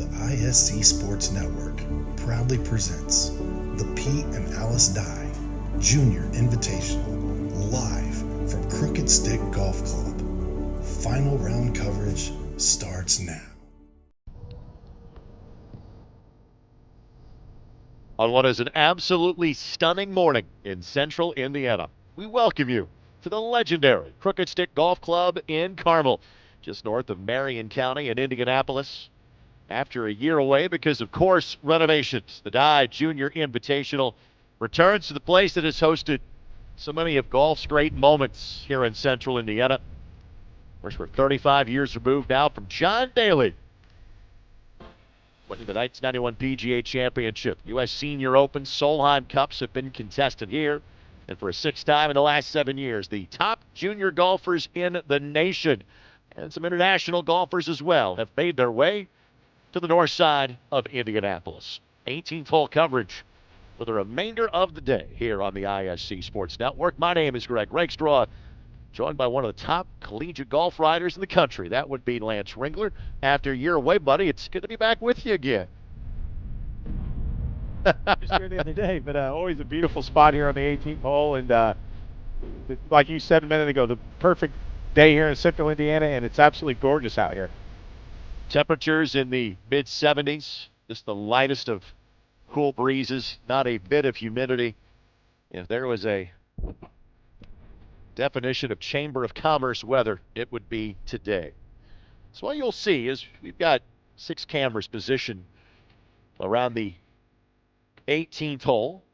The ISC Sports Network proudly presents the Pete and Alice Dye Junior Invitational live from Crooked Stick Golf Club. Final round coverage starts now. On what is an absolutely stunning morning in central Indiana, we welcome you to the legendary Crooked Stick Golf Club in Carmel, just north of Marion County in Indianapolis. After a year away because of course renovations, the Dye Junior Invitational returns to the place that has hosted so many of golf's great moments here in central Indiana. Of course, we're 35 years removed now from John Daly winning the 1991 PGA Championship. U.S. Senior Open, Solheim Cups have been contested here. And for a sixth time in the last 7 years, the top junior golfers in the nation and some international golfers as well have made their way to the north side of Indianapolis. 18th hole coverage for the remainder of the day here on the ISC Sports Network. My name is Greg Rakestraw, joined by one of the top collegiate golf riders in the country. That would be Lance Ringler. After a year away, buddy, it's good to be back with you again. Just here the other day, but always a beautiful spot here on the 18th hole, and like you said a minute ago, the perfect day here in central Indiana, and it's absolutely gorgeous out here. Temperatures in the mid-70s, just the lightest of cool breezes, not a bit of humidity. If there was a definition of Chamber of Commerce weather, it would be today. So what you'll see is we've got 6 cameras positioned around the 18th hole.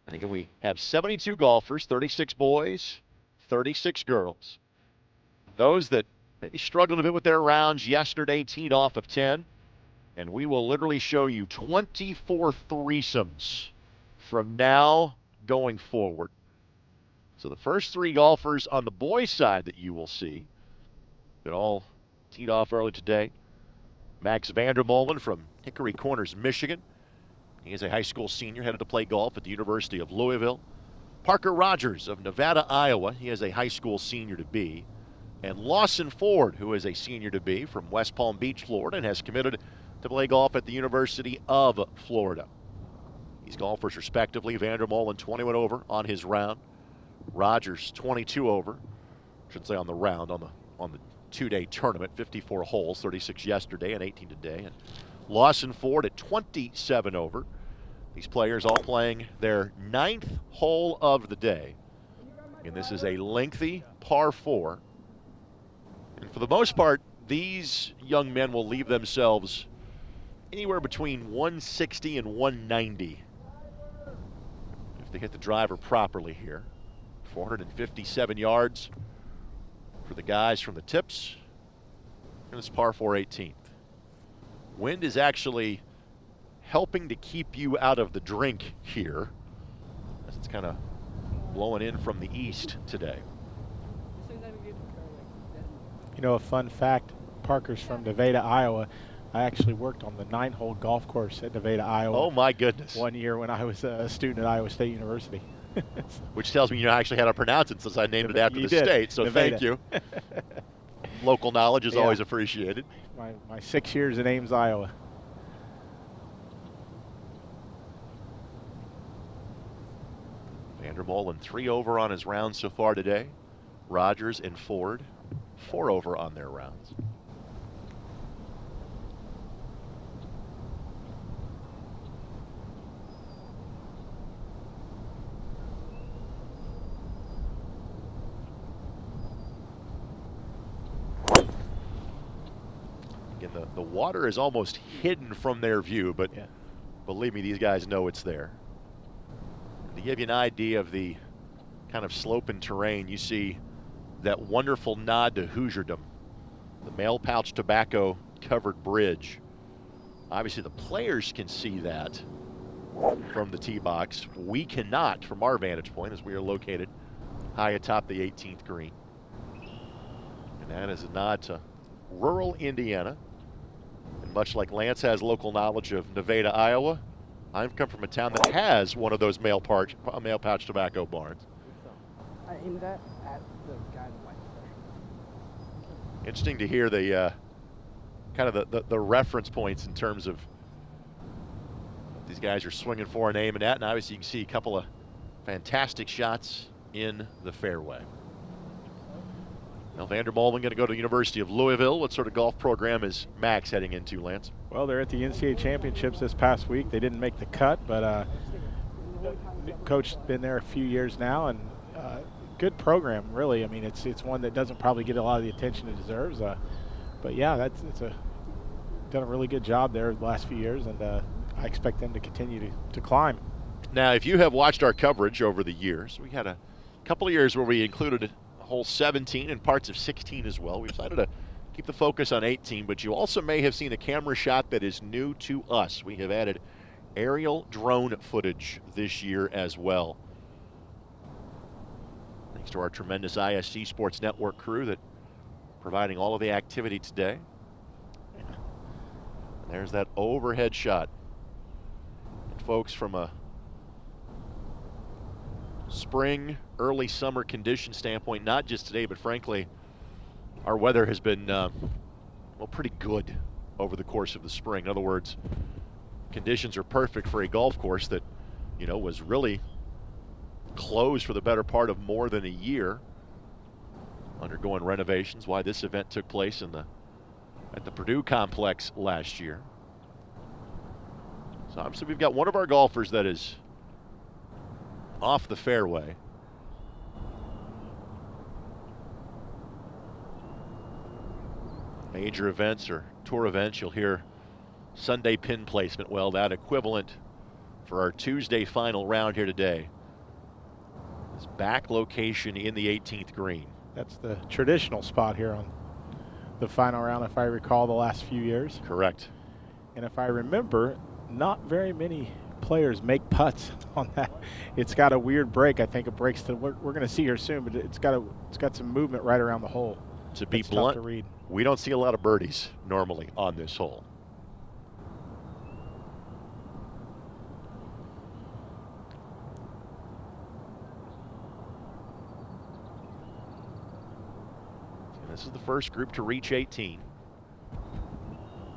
I think we have 72 golfers, 36 boys, 36 girls. Those that maybe struggled a bit with their rounds yesterday teed off of 10. And we will literally show you 24 threesomes from now going forward. So the first 3 golfers on the boys' side that you will see, that all teed off early today. Max Vandermolen from Hickory Corners, Michigan. He is a high school senior headed to play golf at the University of Louisville. Parker Rogers of Nevada, Iowa. He is a high school senior to be. And Lawson Ford, who is a senior to be from West Palm Beach, Florida, and has committed to play golf at the University of Florida. These golfers respectively, Vandermolen 21 over on his round. Rogers 22 over. I should say on the round, on the 2-day tournament, 54 holes, 36 yesterday and 18 today. And Lawson Ford at 27 over. These players all playing their 9th hole of the day. And this is a lengthy par 4. And for the most part, these young men will leave themselves anywhere between 160 and 190 if they hit the driver properly here. 457 yards for the guys from the tips. And this par 4 18th. Wind is actually helping to keep you out of the drink here, as it's kind of blowing in from the east today. You know, a fun fact, Parker's from Nevada, Iowa. I actually worked on the 9-hole golf course at Nevada, Iowa. Oh my goodness. One year when I was a student at Iowa State University. Which tells me you actually had to pronounce it since I named it after the state, so Nevada. Thank you. Local knowledge is always appreciated. My 6 years in Ames, Iowa. Vandermolen 3 over on his round so far today. Rogers and Ford 4 over on their rounds. Again, the water is almost hidden from their view, but believe me, these guys know it's there. To give you an idea of the kind of slope and terrain, you see that wonderful nod to Hoosierdom, the mail pouch tobacco covered bridge. Obviously the players can see that from the tee box. We cannot from our vantage point, as we are located high atop the 18th green. And that is a nod to rural Indiana. And much like Lance has local knowledge of Nevada, Iowa, I've come from a town that has one of those mail pouch tobacco barns. I aimed at the guy in the white. Interesting to hear the kind of the reference points in terms of what these guys are swinging for and aiming at. And obviously you can see a couple of fantastic shots in the fairway. Now Vandermolen going to go to the University of Louisville. What sort of golf program is Max heading into, Lance? Well, they're at the NCAA Championships this past week. They didn't make the cut, but coach's been there a few years now, and good program, really. I mean, it's one that doesn't probably get a lot of the attention it deserves. But yeah, it's done a really good job there the last few years, and I expect them to continue to climb. Now, if you have watched our coverage over the years, we had a couple of years where we included hole 17 and parts of 16 as well. We decided to keep the focus on 18, but you also may have seen a camera shot that is new to us. We have added aerial drone footage this year as well. Thanks to our tremendous ISC Sports Network crew that providing all of the activity today. And there's that overhead shot. And folks, from a spring, early summer condition standpoint, not just today, but frankly, our weather has been, pretty good over the course of the spring. In other words, conditions are perfect for a golf course that, was really closed for the better part of more than a year, undergoing renovations. Why this event took place at the Purdue complex last year. So obviously we've got one of our golfers that is off the fairway. Major events or tour events, you'll hear Sunday pin placement. Well, that equivalent for our Tuesday final round here today is back location in the 18th green. That's the traditional spot here on the final round, if I recall, the last few years. Correct. And if I remember, not very many players make putts on that. It's got a weird break. I think it breaks to, we're going to see here soon, but it's got some movement right around the hole. To be blunt, tough to read. We don't see a lot of birdies normally on this hole. And this is the first group to reach 18.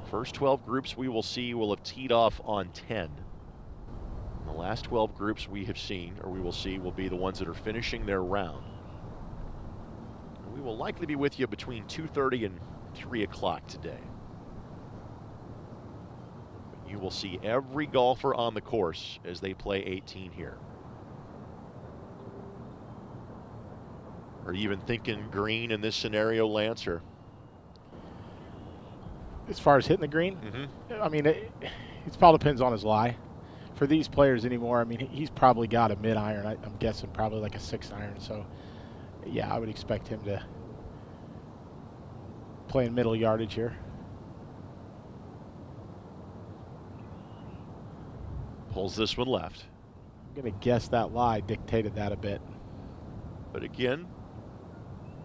First 12 groups we will see will have teed off on 10. And the last 12 groups we have seen, or we will see, will be the ones that are finishing their round. We will likely be with you between 2:30 and 3 o'clock today. You will see every golfer on the course as they play 18 here. Are you even thinking green in this scenario, Lance? Or as far as hitting the green, I mean, it probably depends on his lie. For these players anymore, I mean, he's probably got a mid-iron. I'm guessing probably like a 6-iron. So, yeah, I would expect him to play in middle yardage here. Pulls this one left. I'm going to guess that lie dictated that a bit. But again,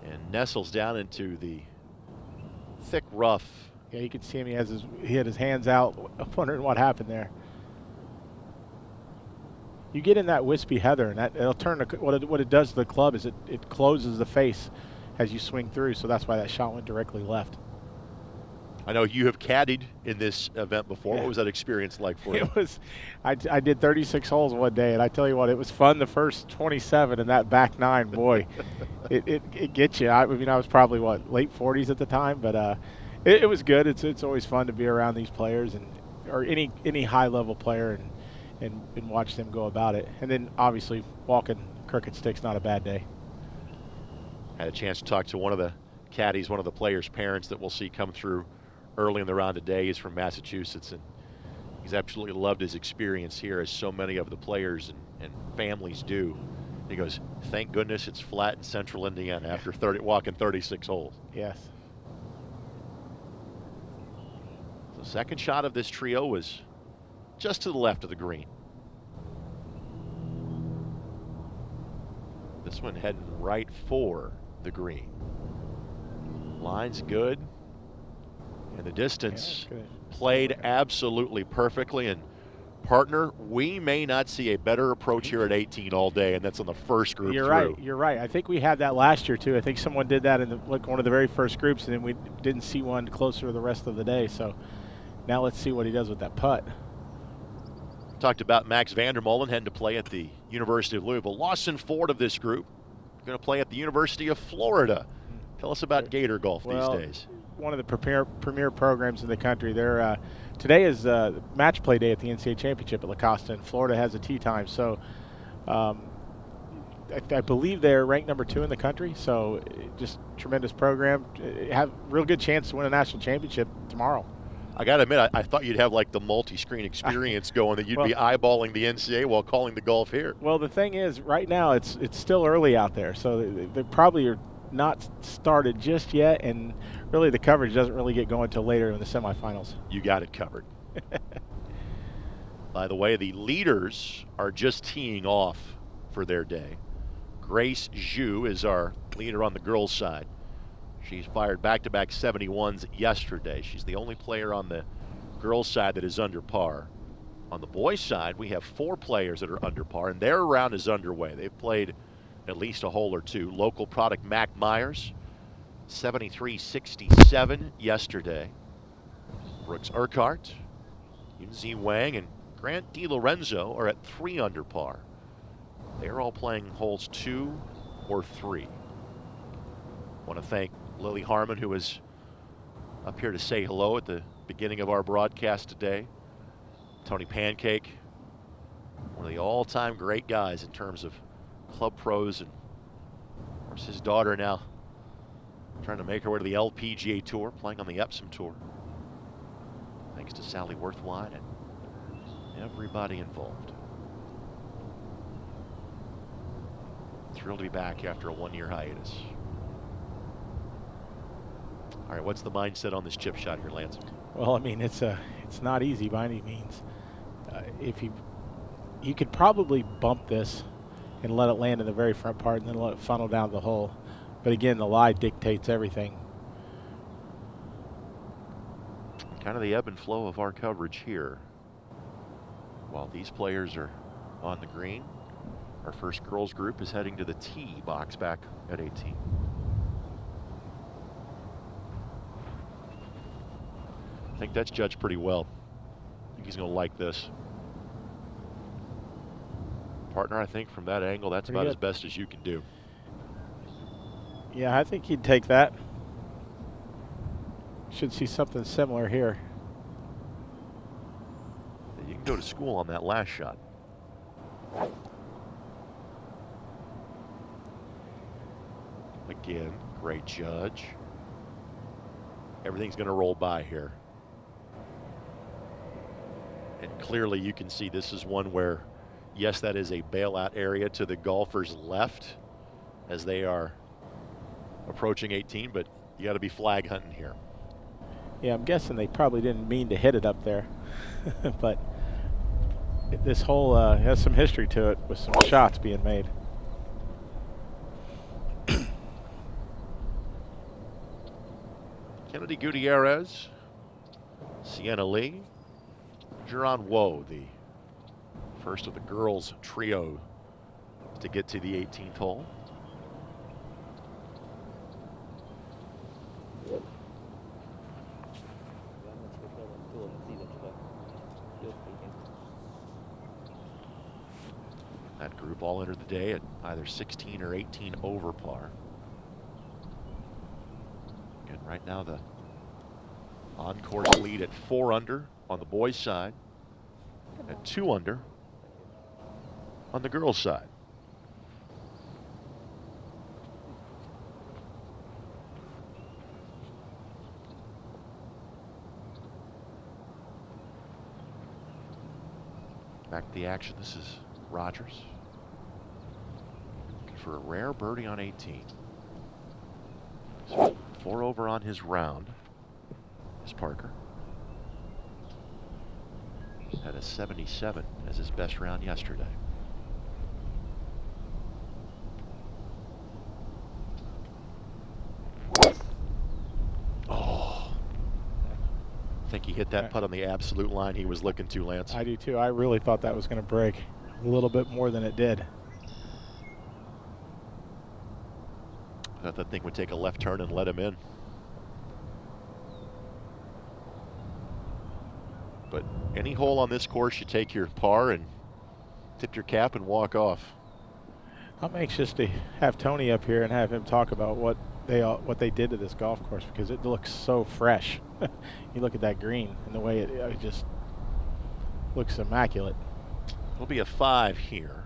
and nestles down into the thick rough. Yeah, you can see him. He had his hands out. I'm wondering what happened there. You get in that wispy heather, and it'll turn. What it does to the club is it closes the face as you swing through. So that's why that shot went directly left. I know you have caddied in this event before. Yeah. What was that experience like for you? It was. I did 36 holes one day, and I tell you what, it was fun the first 27, and that back 9, boy, it gets you. I mean, I was probably late 40s at the time, but it was good. It's always fun to be around these players or any high level player and watch them go about it. And then obviously walking crooked stick's not a bad day. Had a chance to talk to one of the caddies, one of the players' parents that we'll see come through early in the round today. He's from Massachusetts, and he's absolutely loved his experience here, as so many of the players and families do. He goes, thank goodness it's flat in central Indiana after walking 36 holes. Yes. The second shot of this trio was just to the left of the green. This one heading right for the green. Line's good. And the distance played absolutely perfectly. And partner, we may not see a better approach here at 18 all day, and that's on the first group. You're right. I think we had that last year too. I think someone did that in one of the very first groups, and then we didn't see one closer the rest of the day. So now let's see what he does with that putt. Talked about Max Vandermolen heading to play at the University of Louisville. Lawson Ford of this group going to play at the University of Florida. Tell us about Gator golf these days. One of the premier programs in the country. They're today is match play day at the NCAA Championship at La Costa, and Florida has a tee time. So I believe they're ranked number 2 in the country. So just tremendous program. Have real good chance to win a national championship tomorrow. I got to admit, I thought you'd have like the multi-screen experience going, that you'd be eyeballing the NCAA while calling the golf here. Well, the thing is, right now it's still early out there, so they probably are not started just yet. And really the coverage doesn't really get going until later in the semifinals. You got it covered. By the way, the leaders are just teeing off for their day. Grace Zhu is our leader on the girls' side. She's fired back-to-back 71s yesterday. She's the only player on the girls' side that is under par. On the boys' side, we have 4 players that are under par, and their round is underway. They've played at least a hole or two. Local product Mac Myers, 73-67 yesterday. Brooks Urquhart, Yunzi Wang, and Grant DiLorenzo are at 3 under par. They're all playing holes 2 or 3. Want to thank Lily Harmon, who was up here to say hello at the beginning of our broadcast today. Tony Pancake, one of the all-time great guys in terms of club pros, and of course his daughter now trying to make her way to the LPGA Tour, playing on the Epsom Tour. Thanks to Sally Worthwine and everybody involved. Thrilled to be back after a 1-year hiatus. All right, what's the mindset on this chip shot here, Lance? Well, I mean, it's not easy by any means. If you could probably bump this and let it land in the very front part and then let it funnel down the hole. But again, the lie dictates everything. Kind of the ebb and flow of our coverage here. While these players are on the green, our first girls group is heading to the tee box back at 18. I think that's judged pretty well. I think he's going to like this. Partner, I think from that angle, that's Pretty about good. as best as you can do. Yeah, I think he'd take that. Should see something similar here. You can go to school on that last shot. Again, great judge. Everything's going to roll by here. And clearly you can see this is one where, yes, that is a bailout area to the golfers left as they are approaching 18, but you got to be flag hunting here. Yeah, I'm guessing they probably didn't mean to hit it up there. But this hole has some history to it with some shots being made. Kennedy Gutierrez, Sienna Lee, Jiran Woe, the first of the girls trio to get to the 18th hole. That group all entered the day at either 16 or 18 over par. And right now the on-course lead at 4 under on the boys' side, at 2 under on the girls' side. Back to the action. This is Rogers looking for a rare birdie on 18. So 4 over on his round is Parker. Had a 77 as his best round yesterday. Oh, I think he hit that putt on the absolute line he was looking to, Lance. I do too. I really thought that was going to break a little bit more than it did. I thought that thing would take a left turn and let him in. But any hole on this course, you take your par and tip your cap and walk off. I'm anxious to have Tony up here and have him talk about what they did to this golf course, because it looks so fresh. You look at that green and the way it just looks immaculate. It'll be a 5 here.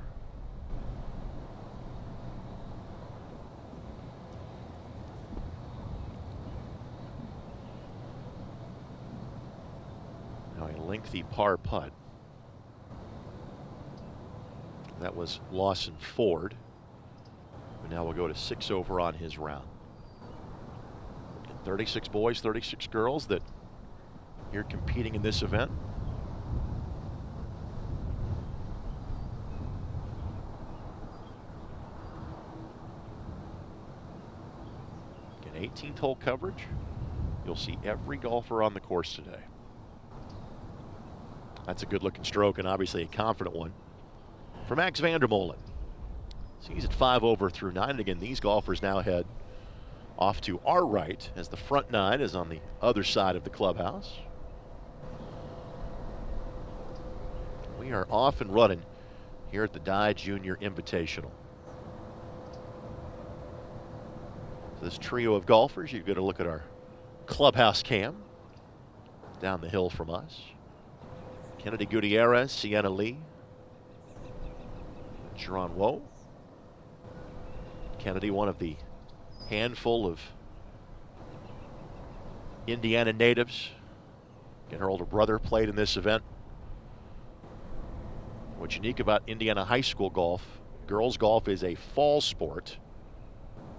Now a lengthy par putt. That was Lawson Ford. And now we'll go to 6 over on his round. 36 boys, 36 girls that you're competing in this event. Again, 18th hole coverage. You'll see every golfer on the course today. That's a good looking stroke and obviously a confident one for Max van der Molen. So he's at 5 over through 9. And again, these golfers now head off to our right as the front 9 is on the other side of the clubhouse. We are off and running here at the Dye Junior Invitational. So this trio of golfers, you've got to look at our clubhouse cam down the hill from us. Kennedy Gutierrez, Sienna Lee, Sharon Woe. Kennedy, one of the handful of Indiana natives. Again, her older brother played in this event. What's unique about Indiana high school golf, girls golf is a fall sport.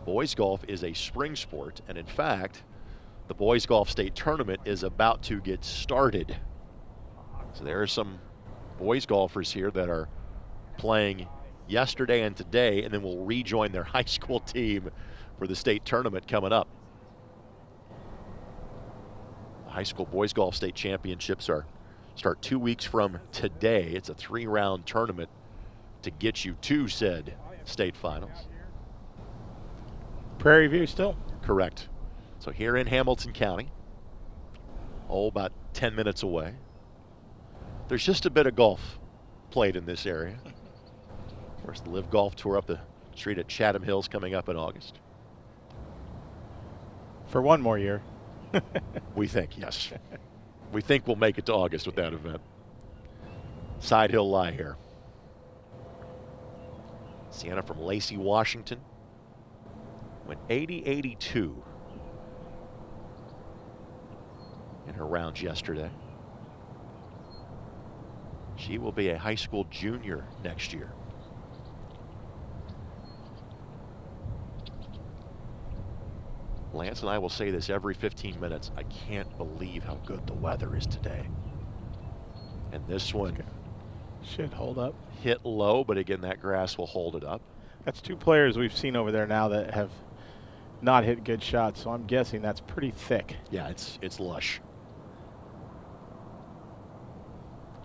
Boys golf is a spring sport. And in fact, the boys golf state tournament is about to get started. So there are some boys golfers here that are playing yesterday and today, and then will rejoin their high school team for the state tournament coming up. The high school boys golf state championships start 2 weeks from today. It's a 3-round tournament to get you to said state finals. Prairie View still? Correct. So here in Hamilton County, about 10 minutes away. There's just a bit of golf played in this area. Of course, the Live Golf Tour up the street at Chatham Hills coming up in August. For one more year. We think, yes. We think we'll make it to August with that event. Side Hill lie here. Sienna from Lacey, Washington. Went 80-82 in her rounds yesterday. She will be a high school junior next year. Lance and I will say this every 15 minutes. I can't believe how good the weather is today. And this one should hold up. Hit low, but again, that grass will hold it up. That's 2 players we've seen over there now that have not hit good shots, so I'm guessing that's pretty thick. Yeah, it's lush.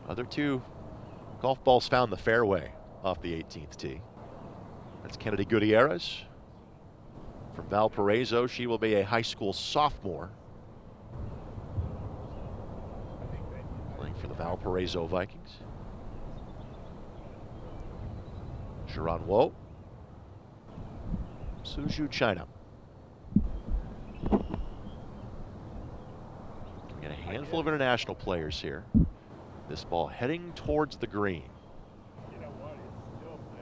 Other 2 golf balls found the fairway off the 18th tee. That's Kennedy Gutierrez from Valparaiso. She will be a high school sophomore, playing for the Valparaiso Vikings. Sharon Woe, Suzhou, China. We got a handful of international players here. This ball heading towards the green.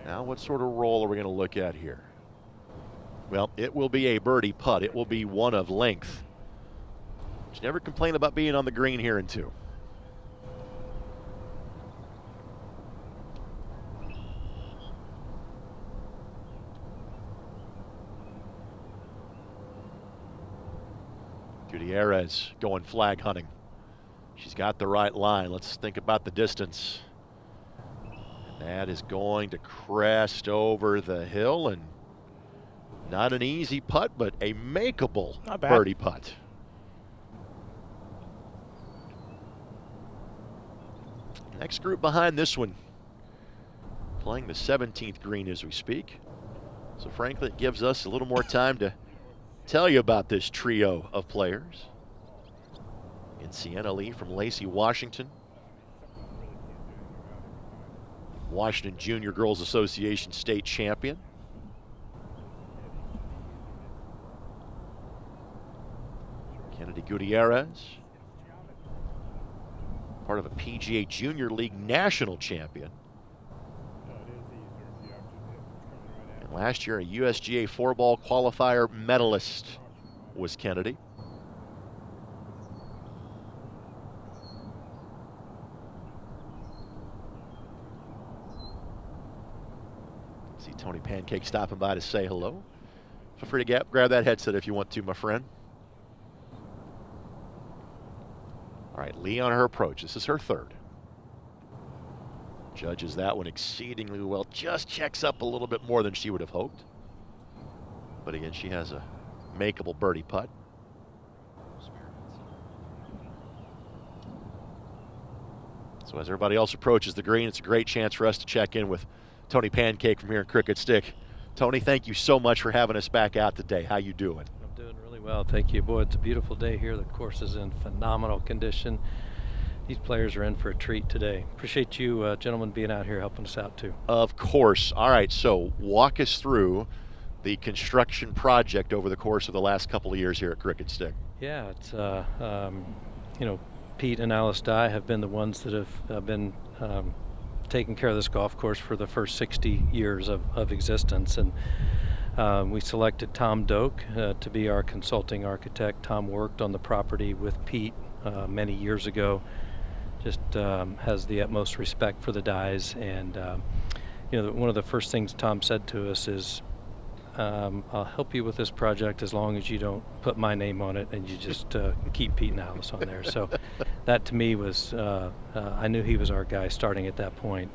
Now what sort of roll are we going to look at here? Well, it will be a birdie putt. It will be one of length. Just never complain about being on the green here in 2. Gutierrez going flag hunting. She's got the right line. Let's think about the distance. And that is going to crest over the hill, and not an easy putt, but a makeable birdie putt. Next group behind this one, playing the 17th green as we speak. So frankly, it gives us a little more time to tell you about this trio of players. In Sienna Lee from Lacey, Washington. Washington Junior Girls Association state champion. Kennedy Gutierrez, part of a PGA Junior League national champion. And last year, a USGA 4-ball qualifier medalist was Kennedy. See Tony Pancake stopping by to say hello. Feel free to grab that headset if you want to, my friend. All right, Lee on her approach. This is her third. Judges that one exceedingly well. Just checks up a little bit more than she would have hoped. But again, she has a makeable birdie putt. So as everybody else approaches the green, it's a great chance for us to check in with Tony Pancake from here in Crooked Stick. Tony, thank you so much for having us back out today. How you doing? I'm doing really well, thank you. Boy, it's a beautiful day here. The course is in phenomenal condition. These players are in for a treat today. Appreciate you gentlemen being out here helping us out too. Of course. All right, so walk us through the construction project over the course of the last couple of years here at Crooked Stick. Yeah, it's you know, Pete and Alice Dye have been the ones that have been taking care of this golf course for the first 60 years of existence, and we selected Tom Doak to be our consulting architect. Tom worked on the property with Pete many years ago. Just has the utmost respect for the Dyes, and you know, one of the first things Tom said to us is, I'll help you with this project as long as you don't put my name on it and you just keep Pete and Alice on there. So that to me was, I knew he was our guy starting at that point.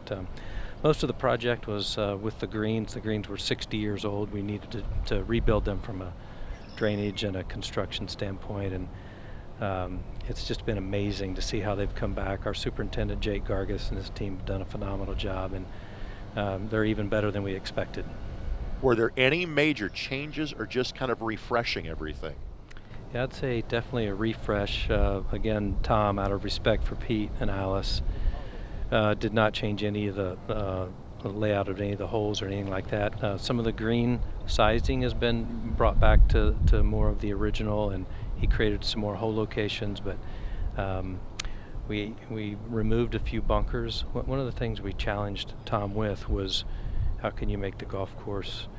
Most of the project was with the greens. The greens were 60 years old. We needed to rebuild them from a drainage and a construction standpoint, and it's just been amazing to see how they've come back. Our superintendent, Jake Gargas, and his team have done a phenomenal job, and they're even better than we expected. Were there any major changes or just kind of refreshing everything? Yeah, I'd say definitely a refresh. Again, Tom, out of respect for Pete and Alice, did not change any of the layout of any of the holes or anything like that. Some of the green sizing has been brought back to more of the original, and he created some more hole locations, but we removed a few bunkers. One of the things we challenged Tom with was, how can you make the golf course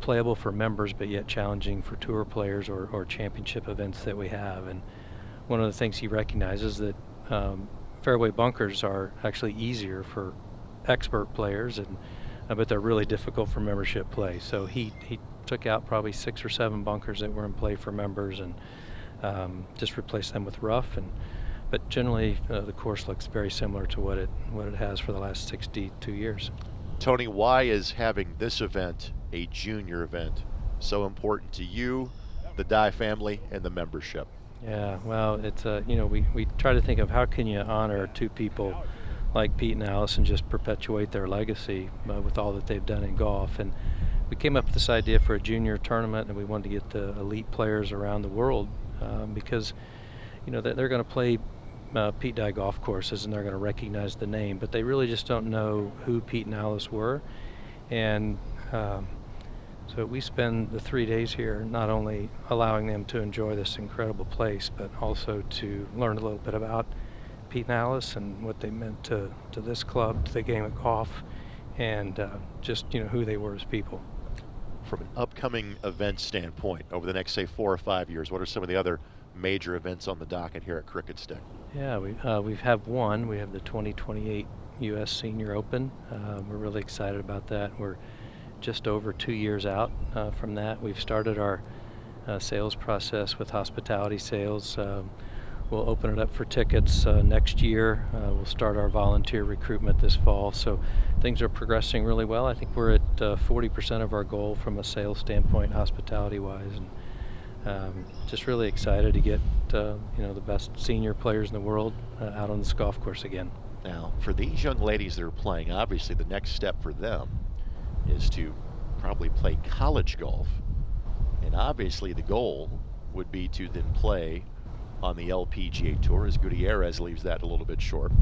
playable for members but yet challenging for tour players or championship events that we have? And one of the things he recognizes that fairway bunkers are actually easier for expert players, and but they're really difficult for membership play. So he took out probably 6 or 7 bunkers that were in play for members, and just replaced them with rough. But generally, the course looks very similar to what it has for the last 62 years. Tony, why is having this event, a junior event, so important to you, the Dye family, and the membership? Yeah, well, it's you know, we try to think of how can you honor 2 people like Pete and Alice and just perpetuate their legacy with all that they've done in golf. And we came up with this idea for a junior tournament, and we wanted to get the elite players around the world because, you know, they're going to play Pete Dye golf courses and they're going to recognize the name, but they really just don't know who Pete and Alice were. And so we spend the 3 days here not only allowing them to enjoy this incredible place, but also to learn a little bit about Pete and Alice and what they meant to this club, to the game of golf, and just, you know, who they were as people. From an upcoming event standpoint, over the next, say, 4 or 5 years, what are some of the other major events on the docket here at Crooked Stick? Yeah, we have one. We have the 2028 U.S. Senior Open. We're really excited about that. We're just over 2 years out from that. We've started our sales process with hospitality sales. We'll open it up for tickets next year. We'll start our volunteer recruitment this fall. So things are progressing really well. I think we're at 40% of our goal from a sales standpoint, hospitality-wise, and just really excited to get you know, the best senior players in the world out on this golf course again. Now, for these young ladies that are playing, obviously the next step for them is to probably play college golf, and obviously the goal would be to then play on the LPGA Tour, as Gutierrez leaves that a little bit short.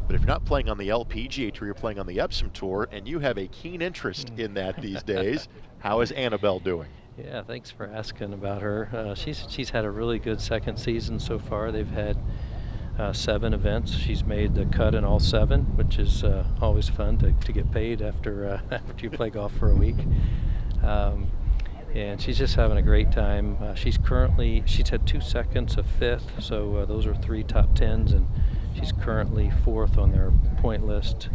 But if you're not playing on the LPGA Tour, you're playing on the Epsom Tour, and you have a keen interest in that these days. How is Annabelle doing? Yeah, thanks for asking about her. She's had a really good second season so far. They've had 7 events. She's made the cut in all 7, which is always fun to get paid after after you play golf for a week. And she's just having a great time. She's had 2 seconds, a 5th, so those are 3 top 10s, and she's currently 4th on their point list.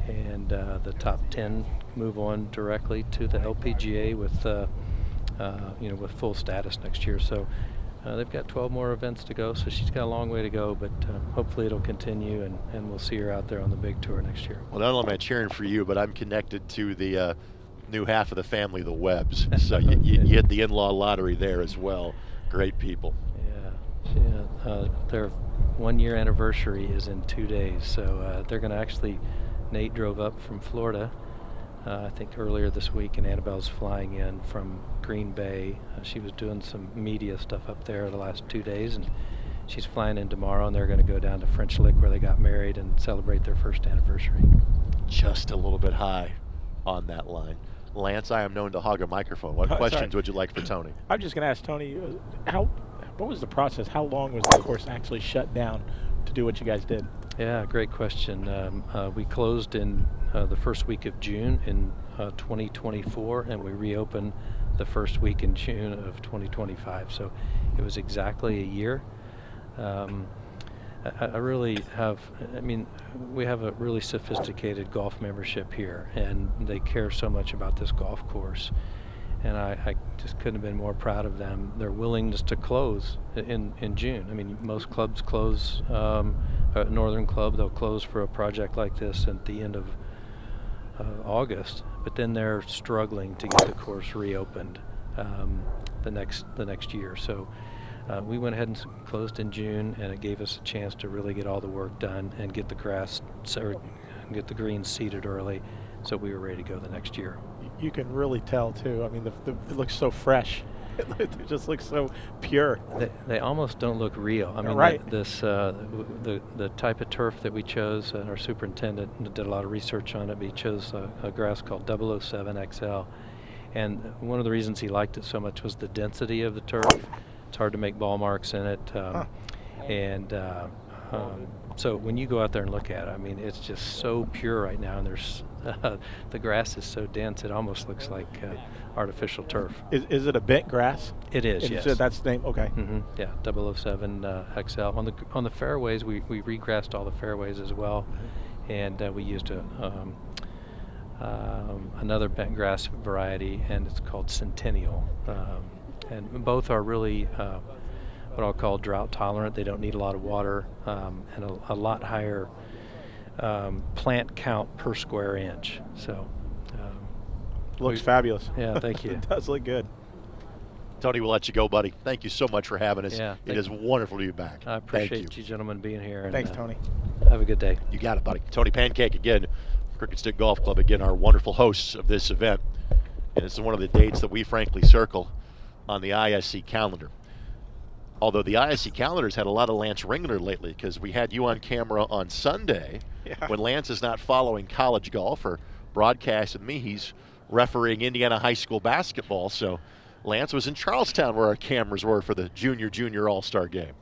And the top 10 move on directly to the LPGA with you know, with full status next year. So they've got 12 more events to go, so she's got a long way to go, but hopefully it'll continue, and we'll see her out there on the big tour next year. Well, not only am I cheering for you, but I'm connected to the new half of the family, the Webbs. So you hit the in-law lottery there as well. Great people. Yeah, their 1-year anniversary is in 2 days, so they're going to actually, Nate drove up from Florida, I think earlier this week, and Annabelle's flying in from Green Bay. She was doing some media stuff up there the last 2 days, and she's flying in tomorrow, and they're going to go down to French Lick where they got married and celebrate their first anniversary. Just a little bit high on that line. Lance, I am known to hog a microphone. What questions would you like for Tony? I'm just going to ask Tony, what was the process? How long was the course actually shut down to do what you guys did? Yeah, great question. We closed in the first week of June in 2024, and we reopened the first week in June of 2025. So it was exactly a year. I really have, we have a really sophisticated golf membership here, and they care so much about this golf course. And I just couldn't have been more proud of them. Their willingness to close in June. I mean, most clubs close, Northern Club, they'll close for a project like this at the end of August, but then they're struggling to get the course reopened the next year. So we went ahead and closed in June, and it gave us a chance to really get all the work done and get the get the greens seeded early, so we were ready to go the next year. You can really tell too. I mean, it looks so fresh. It just looks so pure. They almost don't look real. I mean, right. The type of turf that we chose, and our superintendent did a lot of research on it. But he chose a grass called 007 XL, and one of the reasons he liked it so much was the density of the turf. It's hard to make ball marks in it, so when you go out there and look at it, I mean, it's just so pure right now, and there's the grass is so dense it almost looks like artificial turf. Is it a bent grass? It is, yes. That's the name. Okay. Mm-hmm. Yeah, 007 XL. On the fairways, we regrassed all the fairways as well, and we used another bent grass variety, and it's called Centennial. And both are really what I'll call drought tolerant. They don't need a lot of water, and a lot higher plant count per square inch. So looks fabulous. Yeah, thank you. It does look good. Tony, we'll let you go, buddy. Thank you so much for having us. Yeah, it is wonderful to be back. I appreciate you gentlemen being here. And, thanks, Tony. Have a good day. You got it, buddy. Tony Pancake again, Crooked Stick Golf Club again, our wonderful hosts of this event. And it's one of the dates that we frankly circle on the ISC calendar. Although the ISC calendar's had a lot of Lance Ringler lately, because we had you on camera on Sunday when Lance is not following college golf or broadcast with me. He's refereeing Indiana high school basketball. So Lance was in Charlestown where our cameras were for the junior all-star game.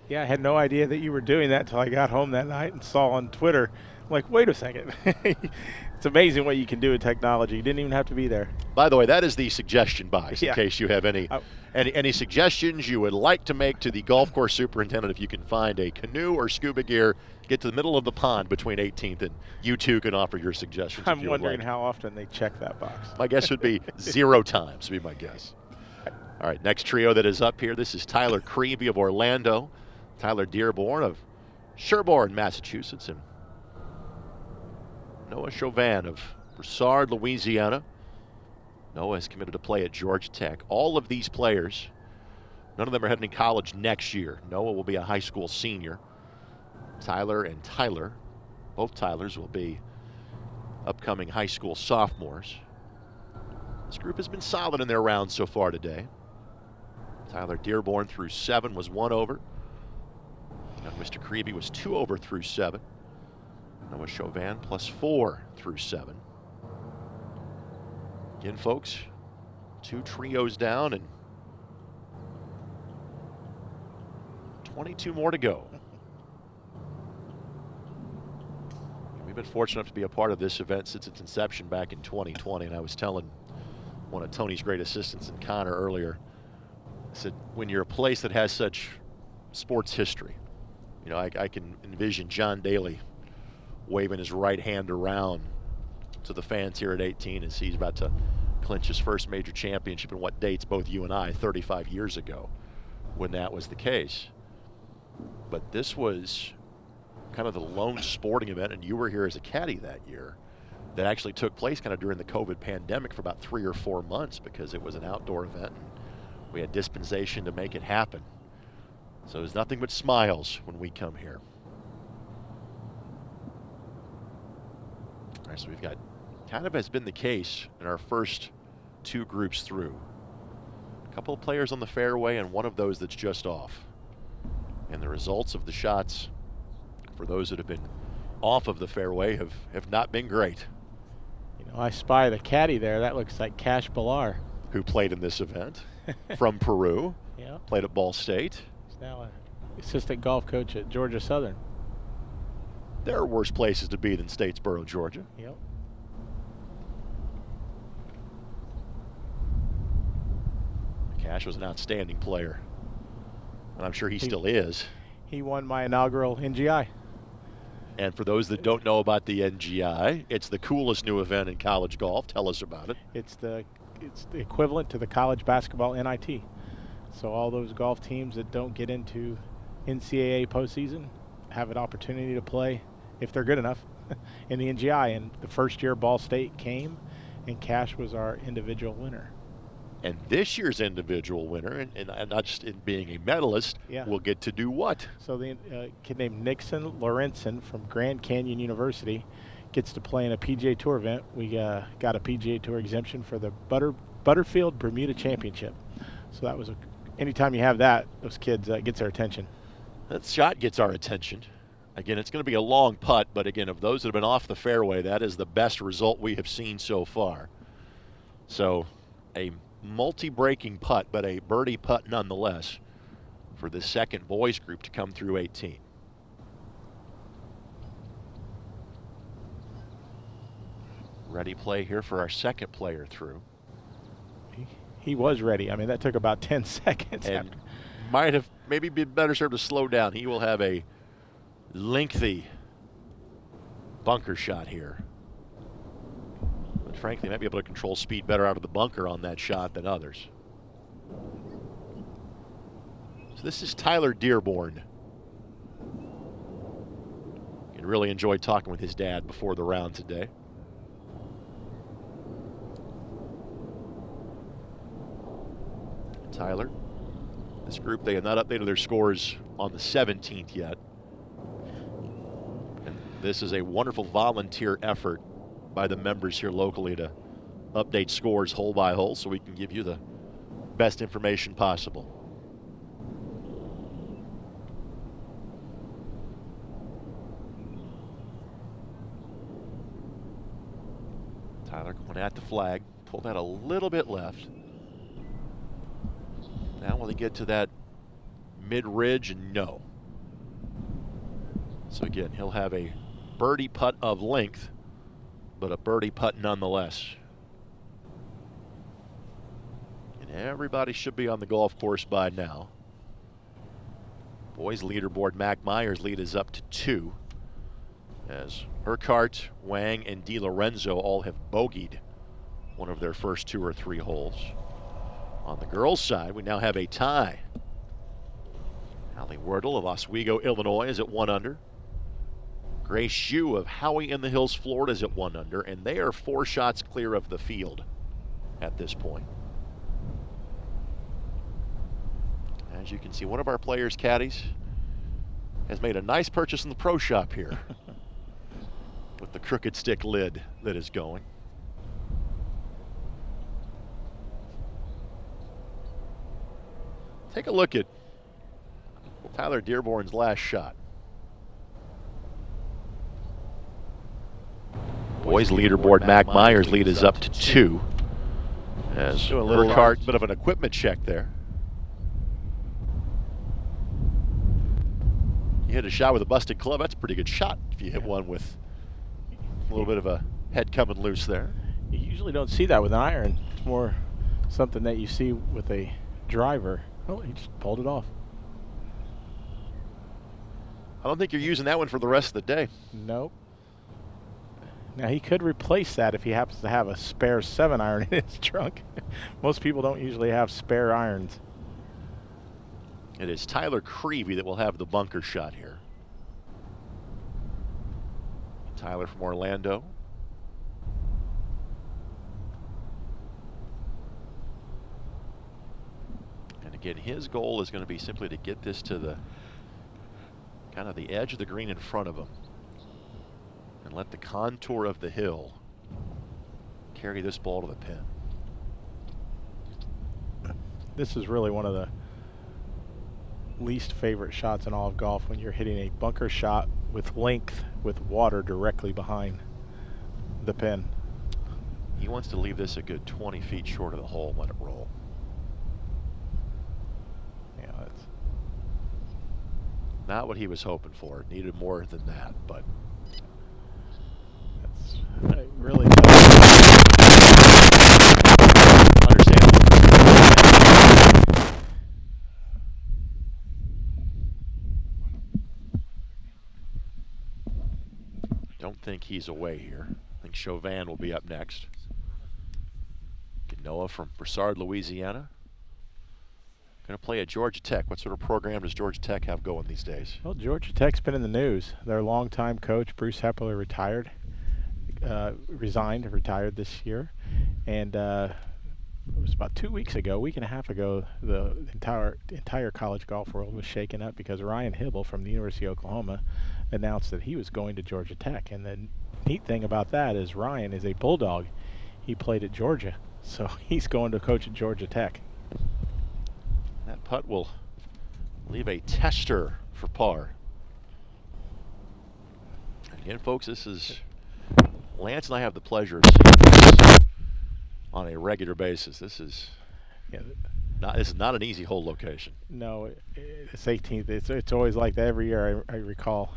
Yeah, I had no idea that you were doing that until I got home that night and saw on Twitter. I'm like, wait a second. It's amazing what you can do with technology. You didn't even have to be there. By the way, that is the suggestion box in case you have any suggestions you would like to make to the golf course superintendent. If you can find a canoe or scuba gear, get to the middle of the pond between 18th, and you too can offer your suggestions. I'm wondering how often they check that box. My guess would be 0 times, would be my guess. All right, next trio that is up here, this is Tyler Creevy of Orlando, Tyler Dearborn of Sherborne, Massachusetts, and Noah Chauvin of Broussard, Louisiana. Noah is committed to play at Georgia Tech. All of these players, none of them are heading to college next year. Noah will be a high school senior. Tyler and Tyler, both Tylers, will be upcoming high school sophomores. This group has been solid in their rounds so far today. Tyler Dearborn through 7 was 1 over. Now Mr. Creevy was 2 over through 7. Noah Chauvin +4 through 7. Again, folks, 2 trios down and 22 more to go. We've been fortunate enough to be a part of this event since its inception back in 2020, and I was telling one of Tony's great assistants, and Connor, earlier, I said, when you're a place that has such sports history, you know, I can envision John Daly waving his right hand around to the fans here at 18 as he's about to clinch his first major championship in what dates both you and I 35 years ago. when that was the case. But this was kind of the lone sporting event, and you were here as a caddy that year, that actually took place kind of during the COVID pandemic for about 3 or 4 months because it was an outdoor event and we had dispensation to make it happen. So there's nothing but smiles when we come here. All right, so we've got, kind of has been the case in our first 2 groups through. A couple of players on the fairway and one of those that's just off. And the results of the shots for those that have been off of the fairway have not been great. You know, I spy the caddy there. That looks like Cash Bilar. Who played in this event from Peru. Yeah. Played at Ball State. He's now an assistant golf coach at Georgia Southern. There are worse places to be than Statesboro, Georgia. Yep. Cash was an outstanding player. And I'm sure he still is. He won my inaugural NGI. And for those that don't know about the NGI, it's the coolest new event in college golf. Tell us about it. It's the equivalent to the college basketball NIT. So all those golf teams that don't get into NCAA postseason have an opportunity to play, if they're good enough, in the NGI. And the first year Ball State came, and Cash was our individual winner. And this year's individual winner, and not just in being a medalist, will get to do what? So the kid named Nixon Lorenzen from Grand Canyon University gets to play in a PGA Tour event. We got a PGA Tour exemption for the Butterfield Bermuda Championship. So that was anytime you have that, those kids gets their attention. That shot gets our attention. Again, it's going to be a long putt, but again, of those that have been off the fairway, that is the best result we have seen so far. So a multi-breaking putt, but a birdie putt nonetheless for the second boys group to come through 18. Ready play here for our second player through. He was ready. I mean, that took about 10 seconds. And might have maybe been better served to slow down. He will have a lengthy bunker shot here. But frankly, might be able to control speed better out of the bunker on that shot than others. So this is Tyler Dearborn. And really enjoyed talking with his dad before the round today. Tyler, this group, they have not updated their scores on the 17th yet. And this is a wonderful volunteer effort by the members here locally to update scores hole by hole so we can give you the best information possible. Tyler going at the flag, pulled that a little bit left. Now will he get to that mid-ridge? No. So again, he'll have a birdie putt of length, but a birdie putt nonetheless. And everybody should be on the golf course by now. Boys leaderboard, Mac Myers' lead is up to 2. As Urquhart, Wang, and DiLorenzo all have bogeyed one of their first 2 or 3 holes. On the girls' side, we now have a tie. Allie Wordle of Oswego, Illinois is at 1 under. Grace Hsu of Howey in the Hills, Florida is at 1 under, and they are 4 shots clear of the field at this point. As you can see, one of our players' caddies has made a nice purchase in the pro shop here with the crooked stick lid that is going. Take a look at Tyler Dearborn's last shot. Boys leaderboard, Mac Myers' lead is up to 2. As a little bit of an equipment check there. You hit a shot with a busted club. That's a pretty good shot if you hit one with a little bit of a head coming loose there. You usually don't see that with an iron. It's more something that you see with a driver. Oh, he just pulled it off. I don't think you're using that one for the rest of the day. Nope. Now, he could replace that if he happens to have a spare 7-iron in his trunk. Most people don't usually have spare irons. It is Tyler Creevy that will have the bunker shot here. Tyler from Orlando. And again, his goal is going to be simply to get this to the kind of the edge of the green in front of him and let the contour of the hill carry this ball to the pin. This is really one of the least favorite shots in all of golf, when you're hitting a bunker shot with length with water directly behind the pin. He wants to leave this a good 20 feet short of the hole and let it roll. Yeah, that's not what he was hoping for. Needed more than that, but that's really understandable. Don't think he's away here. I think Chauvin will be up next. Noah from Broussard, Louisiana. Going to play at Georgia Tech. What sort of program does Georgia Tech have going these days? Well, Georgia Tech's been in the news. Their longtime coach, Bruce Hepler, retired this year. And it was about 2 weeks ago, week and a half ago, the entire college golf world was shaken up because Ryan Hybl from the University of Oklahoma announced that he was going to Georgia Tech. And the neat thing about that is Ryan is a Bulldog. He played at Georgia, so he's going to coach at Georgia Tech. That putt will leave a tester for par. And again, folks, this is Lance and I have the pleasure of seeing this on a regular basis. This is not an easy hole location. No, it's 18th. It's always like that every year, I recall.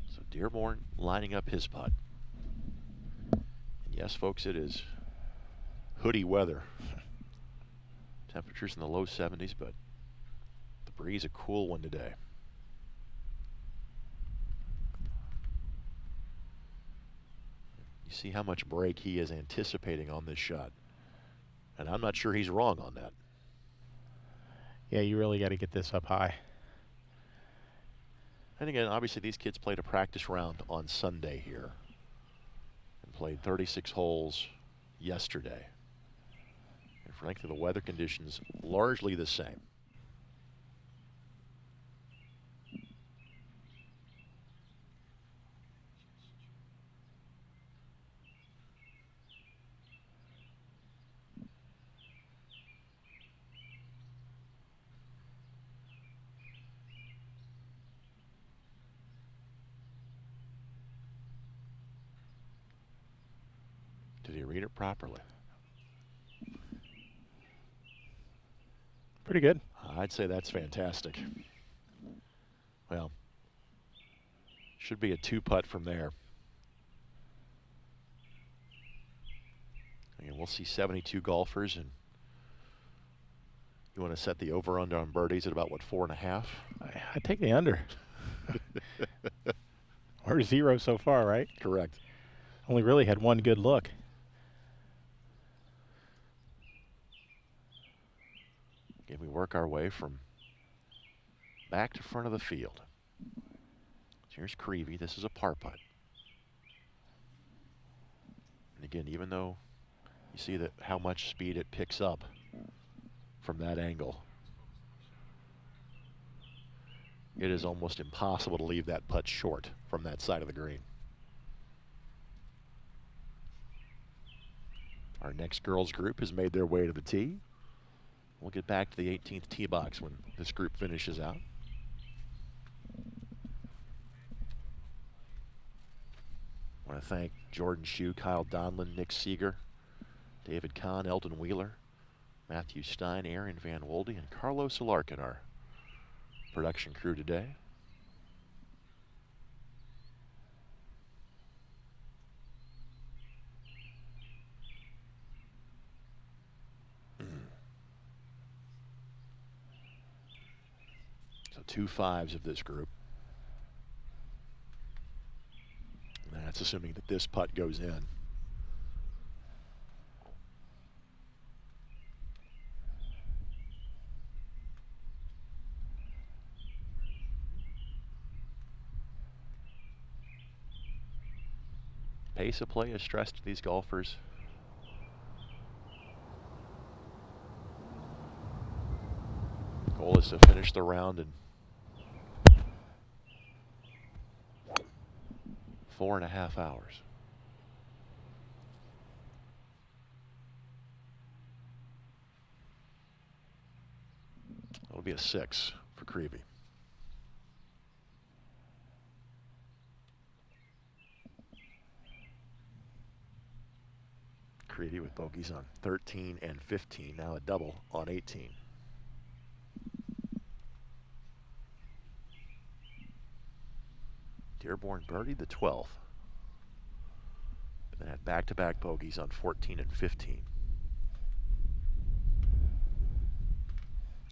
So Dearborn lining up his putt. And yes, folks, it is hoodie weather. Temperatures in the low 70s, but the breeze a cool one today. You see how much break he is anticipating on this shot. And I'm not sure he's wrong on that. Yeah, you really got to get this up high. And again, obviously these kids played a practice round on Sunday here and played 36 holes yesterday. And frankly, the weather conditions largely the same. Did he read it properly? Pretty good. I'd say that's fantastic. Well, should be a 2-putt from there. Again, we'll see 72 golfers, and you want to set the over-under on birdies at about, what, 4.5? I take the under. We're 0 so far, right? Correct. Only really had one good look. Again, we work our way from back to front of the field. So here's Creevy. This is a par putt. And again, even though you see that how much speed it picks up from that angle, it is almost impossible to leave that putt short from that side of the green. Our next girls group has made their way to the tee. We'll get back to the 18th tee box when this group finishes out. I want to thank Jordan Shue, Kyle Donlin, Nick Seeger, David Kahn, Eldon Wheeler, Matthew Stein, Aaron Van Wolde, and Carlos Alarkin, our production crew today. So 2 5s of this group. That's assuming that this putt goes in. Pace of play is stressed to these golfers. Goal is to finish the round in 4.5 hours. It'll be a 6 for Creevy. Creevy with bogeys on 13 and 15, now a double on 18. Dearborn birdied the 12th, but then had back-to-back bogeys on 14 and 15.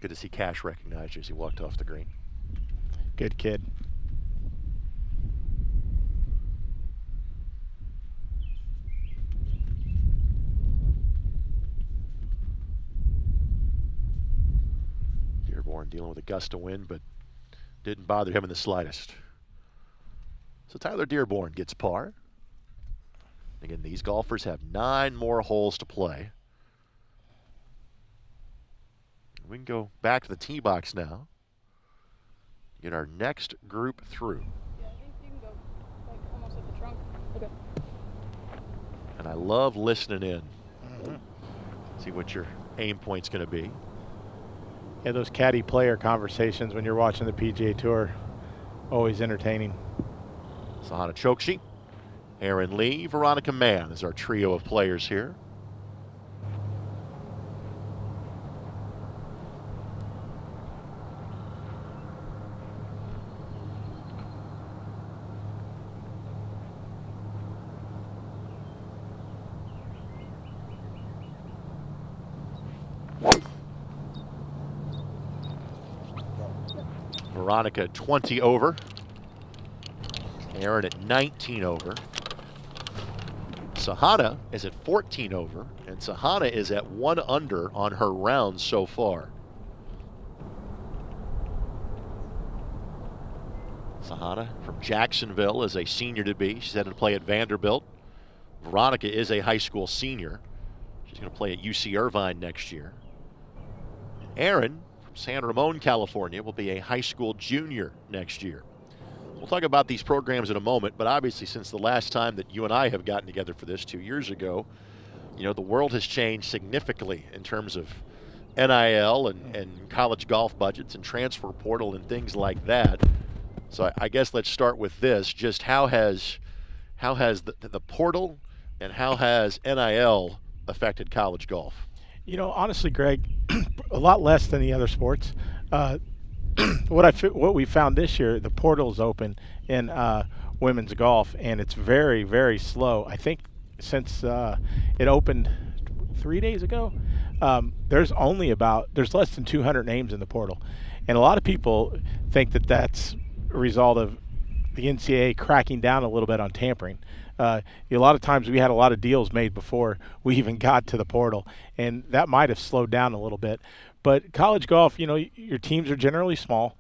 Good to see Cash recognized as he walked off the green. Good kid. Dearborn dealing with a gust of wind, but didn't bother him in the slightest. So Tyler Dearborn gets par. Again, these golfers have 9 more holes to play. We can go back to the tee box now. Get our next group through. Yeah, I think you can go like almost at the trunk. Okay. And I love listening in. See what your aim point's going to be. Yeah, those caddy player conversations when you're watching the PGA Tour, always entertaining. Sahana Chokshi, Aaron Lee, Veronica Mann is our trio of players here. Veronica at 20 over. Aaron at 19 over. Sahana is at 14 over, and Sahana is at 1 under on her round so far. Sahana from Jacksonville is a senior to be. She's headed to play at Vanderbilt. Veronica is a high school senior. She's going to play at UC Irvine next year. Aaron from San Ramon, California, will be a high school junior next year. We'll talk about these programs in a moment, but obviously since the last time that you and I have gotten together for this 2 years ago, you know, the world has changed significantly in terms of NIL and college golf budgets and transfer portal and things like that. So I guess let's start with this. Just how has the portal and how has NIL affected college golf? You know, honestly, Greg, a lot less than the other sports. What we found this year, the portal is open in women's golf, and it's very, very slow. I think since it opened 3 days ago, there's less than 200 names in the portal, and a lot of people think that that's a result of the NCAA cracking down a little bit on tampering. A lot of times we had a lot of deals made before we even got to the portal, and that might have slowed down a little bit. But college golf, you know, your teams are generally small,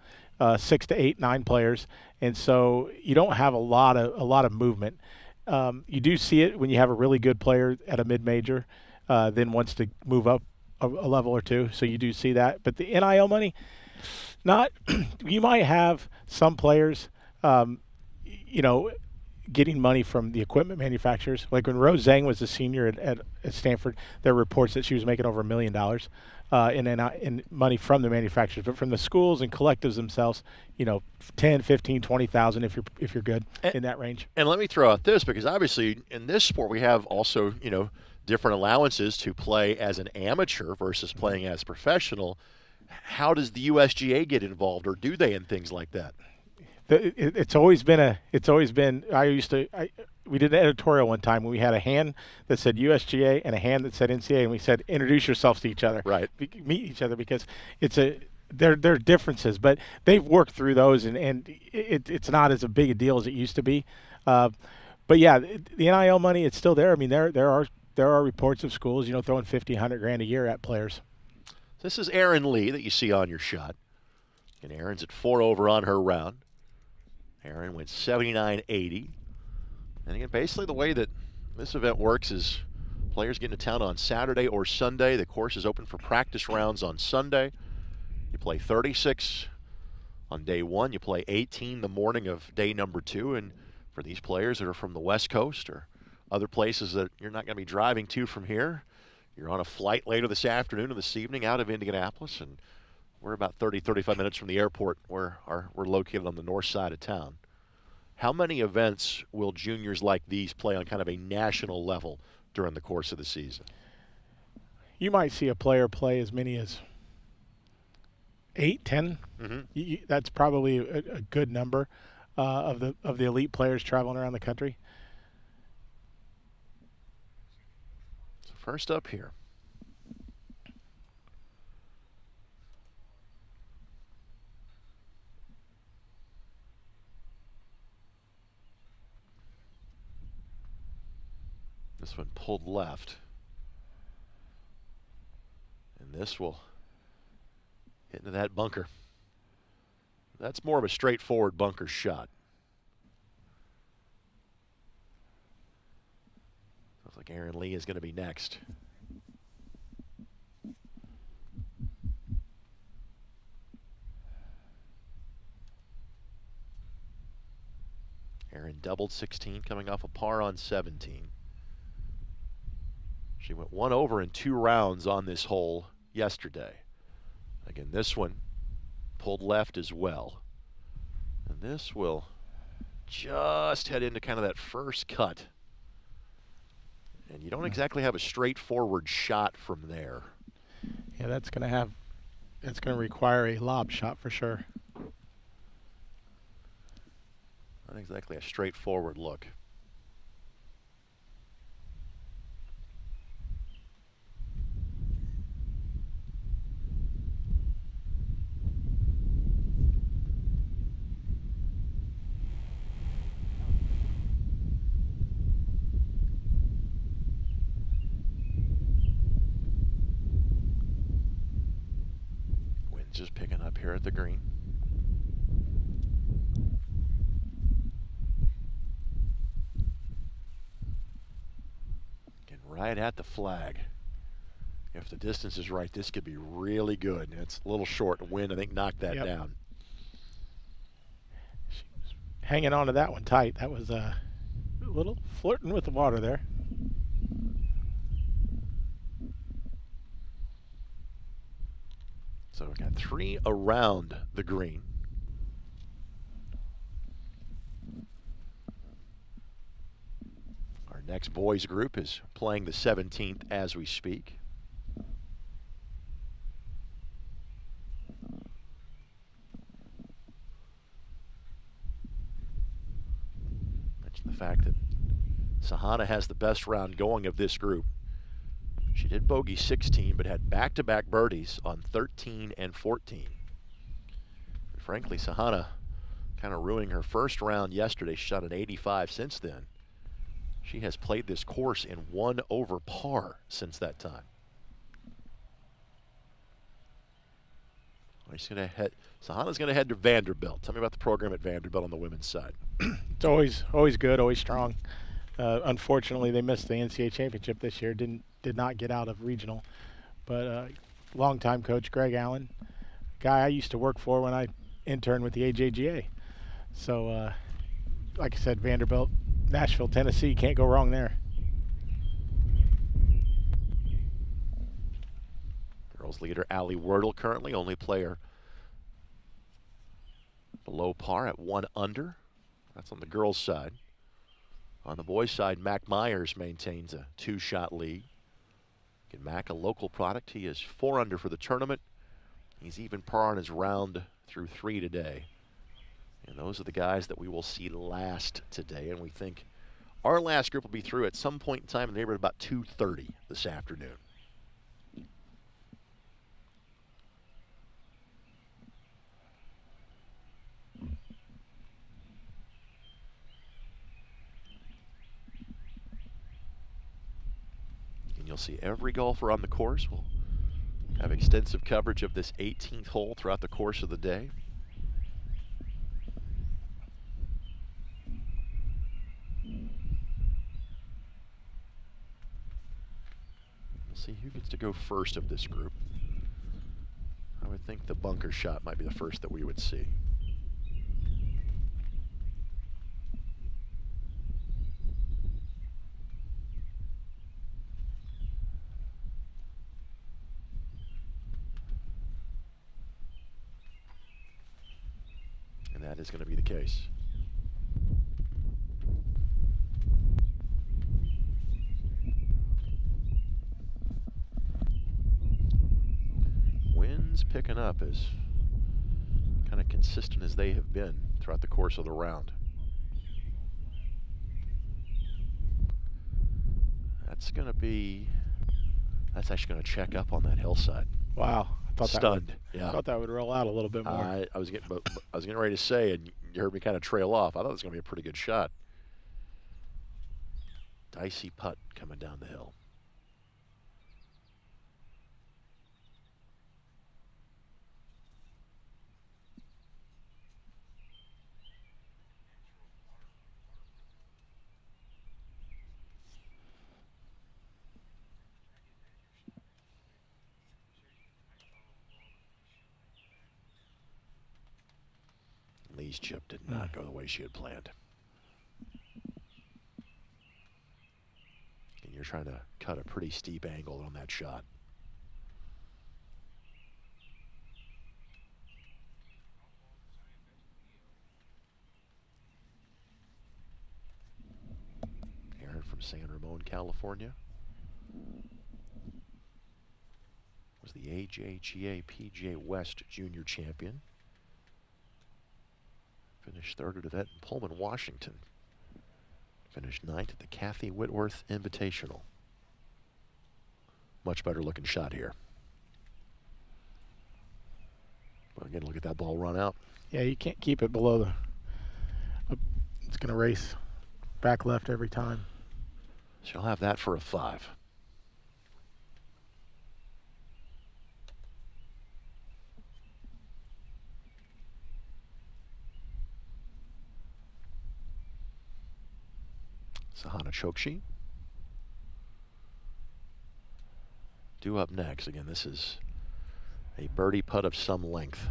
6 to 8, 9 players, and so you don't have a lot of movement. You do see it when you have a really good player at a mid-major, then wants to move up a level or two. So you do see that. But the NIL money, not. You might have some players, you know, getting money from the equipment manufacturers. Like when Rose Zhang was a senior at Stanford, there were reports that she was making over $1 million in money from the manufacturers. But from the schools and collectives themselves, you know, 10, 15, 20,000 if you're good in that range. And let me throw out this, because obviously in this sport we have also, you know, different allowances to play as an amateur versus playing as professional. How does the USGA get involved, or do they, in things like that? It's always been we did an editorial one time when we had a hand that said USGA and a hand that said NCAA, and we said introduce yourselves to each other, right? Meet each other, because there are differences, but they've worked through those, and it's not as a big a deal as it used to be. But yeah, the NIL money, it's still there. I mean, there are reports of schools, throwing 50, 100 grand a year at players. This is Erin Lee that you see on your shot. And Erin's at 4 over on her round. Erin went 79.80. And again, basically the way that this event works is players get into town on Saturday or Sunday. The course is open for practice rounds on Sunday. You play 36 on day one. You play 18 the morning of day number 2. And for these players that are from the West Coast or other places that you're not going to be driving to from here, you're on a flight later this afternoon or this evening out of Indianapolis, and we're about 30, 35 minutes from the airport where we're located on the north side of town. How many events will juniors like these play on kind of a national level during the course of the season? You might see a player play as many as 8, 10. Mm-hmm. That's probably a good number of the elite players traveling around the country. So first up here. This one pulled left. And this will hit into that bunker. That's more of a straightforward bunker shot. Looks like Erin Lee is going to be next. Erin doubled 16, coming off a par on 17. She went 1 over in 2 rounds on this hole yesterday. Again, this one pulled left as well. And this will just head into kind of that first cut. And you don't exactly have a straightforward shot from there. Yeah, that's going to require a lob shot for sure. Not exactly a straightforward look. Wind's just picking up here at the green. Right at the flag. If the distance is right, this could be really good. And it's a little short. Wind, I think, knocked that down. She was hanging on to that one tight. That was a little flirting with the water there. So we've got 3 around the green. Next boys group is playing the 17th as we speak. Mention the fact that Sahana has the best round going of this group. She did bogey 16, but had back-to-back birdies on 13 and 14. And frankly, Sahana kind of ruining her first round yesterday. She shot an 85 since then. She has played this course in 1 over par since that time. Sahana's going to head to Vanderbilt. Tell me about the program at Vanderbilt on the women's side. It's always good, always strong. Unfortunately, they missed the NCAA championship this year. Did not get out of regional. But longtime coach Greg Allen, guy I used to work for when I interned with the AJGA. So, like I said, Vanderbilt. Nashville, Tennessee, can't go wrong there. Girls leader Allie Wordle currently only player below par at 1 under. That's on the girls' side. On the boys' side, Mac Myers maintains a 2-shot lead. Again, Mac, a local product. He is 4 under for the tournament. He's even par on his round through 3 today. And those are the guys that we will see last today. And we think our last group will be through at some point in time in the neighborhood about 2:30 this afternoon. You'll see every golfer on the course. We'll have extensive coverage of this 18th hole throughout the course of the day. We'll see who gets to go first of this group. I would think the bunker shot might be the first that we would see. And that is going to be the case. Winds picking up as kind of consistent as they have been throughout the course of the round. That's actually going to check up on that hillside. Wow. Stunned. I thought that would roll out a little bit more. I was getting ready to say, and you heard me kind of trail off. I thought it was going to be a pretty good shot. Dicey putt coming down the hill. Lee's chip did not go the way she had planned. And you're trying to cut a pretty steep angle on that shot. Aaron from San Ramon, California. Was the AJGA PGA West Junior Champion. Finished third at event in Pullman, Washington. Finished ninth at the Kathy Whitworth Invitational. Much better looking shot here. Well, again, look at that ball run out. Yeah, you can't keep it below the... it's going to race back left every time. She'll have that for a 5. Sahana Chokshi. Due up next. Again, this is a birdie putt of some length.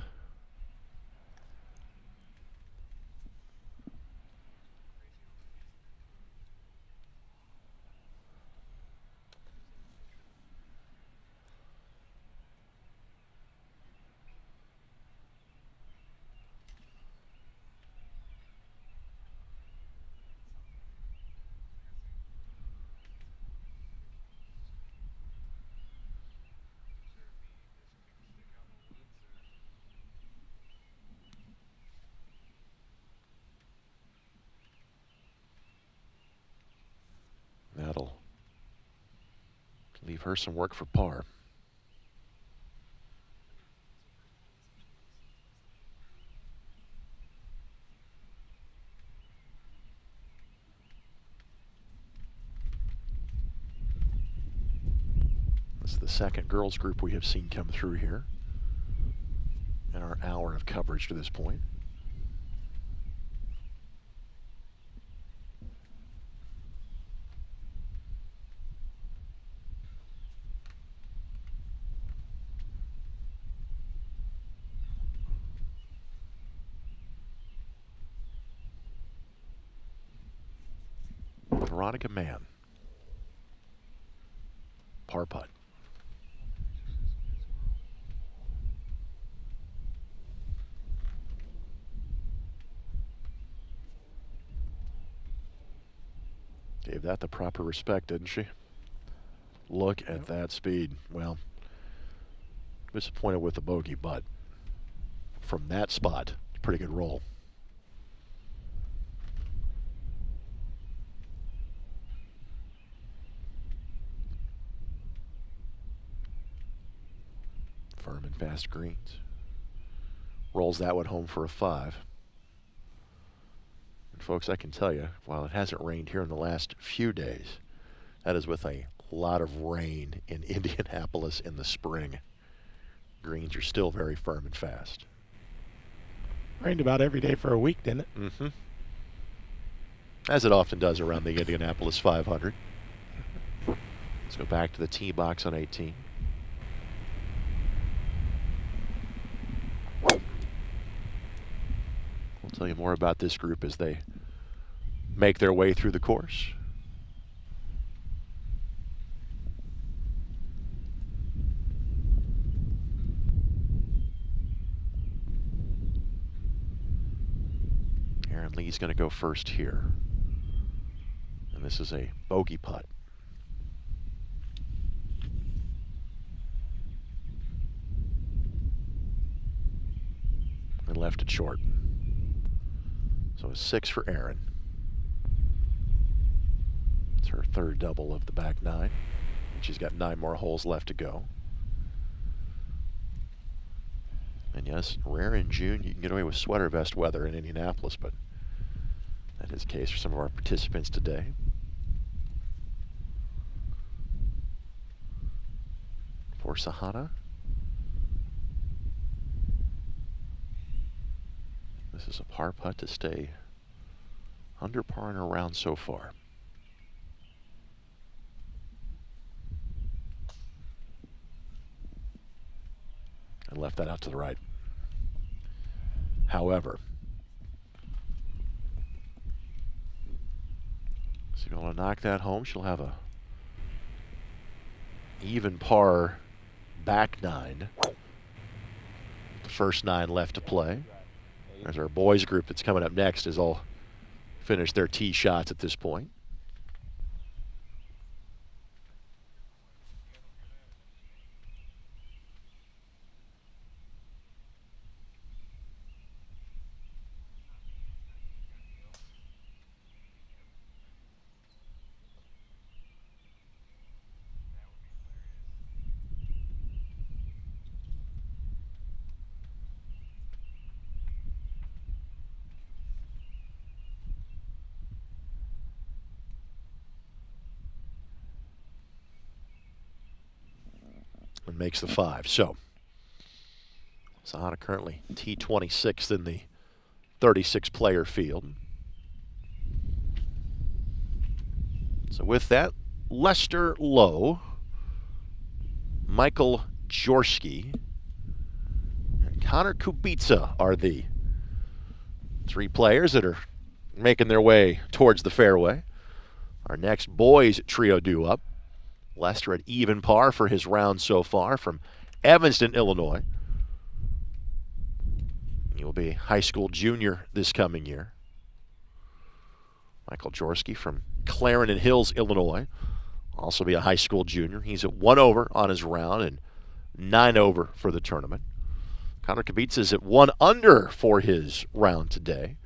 That'll leave her some work for par. This is the second girls group we have seen come through here in our hour of coverage to this point. Veronica Mann. Par putt. Gave that the proper respect, didn't she? Look at that speed. Well, disappointed with the bogey, but from that spot, pretty good roll. Firm and fast greens. Rolls that one home for a 5. And folks, I can tell you, while it hasn't rained here in the last few days, that is with a A lot of rain in Indianapolis in the spring. Greens are still very firm and fast. Rained about every day for a week, didn't it? Mm-hmm. As it often does around the Indianapolis 500. Let's go back to the tee box on 18. We'll tell you more about this group as they make their way through the course. Aaron Lee's going to go first here. And this is a bogey putt. And left it short. So a 6 for Aaron. It's her third double of the back 9. And she's got 9 more holes left to go. And yes, rare in June, you can get away with sweater vest weather in Indianapolis, but that is the case for some of our participants today. For Sahana. This is a par putt to stay under par in a round so far. And left that out to the right. However, she's going to knock that home. She'll have a even par back 9. The first 9 left to play. There's our boys group that's coming up next as all finish their tee shots at this point. And makes the 5. So Sahana currently T26th in the 36-player field. So with that, Lester Lowe, Michael Jaworski, and Connor Kubica are the 3 players that are making their way towards the fairway. Our next boys trio due up. Lester at even par for his round so far from Evanston, Illinois. He will be a high school junior this coming year. Michael Jaworski from Clarendon Hills, Illinois. Also be a high school junior. He's at 1 over on his round and 9 over for the tournament. Connor Kubica is at 1 under for his round today.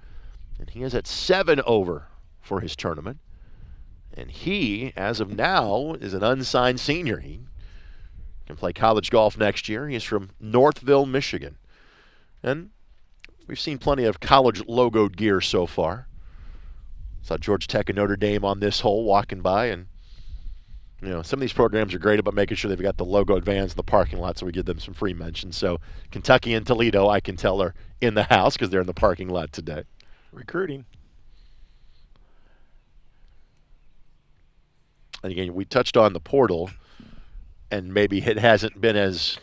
And he is at 7 over for his tournament. And he, as of now, is an unsigned senior. He can play college golf next year. He is from Northville, Michigan. And we've seen plenty of college logoed gear so far. Saw Georgia Tech and Notre Dame on this hole walking by. And, you know, some of these programs are great about making sure they've got the logoed vans in the parking lot, so we give them some free mentions. So Kentucky and Toledo, I can tell, are in the house because they're in the parking lot today. Recruiting. And again, we touched on the portal, and maybe it hasn't been as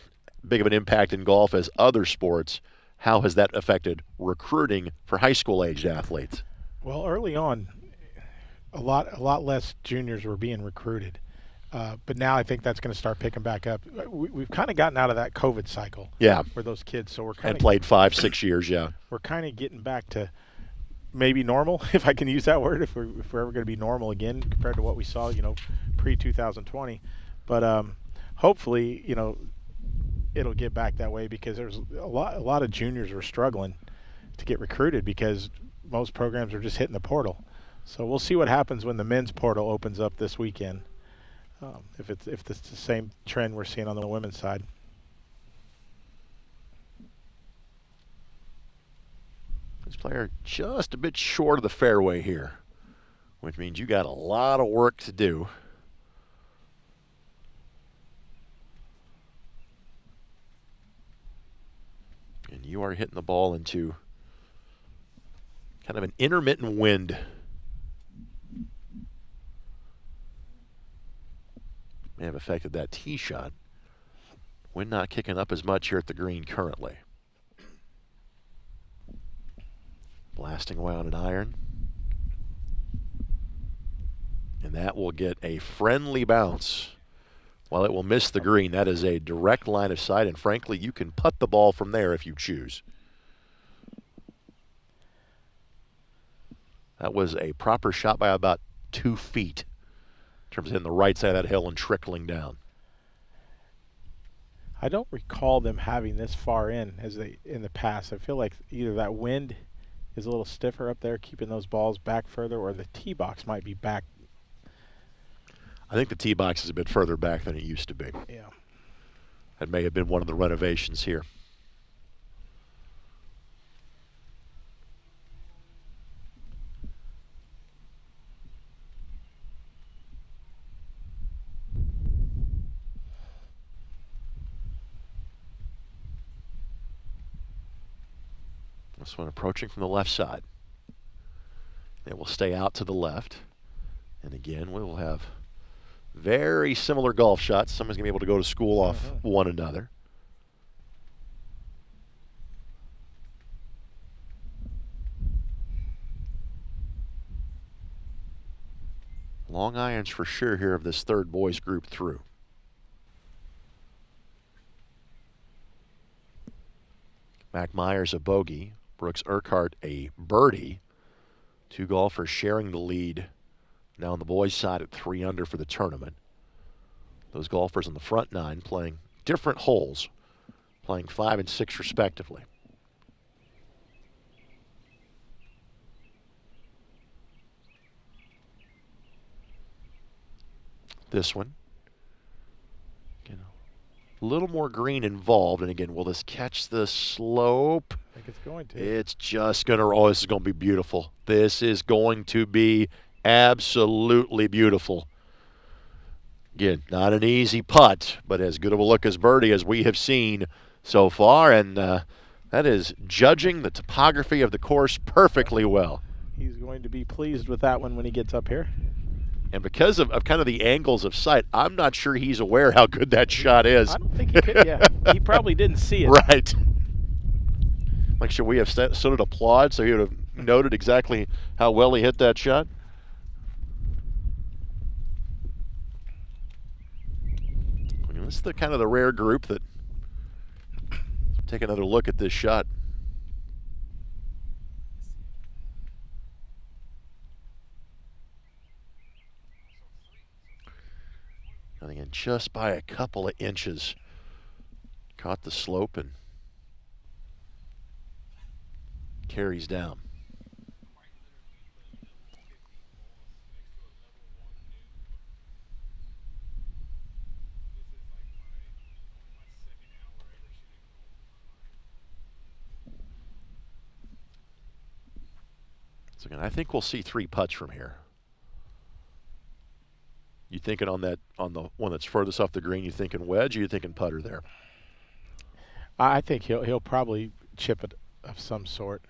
big of an impact in golf as other sports. How has that affected recruiting for high school-aged athletes? Well, early on, a lot less juniors were being recruited, but now I think that's going to start picking back up. We've kind of gotten out of that COVID cycle. Yeah. For those kids, so we're kind of played 5-6 years. Yeah. We're kind of getting back to maybe normal, if I can use that word, if we're ever going to be normal again compared to what we saw, pre-2020. But hopefully, it'll get back that way, because there's a lot of juniors are struggling to get recruited because most programs are just hitting the portal. So we'll see what happens when the men's portal opens up this weekend. If it's the same trend we're seeing on the women's side. This player just a bit short of the fairway here, which means you got a lot of work to do. You are hitting the ball into kind of an intermittent wind. May have affected that tee shot. Wind not kicking up as much here at the green currently. Blasting away on an iron. And that will get a friendly bounce. While it will miss the green, that is a direct line of sight, and frankly, you can putt the ball from there if you choose. That was a proper shot by about 2 feet in terms of hitting the right side of that hill and trickling down. I don't recall them having this far in in the past. I feel like either that wind is a little stiffer up there, keeping those balls back further, or the tee box might be back. I think the tee box is a bit further back than it used to be. Yeah. That may have been one of the renovations here. This one approaching from the left side. It will stay out to the left. And again, we will have very similar golf shots. Someone's going to be able to go to school off one another. Long irons for sure here of this third boys group through. Mac Myers a bogey. Brooks Urquhart a birdie. 2 golfers sharing the lead now on the boys' side at 3 under for the tournament. Those golfers on the front 9 playing different holes, playing 5 and 6 respectively. This one, a little more green involved, and again, will this catch the slope? I think it's going to. It's just going to, oh, this is going to be beautiful. This is going to be absolutely beautiful. Again, not an easy putt, but as good of a look as birdie as we have seen so far, and that is judging the topography of the course perfectly well. He's going to be pleased with that one when he gets up here. And because of kind of the angles of sight, I'm not sure he's aware how good that shot is. I don't think he could, yeah. He probably didn't see it. Right. Like, should we have stood at applaud so he would have noted exactly how well he hit that shot? I mean, this is the kind of the rare group that take another look at this shot. And again, just by a couple of inches, caught the slope and carries down. So again, I think we'll see 3 putts from here. You thinking on the one that's furthest off the green, you thinking wedge, or you thinking putter there? I think he'll probably chip it of some sort.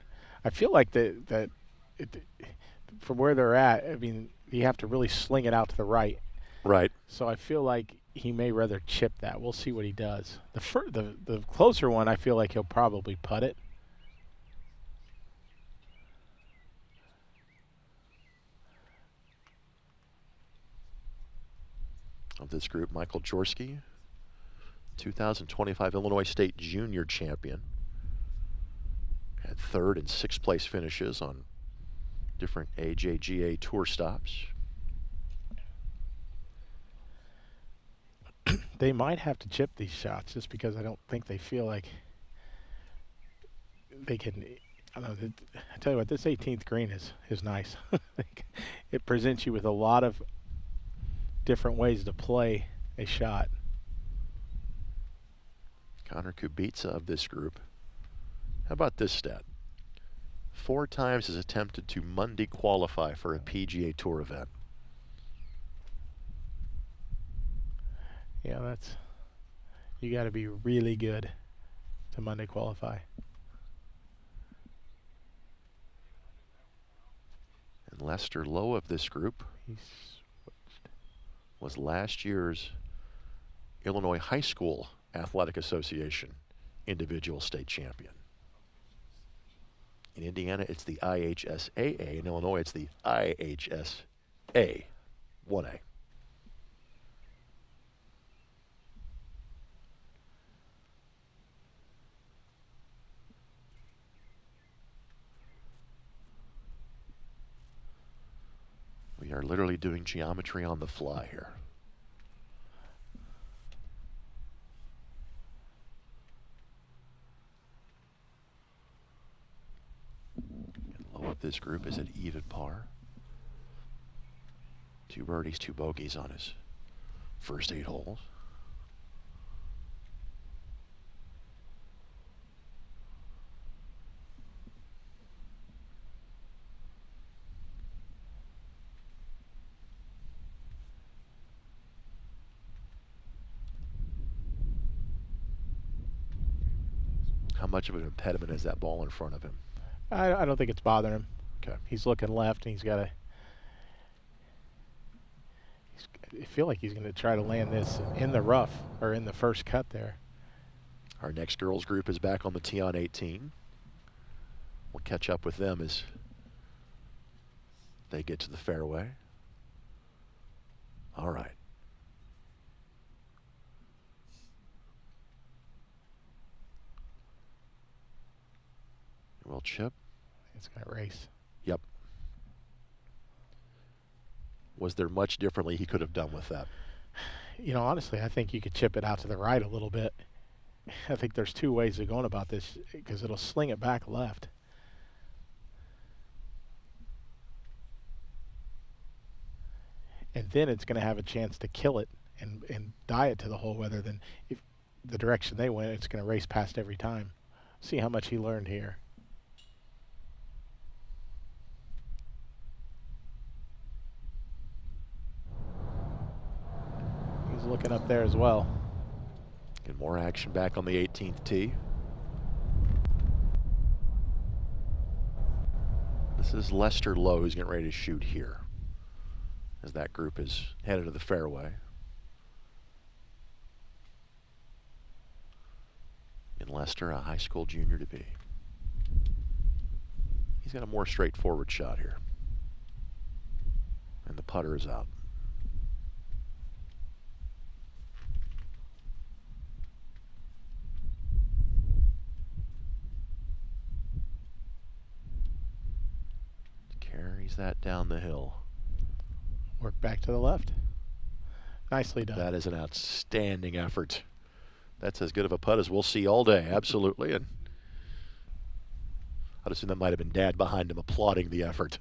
I feel like from where they're at, I mean, you have to really sling it out to the right. Right. So I feel like he may rather chip that. We'll see what he does. The closer one, I feel like he'll probably putt it. Of this group, Michael Jaworski, 2025 Illinois State Junior Champion. Had 3rd and 6th place finishes on different AJGA tour stops. They might have to chip these shots just because I don't think they feel like they can. I don't know. I tell you what, this 18th green is nice. It presents you with a lot of different ways to play a shot. Connor Kubica of this group. How about this stat? 4 times has attempted to Monday qualify for a PGA Tour event. Yeah, you got to be really good to Monday qualify. And Lester Lowe of this group was last year's Illinois High School Athletic Association individual state champion. In Indiana, it's the IHSAA. In Illinois, it's the IHSA 1A. We are literally doing geometry on the fly here. And Lowe of this group is at even par. 2 birdies, 2 bogeys on his first 8 holes. How much of an impediment is that ball in front of him? I don't think it's bothering him. Okay. He's looking left, and he's got to. I feel like he's going to try to land this in the rough or in the first cut there. Our next girls group is back on the tee on 18. We'll catch up with them as they get to the fairway. All right. Will chip. It's going to race. Yep. Was there much differently he could have done with that? You know, honestly, I think you could chip it out to the right a little bit. I think there's 2 ways of going about this because it'll sling it back left. And then it's going to have a chance to kill it and die it to the hole, rather than if the direction they went, it's going to race past every time. See how much he learned here. He's looking up there as well. Get more action back on the 18th tee. This is Lester Lowe who's getting ready to shoot here as that group is headed to the fairway. And Lester, a high school junior to be. He's got a more straightforward shot here. And the putter is out. Carries that down the hill. Work back to the left. Nicely done. That is an outstanding effort. That's as good of a putt as we'll see all day, absolutely. And I'd assume that might have been Dad behind him applauding the effort.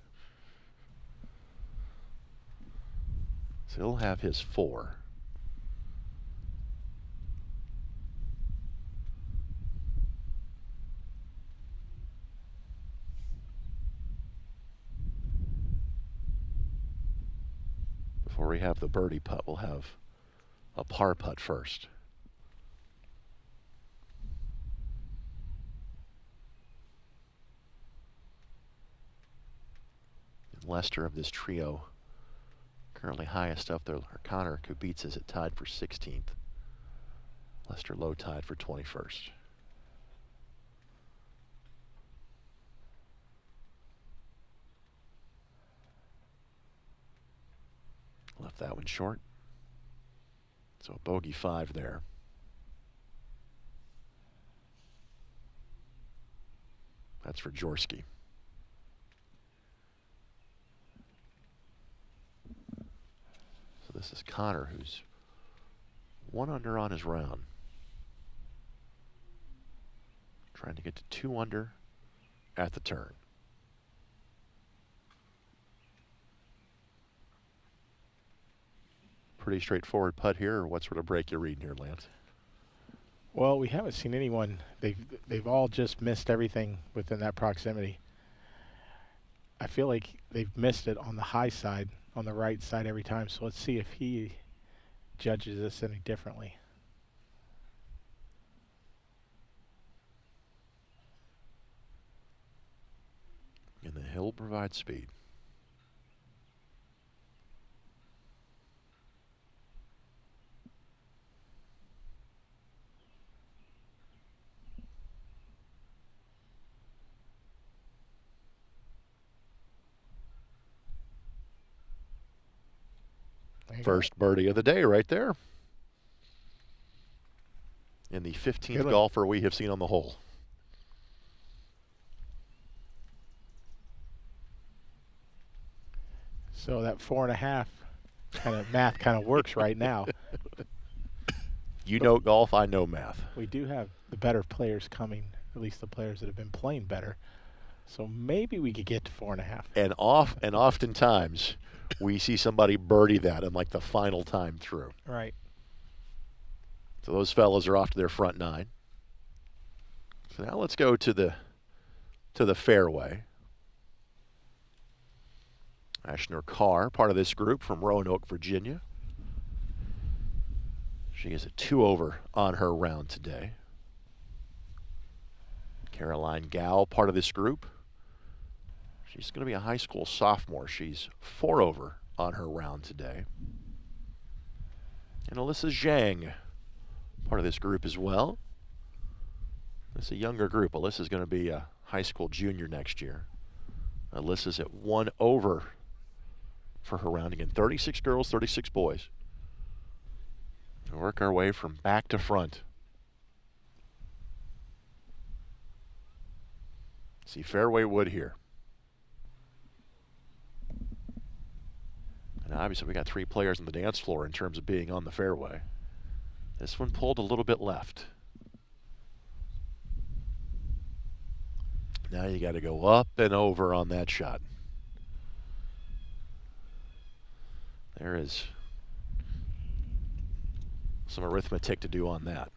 So he'll have his 4. Before we have the birdie putt, we'll have a par putt first. And Lester of this trio, currently highest up there, Connor Kubitz is tied for 16th. Lester Lowe tied for 21st. Left that one short. So bogey 5 there. That's for Jaworski. So this is Connor, who's 1 under on his round. Trying to get to 2 under at the turn. Pretty straightforward putt here, or what sort of break you're reading here, Lance? Well, we haven't seen anyone. They've all just missed everything within that proximity. I feel like they've missed it on the high side, on the right side every time. So let's see if he judges this any differently. And the hill provides speed. First birdie of the day right there. And the 15th golfer we have seen on the hole. So that 4.5 kind of math kind of works right now. You know golf, I know math. We do have the better players coming, at least the players that have been playing better. So maybe we could get to 4.5. And oftentimes we see somebody birdie that in like the final time through. Right. So those fellas are off to their front nine. So now let's go to the fairway. Ashner Carr, part of this group from Roanoke, Virginia. She is a 2-over on her round today. Caroline Gow, part of this group. She's going to be a high school sophomore. She's 4-over on her round today. And Alyssa Zhang, part of this group as well. It's a younger group. Alyssa's going to be a high school junior next year. Alyssa's at 1 over for her round. Again, 36 girls, 36 boys. We'll work our way from back to front. See fairway wood here. And obviously we got 3 players on the dance floor in terms of being on the fairway. This one pulled a little bit left. Now you got to go up and over on that shot. There is some arithmetic to do on that.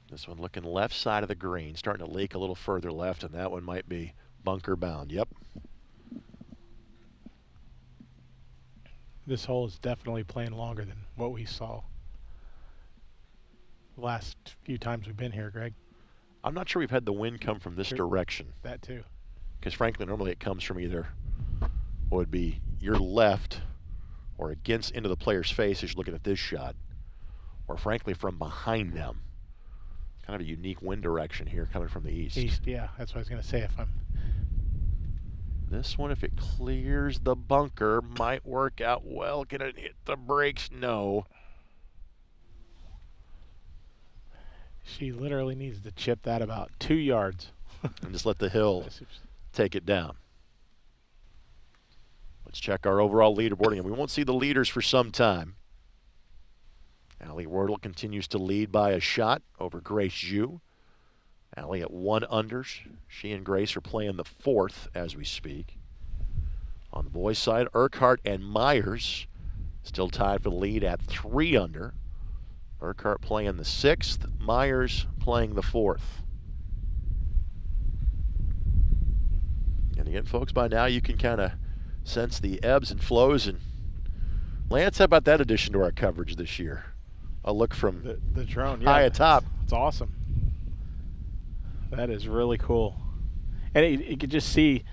This one looking left side of the green, starting to leak a little further left, and that one might be bunker bound. Yep. This hole is definitely playing longer than what we saw the last few times we've been here, Greg. I'm not sure we've had the wind come from this direction. That too. Because frankly, normally it comes from either what would be your left or against into the player's face as you're looking at this shot, or frankly from behind them. Kind of a unique wind direction here coming from the east. East, yeah. That's what I was going to say. This one, if it clears the bunker, might work out well. Can it hit the brakes? No. She literally needs to chip that about 2 yards. And just let the hill take it down. Let's check our overall leaderboarding, and we won't see the leaders for some time. Allie Wordle continues to lead by a shot over Grace Zhu. Allie at 1 unders. She and Grace are playing the 4th as we speak. On the boys' side, Urquhart and Myers still tied for the lead at 3 under. Urquhart playing the 6th, Myers playing the 4th. And again, folks, by now you can kind of sense the ebbs and flows. And Lance, how about that addition to our coverage this year? A look from the drone, high atop. It's awesome. That is really cool. And you could just see,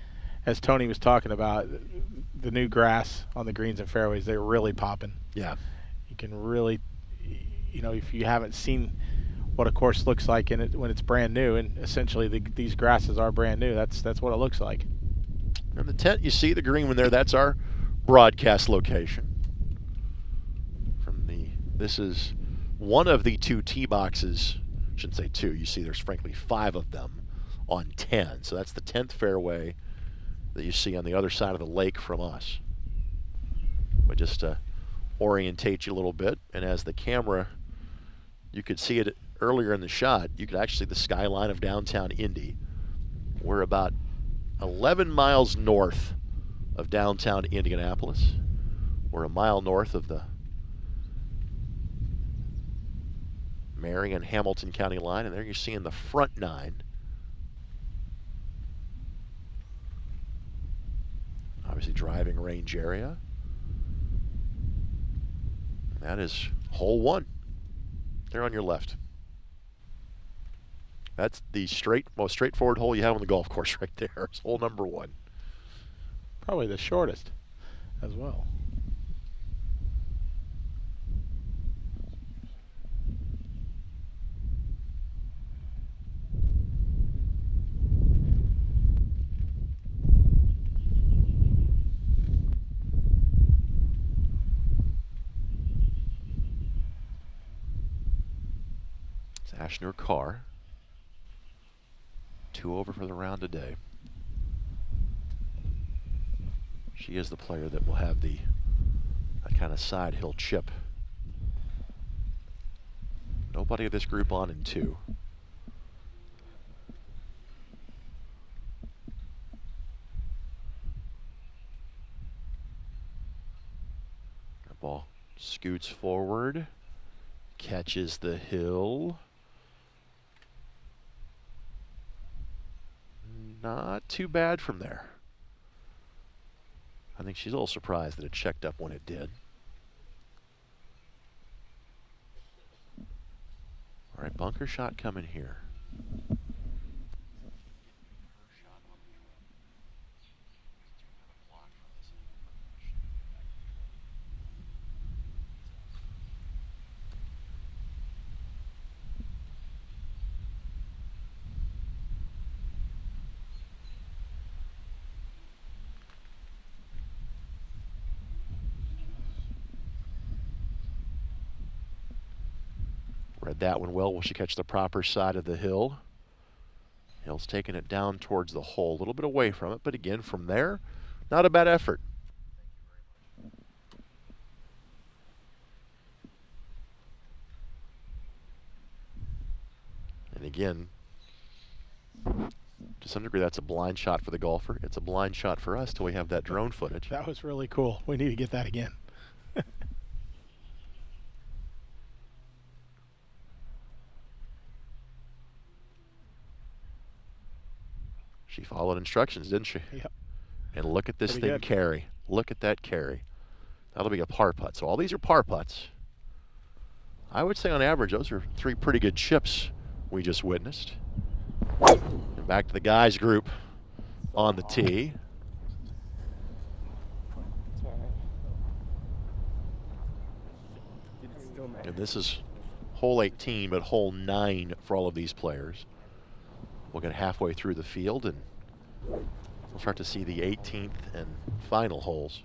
as Tony was talking about, the new grass on the greens and fairways, they're really popping. Yeah. You can really, if you haven't seen what a course looks like in it when it's brand new, and essentially these grasses are brand new, that's what it looks like. And the tent, you see the green one there, that's our broadcast location. This is one of the 2 tee boxes. I shouldn't say 2. You see there's frankly 5 of them on 10. So that's the 10th fairway that you see on the other side of the lake from us. But just to orientate you a little bit, and as the camera, you could see it earlier in the shot, you could actually see the skyline of downtown Indy. We're about 11 miles north of downtown Indianapolis. We're a mile north of the Marion Hamilton County line, and there you're seeing the front 9. Obviously driving range area. And that is hole 1. There on your left. That's the most straightforward hole you have on the golf course right there. It's hole number 1. Probably the shortest as well. It's Ashnur Carr. 2 over for the round today. She is the player that will have that kind of side hill chip. Nobody of this group on in 2. The ball scoots forward, catches the hill. Not too bad from there. I think she's a little surprised that it checked up when it did. All right, bunker shot coming here. Read that one well. Will she catch the proper side of the hill? Hill's taking it down towards the hole, a little bit away from it, but again, from there, not a bad effort. And again, to some degree, that's a blind shot for the golfer. It's a blind shot for us till we have that drone footage. That was really cool. We need to get that again. She followed instructions, didn't she? Yep. And look at this Pretty thing good. carry. Look at that carry. That'll be a par putt. So all these are par putts. I would say on average, those are 3 pretty good chips we just witnessed. And back to the guys group on the tee. And this is hole 18, but hole 9 for all of these players. We'll get halfway through the field and we'll start to see the 18th and final holes.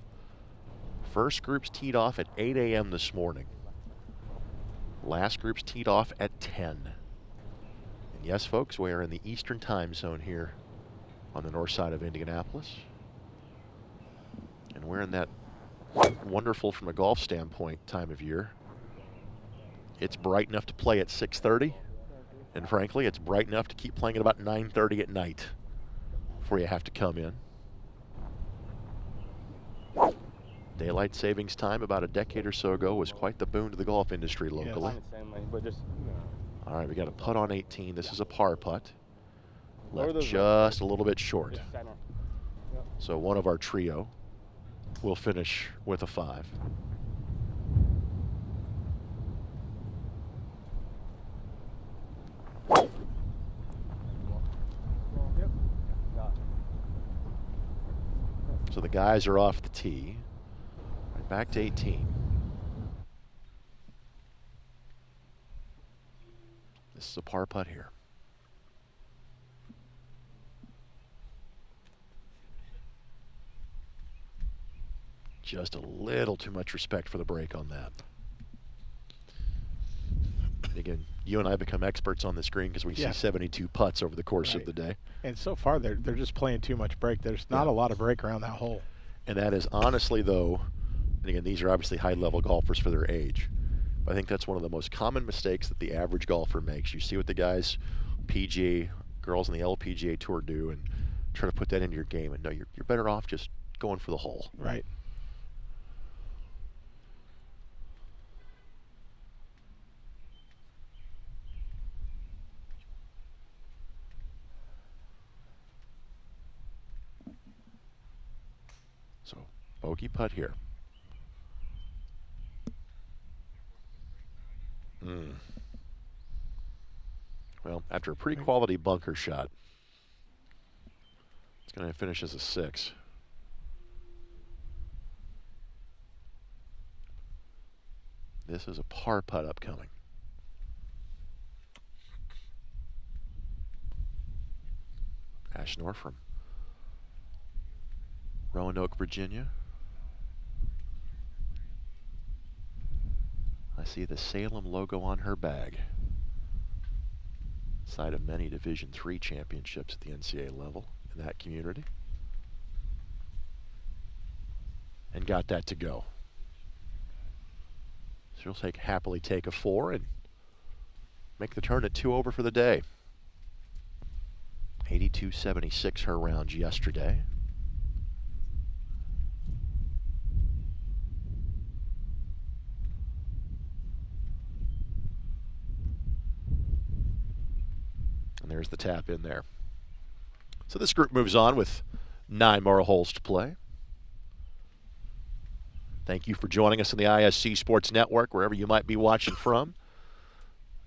First group's teed off at 8 a.m. this morning. Last group's teed off at 10. And yes, folks, we are in the Eastern time zone here on the north side of Indianapolis. And we're in that wonderful, from a golf standpoint, time of year. It's bright enough to play at 6:30. And frankly, it's bright enough to keep playing at about 9:30 at night before you have to come in. Daylight savings time about a decade or so ago was quite the boon to the golf industry locally. Yes. All right, we got a putt on 18. This is a par putt. Left just a little bit short. So one of our trio will finish with a 5. So the guys are off the tee. Right back to 18. This is a par putt here. Just a little too much respect for the break on that. And again, you and I become experts on the screen because we see 72 putts over the course of the day. And so far, they're just playing too much break. There's not a lot of break around that hole. And that is honestly, though, and again, these are obviously high-level golfers for their age. But I think that's one of the most common mistakes that the average golfer makes. You see what the guys, PGA, girls in the LPGA Tour do, and try to put that into your game. And no, you're better off just going for the hole. Right. So, bogey putt here. Well, after a pretty quality bunker shot, it's going to finish as a 6. This is a par putt upcoming. Ashnor from Roanoke, Virginia. I see the Salem logo on her bag. Site of many Division III championships at the NCAA level in that community. And got that to go. She'll happily take a 4 and make the turn at 2 over for the day. 82.76 her round yesterday. And there's the tap in there. So this group moves on with 9 more holes to play. Thank you for joining us on the ISC Sports Network, wherever you might be watching from.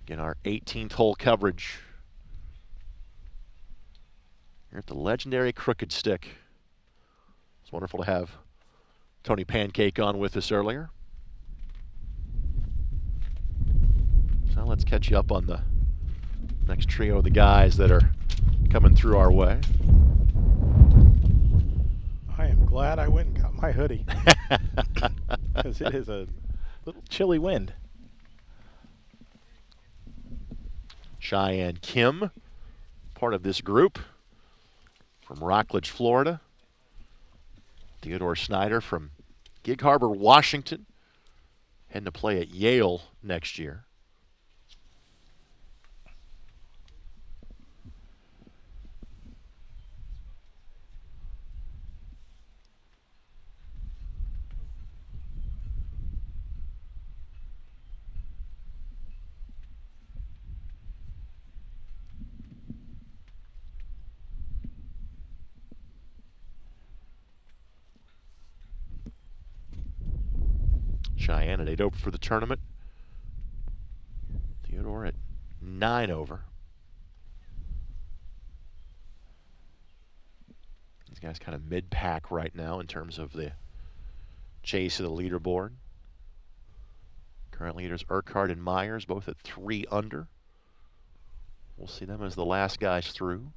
Again, our 18th hole coverage here at the legendary Crooked Stick. It's wonderful to have Tony Pancake on with us earlier. So let's catch you up on the next trio of the guys that are coming through our way. I am glad I went and got my hoodie because it is a little chilly wind. Cheyenne Kim, part of this group from Rockledge, Florida. Theodore Snyder from Gig Harbor, Washington, heading to play at Yale next year. Cheyenne at 8 over for the tournament. Theodore at 9 over. These guys kind of mid-pack right now in terms of the chase of the leaderboard. Current leaders Urquhart and Myers, both at 3 under. We'll see them as the last guys through.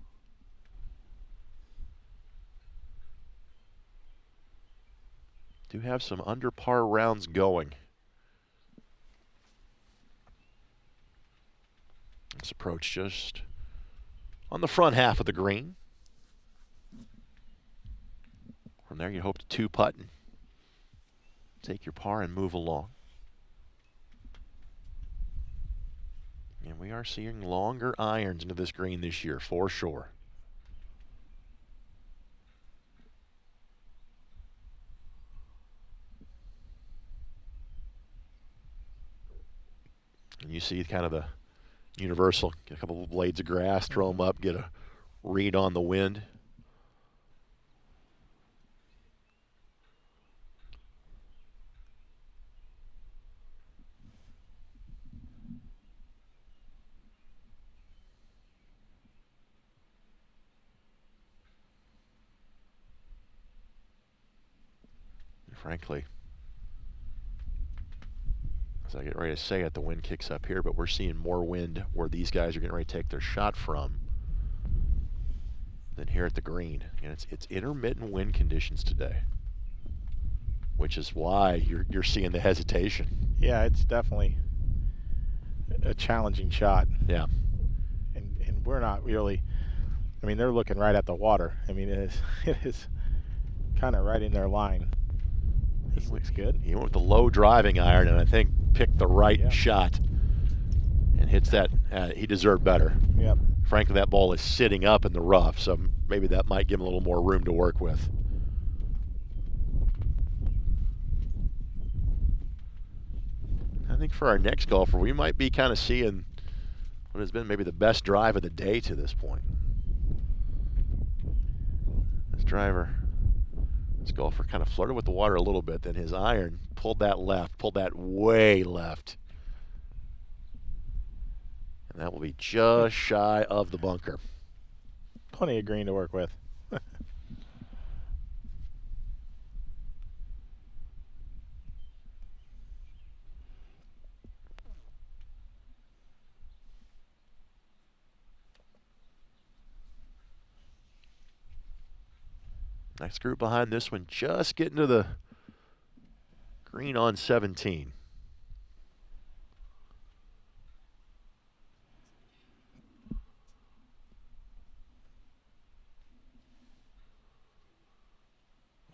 Do have some under par rounds going. This approach just on the front half of the green. From there you hope to 2-putt and take your par and move along. And we are seeing longer irons into this green this year for sure. And you see kind of the universal, get a couple of blades of grass, throw them up, get a read on the wind. And frankly, as I get ready to say it, the wind kicks up here, but we're seeing more wind where these guys are getting ready to take their shot from than here at the green. And it's intermittent wind conditions today, which is why you're seeing the hesitation. Yeah, it's definitely a challenging shot. Yeah. And we're not really, I mean, they're looking right at the water. I mean, it is kind of right in their line. This looks good. He went with the low driving iron and I think picked the right shot and hits that. He deserved better. Yep. Frankly, that ball is sitting up in the rough, so maybe that might give him a little more room to work with. I think for our next golfer, we might be kind of seeing what has been maybe the best drive of the day to this point. This golfer kind of flirted with the water a little bit, then his iron pulled that way left. And that will be just shy of the bunker. Plenty of green to work with. Next group behind this one just getting to the green on 17.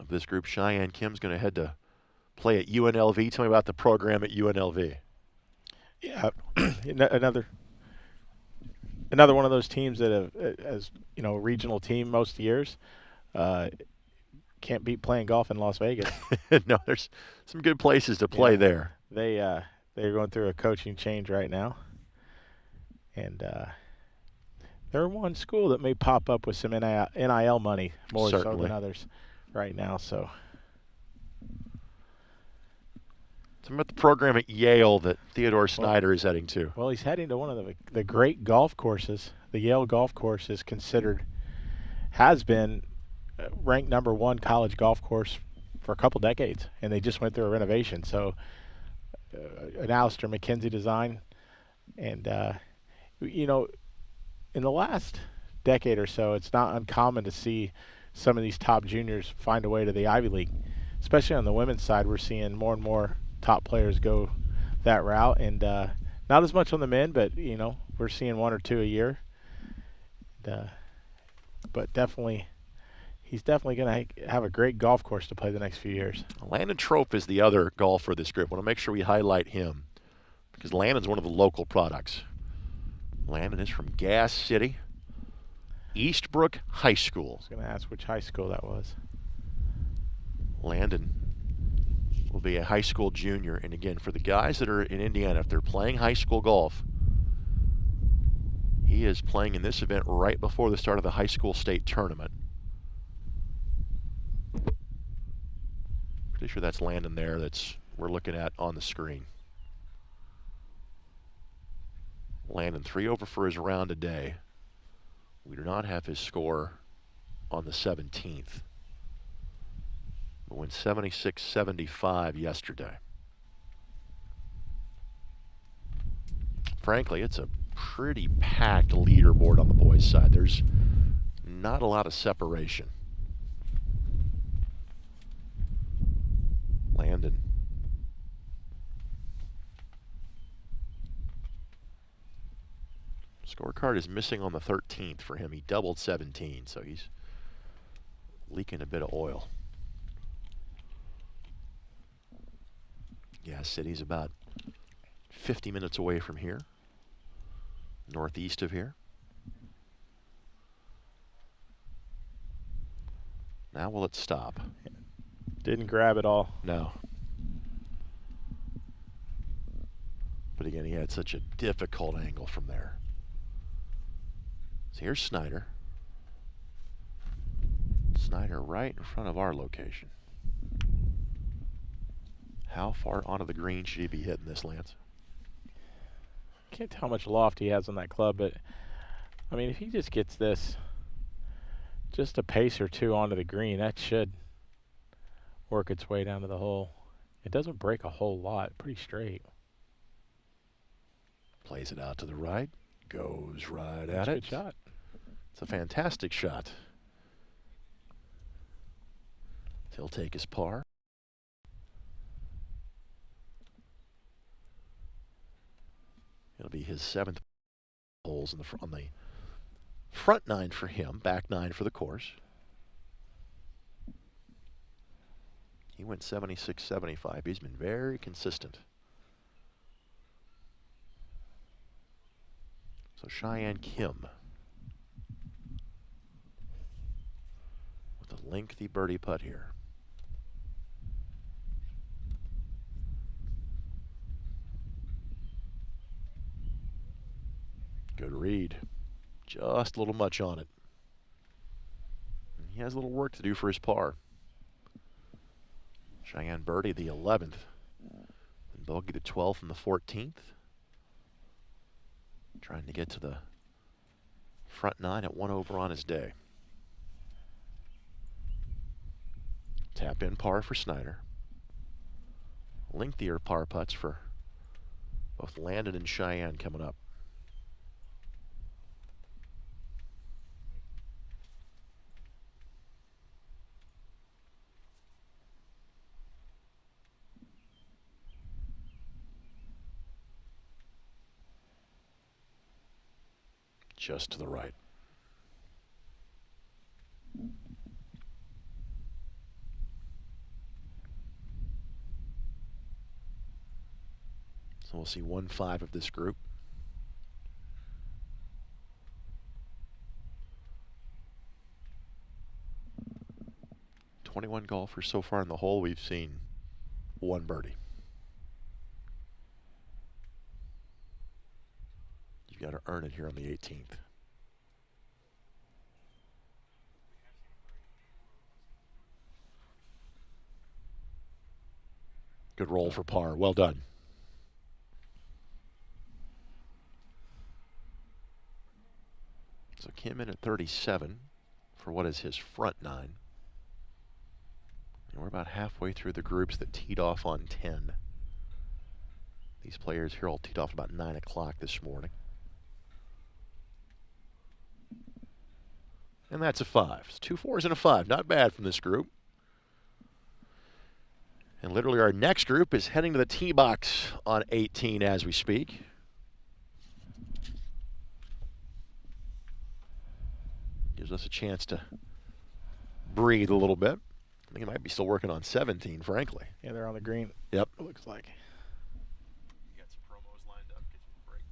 of this group. Cheyenne Kim's going to head to play at UNLV. Tell me about the program at UNLV. Yeah, another one of those teams that have, as you know, regional team most years. Can't beat playing golf in Las Vegas. No, there's some good places to play there. They're going through a coaching change right now, and they're one school that may pop up with some NIL money more so than others right now. So, tell me about the program at Yale that Theodore Snyder is heading to. Well, he's heading to one of the great golf courses. The Yale golf course is has been ranked #1 college golf course for a couple decades, and they just went through a renovation. So, an Alistair McKenzie design, and you know, in the last decade or so, it's not uncommon to see some of these top juniors find a way to the Ivy League. Especially on the women's side, we're seeing more and more top players go that route, and not as much on the men, but you know, we're seeing 1 or 2 a year. But definitely, he's definitely going to have a great golf course to play the next few years. Landon Trope is the other golfer of this group. I want to make sure we highlight him because Landon's one of the local products. Landon is from Gas City, Eastbrook High School. I was going to ask which high school that was. Landon will be a high school junior. And again, for the guys that are in Indiana, if they're playing high school golf, he is playing in this event right before the start of the high school state tournament. Pretty sure that's Landon there we're looking at on the screen. Landon 3 over for his round today. We do not have his score on the 17th. But went 76-75 yesterday. Frankly, it's a pretty packed leaderboard on the boys' side. There's not a lot of separation. Landon. Scorecard is missing on the 13th for him. He doubled 17, so he's leaking a bit of oil. Gas City's about 50 minutes away from here, northeast of here. Now will it stop? Didn't grab it all. No. But again, he had such a difficult angle from there. So here's Snyder. Snyder right in front of our location. How far onto the green should he be hitting this, Lance? Can't tell how much loft he has on that club, but I mean, if he just gets this just a pace or two onto the green, that should work its way down to the hole. It doesn't break a whole lot, pretty straight. Plays it out to the right, goes right That's at a it. good shot. It's a fantastic shot. He'll take his par. It'll be his 7th holes on the front 9 for him, back 9 for the course. He went 76-75. He's been very consistent. So Cheyenne Kim with a lengthy birdie putt here. Good read. Just a little much on it. And he has a little work to do for his par. Cheyenne birdie the 11th. And bogey the 12th and the 14th. Trying to get to the front 9 at 1 over on his day. Tap in par for Snyder. Lengthier par putts for both Landon and Cheyenne coming up. Just to the right. So we'll see 1-5 of this group. "21 golfers so far in the hole. We've seen 1 birdie. You've got to earn it here on the 18th. Good roll for par. Well done. So Kim in at 37 for what is his front 9. And we're about halfway through the groups that teed off on 10. These players here all teed off about 9 o'clock this morning. And that's a 5. It's 2 4s and a 5. Not bad from this group. And literally our next group is heading to the tee box on 18 as we speak. Gives us a chance to breathe a little bit. I think he might be still working on 17, frankly. Yeah, they're on the green. Yep. It looks like. You got some promos lined up. Get you a break.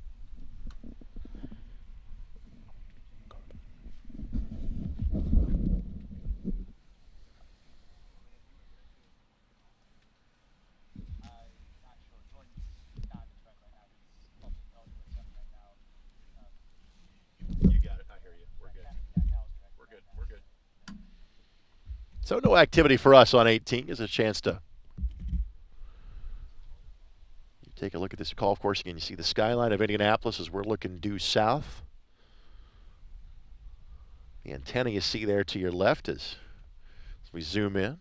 You got it. I hear you. We're good. We're good. We're good. So no activity for us on 18. Gives us a chance to take a look at this golf course again. You see the skyline of Indianapolis as we're looking due south. The antenna you see there to your left as we zoom in.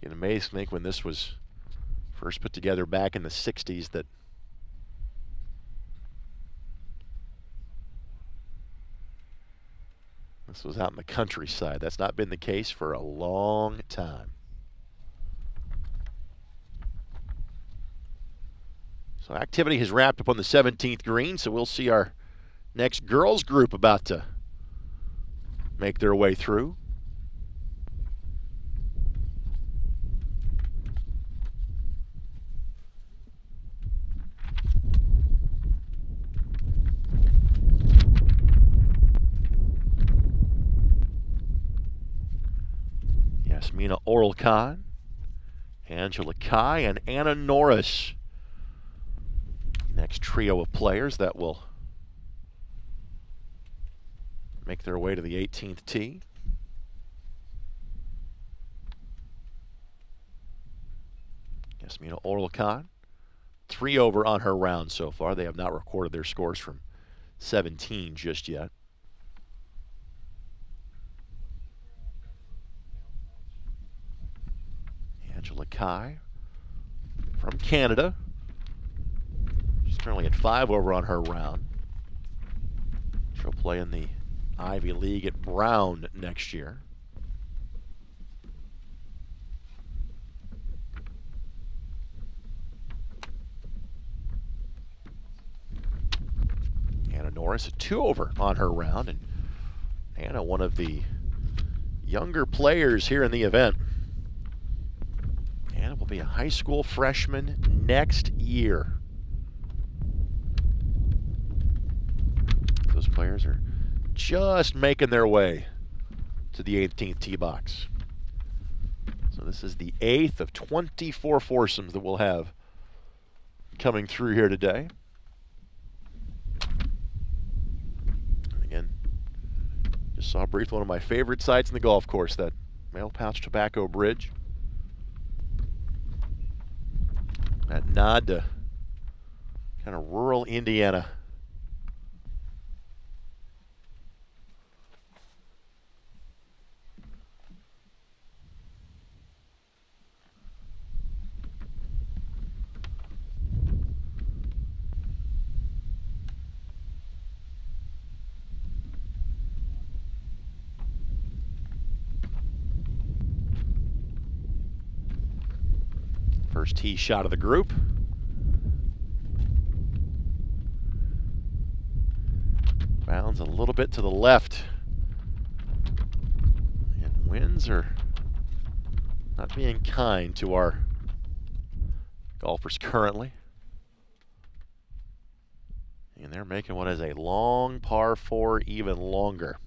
Get amazed to think when this was first put together back in the 60s that this was out in the countryside. That's not been the case for a long time. So activity has wrapped up on the 17th green, so we'll see our next girls group about to make their way through. Yasmina Oral-Khan, Angela Kai, and Anna Norris. Next trio of players that will make their way to the 18th tee. Yasmina Oral-Khan, 3 over on her round so far. They have not recorded their scores from 17 just yet. Angela Kai from Canada. She's currently at 5 over on her round. She'll play in the Ivy League at Brown next year. Anna Norris at 2 over on her round, and Anna, one of the younger players here in the event. Anna will be a high school freshman next year. Those players are just making their way to the 18th tee box. So this is the 8th of 24 foursomes that we'll have coming through here today. And again, just saw briefly one of my favorite sights in the golf course, that Mail Pouch Tobacco Bridge. That nod to kind of rural Indiana. First tee shot of the group. Bounds a little bit to the left. And winds are not being kind to our golfers currently. And they're making what is a long par 4 even longer.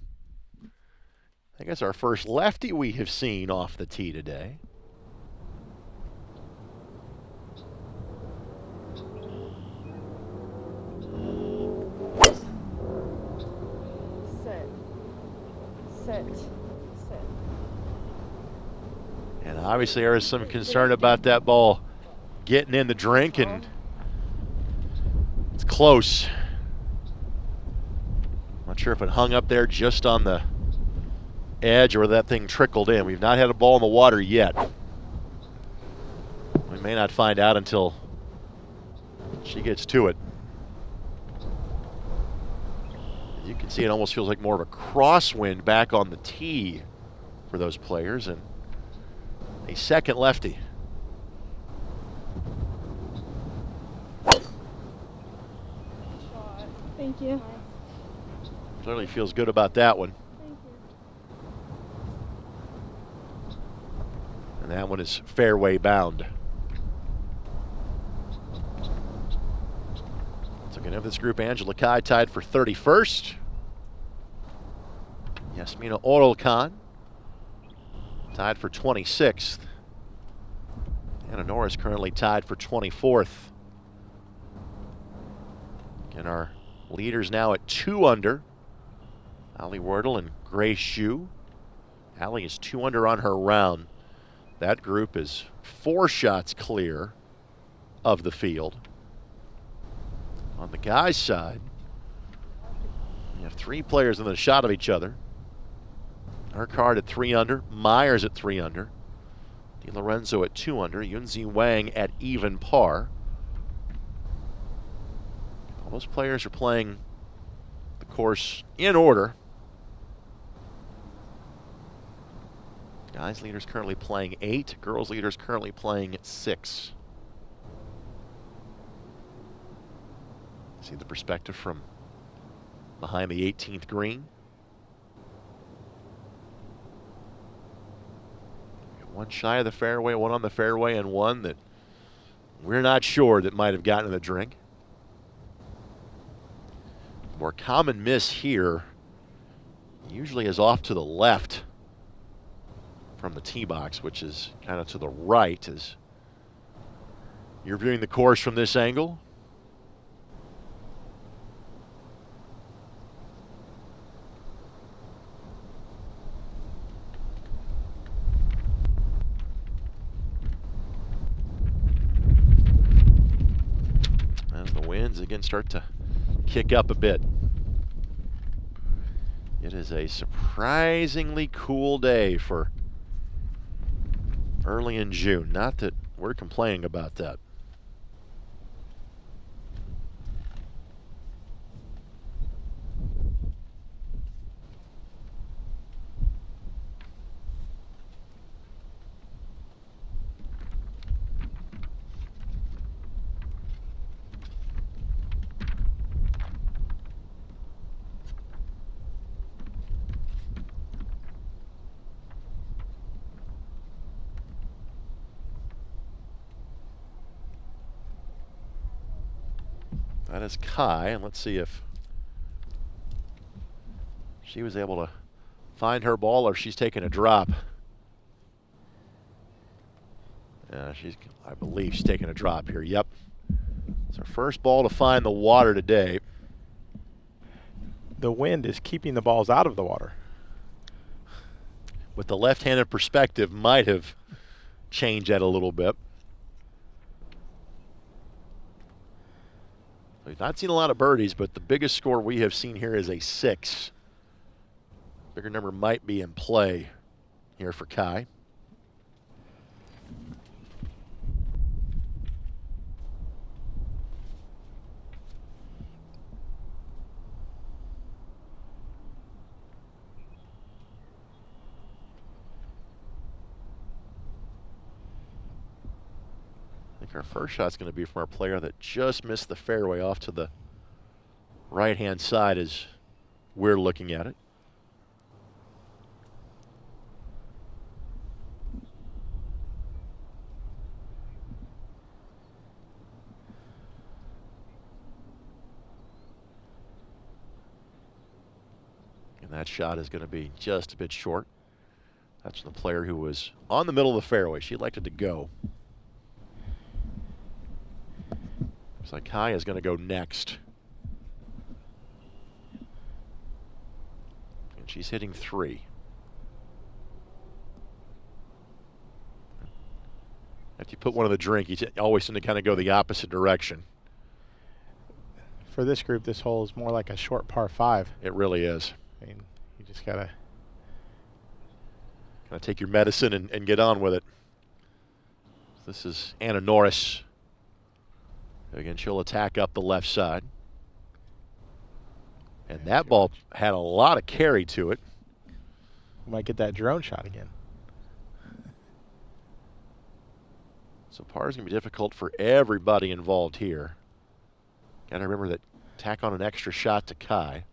I think it's our first lefty we have seen off the tee today. Sit. And obviously there is some concern about that ball getting in the drink, and it's close. Not sure if it hung up there just on the edge or that thing trickled in. We've not had a ball in the water yet. We may not find out until she gets to it. You can see it almost feels like more of a crosswind back on the tee for those players, and a second lefty. Thank you. Clearly feels good about that one. Thank you. And that one is fairway bound. So again, of this group, Angela Kai tied for 31st. Yasmina Orolkan tied for 26th. Anna Norris currently tied for 24th. And our leaders now at 2 under. Ali Wardle and Grace Xu. Ali is 2 under on her round. That group is 4 shots clear of the field. On the guys' side, we have 3 players in the shot of each other. Urquhart at 3 under, Myers at 3 under, DiLorenzo at 2 under, Yunzi Wang at even par. All those players are playing the course in order. Guys leaders currently playing 8, girls leaders currently playing 6. See the perspective from behind the 18th green. One shy of the fairway, one on the fairway, and one that we're not sure that might have gotten in the drink. More common miss here usually is off to the left from the tee box, which is kind of to the right as you're viewing the course from this angle. Winds again start to kick up a bit. It is a surprisingly cool day for early in June. Not that we're complaining about that. That is Kai, and let's see if she was able to find her ball or if she's taking a drop. I believe she's taking a drop here. Yep. It's her first ball to find the water today. The wind is keeping the balls out of the water. With the left-handed perspective, might have changed that a little bit. We've not seen a lot of birdies, but the biggest score we have seen here is a 6. Bigger number might be in play here for Kai. I think our first shot's going to be from our player that just missed the fairway off to the right-hand side as we're looking at it. that shot is going to be just a bit short. That's the player who was on the middle of the fairway. She elected to go. Looks like Kai is going to go next. And she's hitting 3. If you put one in the drink, you always tend to kind of go the opposite direction. For this group, this hole is more like a short par 5. It really is. I mean, you just got to kind of take your medicine and get on with it. This is Anna Norris. Again, she'll attack up the left side. And that ball had a lot of carry to it. Might get that drone shot again. So par is going to be difficult for everybody involved here. Got to remember that tack on an extra shot to Kai.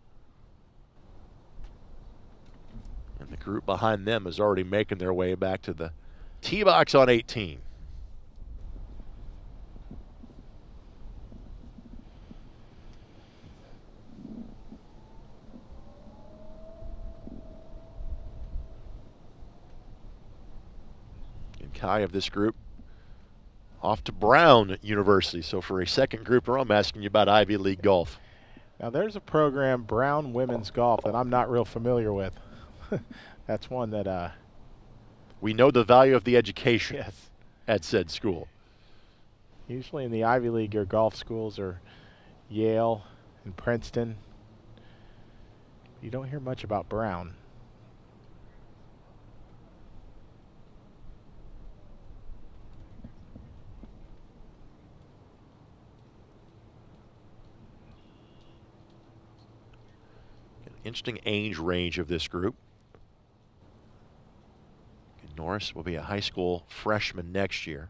And the group behind them is already making their way back to the tee box on 18. And Kai of this group off to Brown University. So for a second group, I'm asking you about Ivy League golf. Now there's a program, Brown Women's Golf, that I'm not real familiar with. That's one that we know the value of the education yes. at said school. Usually in the Ivy League, your golf schools are Yale and Princeton. You don't hear much about Brown. Interesting age range of this group. Norris will be a high school freshman next year.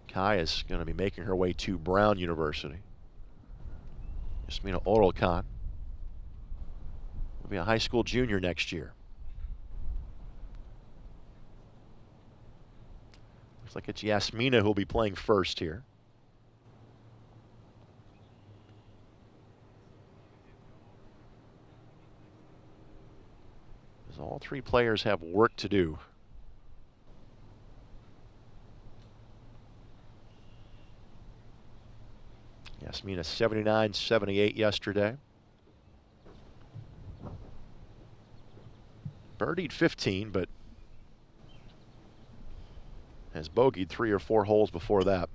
Kai is going to be making her way to Brown University. Yasmina Orolkan will be a high school junior next year. Looks like it's Yasmina who will be playing first here. All 3 players have work to do. Yasmina 79-78 yesterday. Birdied 15, but has bogeyed 3 or 4 holes before that.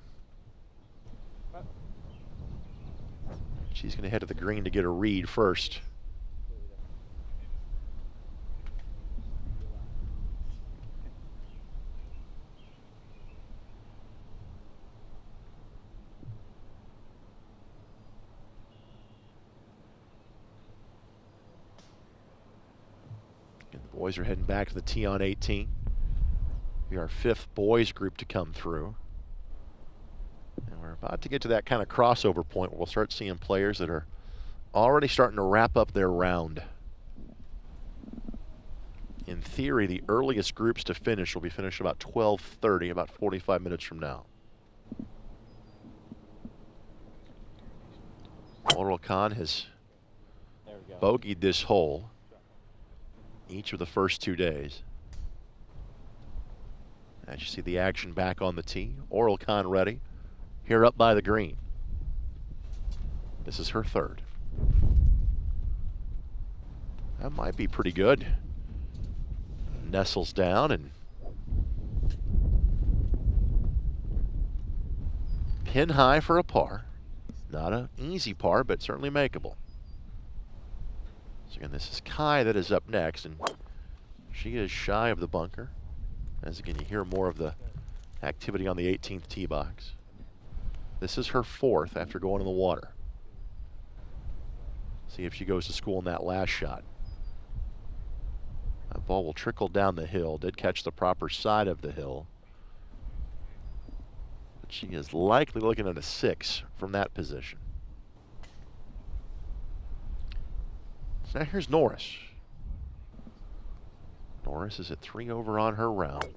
She's going to head to the green to get a read first. Boys are heading back to the tee on 18. Be our 5th boys group to come through. And we're about to get to that kind of crossover point where we'll start seeing players that are already starting to wrap up their round. In theory, the earliest groups to finish will be finished about 12:30, about 45 minutes from now. Oral Khan has bogeyed this hole each of the first 2 days. As you see the action back on the tee, Oral Khan ready, here up by the green. This is her 3rd. That might be pretty good. Nestles down and pin high for a par. Not an easy par, but certainly makeable. So again, this is Kai that is up next, and she is shy of the bunker. As again, you hear more of the activity on the 18th tee box. This is her 4th after going in the water. See if she goes to school in that last shot. That ball will trickle down the hill. Did catch the proper side of the hill. But she is likely looking at a 6 from that position. So now here's Norris. Norris is at 3 over on her round.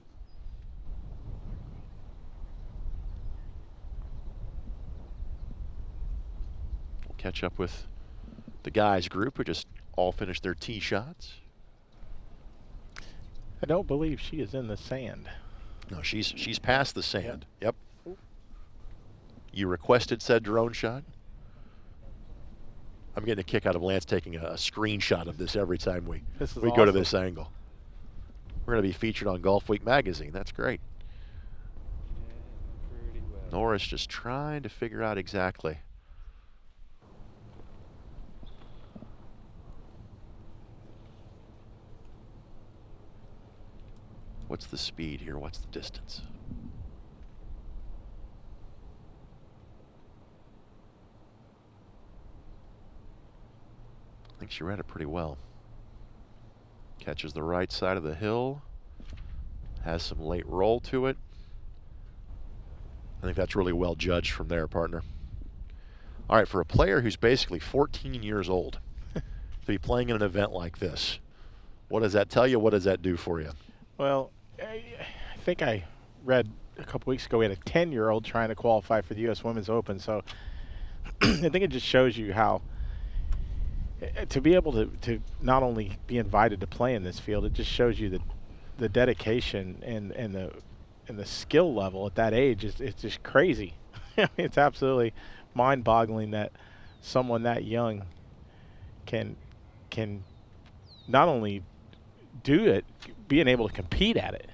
We'll catch up with the guys group who just all finish their tee shots. I don't believe she is in the sand. No, she's past the sand. Yep. You requested said drone shot? I'm getting a kick out of Lance taking a screenshot of this every time we go to this angle. We're going to be featured on Golf Week magazine. That's great. Norris just trying to figure out exactly. What's the speed here? What's the distance? I think she read it pretty well. Catches the right side of the hill. Has some late roll to it. I think that's really well judged from there, partner. All right, for a player who's basically 14 years old to be playing in an event like this, what does that tell you? What does that do for you? Well, I think I read a couple weeks ago we had a 10-year-old trying to qualify for the U.S. Women's Open. So I think it just shows you how to be able to not only be invited to play in this field, it just shows you the dedication and the skill level at that age it's just crazy. It's absolutely mind-boggling that someone that young can not only do it, being able to compete at it.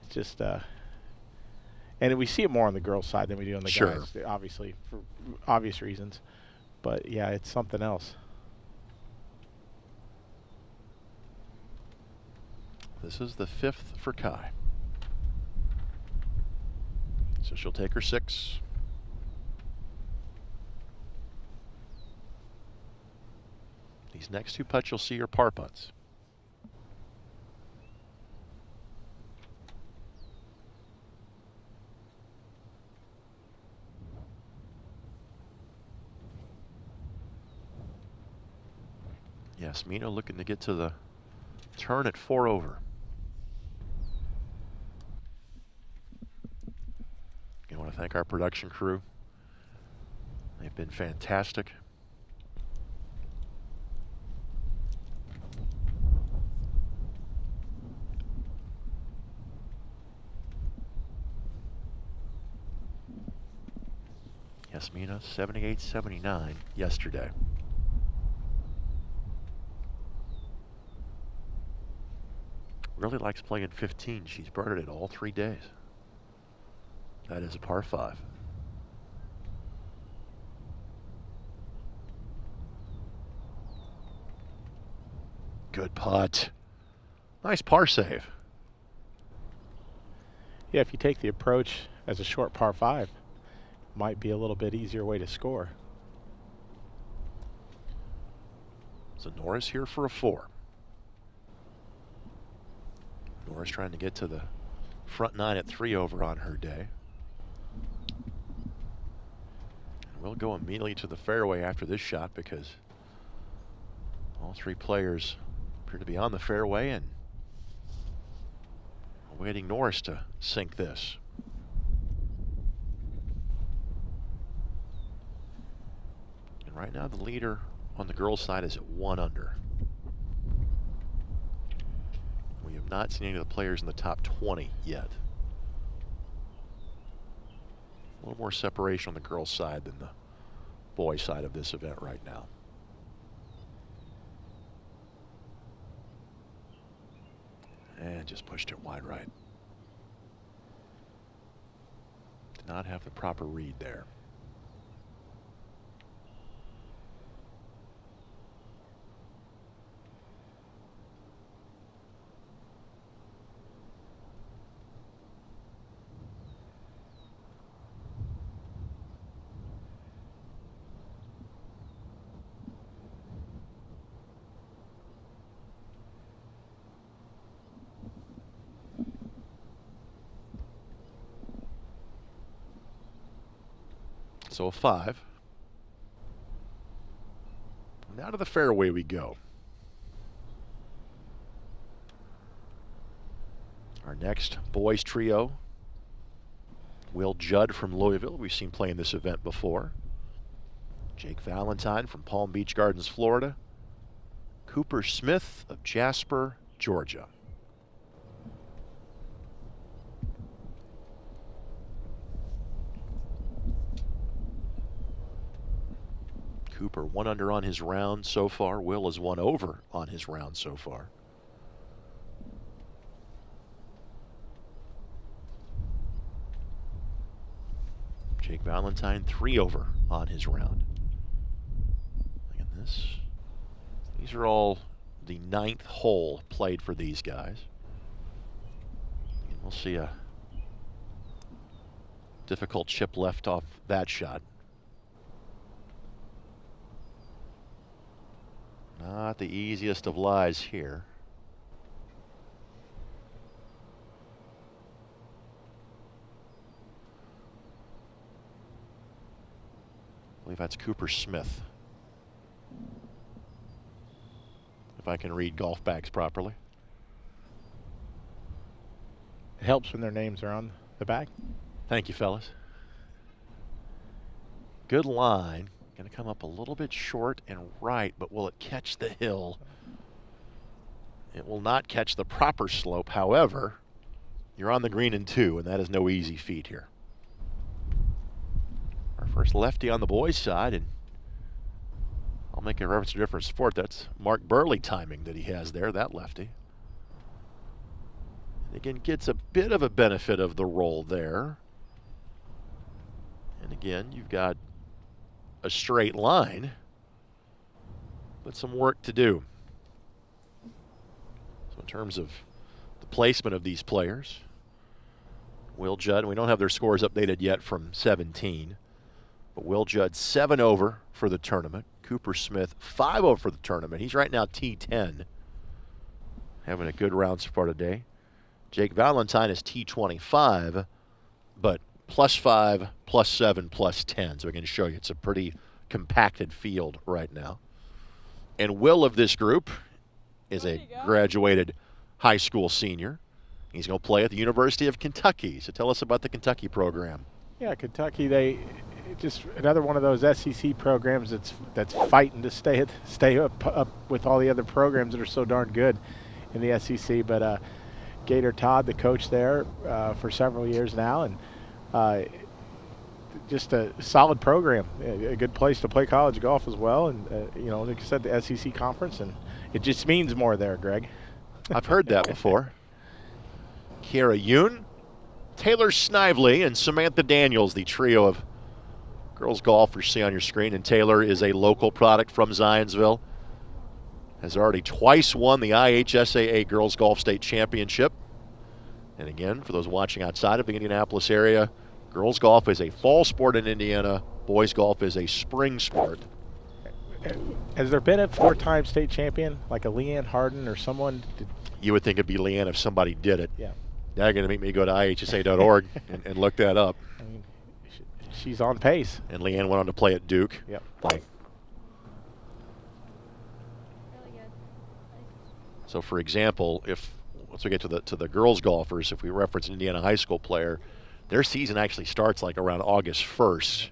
It's just and we see it more on the girls' side than we do on the guys, obviously, for obvious reasons. But yeah, it's something else. This is the 5th for Kai. So she'll take her 6. These next 2 putts you'll see are par putts. Yes, Mina looking to get to the turn at 4 over. I want to thank our production crew. They've been fantastic. Yasmina, 78-79 yesterday. Really likes playing 15. She's birded it all 3 days. That is a par 5. Good putt. Nice par save. Yeah, if you take the approach as a short par 5, might be a little bit easier way to score. So Norris here for a 4. Norris trying to get to the front 9 at 3 over on her day. And we'll go immediately to the fairway after this shot because all 3 players appear to be on the fairway and awaiting Norris to sink this. And right now the leader on the girls' side is at 1 under. We have not seen any of the players in the top 20 yet. A little more separation on the girls' side than the boys' side of this event right now. And just pushed it wide right. Did not have the proper read there. So a 5. Now to the fairway we go. Our next boys trio, Will Judd from Louisville. We've seen play in this event before. Jake Valentine from Palm Beach Gardens, Florida. Cooper Smith of Jasper, Georgia. Cooper 1 under on his round so far. Will is 1 over on his round so far. Jake Valentine 3 over on his round. Look at this. These are all the 9th hole played for these guys. And we'll see a difficult chip left off that shot. Not the easiest of lies here. I believe that's Cooper Smith, if I can read golf bags properly. It helps when their names are on the back. Thank you, fellas. Good line. Going to come up a little bit short and right, but will it catch the hill? It will not catch the proper slope. However, you're on the green in 2, and that is no easy feat here. Our first lefty on the boys' side, and I'll make a reference to a different sport. That's Mark Burley timing that he has there, that lefty. And again, gets a bit of a benefit of the roll there. And again, you've got a straight line, but some work to do. So in terms of the placement of these players, Will Judd, we don't have their scores updated yet from 17, but Will Judd 7 over for the tournament. Cooper Smith 5 over for the tournament. He's right now T10, having a good round so far today. Jake Valentine is T25, but +5, +7, +10. So I can show you it's a pretty compacted field right now. And Will of this group is a graduated high school senior. He's going to play at the University of Kentucky. So tell us about the Kentucky program. Yeah, Kentucky, they just another one of those SEC programs that's fighting to stay up with all the other programs that are so darn good in the SEC. But Gator Todd, the coach there for several years now, and just a solid program, a good place to play college golf as well. And, you know, like I said, the SEC conference, and it just means more there, Greg. I've heard that before. Kiera Yoon, Taylor Snively, and Samantha Daniels, the trio of girls golf you see on your screen. And Taylor is a local product from Zionsville. Has already twice won the IHSAA Girls Golf State Championship. And again, for those watching outside of the Indianapolis area, girls golf is a fall sport in Indiana. Boys golf is a spring sport. Has there been a 4-time state champion, like a Leanne Harden or someone? You would think it'd be Leanne if somebody did it. Yeah. Now you're going to make me go to IHSA.org and look that up. I mean, she's on pace. And Leanne went on to play at Duke. Yep. So, for example, once we get to the girls golfers, if we reference an Indiana high school player, their season actually starts like around August 1st.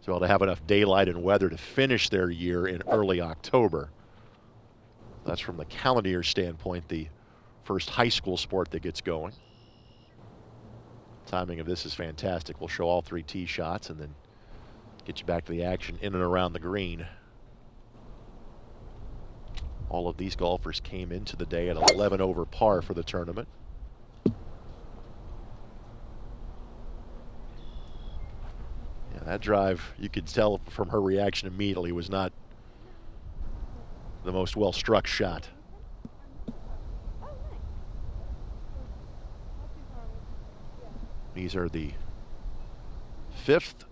So to have enough daylight and weather to finish their year in early October. That's from the calendar year standpoint, the first high school sport that gets going. Timing of this is fantastic. We'll show all 3 tee shots and then get you back to the action in and around the green. All of these golfers came into the day at 11 over par for the tournament. Yeah, that drive, you could tell from her reaction immediately, was not the most well-struck shot. These are the 5th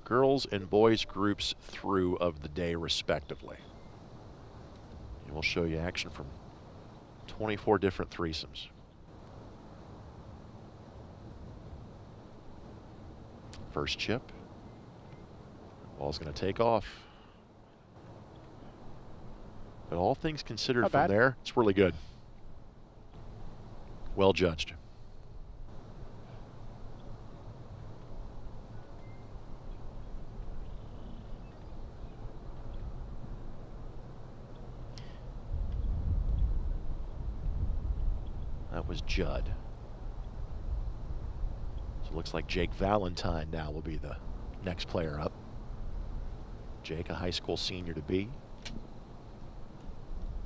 girls and boys groups through of the day, respectively. And we'll show you action from 24 different threesomes. First chip. Ball's going to take off. But all things considered Not from bad. there, it's really good. Well judged. was Judd. So it looks like Jake Valentine now will be the next player up. Jake, a high school senior to be.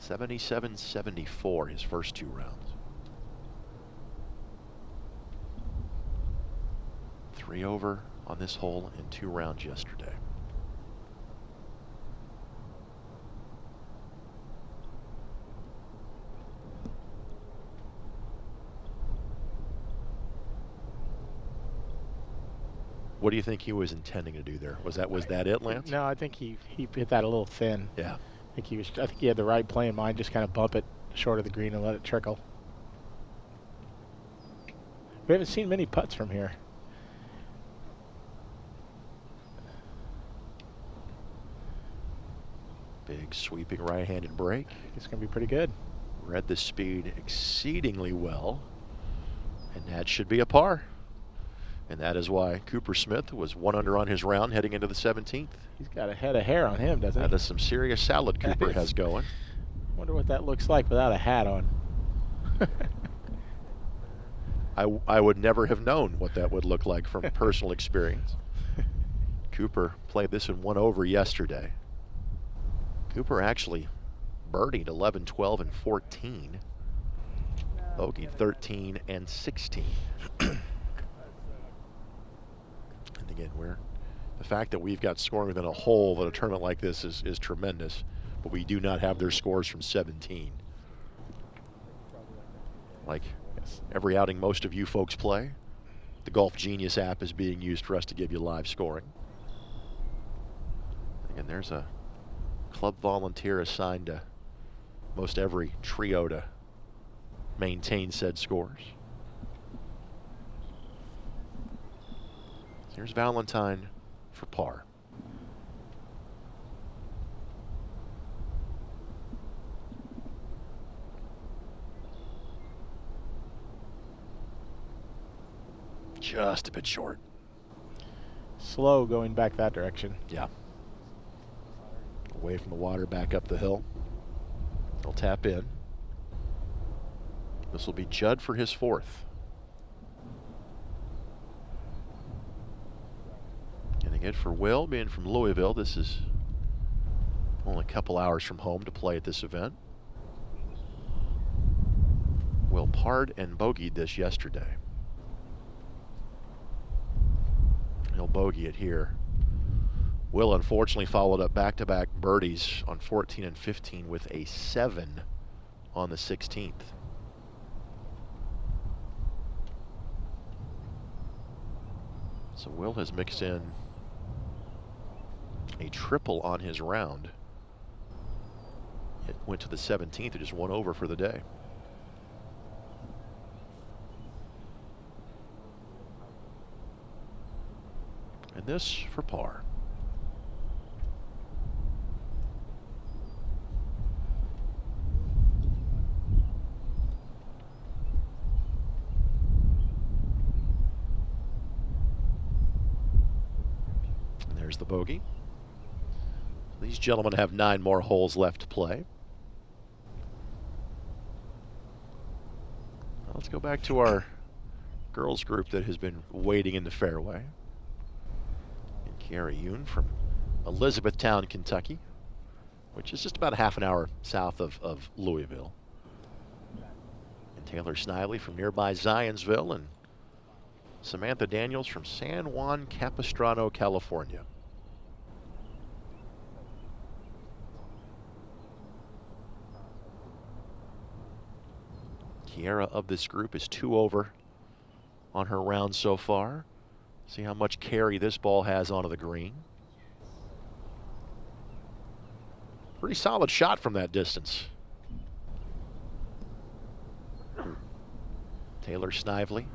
77-74 his first 2 rounds. 3 over on this hole in 2 rounds yesterday. What do you think he was intending to do there? Was that it, Lance? No, I think he hit that a little thin. Yeah. I think he had the right play in mind, just kind of bump it short of the green and let it trickle. We haven't seen many putts from here. Big sweeping right-handed break. It's going to be pretty good. Read the speed exceedingly well, and that should be a par. And that is why Cooper Smith was 1 under on his round heading into the 17th. He's got a head of hair on him, doesn't he? That is some serious salad Cooper has going. Wonder what that looks like without a hat on. I would never have known what that would look like from personal experience. Cooper played this in 1 over yesterday. Cooper actually birdied 11, 12, and 14. Bogeyed 13 and 16. And again, the fact that we've got scoring within a hole at a tournament like this is tremendous, but we do not have their scores from 17. Like every outing most of you folks play, the Golf Genius app is being used for us to give you live scoring. Again, there's a club volunteer assigned to most every trio to maintain said scores. Here's Valentine for par. Just a bit short. Slow going back that direction. Yeah. Away from the water, back up the hill. He'll tap in. This will be Judd for his 4th. And again for Will, being from Louisville, this is only a couple hours from home to play at this event. Will parred and bogeyed this yesterday. He'll bogey it here. Will unfortunately followed up back-to-back birdies on 14 and 15 with a 7 on the 16th. So Will has mixed in a triple on his round. It went to the 17th, it just 1 over for the day. And this for par. And there's the bogey. These gentlemen have 9 more holes left to play. Now let's go back to our girls group that has been waiting in the fairway. Gary Yoon from Elizabethtown, Kentucky, which is just about half an hour south of Louisville. And Taylor Snively from nearby Zionsville, and Samantha Daniels from San Juan Capistrano, California. Kiera of this group is 2 over on her round so far. See how much carry this ball has onto the green. Pretty solid shot from that distance. Taylor Snively,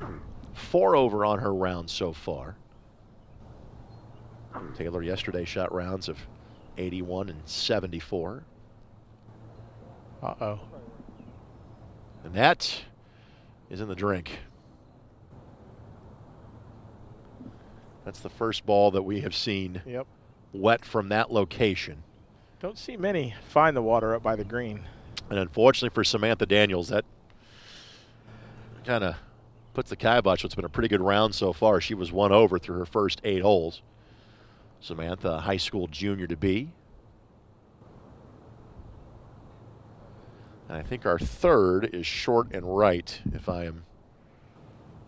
4 over on her round so far. Taylor yesterday shot rounds of 81 and 74. Uh-oh. And that is in the drink. That's the first ball that we have seen wet from that location. Don't see many find the water up by the green. And unfortunately for Samantha Daniels, that kind of puts the kibosh. What's been a pretty good round so far. She was 1 over through her first 8 holes. Samantha, high school junior to be. And I think our third is short and right, if I am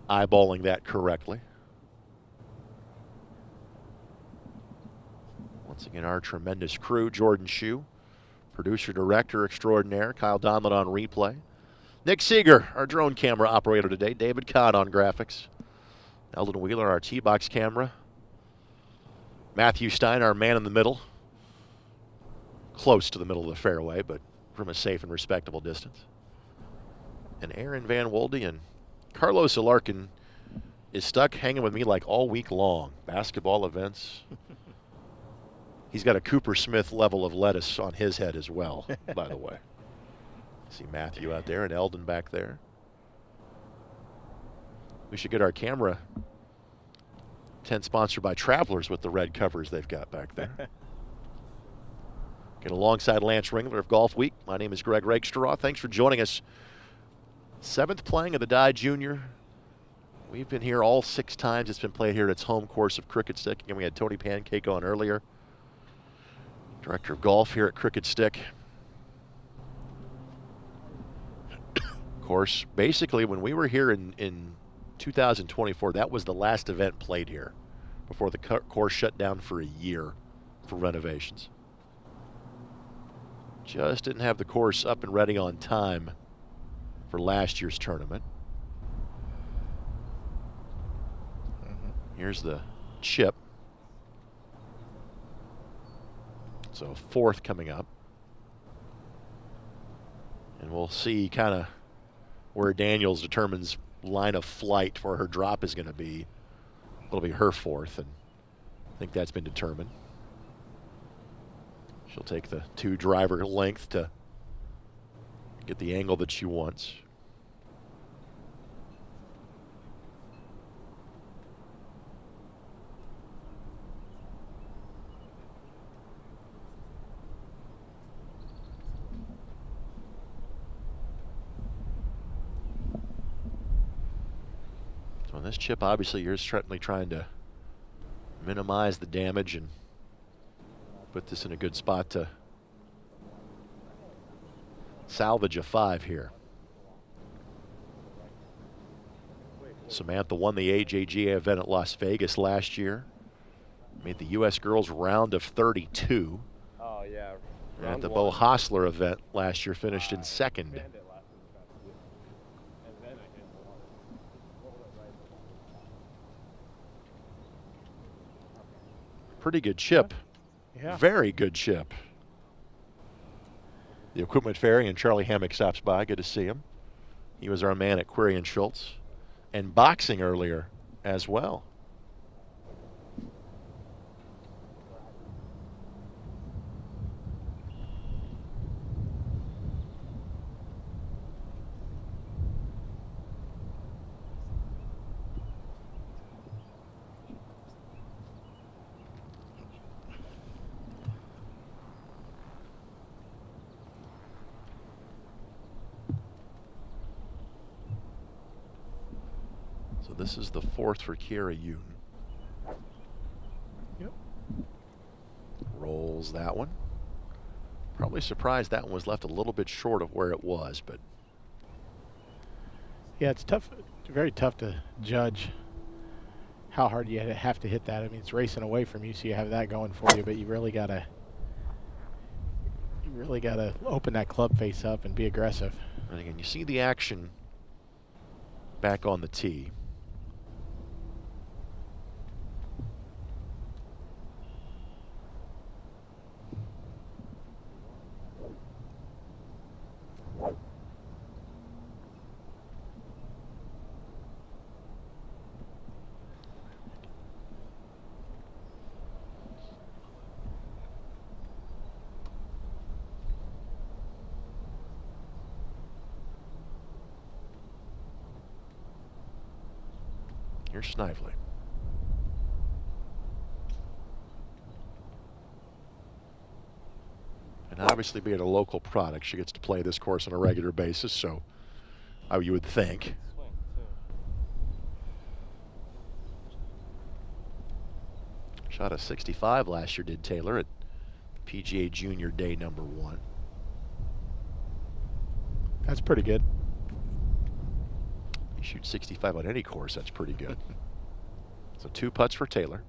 eyeballing that correctly. Once again, our tremendous crew: Jordan Shue, producer, director extraordinaire, Kyle Donlin on replay, Nick Seeger, our drone camera operator today, David Codd on graphics, Eldon Wheeler, our T-Box camera, Matthew Stein, our man in the middle, close to the middle of the fairway, but from a safe and respectable distance, and Aaron Van Wolde. And Carlos Alarcon is stuck hanging with me like all week long. Basketball events. He's got a Cooper Smith level of lettuce on his head as well, by the way. See Matthew out there and Eldon back there. We should get our camera tent sponsored by Travelers with the red covers they've got back there. Get alongside Lance Ringler of Golf Week. My name is Greg Rakestraw. Thanks for joining us. 7th playing of the Dye Junior. We've been here all 6 times. It's been played here at its home course of Crooked Stick. Again, we had Tony Pancake on earlier, director of golf here at Crooked Stick. Of course, basically when we were here in 2024, that was the last event played here before the course shut down for a year for renovations. Just didn't have the course up and ready on time for last year's tournament. Here's the chip. So 4th coming up. And we'll see kind of where Daniels determines line of flight where her drop is going to be. It'll be her 4th, and I think that's been determined. She'll take the 2 driver length to get the angle that she wants. So on this chip, obviously you're certainly trying to minimize the damage and put this in a good spot to salvage a 5 here. Samantha won the AJGA event at Las Vegas last year. Made the U.S. Girls round of 32. Oh, yeah. And at the Bo Hostler event last year, finished in 2nd. Pretty good chip. Yeah. Very good chip. The equipment fairy and Charlie Hammock stops by. Good to see him. He was our man at Query and Schultz. And boxing earlier as well. So this is the 4th for Kiera Yoon. Yep. Rolls that one. Probably surprised that one was left a little bit short of where it was, but Yeah, it's tough, very tough to judge how hard you have to hit that. I mean, it's racing away from you, so you have that going for you, but you really gotta open that club face up and be aggressive. and again, you see the action back on the tee. Here's Snively. And obviously being a local product, she gets to play this course on a regular basis, so you would think. Shot a 65 last year, did Taylor, at PGA Junior Day #1. That's pretty good. You shoot 65 on any course, that's pretty good. So 2 putts for Taylor.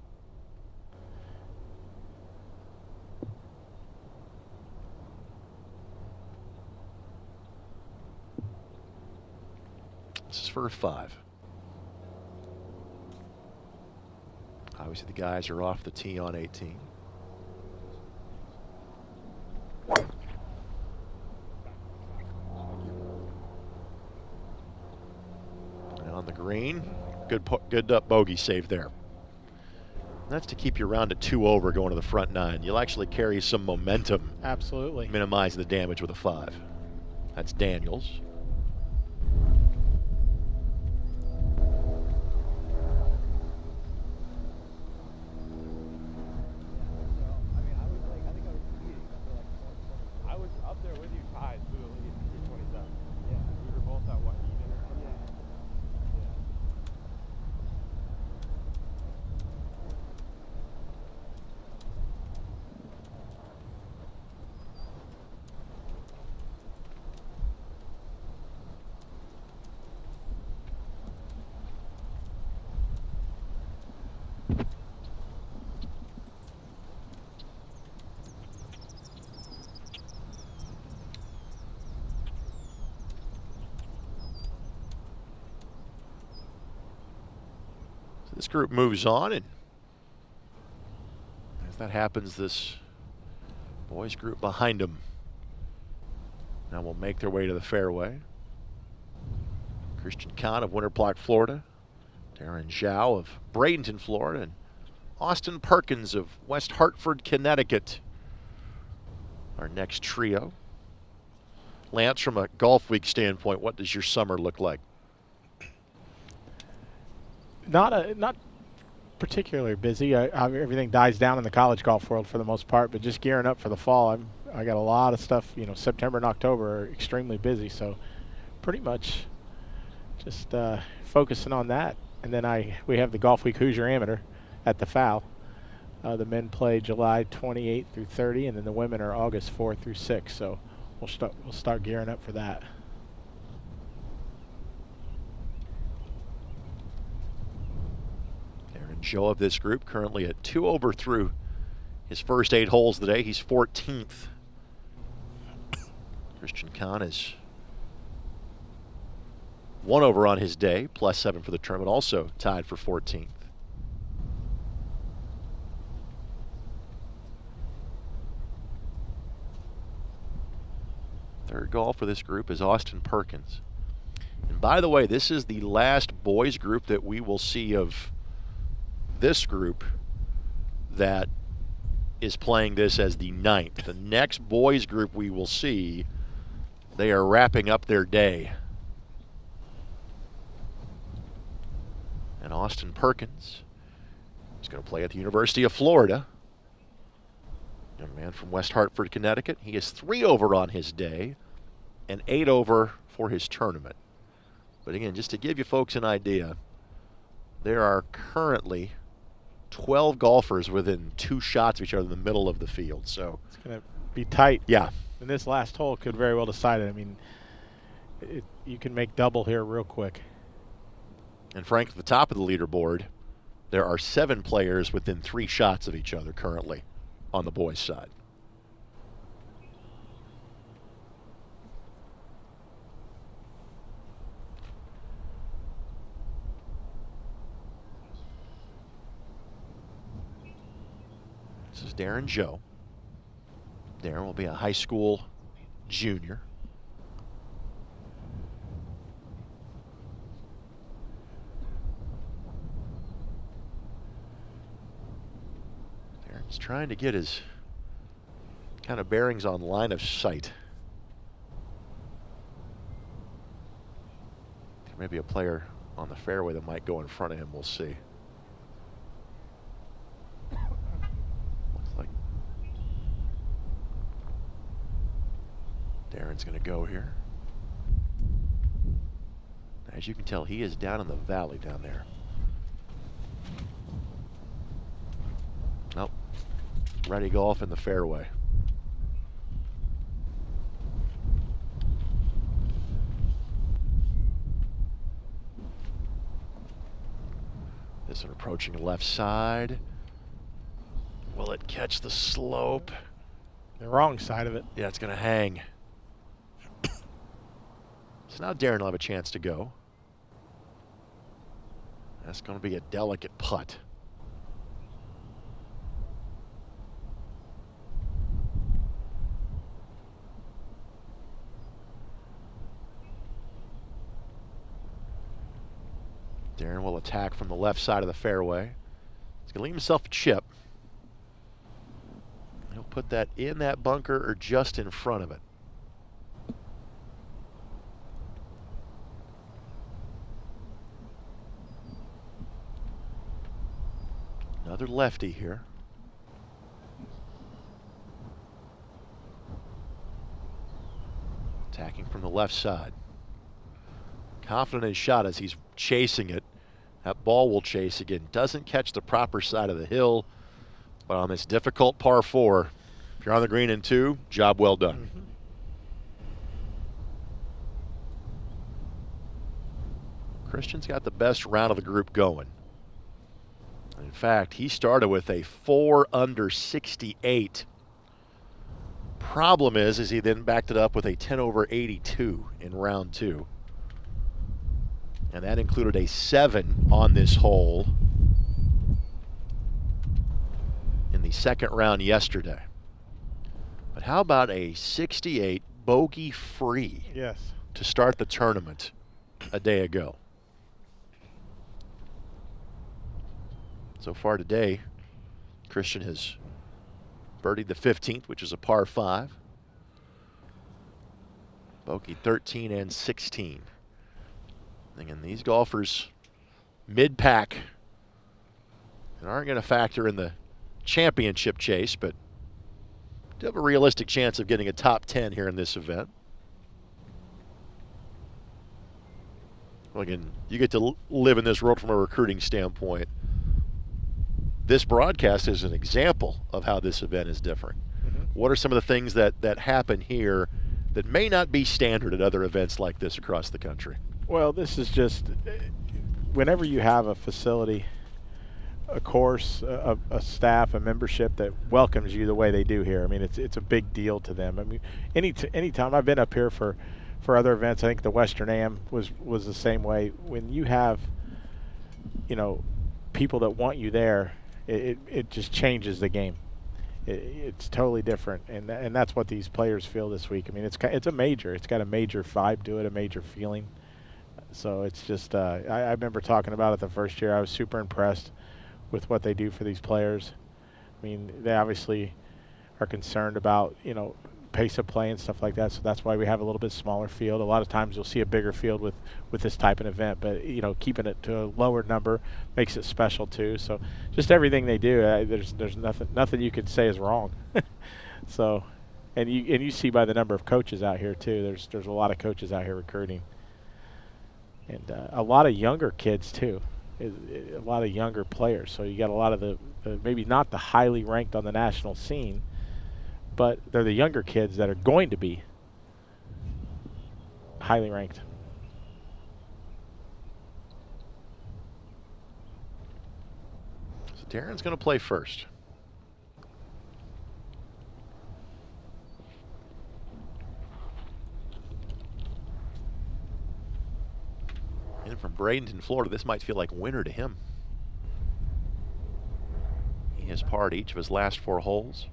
This is for a 5. Obviously the guys are off the tee on 18. And on the green, good bogey save there. That's to keep your round at 2 over going to the front 9. You'll actually carry some momentum. Absolutely. Minimizing the damage with a 5. That's Daniels. This group moves on, and as that happens, this boys group behind them now will make their way to the fairway. Christian Kahn of Winter Park, Florida, Darren Zhao of Bradenton, Florida, and Austin Perkins of West Hartford, Connecticut. Our next trio. Lance, from a Golf Week standpoint, what does your summer look like? Not particularly busy. Everything dies down in the college golf world for the most part, but just gearing up for the fall. I got a lot of stuff. You know, September and October are extremely busy, so pretty much just focusing on that. And then we have the Golf Week Hoosier Amateur at the Foul. The men play July 28th through 30, and then the women are August 4th through 6th. So we'll start gearing up for that. Joe of this group currently at 2 over through his first 8 holes of the day. He's 14th. Christian Kahn is 1 over on his day, +7 for the tournament, also tied for 14th. Third golf for this group is Austin Perkins. And by the way, this is the last boys group that we will see of this group that is playing this as the 9th. The next boys group we will see, they are wrapping up their day. And Austin Perkins is going to play at the University of Florida. Young man from West Hartford, Connecticut. He is 3 over on his day and 8 over for his tournament. But again, just to give you folks an idea, there are currently 12 golfers within 2 shots of each other in the middle of the field. So it's going to be tight. Yeah. And this last hole could very well decide it. I mean, you can make double here real quick. And Frank, at the top of the leaderboard, there are 7 players within 3 shots of each other currently on the boys' side. This is Darren Joe. Darren will be a high school junior. Darren's trying to get his kind of bearings on line of sight. There may be a player on the fairway that might go in front of him. We'll see. Darren's going to go here. As you can tell, he is down in the valley down there. Ready golf in the fairway. This one approaching left side. Will it catch the slope? The wrong side of it. Yeah, it's going to hang. So now Darren will have a chance to go. That's going to be a delicate putt. Darren will attack from the left side of the fairway. He's going to leave himself a chip. He'll put that in that bunker or just in front of it. Another lefty here. Attacking from the left side. Confident in his shot as he's chasing it. That ball will chase again. Doesn't catch the proper side of the hill. But on this difficult par 4, if you're on the green in 2, job well done. Christian's got the best round of the group going. In fact, he started with a 4 under 68. Problem is he then backed it up with a 10 over 82 in round 2. And that included a 7 on this hole in the second round yesterday. But how about a 68 bogey free to start the tournament a day ago? So far today, Christian has birdied the 15th, which is a par 5. Bogeyed 13 and 16. And these golfers mid-pack and aren't going to factor in the championship chase, but do have a realistic chance of getting a top 10 here in this event. Well, again, you get to live in this world from a recruiting standpoint. This broadcast is an example of how this event is different. What are some of the things that happen here that may not be standard at other events like this across the country? Well, this is just, whenever you have a facility, a course, a staff, a membership that welcomes you the way they do here, I mean, it's a big deal to them. I mean, anytime I've been up here for other events, I think the Western Am was the same way. When you have, people that want you there, it just changes the game. It's totally different, and that's what these players feel this week. I mean, it's a major. It's got a major vibe to it, a major feeling. So it's just, I remember talking about it the first year. I was super impressed with what they do for these players. I mean, they obviously are concerned about, pace of play and stuff like that. So that's why we have a little bit smaller field. A lot of times you'll see a bigger field with this type of event, but, keeping it to a lower number makes it special too. So just everything they do, there's nothing you could say is wrong. So, and you see by the number of coaches out here too, there's a lot of coaches out here recruiting. And a lot of younger kids too, a lot of younger players. So you got a lot of the maybe not the highly ranked on the national scene, but they're the younger kids that are going to be highly ranked. So Darren's going to play first. And from Bradenton, Florida, this might feel like winter to him. He has parred each of his last 4 holes.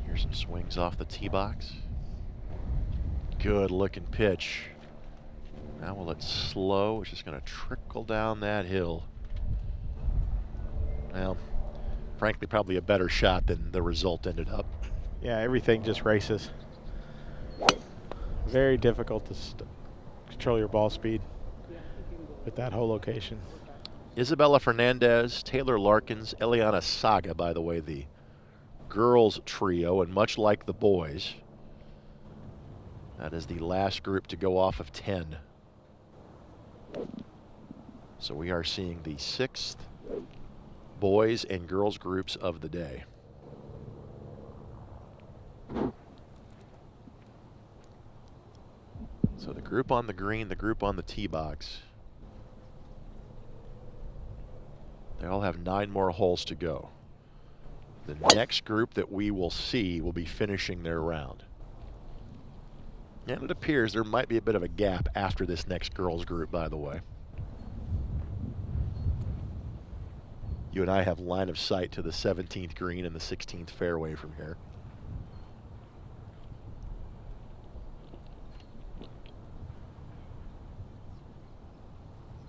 Here's some swings off the tee box. Good looking pitch. Now will it slow? It's just going to trickle down that hill. Well, frankly, probably a better shot than the result ended up. Yeah, everything just races. Very difficult to control your ball speed with that whole location. Isabella Fernandez, Taylor Larkins, Eliana Saga, by the way, the girls trio, and much like the boys, that is the last group to go off of 10. So we are seeing the 6th boys and girls groups of the day. So the group on the green, the group on the tee box, they all have 9 more holes to go. The next group that we will see will be finishing their round. And it appears there might be a bit of a gap after this next girls group, by the way. You and I have line of sight to the 17th green and the 16th fairway from here.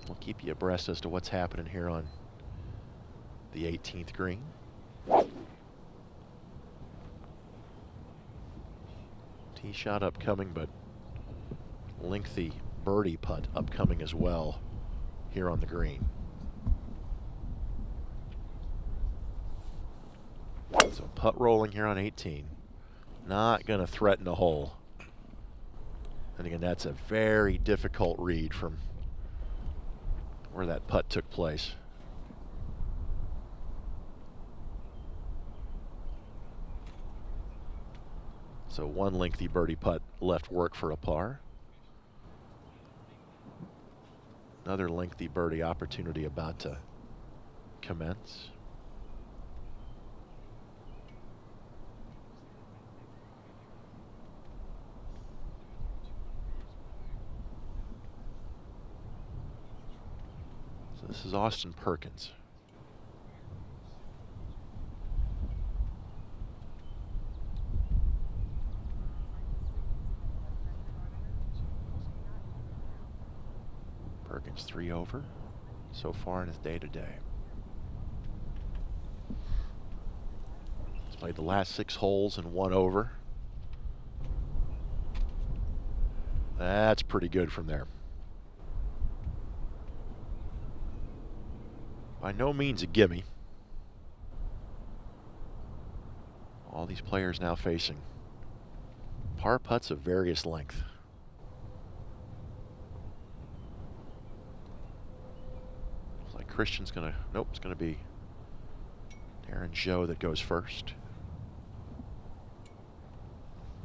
We'll keep you abreast as to what's happening here on the 18th green. Tee shot upcoming, but lengthy birdie putt upcoming as well here on the green. So putt rolling here on 18. Not going to threaten a hole. And again, that's a very difficult read from where that putt took place. So one lengthy birdie putt left work for a par. Another lengthy birdie opportunity about to commence. So this is Austin Perkins. Perkins 3 over so far in his day today. He's played the last 6 holes and 1 over. That's pretty good from there. By no means a gimme. All these players now facing par putts of various length. Looks like Christian's gonna, nope, it's gonna be Darren Joe that goes first.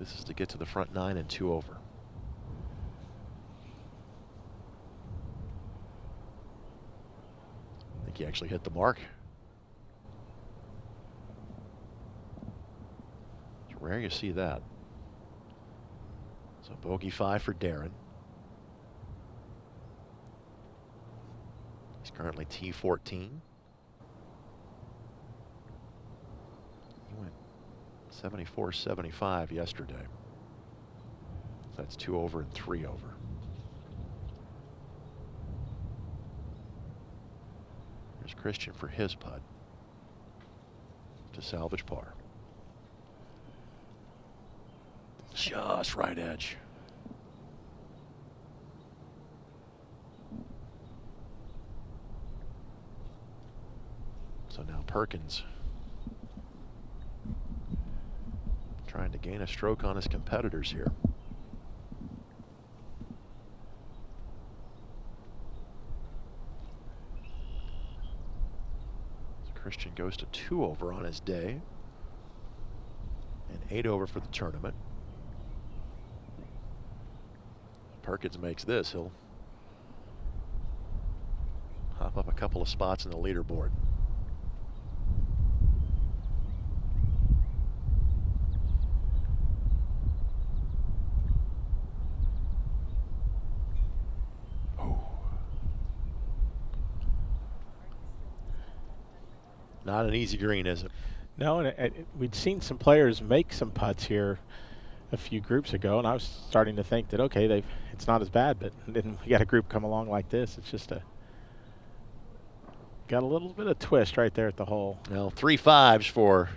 This is to get to the front 9 and 2 over. I think he actually hit the mark. It's rare you see that. So bogey 5 for Darren. He's currently T14. He went 74-75 yesterday. That's 2 over and 3 over. Here's Christian for his putt to salvage par. Just right edge. So now Perkins trying to gain a stroke on his competitors here. So Christian goes to 2 over on his day and 8 over for the tournament. Perkins makes this, he'll hop up a couple of spots in the leaderboard. Oh. Not an easy green, is it? No, and we'd seen some players make some putts here a few groups ago, and I was starting to think that, okay, it's not as bad, but then we got a group come along like this. It's just got a little bit of twist right there at the hole. Well, 3 5s for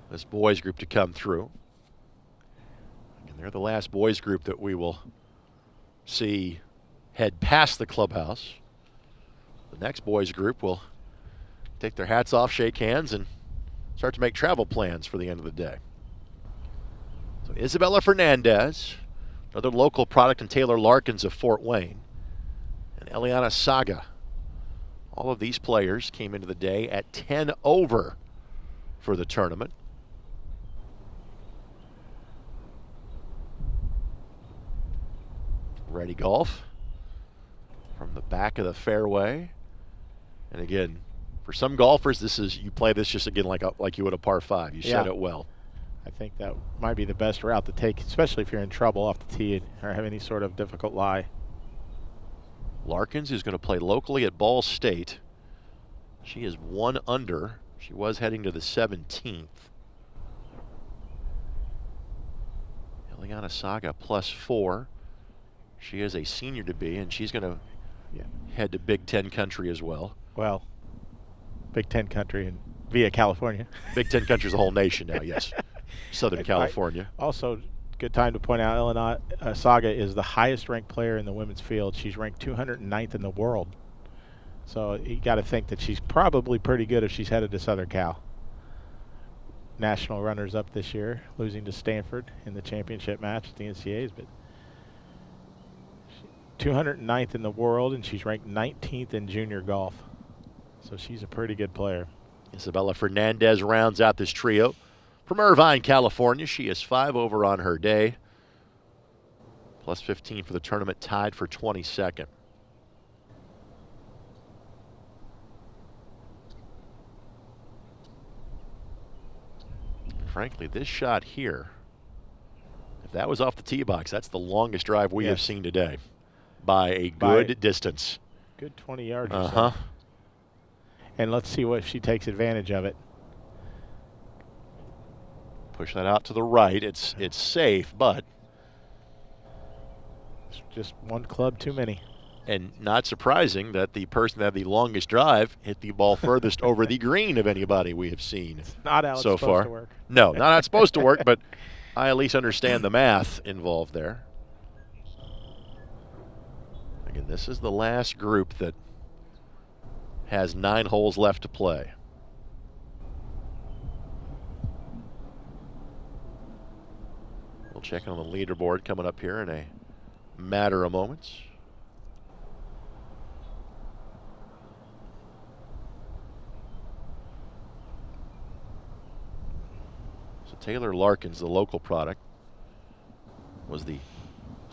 this boys group to come through. And they're the last boys group that we will see head past the clubhouse. The next boys group will take their hats off, shake hands, and start to make travel plans for the end of the day. So Isabella Fernandez, another local product, and Taylor Larkins of Fort Wayne. and Eliana Saga. All of these players came into the day at 10 over for the tournament. Ready golf from the back of the fairway. And again, for some golfers, you play this just again like you would a par 5. You said it well. I think that might be the best route to take, especially if you're in trouble off the tee or have any sort of difficult lie. Larkins, who's going to play locally at Ball State. She is 1 under. She was heading to the 17th. Eliana Saga +4. She is a senior to be, and she's going to head to Big Ten country as well. Well, Big Ten country and via California. Big Ten country is a whole nation now, yes. Southern California. Also, good time to point out, Eliana Saga is the highest ranked player in the women's field. She's ranked 209th in the world. So you got to think that she's probably pretty good if she's headed to Southern Cal. National runners up this year, losing to Stanford in the championship match at the NCAAs, but 209th in the world, and she's ranked 19th in junior golf. So she's a pretty good player. Isabella Fernandez rounds out this trio. From Irvine, California, she is 5 over on her day. +15 for the tournament, tied for 22nd. Frankly, this shot here, if that was off the tee box, that's the longest drive we have seen today by a good distance. Good 20 yards or so. And let's see what if she takes advantage of it. Push that out to the right. It's safe, but it's just one club too many. And not surprising that the person that had the longest drive hit the ball furthest over the green of anybody we have seen not how it's so supposed far. To work. No, not how it's supposed to work, but I at least understand the math involved there. Again, this is the last group that has 9 holes left to play. We'll check on the leaderboard coming up here in a matter of moments. So Taylor Larkins, the local product, was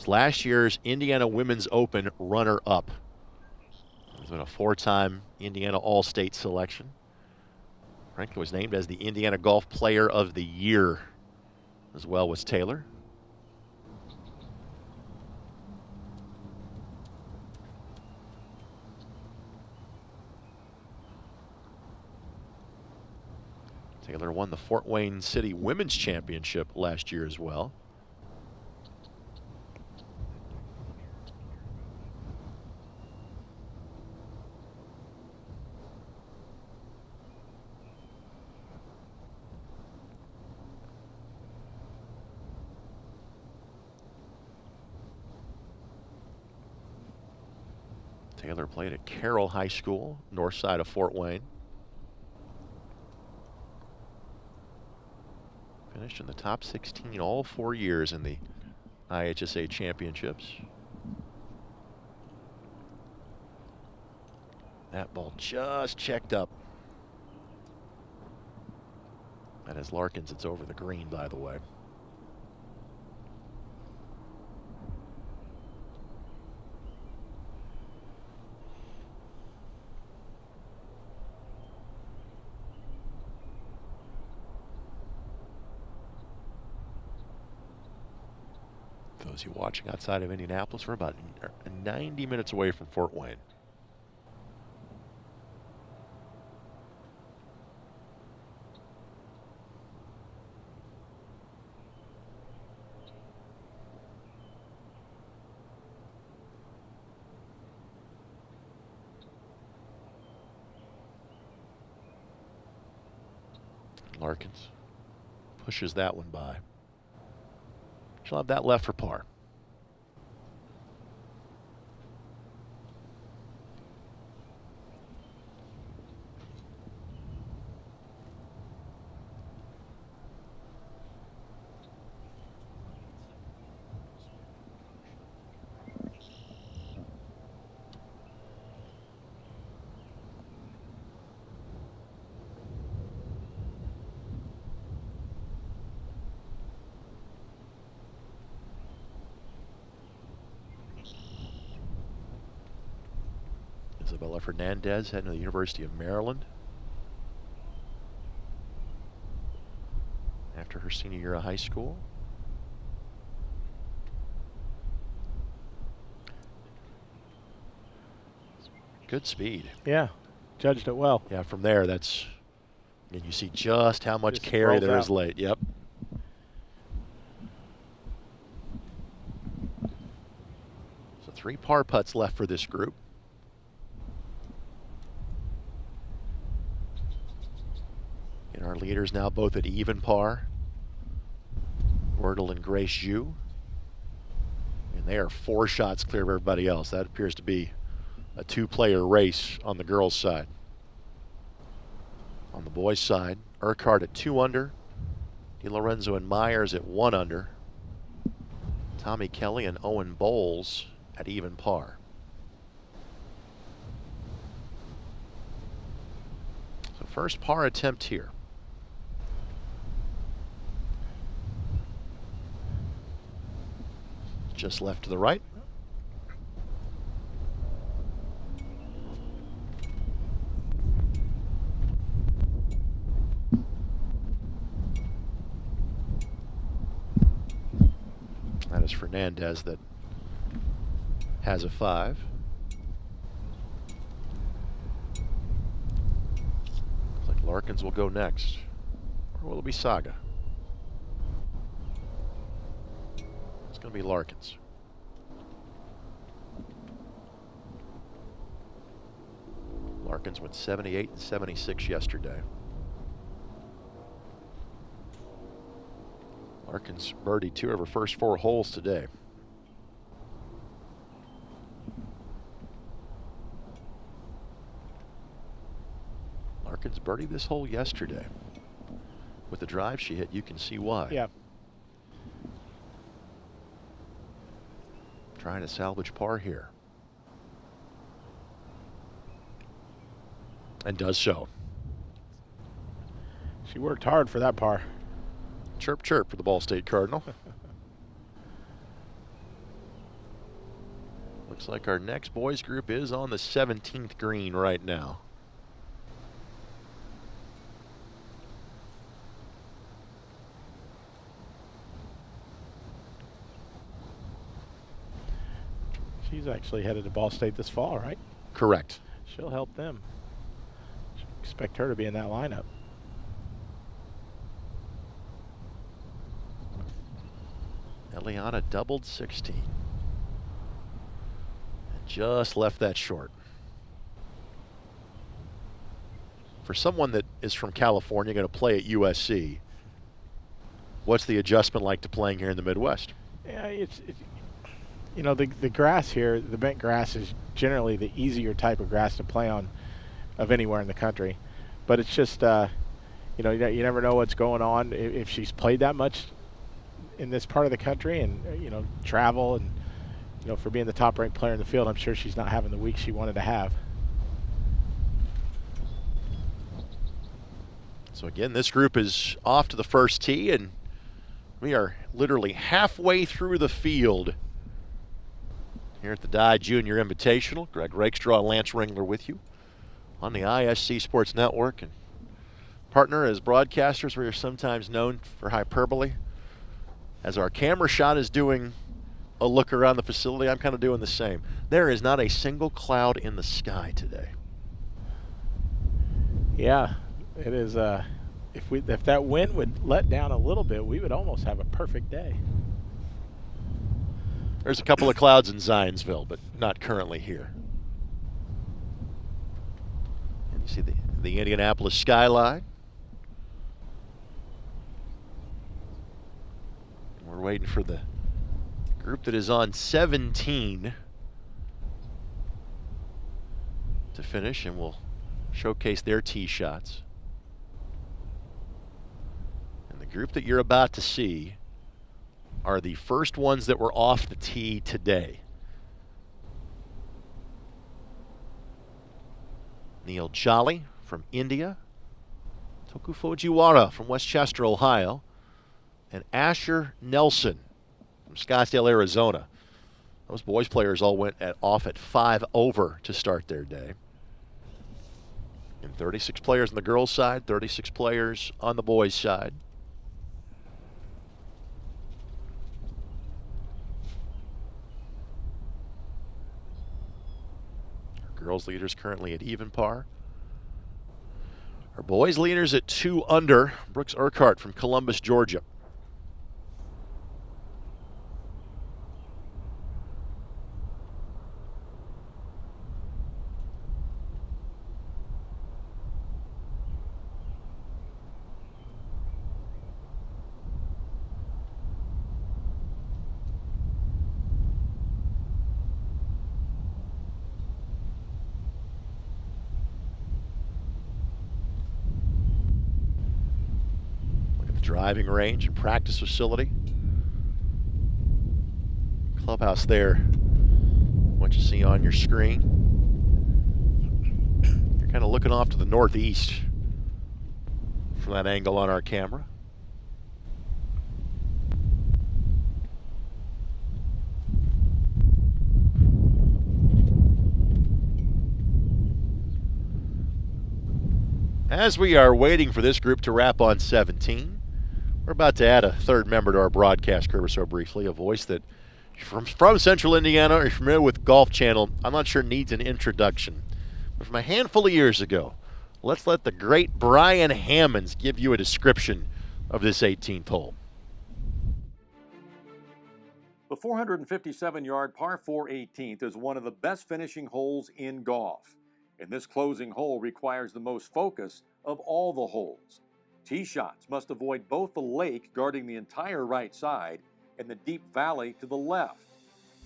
last year's Indiana Women's Open runner-up. He's been a 4-time Indiana All-State selection. Frankly, was named as the Indiana Golf Player of the Year, as well was Taylor. Taylor won the Fort Wayne City Women's Championship last year as well. Taylor played at Carroll High School, north side of Fort Wayne. Finished in the top 16 all 4 years in the IHSA championships. That ball just checked up. And as Larkins, it's over the green, by the way. Those of you watching outside of Indianapolis, we're about 90 minutes away from Fort Wayne. Larkins pushes that one by. She'll have that left for par. Isabella Fernandez heading to the University of Maryland after her senior year of high school. Good speed. Yeah, judged it well. Yeah, from there, that's, and you see just how much Just carry rolls there is out. late. Yep. So 3 par putts left for this group. And our leaders now both at even par. Wordle and Grace Zhu. And they are 4 shots clear of everybody else. That appears to be a 2-player race on the girls' side. On the boys' side, Urquhart at 2 under. DiLorenzo and Myers at 1 under. Tommy Kelly and Owen Bowles at even par. So first par attempt here. Just left to the right. That is Fernandez that has a 5. Looks like Larkins will go next. Or will it be Saga? It's going to be Larkins. Larkins went 78 and 76 yesterday. Larkins birdied 2 of her first 4 holes today. Larkins birdied this hole yesterday. With the drive she hit, you can see why. Yeah. Trying to salvage par here. And does so. She worked hard for that par. Chirp, chirp for the Ball State Cardinal. Looks like our next boys group is on the 17th green right now. She's actually headed to Ball State this fall, right? Correct. She'll help them. Expect her to be in that lineup. Eliana doubled 16. And just left that short. For someone that is from California, going to play at USC, what's the adjustment like to playing here in the Midwest? Yeah, it's you know, the grass here, the bent grass is generally the easier type of grass to play on of anywhere in the country. But it's just, you know, you never know what's going on if she's played that much in this part of the country and, you know, travel and, you know, for being the top ranked player in the field, I'm sure she's not having the week she wanted to have. So again, this group is off to the first tee, and we are literally halfway through the field here at the Dye Junior Invitational. Greg Rakestraw and Lance Ringler with you on the ISC Sports Network. And partner, as broadcasters, we are sometimes known for hyperbole. As our camera shot is doing a look around the facility, I'm kind of doing the same. There is not a single cloud in the sky today. Yeah, it is. If that wind would let down a little bit, we would almost have a perfect day. There's a couple of clouds in Zionsville, but not currently here. And you see the Indianapolis skyline. We're waiting for the group that is on 17 to finish, and we'll showcase their tee shots. And the group that you're about to see are the first ones that were off the tee today. Neil Jolly from India, Toku Fujiwara from Westchester, Ohio, and Asher Nelson from Scottsdale, Arizona. Those boys players all went off at 5 over to start their day. And 36 players on the girls' side, 36 players on the boys' side. Our girls' leaders currently at even par. Our boys' leaders at 2 under. Brooks Urquhart from Columbus, Georgia. Driving range and practice facility. Clubhouse there, what you see on your screen. You're kind of looking off to the northeast from that angle on our camera. As we are waiting for this group to wrap on 17, we're about to add a third member to our broadcast crew so briefly, a voice that from Central Indiana or familiar with Golf Channel, I'm not sure needs an introduction. But from a handful of years ago, let's let the great Brian Hammonds give you a description of this 18th hole. The 457-yard par 4 18th is one of the best finishing holes in golf. And this closing hole requires the most focus of all the holes. Tee shots must avoid both the lake guarding the entire right side and the deep valley to the left.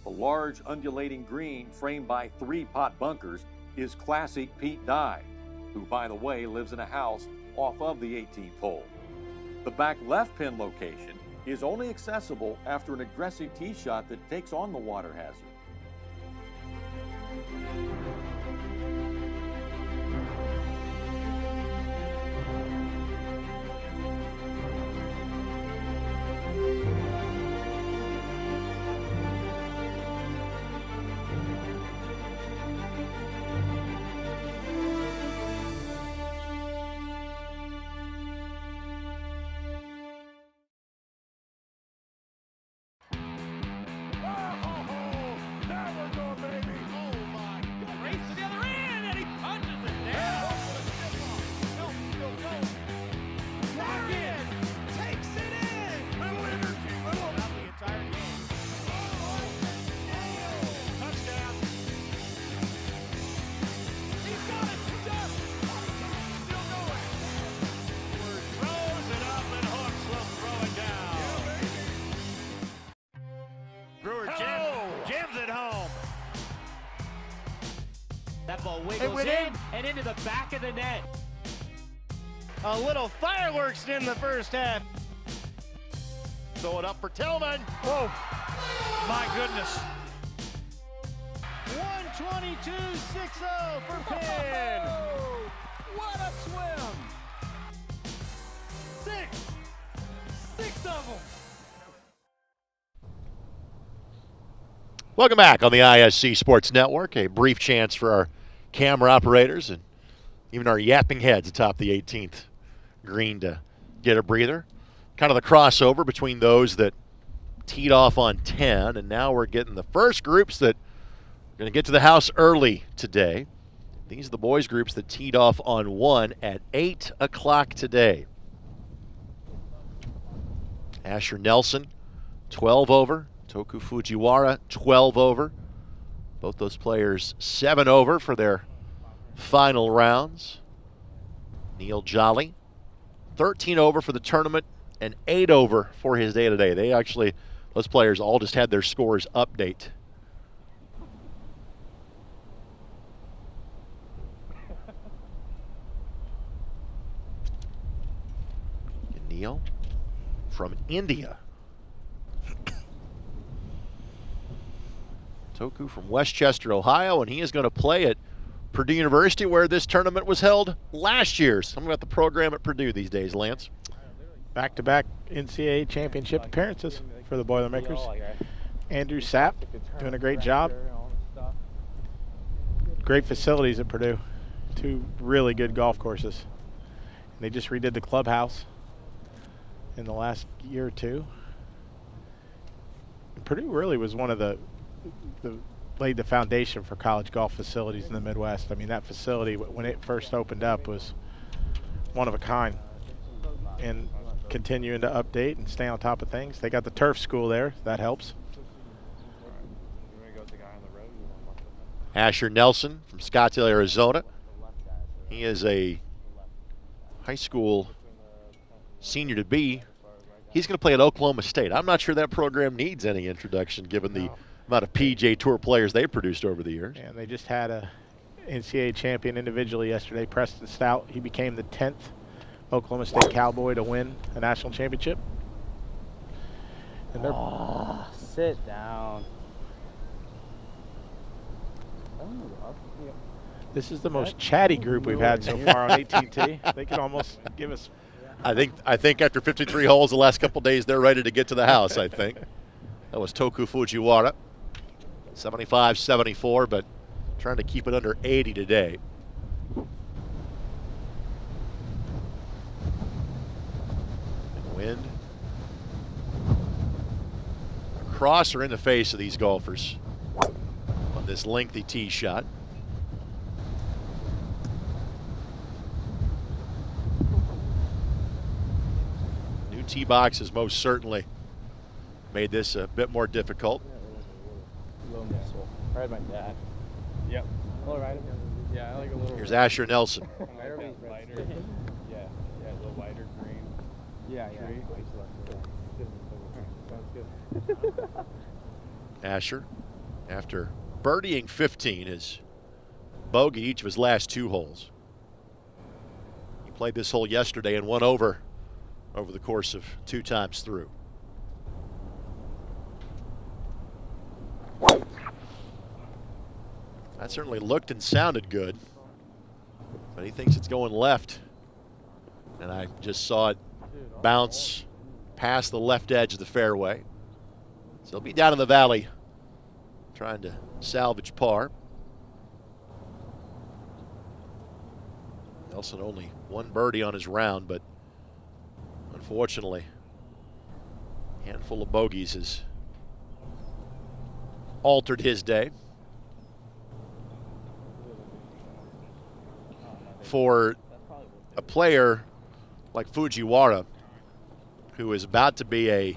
The large undulating green framed by 3 pot bunkers is classic Pete Dye, who, by the way, lives in a house off of the 18th hole. The back left pin location is only accessible after an aggressive tee shot that takes on the water hazard. That ball wiggles in and into the back of the net. A little fireworks in the first half. Throw it up for Tillman. Whoa, my goodness. 122.60 for Penn. Oh, what a swim. Six of them. Welcome back on the ISC Sports Network. A brief chance for our camera operators and even our yapping heads atop the 18th green to get a breather. Kind of the crossover between those that teed off on 10, and now we're getting the first groups that are going to get to the house early today. These are the boys groups that teed off on 1 at 8 o'clock today. Asher Nelson, 12 over. Toku Fujiwara, 12 over. Both those players 7 over for their final rounds. Neil Jolly, 13 over for the tournament and 8 over for his day today. Those players all just had their scores update. Neil from India. Toku from Westchester, Ohio, and he is going to play at Purdue University, where this tournament was held last year. Something about the program at Purdue these days, Lance. Back-to-back NCAA championship appearances for the Boilermakers. Andrew Sapp doing a great job. Great facilities at Purdue. 2 really good golf courses. And they just redid the clubhouse in the last year or two. And Purdue really was one of the laid the foundation for college golf facilities in the Midwest. I mean, that facility, when it first opened up, was one of a kind. And continuing to update and stay on top of things. They got the turf school there. That helps. Asher Nelson from Scottsdale, Arizona. He is a high school senior to be. He's going to play at Oklahoma State. I'm not sure that program needs any introduction given the amount of PJ Tour players they've produced over the years. And they just had a NCAA champion individually yesterday, Preston Stout. He became the 10th Oklahoma State Cowboy to win a national championship. And they're sit down. This is the most chatty group we've had so far on AT&T. They could almost give us. I think after 53 holes the last couple days, they're ready to get to the house, I think. That was Toku Fujiwara. 75-74, but trying to keep it under 80 today. And wind across or in the face of these golfers on this lengthy tee shot. New tee box has most certainly made this a bit more difficult. Little missile. Right, my dad. Yep. All right. Yeah, I like a little. Here's Asher Nelson. Lighter. Yeah, a little lighter green. Yeah. Tree. Sounds good. Asher, after birdieing 15, has bogeyed each of his last 2 holes. He played this hole yesterday and won over the course of 2 times through. That certainly looked and sounded good, but he thinks it's going left. And I just saw it bounce past the left edge of the fairway. So he'll be down in the valley trying to salvage par. Nelson only 1 birdie on his round, but unfortunately, a handful of bogeys has altered his day. For a player like Fujiwara, who is about to be a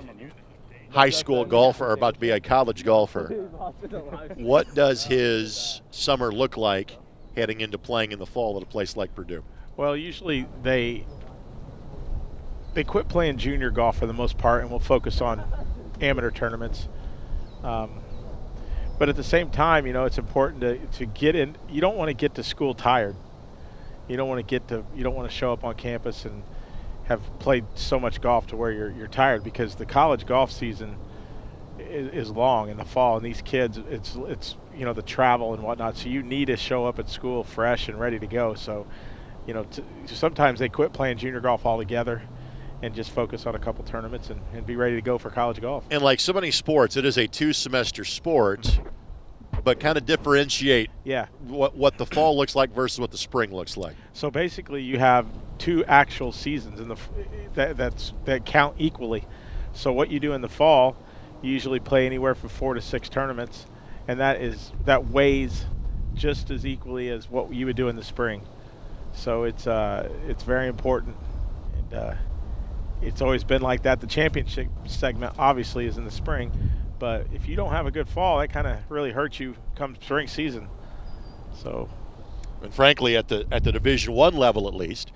high school golfer or about to be a college golfer, what does his summer look like heading into playing in the fall at a place like Purdue? Well, usually they quit playing junior golf for the most part and will focus on amateur tournaments. But at the same time, it's important to get in. You don't want to get to school tired. You don't want to show up on campus and have played so much golf to where you're tired, because the college golf season is long in the fall, and these kids, it's the travel and whatnot. So you need to show up at school fresh and ready to go. So, sometimes they quit playing junior golf altogether and just focus on a couple tournaments and be ready to go for college golf. And like so many sports, it is a 2-semester sport, but kind of differentiate what the fall looks like versus what the spring looks like. So basically you have 2 actual seasons in that count equally. So what you do in the fall, you usually play anywhere from 4 to 6 tournaments, and that weighs just as equally as what you would do in the spring. So it's very important, and it's always been like that. The championship segment obviously is in the spring, but if you don't have a good fall, that kind of really hurts you come spring season. So, and frankly, at the Division I level at least,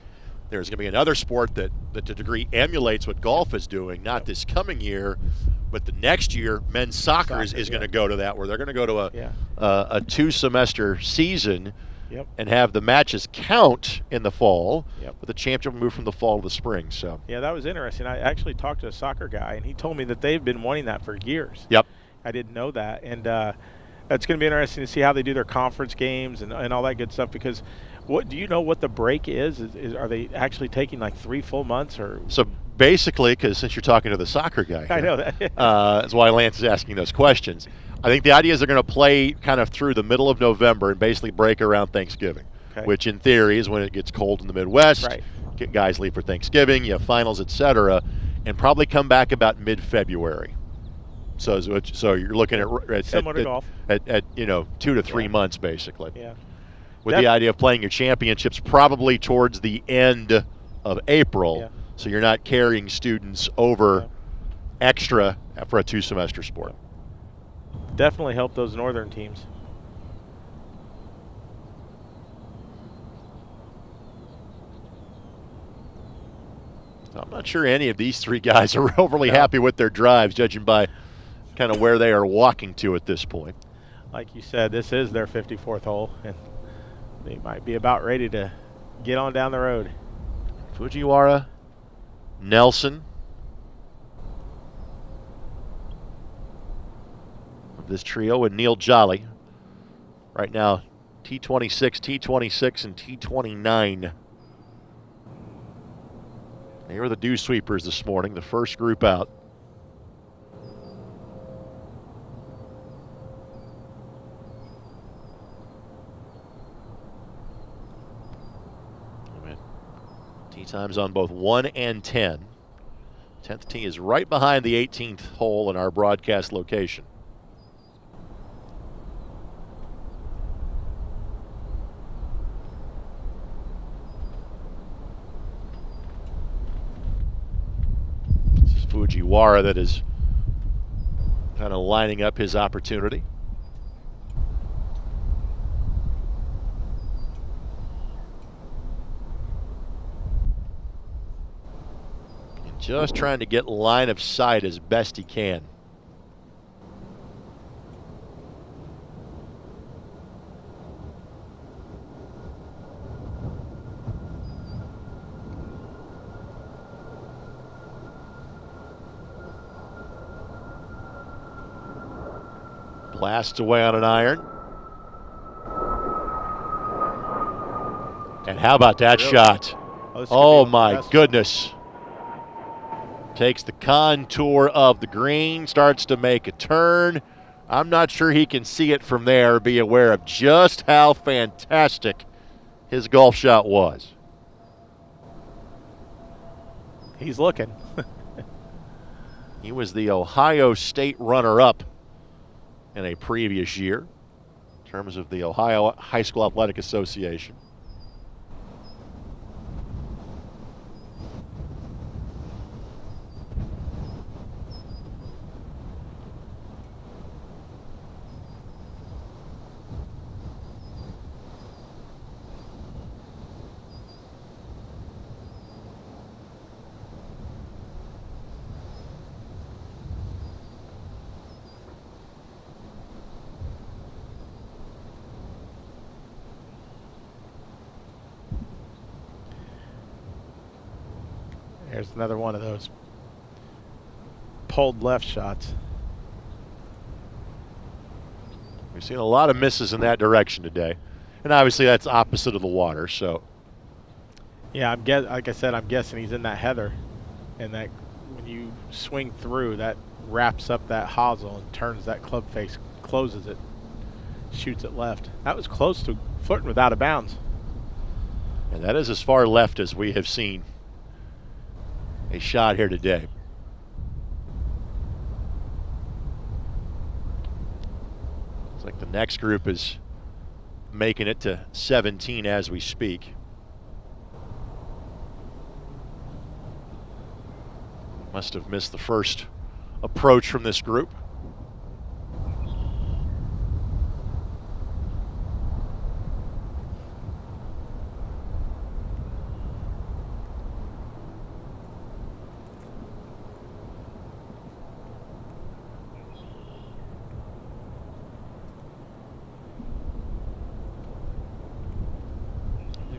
there's going to be another sport that to a degree emulates what golf is doing. Not this coming year, but the next year, men's soccer is going to go to that, where they're going to go to a 2-semester season. Yep. And have the matches count in the fall, yep. But the championship will move from the fall to the spring. So yeah, that was interesting. I actually talked to a soccer guy, and he told me that they've been wanting that for years. Yep. I didn't know that, and it's going to be interesting to see how they do their conference games and all that good stuff. Because do you know what the break is? Are they actually taking like 3 full months or? So basically, because since you're talking to the soccer guy, I know that. That's why Lance is asking those questions. I think the idea is they're going to play kind of through the middle of November and basically break around Thanksgiving. which in theory is when it gets cold in the Midwest. Right. Get guys leave for Thanksgiving, you have finals, etc., and probably come back about mid-February. So you're looking at similar to golf. At 2 to 3 months basically. Yeah. With the idea of playing your championships probably towards the end of April, so you're not carrying students over extra for a 2-semester sport. Definitely help those northern teams. I'm not sure any of these 3 guys are overly happy with their drives, judging by kind of where they are walking to at this point. Like you said, this is their 54th hole, and they might be about ready to get on down the road. Fujiwara, Nelson. Of this trio with Neil Jolly. Right now, T26, T26, and T29. They were the dew sweepers this morning, the first group out. Tee times on both 1 and 10. 10th tee is right behind the 18th hole in our broadcast location. This is Fujiwara that is kind of lining up his opportunity. Just trying to get line of sight as best he can. Blasts away on an iron. And how about that shot? Oh my goodness. Takes the contour of the green, starts to make a turn. I'm not sure he can see it from there, be aware of just how fantastic his golf shot was. He's looking. He was the Ohio State runner-up in a previous year in terms of the Ohio High School Athletic Association. There's another one of those pulled left shots. We've seen a lot of misses in that direction today. And obviously that's opposite of the water, so. Yeah, like I said, I'm guessing he's in that heather. And that when you swing through, that wraps up that hosel and turns that club face, closes it, shoots it left. That was close to flirting with out of bounds. And that is as far left as we have seen a shot here today. It's like the next group is making it to 17 as we speak. Must have missed the first approach from this group.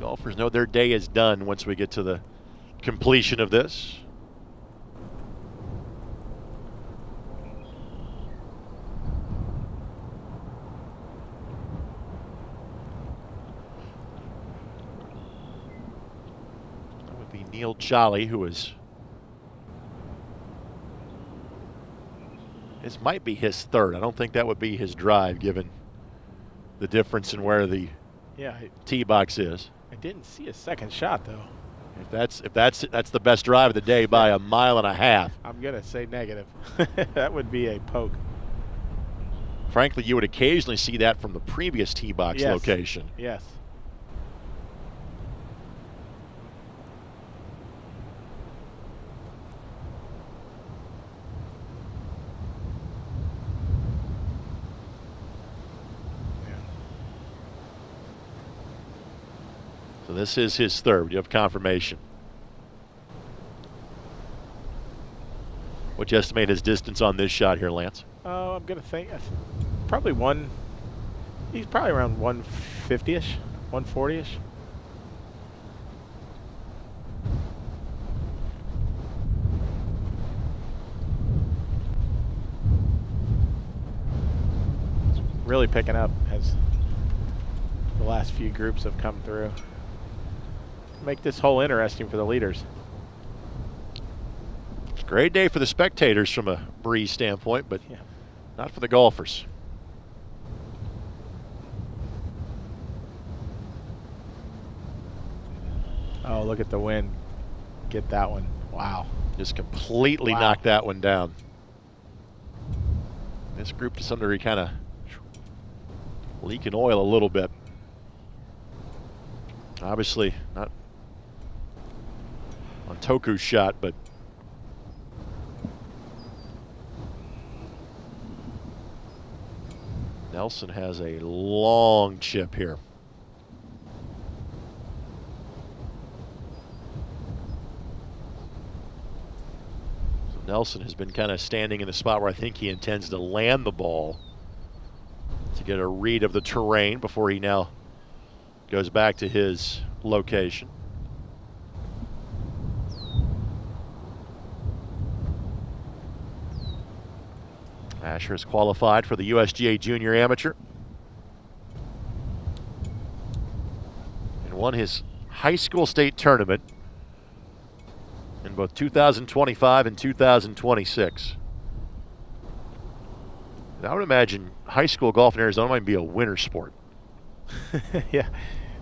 Golfers know their day is done once we get to the completion of this. That would be Neil Jolly, who is, this might be his third. I don't think that would be his drive given the difference in where the Yeah, tee box is. I didn't see a second shot though. If that's the best drive of the day by a mile and a half. I'm gonna say negative. That would be a poke. Frankly, you would occasionally see that from the previous tee box location. Yes. So this is his third. You have confirmation. What do you estimate his distance on this shot here, Lance? Oh, I'm gonna think probably he's probably around 150-ish, 140-ish. It's really picking up as the last few groups have come through. Make this hole interesting for the leaders. It's a great day for the spectators from a breeze standpoint, but not for the golfers. Oh, look at the wind. Get that one. Wow. Just completely knocked that one down. This group to some degree kind of leaking oil a little bit. Obviously not on Toku's shot, but Nelson has a long chip here. So Nelson has been kind of standing in the spot where I think he intends to land the ball to get a read of the terrain before he now goes back to his location. Asher is qualified for the USGA Junior Amateur and won his high school state tournament in both 2025 and 2026. I would imagine high school golf in Arizona might be a winter sport. Yeah,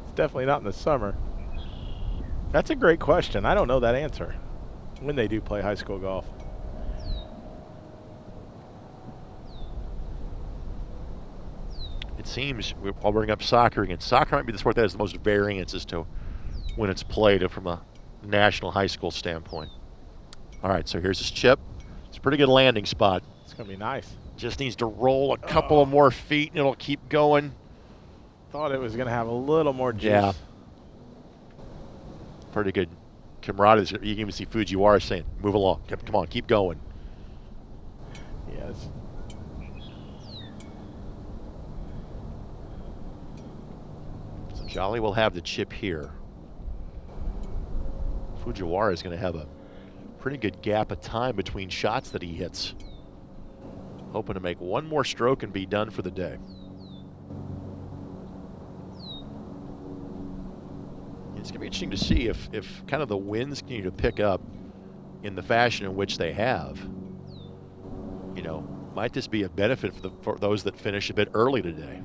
it's definitely not in the summer. That's a great question. I don't know that answer when they do play high school golf. It seems, I'll bring up soccer again. Soccer might be the sport that has the most variance as to when it's played from a national high school standpoint. All right, so here's his chip. It's a pretty good landing spot. It's going to be nice. Just needs to roll a couple of more feet and it'll keep going. Thought it was going to have a little more juice. Yeah. Pretty good camaraderie. You can even see Fujiwara saying, move along. Come on, keep going. Yes. So Jolly will have the chip here. Fujiwara is going to have a pretty good gap of time between shots that he hits. Hoping to make one more stroke and be done for the day. It's going to be interesting to see if kind of the winds continue to pick up in the fashion in which they have. You know, might this be a benefit for those that finish a bit early today?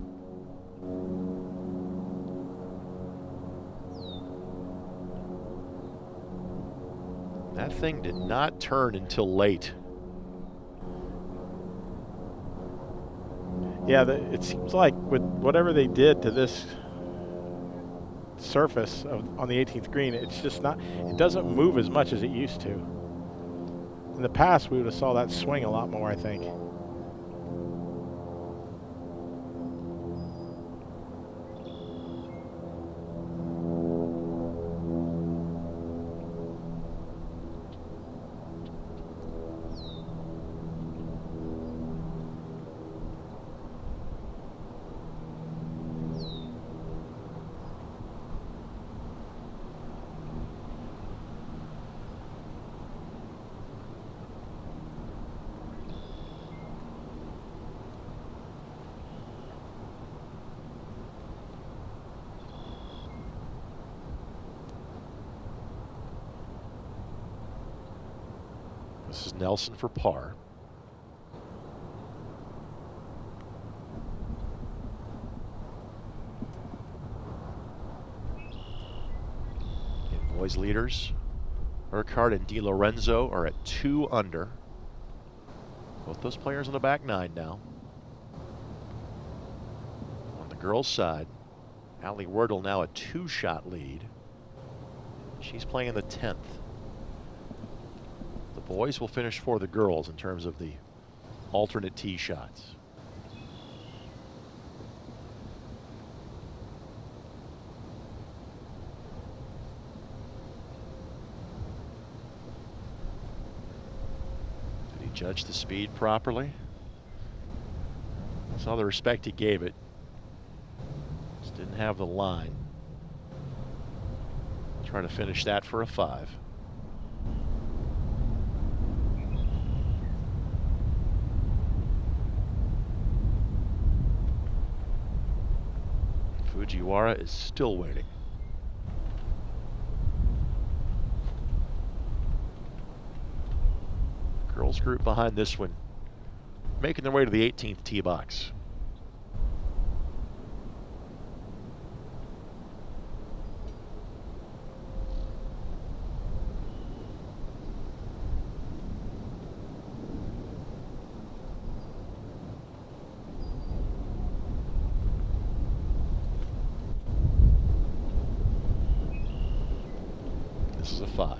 That thing did not turn until late. Yeah, it seems like with whatever they did to this surface on the 18th green, it's just not, it doesn't move as much as it used to. In the past, we would have saw that swing a lot more, I think. This is Nelson for par. Boys leaders, Urquhart and DiLorenzo, are at 2 under. Both those players on the back 9 now. On the girls' side, Allie Wordle now a 2-shot lead. She's playing the 10th. The boys will finish for the girls in terms of the alternate tee shots. Did he judge the speed properly? Saw the respect he gave it. Just didn't have the line. Trying to finish that for a 5. Fujiwara is still waiting. Girls group behind this one, making their way to the 18th tee box. This is a 5.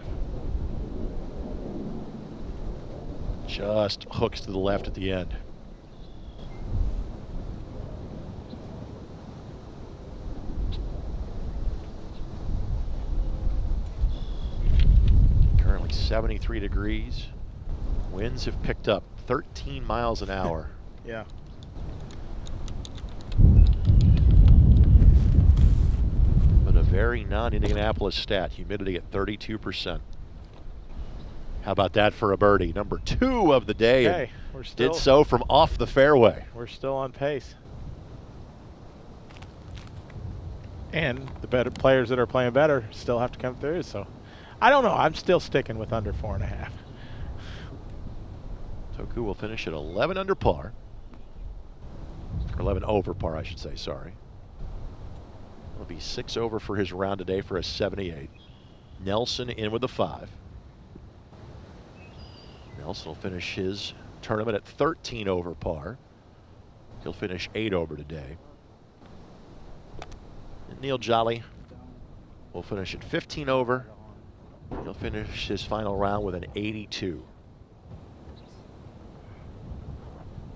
Just hooks to the left at the end. Currently 73 degrees. Winds have picked up 13 miles an hour. Yeah. But a very non-Indianapolis stat, humidity at 32%. How about that for a birdie? Number 2 of the day. Okay, we're still, did so from off the fairway. We're still on pace. And the better players that are playing better still have to come through. So I don't know. I'm still sticking with under 4.5. Toku will finish at 11 under par. Or 11 over par, I should say, sorry. It'll be 6 over for his round today for a 78. Nelson in with a 5. Nelson will finish his tournament at 13 over par. He'll finish 8 over today. And Neil Jolly will finish at 15 over. He'll finish his final round with an 82.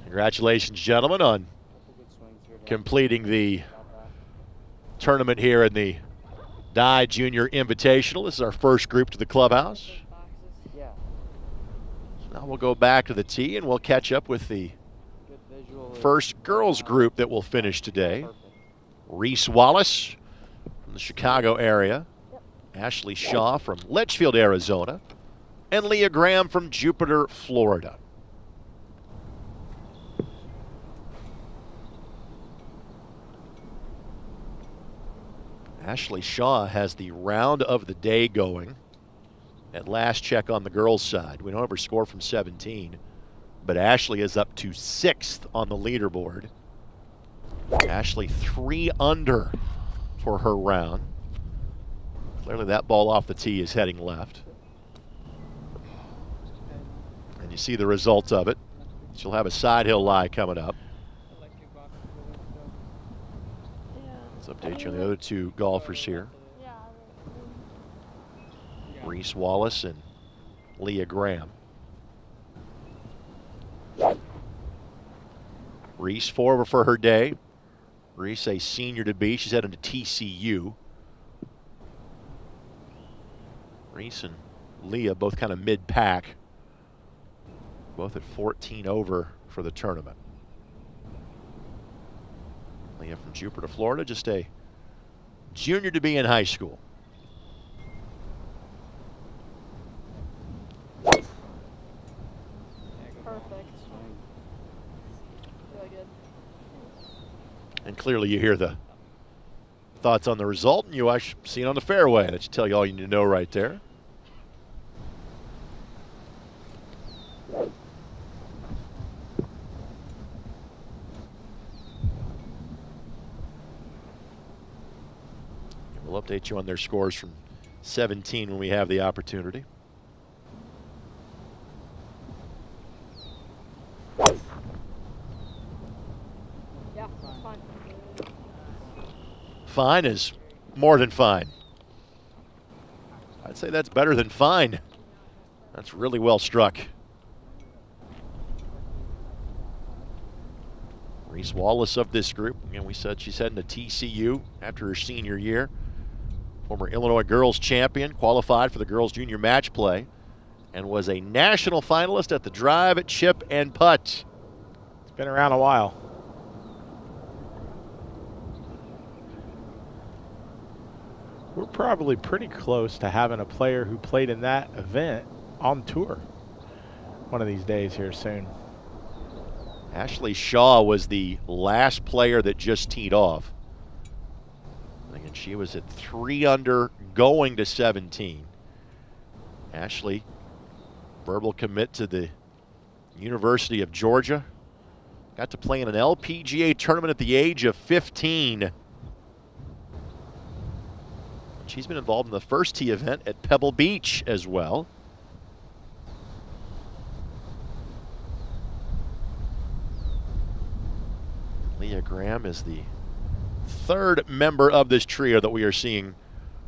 Congratulations, gentlemen, on completing the tournament here in the Dye Junior Invitational. This is our first group to the clubhouse. Now we'll go back to the tee and we'll catch up with the first girls group that will finish today. Reese Wallace from the Chicago area, Ashley Shaw from Litchfield, Arizona, and Leah Graham from Jupiter, Florida. Ashley Shaw has the round of the day going. At last check on the girls' side, we don't have her score from 17, but Ashley is up to 6th on the leaderboard. Ashley 3 under for her round. Clearly that ball off the tee is heading left. And you see the result of it. She'll have a side hill lie coming up. Let's update you on the other 2 golfers here. Reese Wallace and Leah Graham. Reese 4 over for her day. Reese a senior to be. She's heading to TCU. Reese and Leah both kind of mid-pack. Both at 14 over for the tournament. Leah from Jupiter, Florida, just a junior to be in high school. And clearly you hear the thoughts on the result, and you actually see it on the fairway. That should tell you all you need to know right there. We'll update you on their scores from 17 when we have the opportunity. Yeah, that's fine. Fine is more than fine. I'd say that's better than fine. That's really well struck. Reese Wallace of this group. Again, we said she's heading to TCU after her senior year. Former Illinois girls champion, qualified for the girls junior match play, and was a national finalist at the drive, chip, and putt. It's been around a while. We're probably pretty close to having a player who played in that event on tour one of these days here soon. Ashley Shaw was the last player that just teed off. And she was at 3 under going to 17. Ashley, verbal commit to the University of Georgia. Got to play in an LPGA tournament at the age of 15. She's been involved in the first tee event at Pebble Beach as well. Leah Graham is the third member of this trio that we are seeing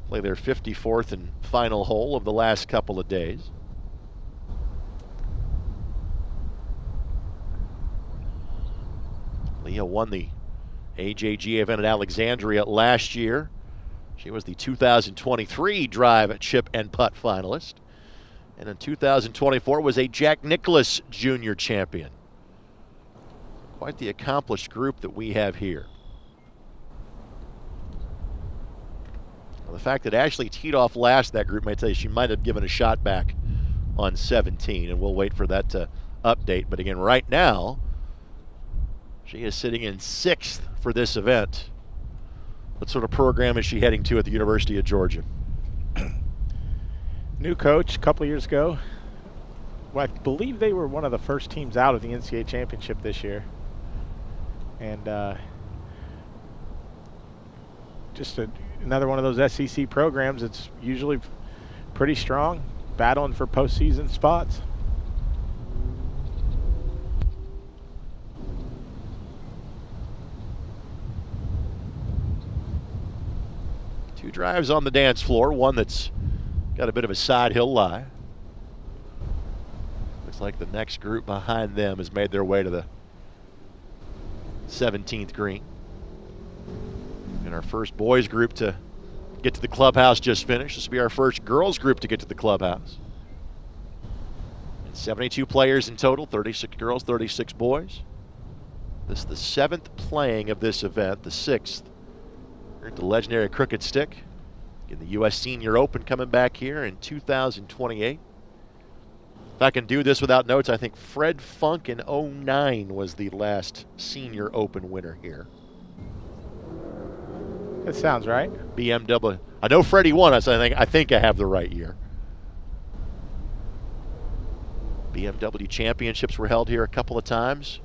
play their 54th and final hole of the last couple of days. Leah won the AJG event at Alexandria last year. She was the 2023 drive, chip, and putt finalist. And in 2024 was a Jack Nicklaus Junior champion. Quite the accomplished group that we have here. Well, the fact that Ashley teed off last, that group may tell you she might have given a shot back on 17, and we'll wait for that to update. But again, right now, she is sitting in 6th for this event. What sort of program is she heading to at the University of Georgia? New coach a couple of years ago. Well, I believe they were one of the first teams out of the NCAA championship this year. And just another one of those SEC programs that's usually pretty strong, battling for postseason spots. Two drives on the dance floor, one that's got a bit of a side hill lie. Looks like the next group behind them has made their way to the 17th green. And our first boys group to get to the clubhouse just finished. This will be our first girls group to get to the clubhouse. And 72 players in total, 36 girls, 36 boys. This is the 7th playing of this event, the 6th. We're at the legendary Crooked Stick in the U.S. Senior Open coming back here in 2028. If I can do this without notes, I think Fred Funk in 09 was the last Senior Open winner here. That sounds right. BMW. I know Freddie won us. I think I have the right year. BMW championships were held here a couple of times.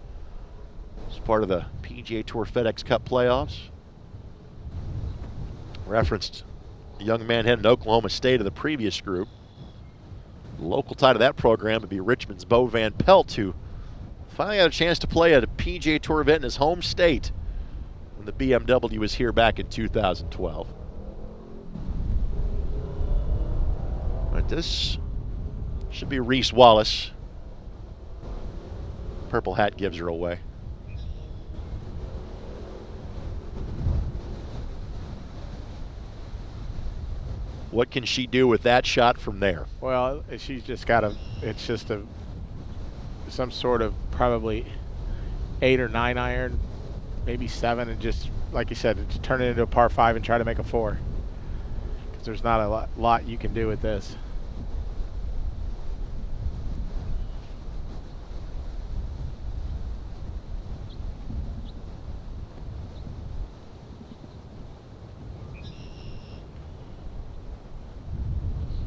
It's part of the PGA Tour FedEx Cup playoffs. Referenced the young man heading to Oklahoma State of the previous group. The local tie to that program would be Richmond's Bo Van Pelt, who finally had a chance to play at a PGA Tour event in his home state when the BMW was here back in 2012. But this should be Reese Wallace. Purple hat gives her away. What can she do with that shot from there? Well, she's just got it's just some sort of probably 8 or 9 iron, maybe 7, and just, like you said, just turn it into a par 5 and try to make a 4. Because there's not a lot you can do with this.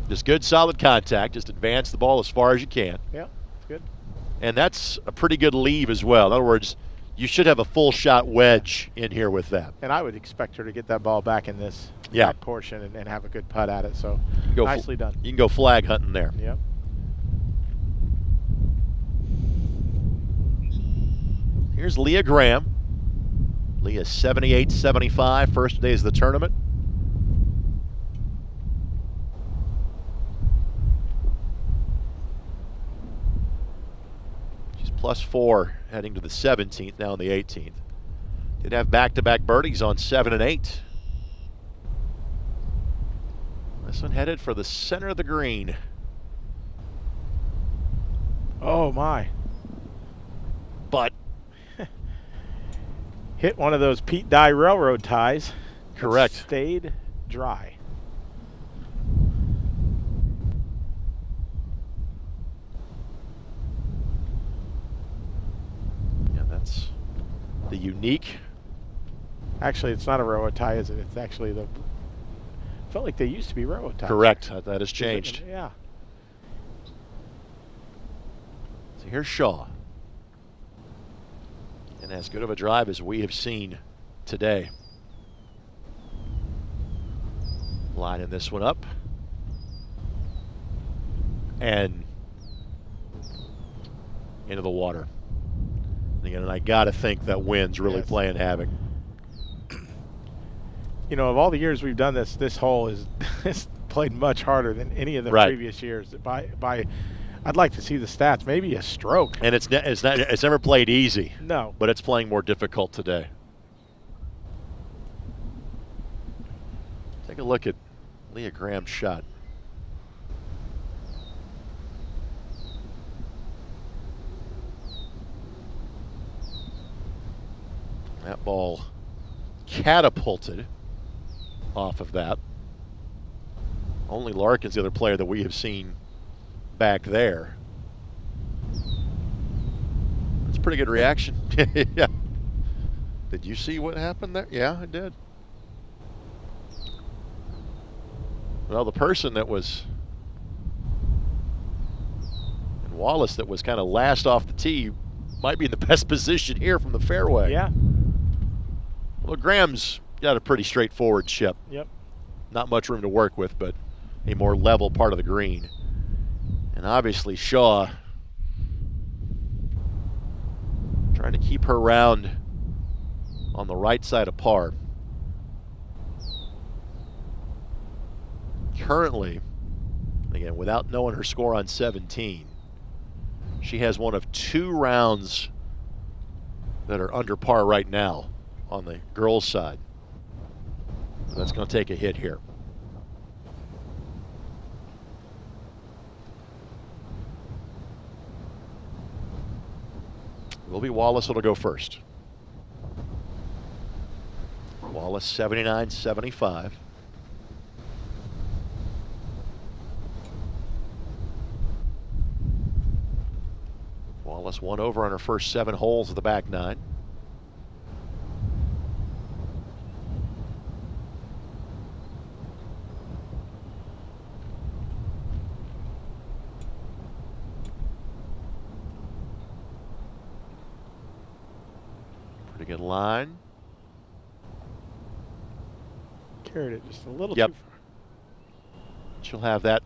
Just good, solid contact. Just advance the ball as far as you can. Yeah, it's good. And that's a pretty good leave as well. In other words, You should have a full shot wedge in here with that. And I would expect her to get that ball back in this back portion and have a good putt at it. So nicely done. You can go flag hunting there. Yep. Here's Leah Graham. Leah 78-75, first days of the tournament. She's +4 heading to the 17th, now in the 18th. Did have back-to-back birdies on 7 and 8. This one headed for the center of the green. Oh my. But hit one of those Pete Dye railroad ties. Correct. Stayed dry. Yeah, that's the unique. Actually, it's not a railroad tie, is it? It's actually the. Felt like they used to be railroad ties. Correct. That has changed. Yeah. So here's Shaw. And as good of a drive as we have seen today. Lining this one up. And into the water. Again, and I got to think that wind's really playing havoc. You know, of all the years we've done this, this hole is played much harder than any of the previous years. I'd like to see the stats, maybe a stroke. And it's never played easy. No. But it's playing more difficult today. Take a look at Leah Graham's shot. That ball catapulted off of that. Only Larkin's the other player that we have seen back there. That's a pretty good reaction. Yeah. Did you see what happened there? Yeah, I did. Well, the person that was, and Wallace, that was kind of last off the tee might be in the best position here from the fairway. Yeah. Well, Graham's got a pretty straightforward chip. Yep. Not much room to work with, but a more level part of the green. And obviously Shaw trying to keep her round on the right side of par. Currently, again, without knowing her score on 17, she has one of 2 rounds that are under par right now on the girls' side. That's going to take a hit here. Will be Wallace that'll go first. Wallace 79-75. Wallace 1 over on her first 7 holes of the back 9. Pretty good line. Carried it just a little Yep. too far. She'll have that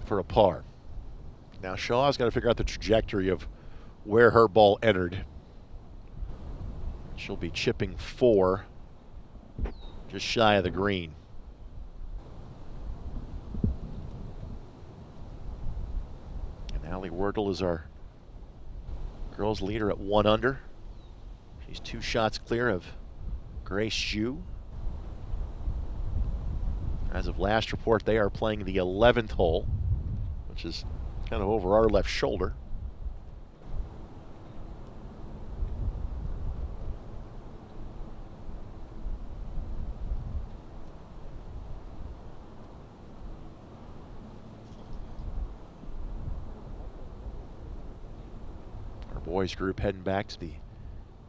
for a par. Now Shaw's got to figure out the trajectory of where her ball entered. She'll be chipping 4, just shy of the green. And Allie Wordle is our girls leader at 1 under. She's 2 shots clear of Grace Xu. As of last report, they are playing the 11th hole, which is kind of over our left shoulder. Our boys group heading back to the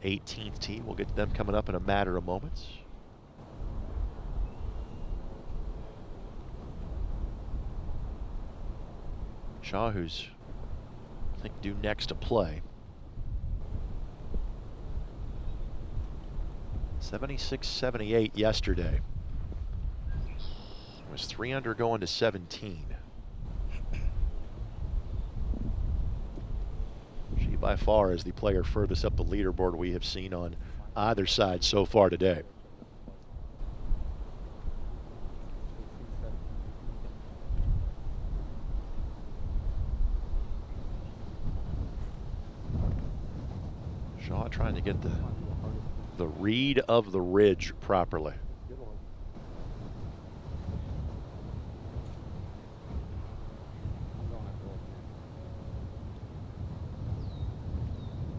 18th tee. We'll get to them coming up in a matter of moments. Shaw, who's I think due next to play. 76-78 yesterday. It was 3 under going to 17. She by far is the player furthest up the leaderboard we have seen on either side so far today. Shaw trying to get the read of the ridge properly.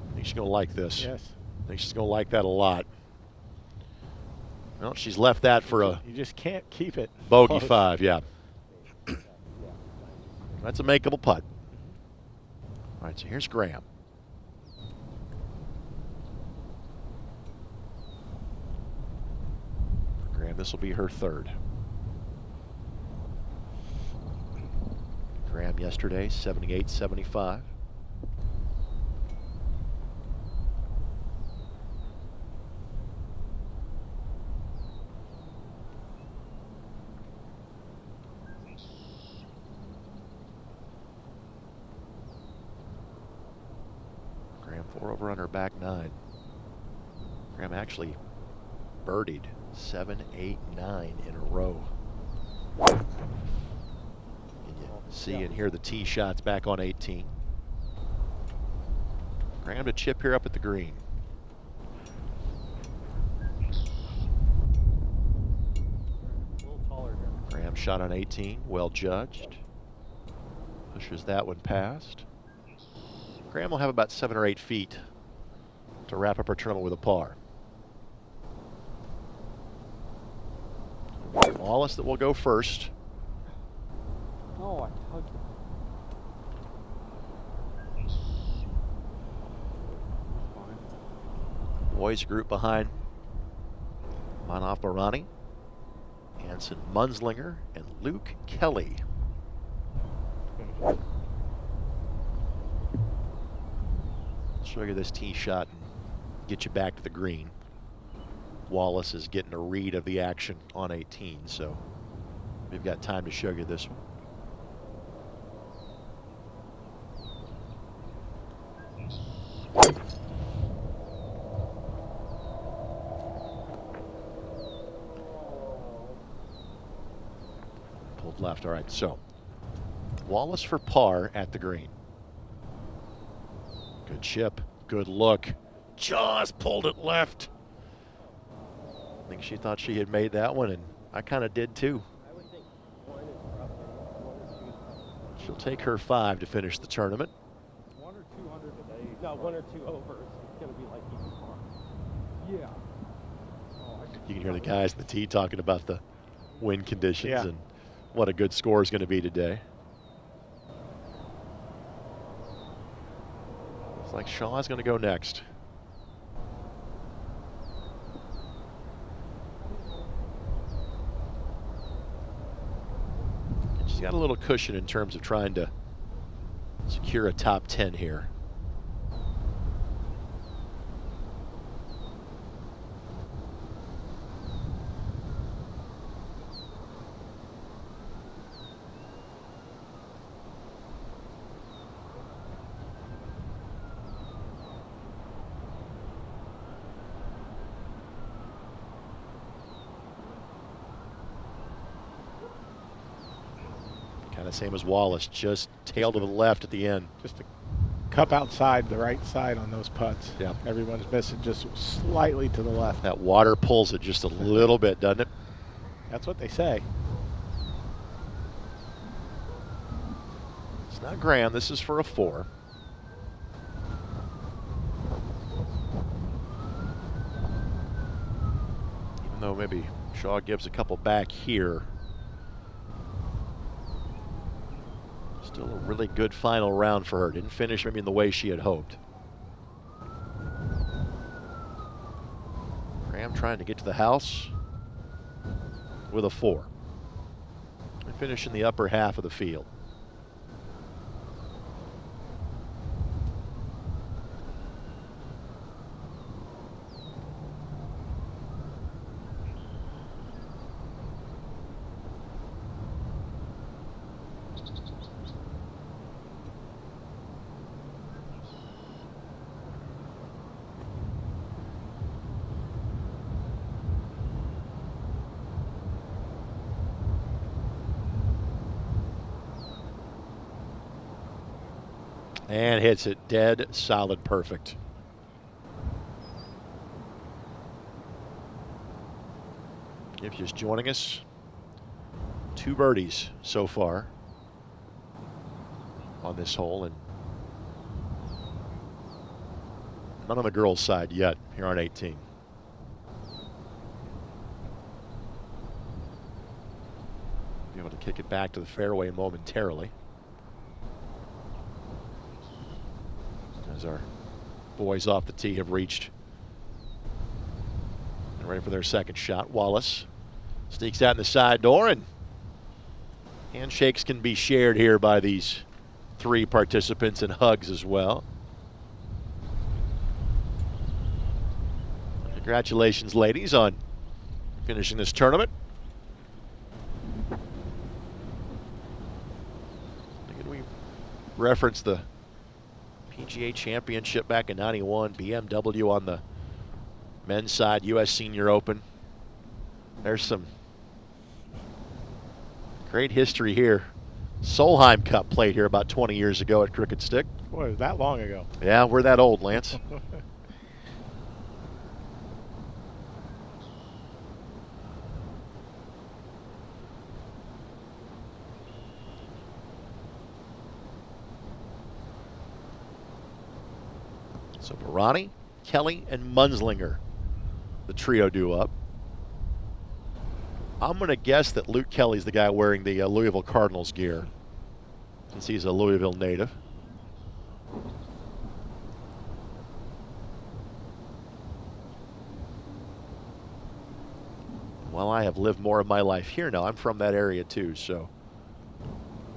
I think she's going to like this. Yes. I think she's going to like that a lot. Well, she's left that for a... You just can't keep it. Bogey close. 5, yeah. That's a makeable putt. All right, so here's Graham. Graham, this will be her third. Graham yesterday, 78-75. Graham 4 over on her back 9. Graham actually birdied 7, 8, 9 in a row. Can you see and hear the tee shots back on 18? Graham to chip here up at the green. Graham shot on 18, well judged. Pushes that one past. Graham will have about 7 or 8 feet to wrap up her tournament with a par. Wallace that will go first. Oh, I tugged it. Boys group behind Manav Barani, Anson Munslinger, and Luke Kelly. Show you this tee shot and get you back to the green. Wallace is getting a read of the action on 18, so we've got time to show you this one. Pulled left, all right, so Wallace for par at the green. Good chip, good look. Just pulled it left. I think she thought she had made that one, and I kind of did too. She'll take her 5 to finish the tournament. 1 or 200 today. No, 1 or 2 over. It's going to be like even par. Yeah. You can hear the guys in the tee talking about the wind conditions Yeah. and what a good score is going to be today. Looks like Shaw's going to go next. She's got a little cushion in terms of trying to secure a top 10 here. Kind of same as Wallace, just tail to the left at the end. Just a cup outside the right side on those putts. Yeah. Everyone's missing just slightly to the left. That water pulls it just a little bit, doesn't it? That's what they say. It's not Graham, this is for a 4. Even though maybe Shaw gives a couple back here. Still a really good final round for her. Didn't finish maybe in the way she had hoped. Graham trying to get to the house with a 4. And finish in the upper half of the field. And hits it dead solid perfect. If you're just joining us, 2 birdies so far on this hole, and none on the girls' side yet here on 18. Be able to kick it back to the fairway momentarily. As our boys off the tee have reached and ready for their second shot. Wallace sneaks out in the side door, and handshakes can be shared here by these 3 participants, and hugs as well. Congratulations, ladies, on finishing this tournament. Again, we referenced the PGA Championship back in '91, BMW on the men's side, U.S. Senior Open. There's some great history here. Solheim Cup played here about 20 years ago at Crooked Stick. Boy, it was that long ago. Yeah, we're that old, Lance. So Barani, Kelly, and Munslinger, the trio do up. I'm going to guess that Luke Kelly's the guy wearing the Louisville Cardinals gear, since he's a Louisville native. Well, I have lived more of my life here now. I'm from that area too, so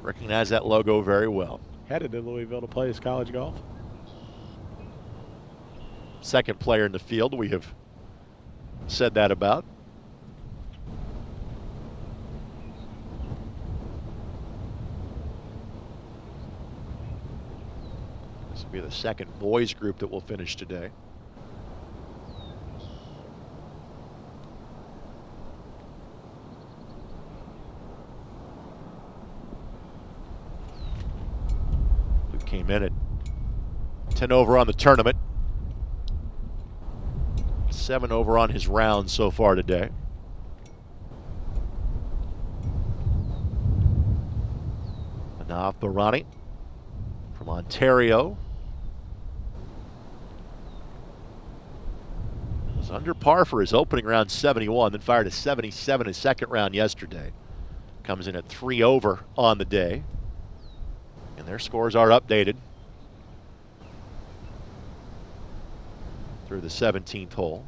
recognize that logo very well. Headed to Louisville to play his college golf. Second player in the field we have said that about. This will be the second boys group that will finish today. Luke came in at 10 over on the tournament. 7 over on his round so far today. Manav Barani from Ontario was under par for his opening round 71, then fired a 77 his second round yesterday. Comes in at 3 over on the day, and their scores are updated through the 17th hole.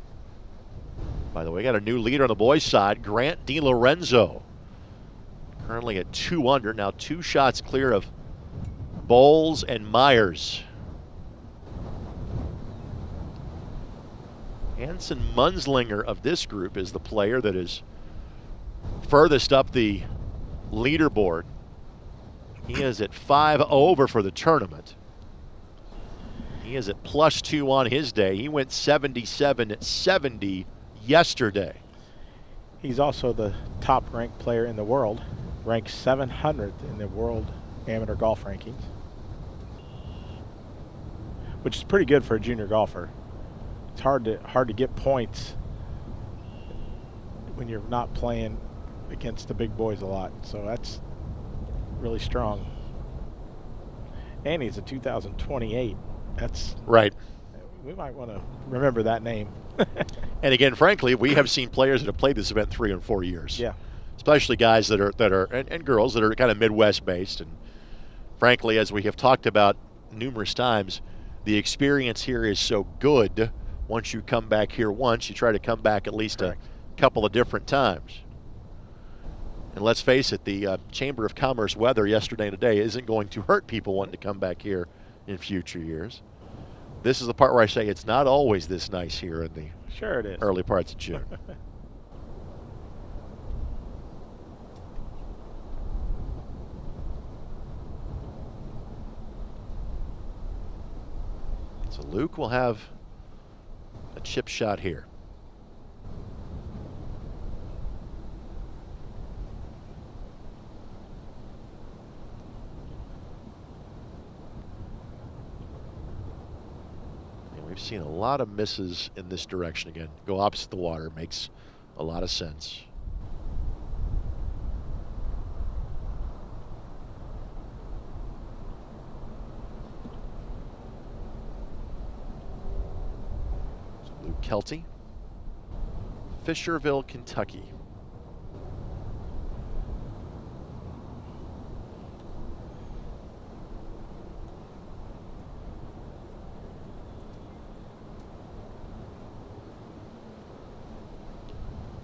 By the way, got a new leader on the boys' side, Grant DiLorenzo. Currently at 2 under, now 2 shots clear of Bowles and Myers. Hanson Munslinger of this group is the player that is furthest up the leaderboard. He is at 5 over for the tournament. He is at +2 on his day. He went 77-70 yesterday. He's also the top ranked player in the world, ranked 700th in the world amateur golf rankings, which is pretty good for a junior golfer. It's hard to get points when you're not playing against the big boys a lot, so that's really strong. And he's a 2028. That's right. We might want to remember that name. And again, frankly, we have seen players that have played this event 3 and 4 years. Yeah. Especially guys that are and girls that are kind of Midwest based. And frankly, as we have talked about numerous times, the experience here is so good. Once you come back here once, you try to come back at least a couple of different times. And let's face it, the Chamber of Commerce weather yesterday and today isn't going to hurt people wanting to come back here in future years. This is the part where I say it's not always this nice here in the early parts of June. So Luke will have a chip shot here. We've seen a lot of misses in this direction again. Go opposite the water makes a lot of sense. So Luke Kelty, Fisherville, Kentucky.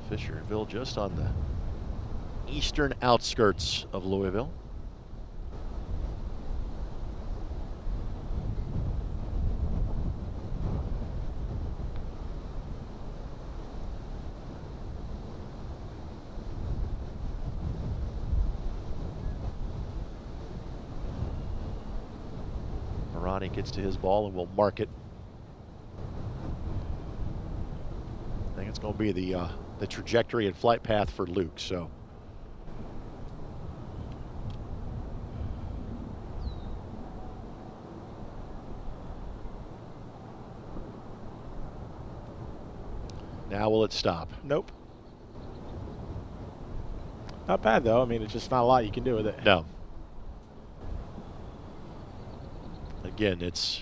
Fisherville just on the eastern outskirts of Louisville. Marani gets to his ball and will mark it. I think it's going to be the trajectory and flight path for Luke, so. Now will it stop? Nope. Not bad though. I mean, it's just not a lot you can do with it. No. Again, it's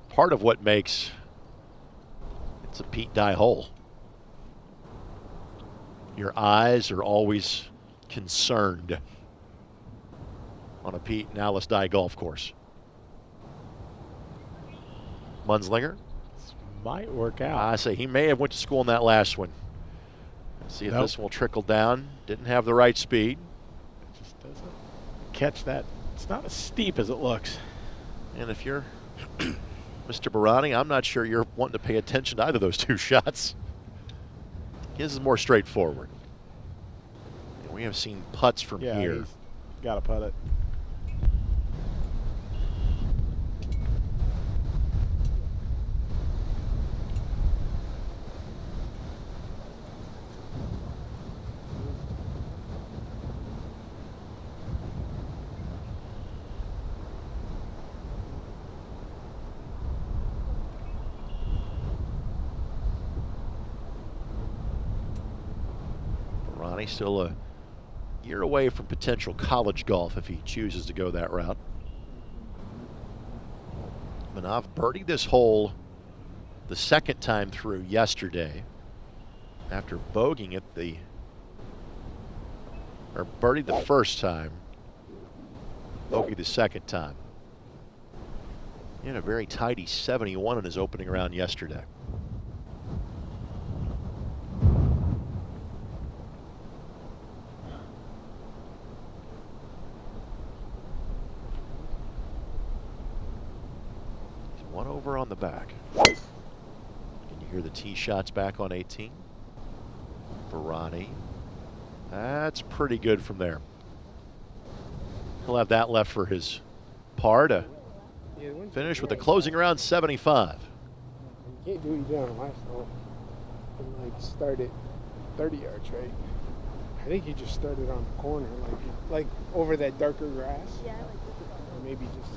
part of what makes it's a Pete Dye hole. Your eyes are always concerned on a Pete and Alice Dye golf course. Munslinger. This might work out. I say he may have went to school in that last one. Let's see if this will trickle down. Didn't have the right speed. It just doesn't catch that. It's not as steep as it looks. And if you're Mr. Barani, I'm not sure you're wanting to pay attention to either of those two shots. His is more straightforward. And we have seen putts from here. Got to putt it. Ronnie still a year away from potential college golf if he chooses to go that route. Manav birdied this hole the second time through yesterday after bogeying it birdied the first time, bogeyed the second time. He had a very tidy 71 in his opening round yesterday. One over on the back. Can you hear the tee shots back on 18? Barani. That's pretty good from there. He'll have that left for his par to finish with a closing round 75. You can't do what you did on the last hole and like start it 30 yards, right? I think you just started on the corner, like over that darker grass. Yeah. Or maybe just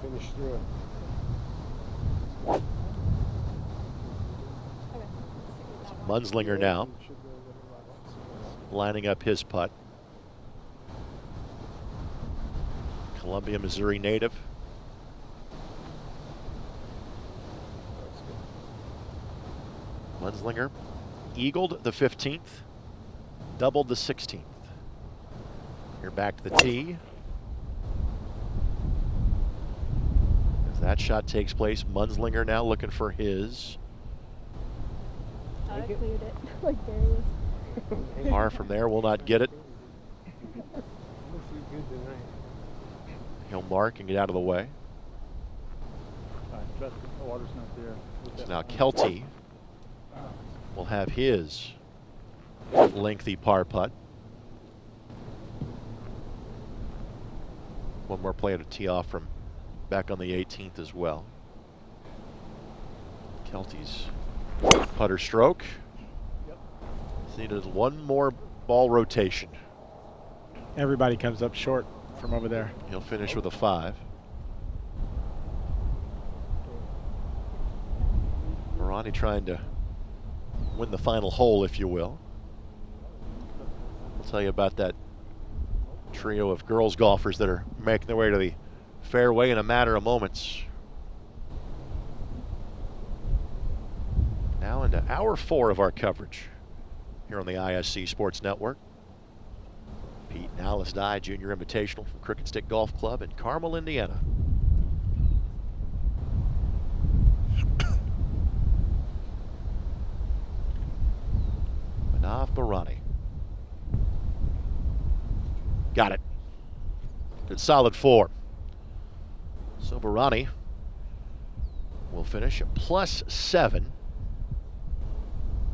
finish through it. Munslinger now lining up his putt. Columbia, Missouri native. Munslinger eagled the 15th, doubled the 16th. Here back to the tee. As that shot takes place, Munslinger now looking for his. I cleared it, like barely. Par from there, will not get it. He'll mark and get out of the way. The water's not there. So now Kelty will have his lengthy par putt. One more play to tee off from back on the 18th as well. Kelty's putter stroke. He's needed one more ball rotation. Everybody comes up short from over there. He'll finish with a 5. Barani trying to win the final hole, if you will. I'll tell you about that trio of girls golfers that are making their way to the fairway in a matter of moments. Now into hour 4 of our coverage here on the ISC Sports Network. Pete and Alice Dye Junior Invitational from Crooked Stick Golf Club in Carmel, Indiana. Manav Barani. Got it. Good solid 4. So Barani will finish at +7.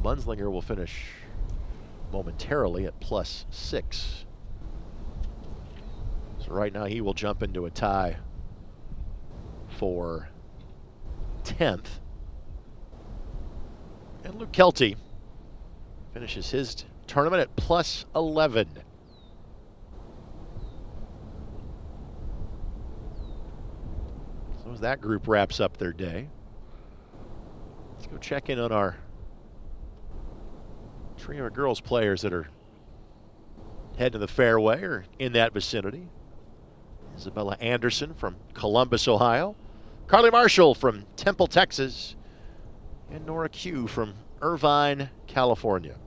Munslinger will finish momentarily at +6. So right now he will jump into a tie for 10th. And Luke Kelty finishes his tournament at +11. So as that group wraps up their day, let's go check in on our trio of girls players that are heading to the fairway or in that vicinity. Isabella Anderson from Columbus, Ohio. Carly Marshall from Temple, Texas. And Nora Q from Irvine, California.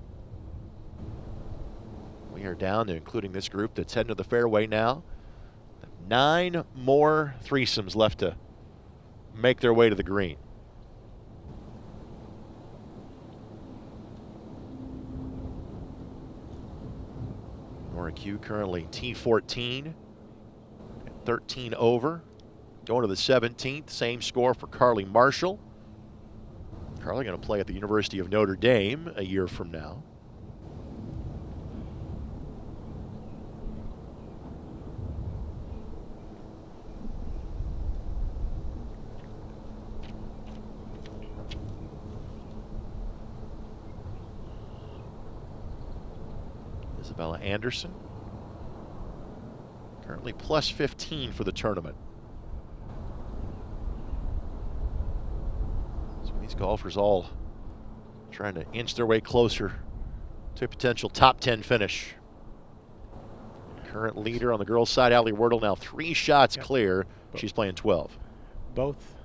We are down to including this group that's heading to the fairway now. 9 more threesomes left to make their way to the green. Nora Q currently T14, 13 over. Going to the 17th, same score for Carly Marshall. Carly going to play at the University of Notre Dame a year from now. Isabella Anderson, currently +15 for the tournament. So these golfers all trying to inch their way closer to a potential top 10 finish. Current leader on the girls' side, Allie Wordle, now 3 shots clear. She's playing 12. Both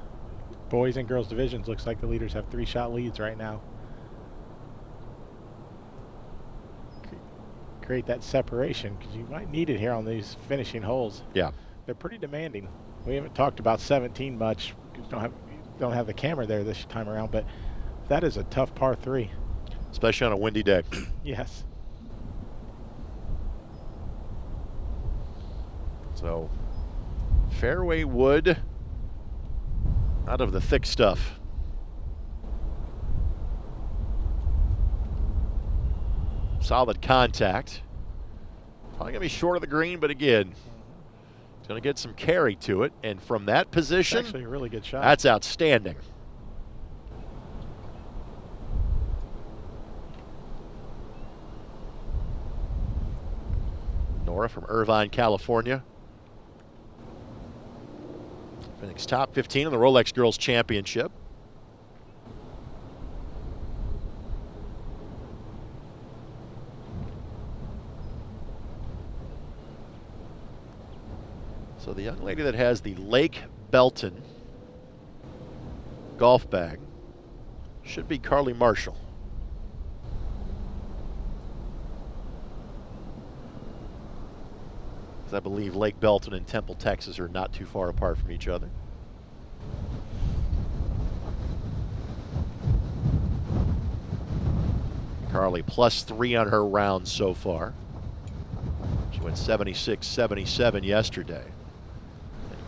boys and girls divisions looks like the leaders have 3-shot leads right now. Create that separation because you might need it here on these finishing holes. Yeah, they're pretty demanding. We haven't talked about 17 much. Don't have the camera there this time around, but that is a tough par 3, especially on a windy day. Yes. So fairway wood out of the thick stuff. Solid contact. Probably going to be short of the green, but again, it's going to get some carry to it. And from that position, it's actually a really good shot. That's outstanding. Nora from Irvine, California. Finished top 15 in the Rolex Girls Championship. So the young lady that has the Lake Belton golf bag should be Carly Marshall. Because I believe Lake Belton and Temple, Texas are not too far apart from each other. Carly +3 on her round so far. She went 76-77 yesterday.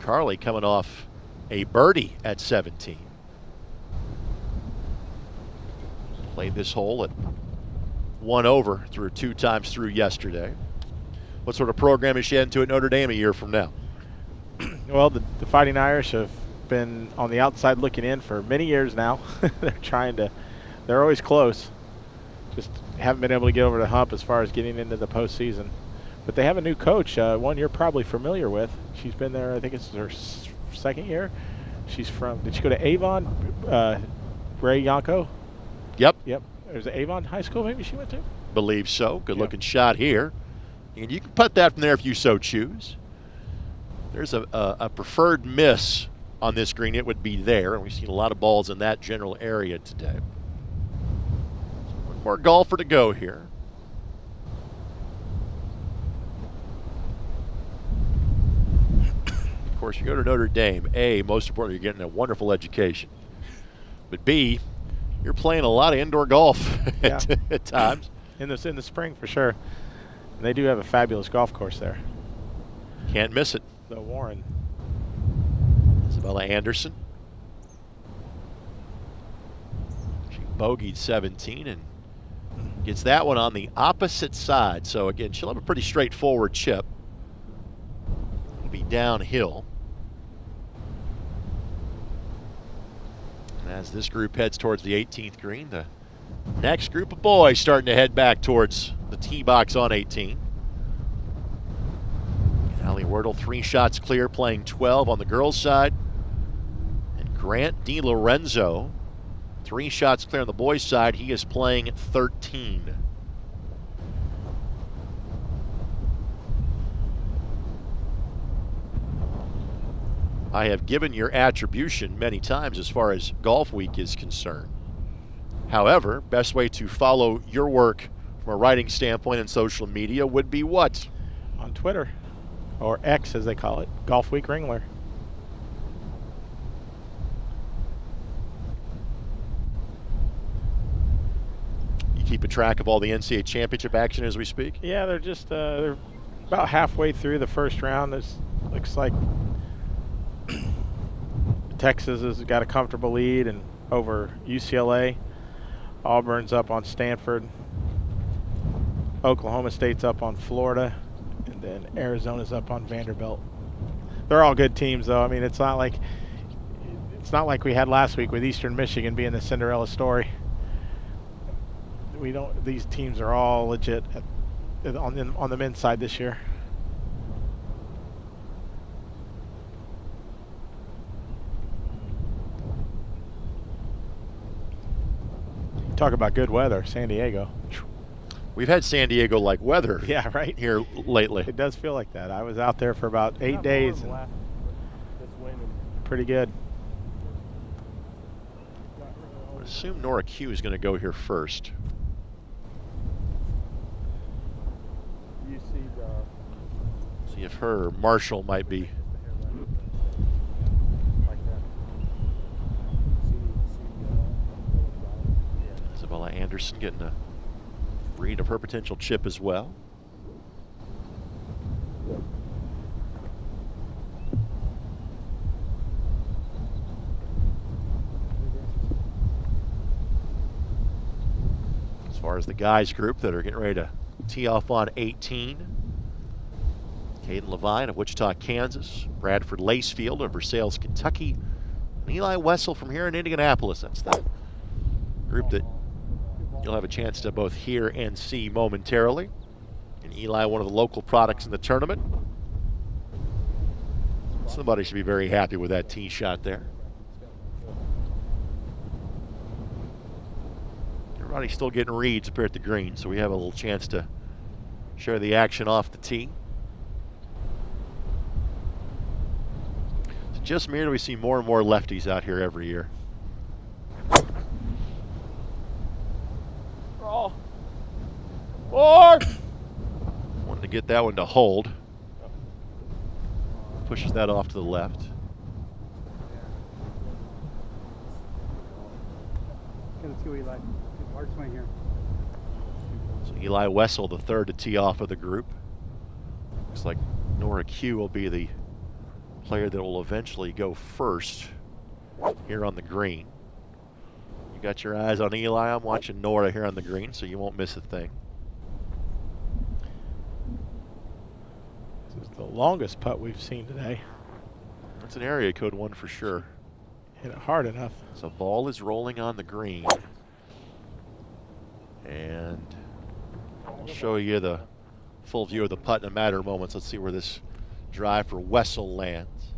Carly coming off a birdie at 17. Played this hole at 1 over through 2 times through yesterday. What sort of program is she heading to at Notre Dame a year from now? Well, the Fighting Irish have been on the outside looking in for many years now. They're always close. Just haven't been able to get over the hump as far as getting into the postseason. But they have a new coach, one you're probably familiar with. She's been there, I think it's her 2nd year. She's from, did she go to Avon? Ray Yanko. Yep. Yep. There's Avon High School maybe she went to? Believe so. Good looking shot here. And you can putt that from there if you so choose. There's a preferred miss on this green. It would be there. And we've seen a lot of balls in that general area today. So one more golfer to go here. Of course, you go to Notre Dame, A, most importantly, you're getting a wonderful education. But B, you're playing a lot of indoor golf at times. In the spring for sure. And they do have a fabulous golf course there. Can't miss it. The Warren. Isabella Anderson. She bogeyed 17 and gets that one on the opposite side. So again, she'll have a pretty straightforward chip. It'll be downhill. And as this group heads towards the 18th green, the next group of boys starting to head back towards the tee box on 18. Allie Wordle 3 shots clear, playing 12 on the girls' side. And Grant DiLorenzo 3 shots clear on the boys' side. He is playing 13. I have given your attribution many times as far as Golf Week is concerned. However, best way to follow your work from a writing standpoint and social media would be what? On Twitter, or X as they call it, Golf Week Ringler. You keeping track of all the NCAA championship action as we speak? Yeah, they're just they're about halfway through the first round. This looks like Texas has got a comfortable lead and over UCLA. Auburn's up on Stanford. Oklahoma State's up on Florida. And then Arizona's up on Vanderbilt. They're all good teams, though. I mean, it's not like we had last week with Eastern Michigan being the Cinderella story. These teams are all legit on the men's side this year. Talk about good weather, San Diego. We've had San Diego-like weather here lately. It does feel like that. I was out there for about 8 days. And pretty good. I would assume Nora Q is going to go here first. See if her Marshall might be. Isabella Anderson getting a read of her potential chip as well. As far as the guys group that are getting ready to tee off on 18, Caden Levine of Wichita, Kansas, Bradford Lacefield of Versailles, Kentucky, and Eli Wessel from here in Indianapolis. That's the group that you'll have a chance to both hear and see momentarily. And Eli, one of the local products in the tournament. Somebody should be very happy with that tee shot there. Everybody's still getting reads up here at the green, so we have a little chance to share the action off the tee. It's just me, or do we see more and more lefties out here every year? Wanted to get that one to hold. Pushes that off to the left. Let's go, Eli. Hard swing here. So Eli Wessel, the third to tee off of the group. Looks like Nora Q will be the player that will eventually go first here on the green. You got your eyes on Eli. I'm watching Nora here on the green, so you won't miss a thing. This is the longest putt we've seen today. That's an area code one for sure. Hit it hard enough. So ball is rolling on the green. And I'll show you the full view of the putt in a matter of moments. Let's see where this drive for Wessel lands.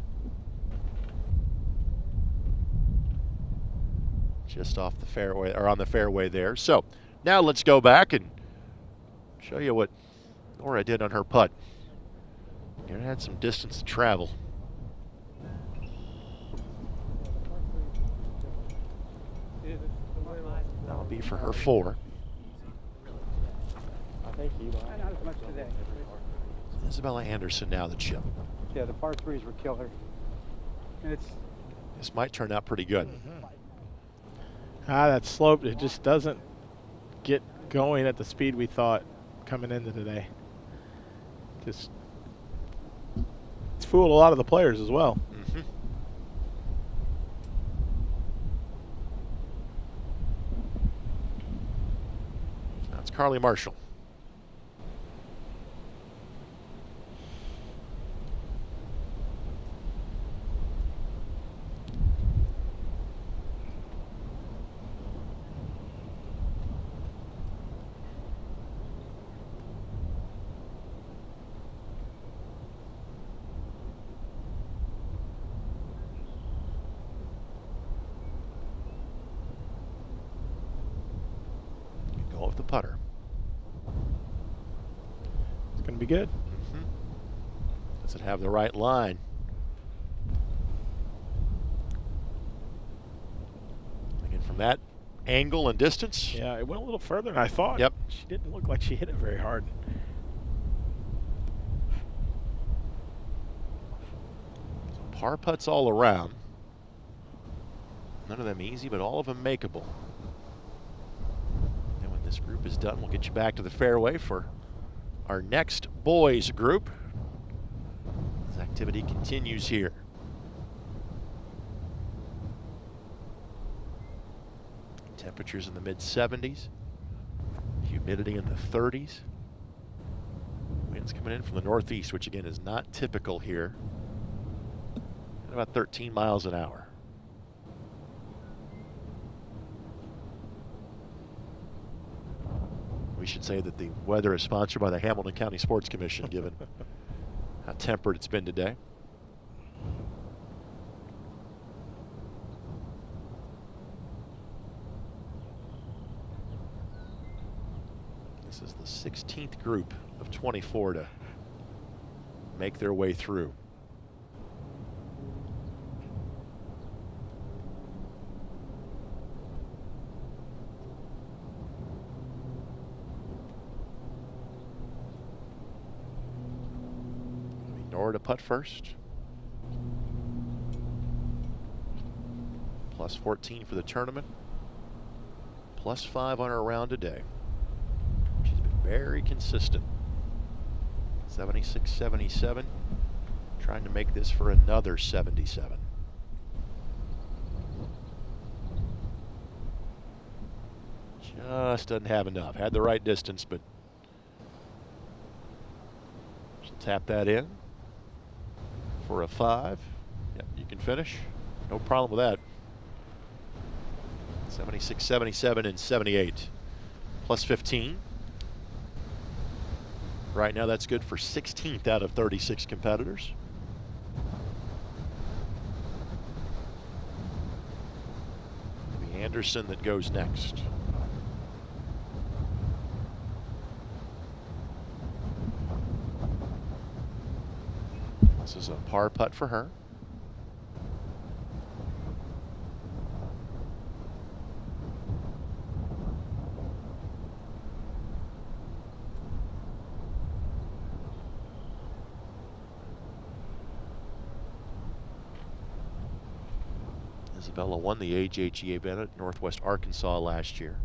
just off the fairway, or on the fairway there. So now let's go back and show you what Nora did on her putt. It had some distance to travel. That'll be for her 4. I think not as much today. Isabella Anderson now the chip. Yeah, the par 3s were killer. And This might turn out pretty good. That slope, it just doesn't get going at the speed we thought coming into today. It's fooled a lot of the players as well. That's Carly Marshall. Go with the putter. It's going to be good. Does it have the right line? Again, from that angle and distance. Yeah, it went a little further than I thought. Yep. She didn't look like she hit it very hard. So par putts all around. None of them easy, but all of them makeable. And when this group is done, we'll get you back to the fairway for our next boys group. This activity continues here. Temperatures in the mid-70s. Humidity in the 30s. Winds coming in from the northeast, which again is not typical here. At about 13 miles an hour. We should say that the weather is sponsored by the Hamilton County Sports Commission, given how temperate it's been today. This is the 16th group of 24 to make their way through. Nora to putt first. Plus 14 for the tournament. Plus 5 on her round today. She's been very consistent. 76, 77. Trying to make this for another 77. Just doesn't have enough. Had the right distance, but she'll tap that in for a 5. Yep, you can finish. No problem with that. 76, 77, and 78. Plus 15. Right now that's good for 16th out of 36 competitors. It'll be Anderson that goes next. This is a par putt for her. Isabella won the AJGA event at Northwest Arkansas last year.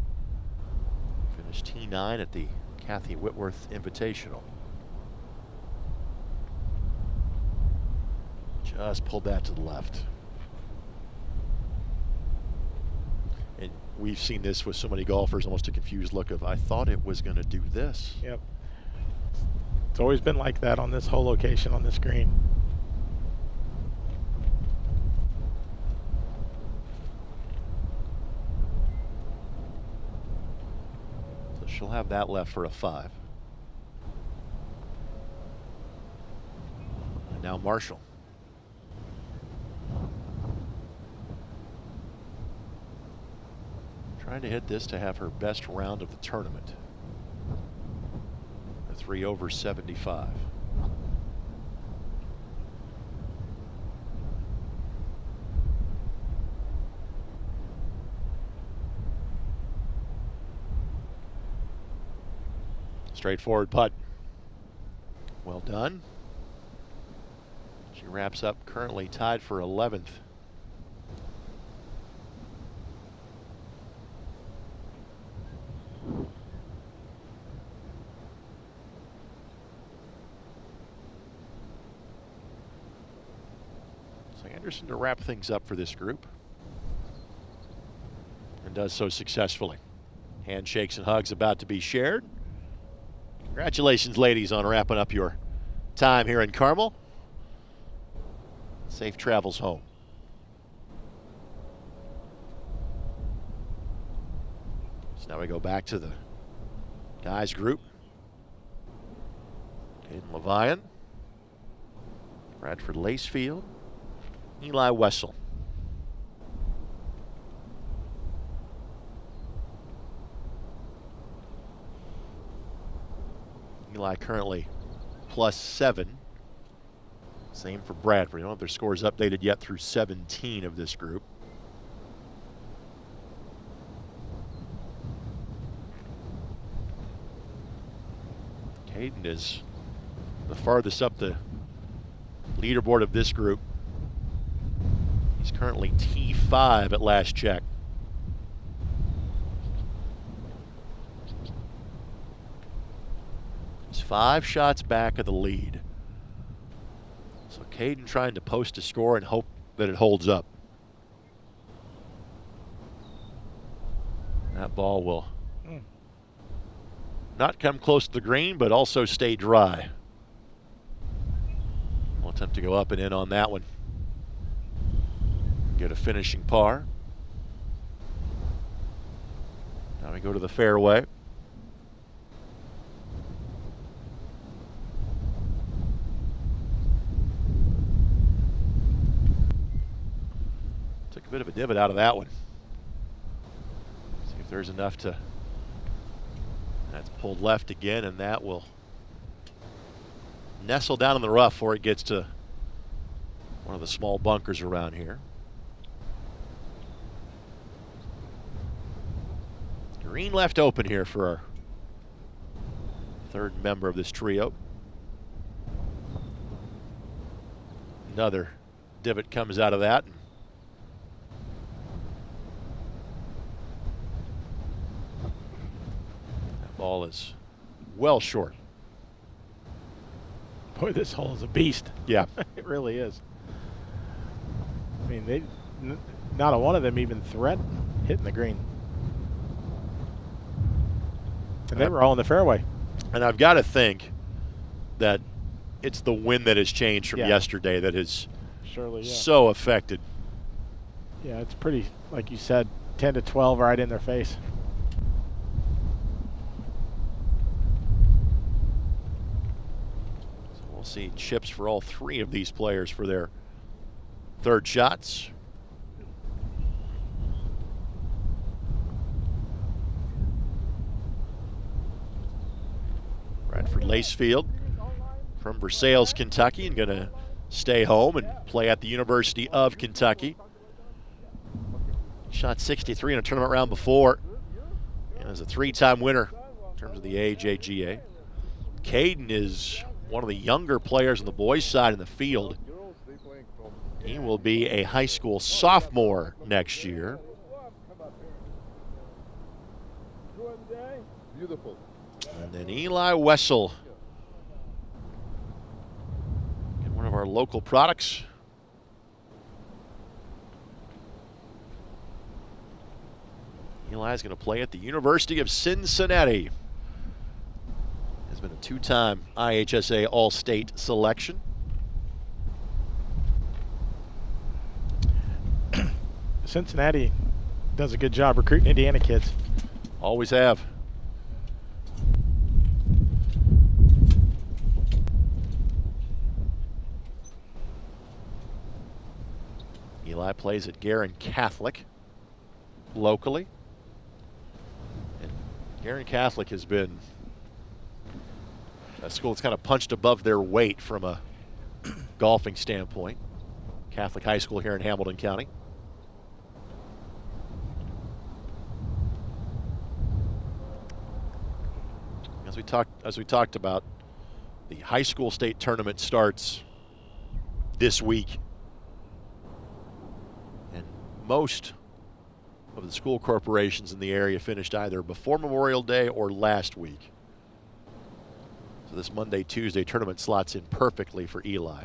Finished T9 at the Kathy Whitworth Invitational. Just pulled that to the left. And we've seen this with so many golfers, almost a confused look of, I thought it was going to do this. Yep. It's always been like that on this whole location on this green. So she'll have that left for a 5. And now Marshall. Trying to hit this to have her best round of the tournament. A 3 over 75. Straightforward putt. Well done. She wraps up currently tied for 11th. So Anderson to wrap things up for this group. And does so successfully. Handshakes and hugs about to be shared. Congratulations, ladies, on wrapping up your time here in Carmel. Safe travels home. So now we go back to the guys group. Caden Levian, Bradford Lacefield, Eli Wessel. Eli currently +7. Same for Bradford. We don't have their scores updated yet through 17 of this group. Caden is the farthest up the leaderboard of this group. He's currently T5 at last check. He's 5 shots back of the lead. So Caden trying to post a score and hope that it holds up. That ball will not come close to the green, but also stay dry. We'll attempt to go up and in on that one. Get a finishing par. Now we go to the fairway. Took a bit of a divot out of that one. See if there's enough to. That's pulled left again, and that will nestle down in the rough before it gets to one of the small bunkers around here. Green left open here for our third member of this trio. Another divot comes out of that. That ball is well short. Boy, this hole is a beast. Yeah. It really is. I mean, not a one of them even threatened hitting the green. And they were all in the fairway. And I've got to think that it's the wind that has changed from yesterday that has surely so affected. Yeah, it's pretty, like you said, 10 to 12 right in their face. So we'll see chips for all three of these players for their third shots. Bradford Lacefield from Versailles, Kentucky, and going to stay home and play at the University of Kentucky. Shot 63 in a tournament round before. And is a 3-time winner in terms of the AJGA. Caden is one of the younger players on the boys' side in the field. He will be a high school sophomore next year. Beautiful. And then Eli Wessel, one of our local products. Eli's going to play at the University of Cincinnati. Has been a 2-time IHSA All-State selection. Cincinnati does a good job recruiting Indiana kids. Always have. Eli plays at Guerin Catholic locally. Garin Catholic has been a school that's kind of punched above their weight from a golfing standpoint. Catholic high school here in Hamilton County. As we talked about, the high school state tournament starts this week, and most of the school corporations in the area finished either before Memorial Day or last week. So this Monday, Tuesday tournament slots in perfectly for Eli.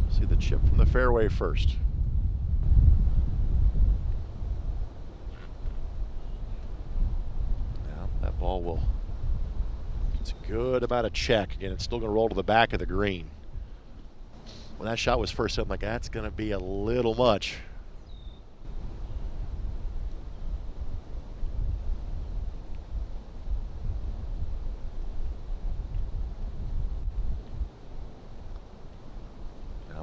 See the chip from the fairway first. Now that ball will, it's good about a check. Again, it's still going to roll to the back of the green. When that shot was first hit, I'm like, that's going to be a little much.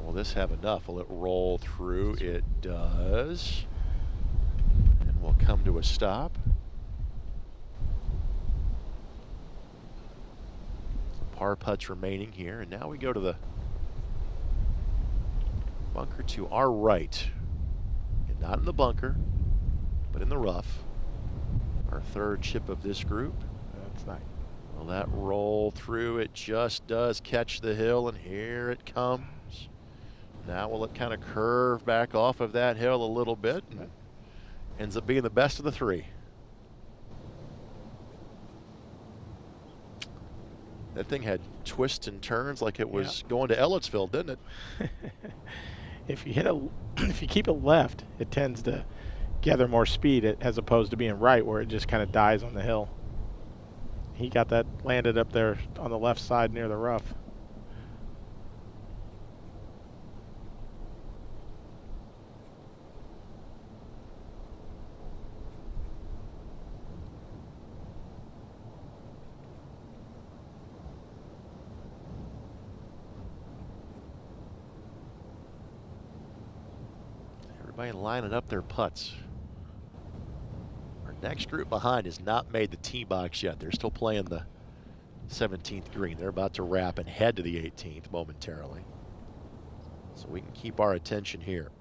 Will this have enough? Will it roll through? It does. And we'll come to a stop. Some par putts remaining here. And now we go to the bunker to our right. And not in the bunker, but in the rough. Our third chip of this group. That's nice. Will that roll through? It just does catch the hill, and here it comes. Now will it kind of curve back off of that hill a little bit and ends up being the best of the three. That thing had twists and turns like it was going to Ellettsville, didn't it? If you keep it left, it tends to gather more speed as opposed to being right where it just kind of dies on the hill. He got that landed up there on the left side near the rough. Everybody lining up their putts. Our next group behind has not made the tee box yet. They're still playing the 17th green. They're about to wrap and head to the 18th momentarily. So we can keep our attention here.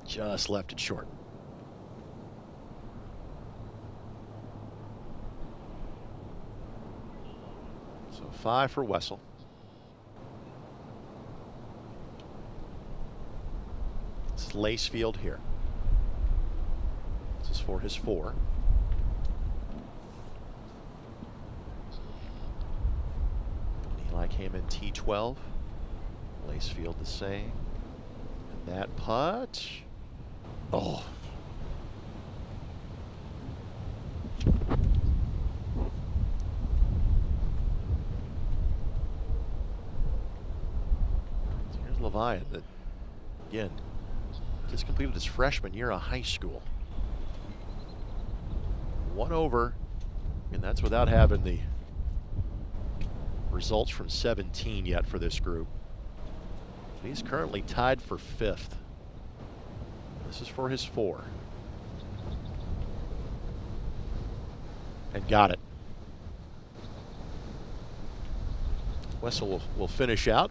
Just left it short. So 5 for Wessel. This is Lacefield here. This is for his 4. Eli came in T12. Lacefield the same. And that putt. Oh. Here's Leviat that, again, just completed his freshman year of high school. 1 over, and that's without having the results from 17 yet for this group. He's currently tied for 5th. This is for his 4. And got it. Wessel will finish out.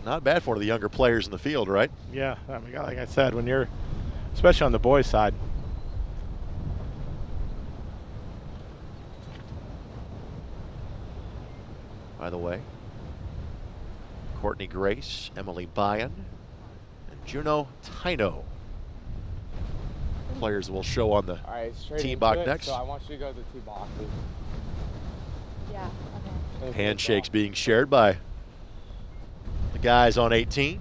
Not bad for one of the younger players in the field, right? Yeah, I mean, like I said, when you're, especially on the boys' side, by the way. Courtney Grace, Emily Byan, and Juno Tino. Players will show on the tee box next. So I want you to go to the 2 boxes. Yeah, okay. Handshakes being shared by the guys on 18.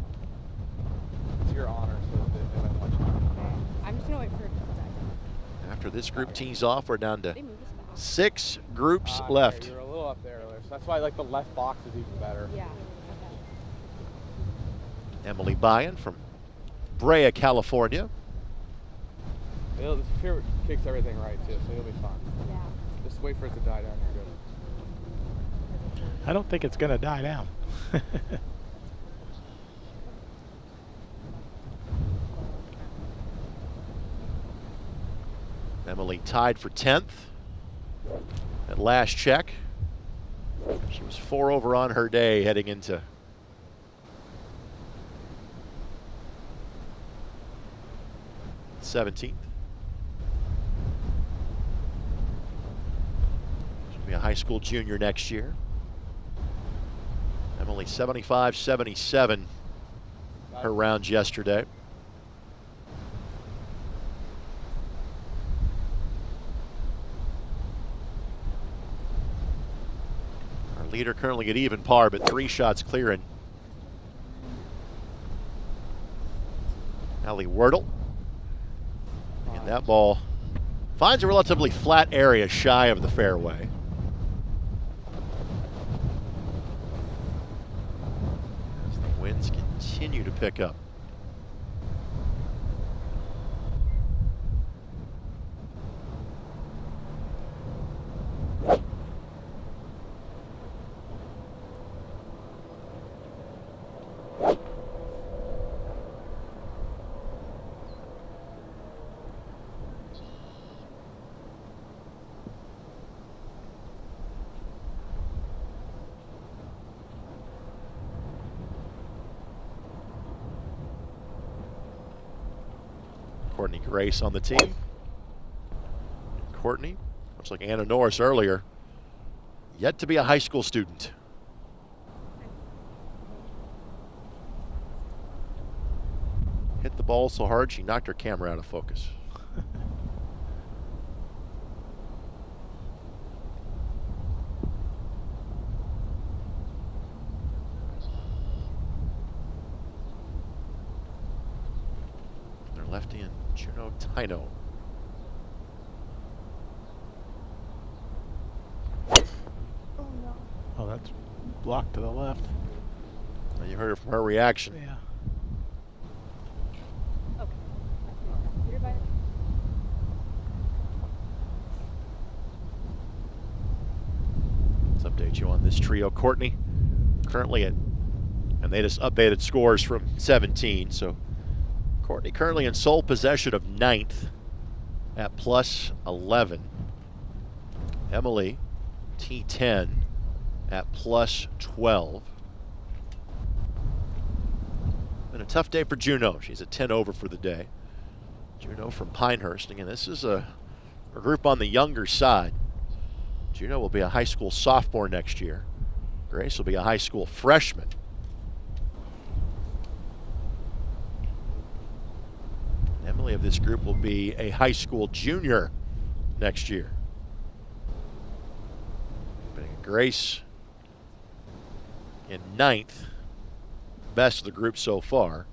It's your honor, so they might want you. I'm just gonna wait for it to After this group tees off, we're down to 6 groups left. You're a little up there, so that's why I like the left box is even better. Yeah. Emily Byan from Brea, California. This here kicks everything right too, so you'll be fine. Yeah. Just wait for it to die down. You're good. I don't think it's going to die down. Emily tied for 10th at last check. She was 4 over on her day heading into '17th. She'll be a high school junior next year. Emily 75-77 her rounds yesterday. Our leader currently at even par, but 3 shots clearing. Allie Wordle. And that ball finds a relatively flat area shy of the fairway. As the winds continue to pick up. Courtney Grace on the tee. Courtney, much like Anna Norris earlier, yet to be a high school student. Hit the ball so hard she knocked her camera out of focus. Their lefty and Juno Tino. Oh, that's blocked to the left. Well, you heard it from her reaction. Yeah. Let's update you on this trio. Courtney currently at, and they just updated scores from 17, so Courtney currently in sole possession of 9th at plus 11. Emily, T10 at plus 12. Been a tough day for Juno. She's at 10 over for the day. Juno from Pinehurst. Again, this is a group on the younger side. Juno will be a high school sophomore next year. Grace will be a high school freshman. Emily of this group will be a high school junior next year. Grace in 9th, best of the group so far.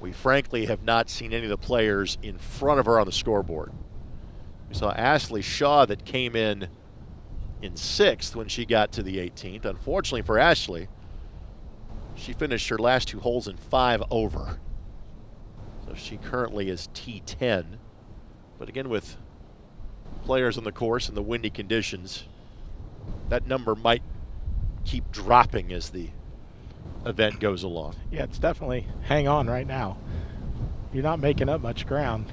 We frankly have not seen any of the players in front of her on the scoreboard. We saw Ashley Shaw that came in 6th when she got to the 18th. Unfortunately for Ashley, she finished her last 2 holes in 5 over. So she currently is T10. But again, with players on the course and the windy conditions, that number might keep dropping as the event goes along. Yeah, it's definitely hang on right now. You're not making up much ground.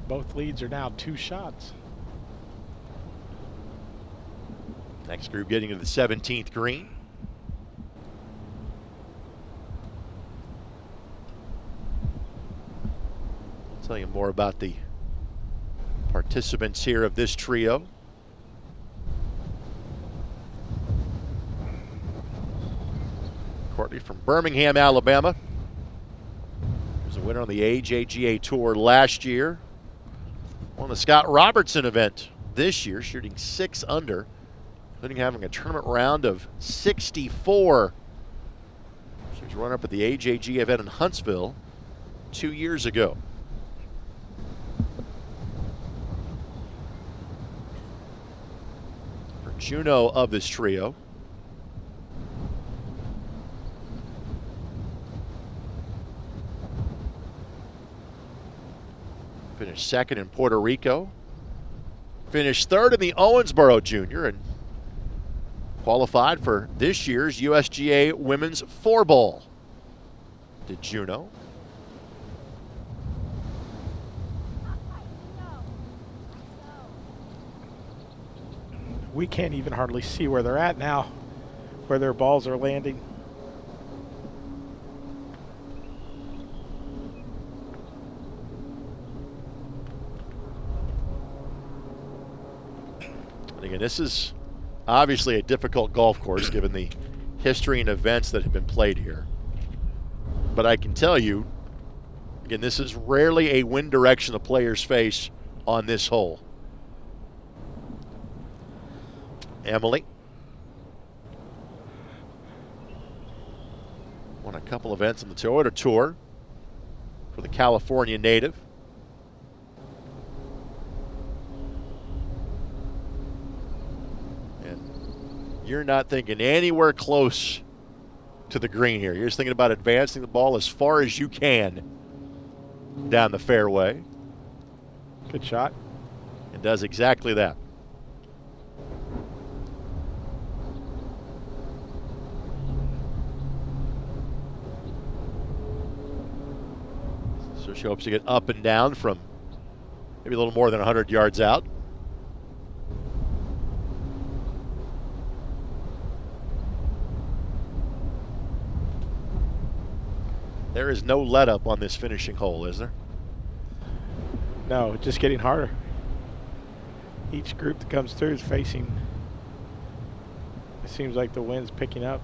Both leads are now 2 shots. Next group getting to the 17th green. I'll tell you more about the participants here of this trio. Courtney from Birmingham, Alabama. Was a winner on the AJGA Tour last year. Won the Scott Robertson event this year, shooting 6 under, including having a tournament round of 64. She was runner-up at the AJG event in Huntsville 2 years ago. For Juno of this trio, finished second in Puerto Rico. Finished third in the Owensboro Junior and qualified for this year's USGA Women's 4-Ball. Did Juno. We can't even hardly see where they're at now, where their balls are landing. Again, this is obviously a difficult golf course given the history and events that have been played here. But I can tell you, again, this is rarely a wind direction the players face on this hole. Emily won a couple events on the Toyota Tour for the California native. You're not thinking anywhere close to the green here. You're just thinking about advancing the ball as far as you can down the fairway. Good shot. It does exactly that. So she hopes to get up and down from maybe a little more than 100 yards out. There is no let up on this finishing hole, is there? No, just getting harder. Each group that comes through is facing, it seems like the wind's picking up.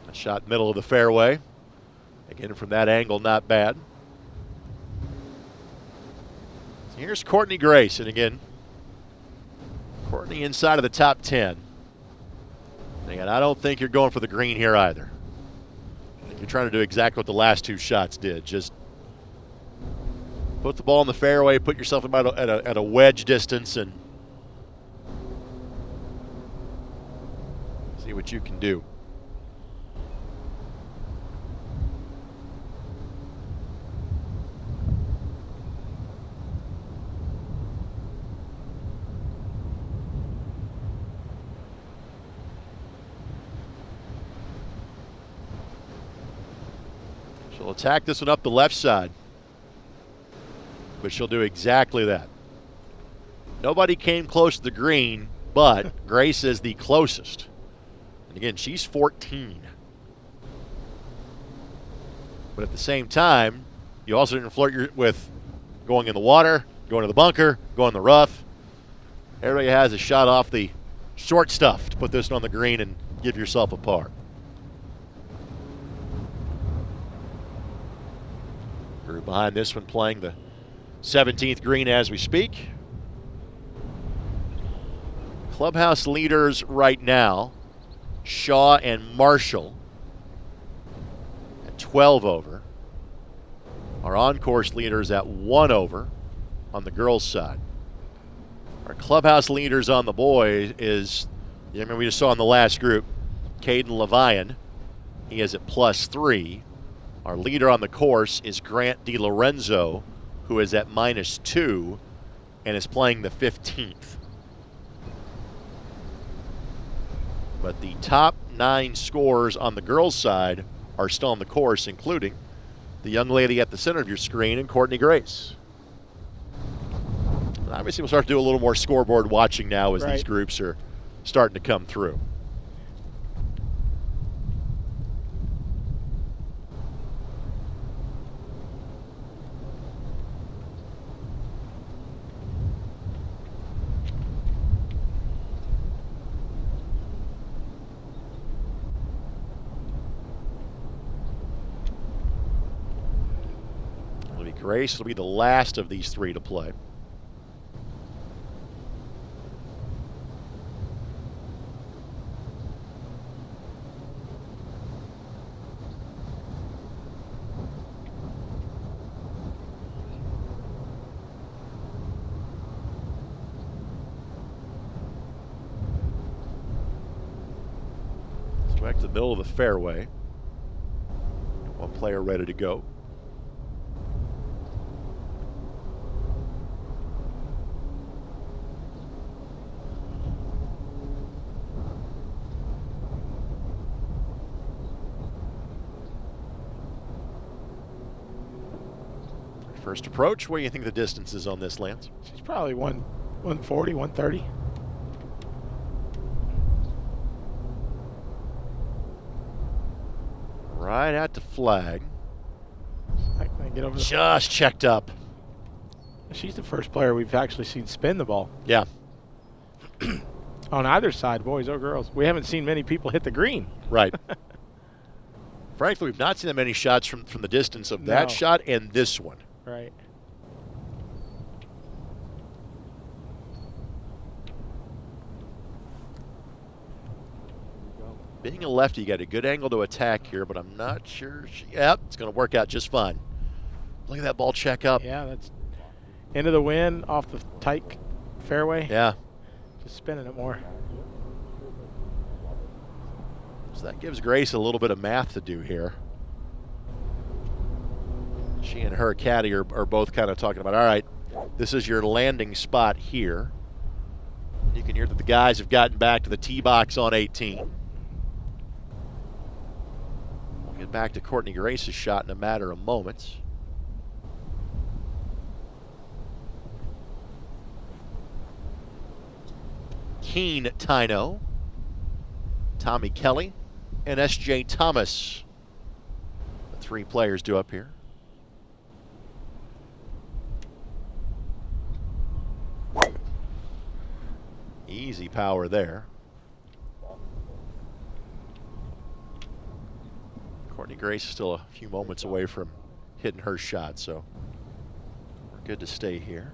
A shot middle of the fairway. Again, from that angle, not bad. So here's Courtney Grace, and again, Courtney inside of the top 10. And I don't think you're going for the green here either. I think you're trying to do exactly what the last 2 shots did. Just put the ball in the fairway, put yourself about at a wedge distance, and see what you can do. She'll attack this one up the left side, but she'll do exactly that. Nobody came close to the green, but Grace is the closest. And again, she's 14. But at the same time, you also didn't flirt with going in the water, going to the bunker, going in the rough. Everybody has a shot off the short stuff to put this one on the green and give yourself a par. Group behind this one playing the 17th green as we speak. Clubhouse leaders right now, Shaw and Marshall at 12 over. Our on-course leaders at 1 over on the girls' side. Our clubhouse leaders on the boys is, you remember we just saw in the last group, Caden Levian. He is at +3. Our leader on the course is Grant DiLorenzo who is at -2 and is playing the 15th. But the top 9 scorers on the girls' side are still on the course, including the young lady at the center of your screen and Courtney Grace. Obviously, we'll start to do a little more scoreboard watching now as these groups are starting to come through. It'll be Grace. It'll be the last of these 3 to play. Back to the middle of the fairway. One player ready to go. First approach, what do you think the distance is on this, Lance? She's probably 140, 130. Right at the flag. I can get over Just checked up. She's the first player we've actually seen spin the ball. Yeah. On either side, boys or girls. We haven't seen many people hit the green. Right. Frankly, we've not seen that many shots from the distance of that shot and this one. Right. Being a lefty, you got a good angle to attack here, but I'm not sure. Yep, it's going to work out just fine. Look at that ball check up. Yeah, that's into the wind, off the tight fairway. Yeah. Just spinning it more. So that gives Grace a little bit of math to do here. She and her caddy are both kind of talking about, all right, this is your landing spot here. You can hear that the guys have gotten back to the tee box on 18. We'll get back to Courtney Grace's shot in a matter of moments. Keen Tino, Tommy Kelly, and S.J. Thomas. The 3 players due up here. Easy power there. Courtney Grace is still a few moments away from hitting her shot, so we're good to stay here.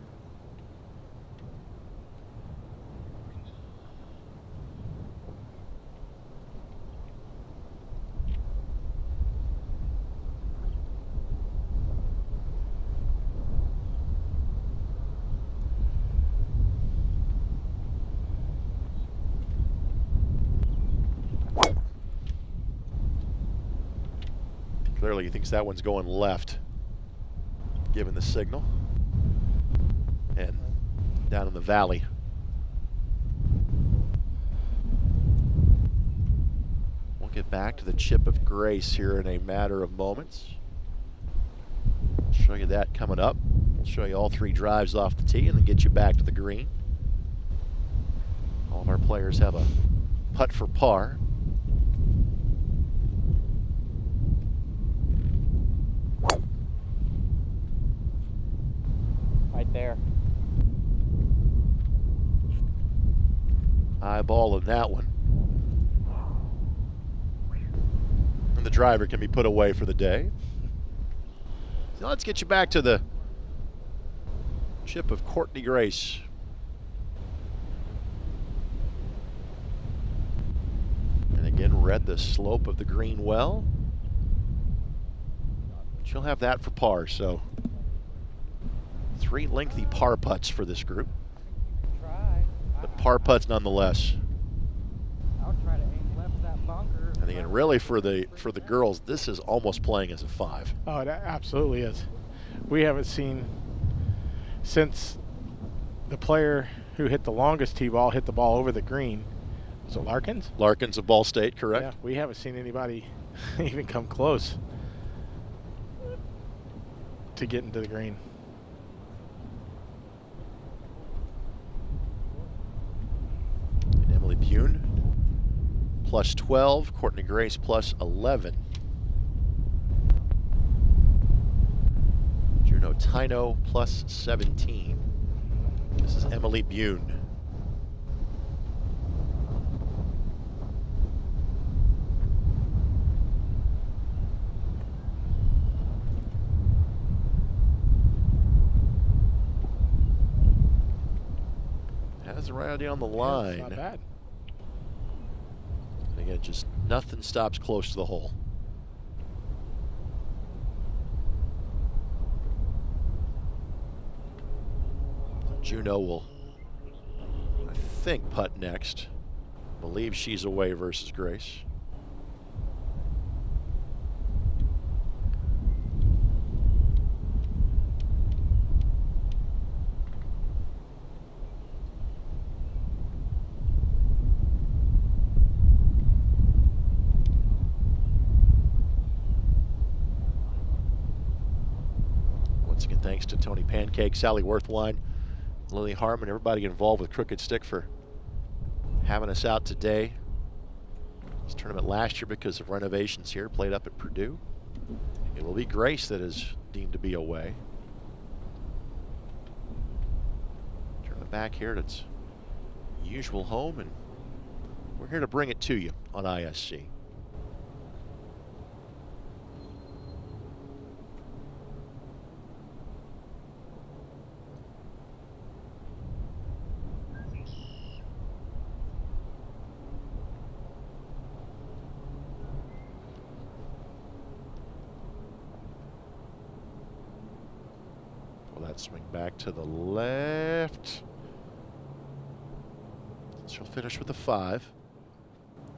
Clearly he thinks that one's going left, given the signal. And down in the valley. We'll get back to the chip of Grace here in a matter of moments. I'll show you that coming up. We'll show you all 3 drives off the tee and then get you back to the green. All of our players have a putt for par. Right there. Eyeballing that one. And the driver can be put away for the day. So let's get you back to the chip of Courtney Grace. And again, read the slope of the green well. She'll have that for par, so 3 lengthy par putts for this group. But par putts nonetheless. I'll try to aim left of that bunker. And again, really for the girls, this is almost playing as a 5. Oh, it absolutely is. We haven't seen since the player who hit the longest tee ball hit the ball over the green. Was it Larkins? Larkins of Ball State, correct? Yeah, we haven't seen anybody even come close to getting to the green. And Emily Bune, plus 12. Courtney Grace, plus 11. Juno Tino, plus 17. This is Emily Bune. Has it right down the line. Yeah, it's not bad. And again, just nothing stops close to the hole. Juno will, I think, putt next. Believe she's away versus Grace. Once again, thanks to Tony Pancake, Sally Worthwine, Lily Harmon, everybody involved with Crooked Stick for having us out today. This tournament last year, because of renovations here, played up at Purdue. It will be Grace that is deemed to be away. Tournament back here at its usual home, and we're here to bring it to you on ISC. That swing back to the left. She'll finish with a 5.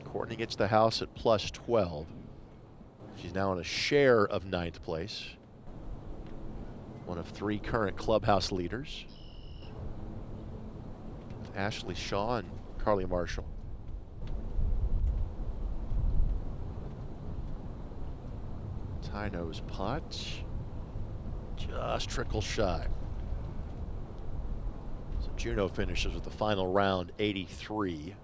Courtney gets the house at plus 12. She's now in a share of 9th place. One of 3 current clubhouse leaders. With Ashley Shaw and Carly Marshall. Tino's putt. Just trickle shy. So Juno finishes with the final round 83.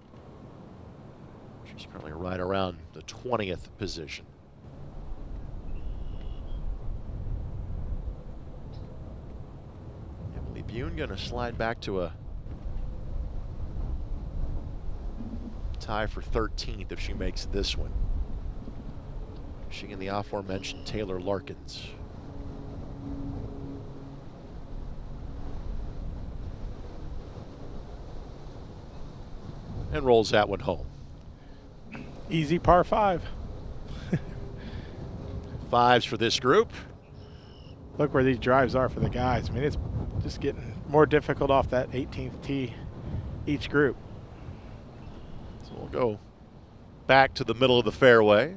She's currently right around the 20th position. Emily Bune going to slide back to a tie for 13th if she makes this one. She and the aforementioned Taylor Larkins. And rolls that one home. Easy par 5. 5s for this group. Look where these drives are for the guys. I mean, it's just getting more difficult off that 18th tee each group. So we'll go back to the middle of the fairway.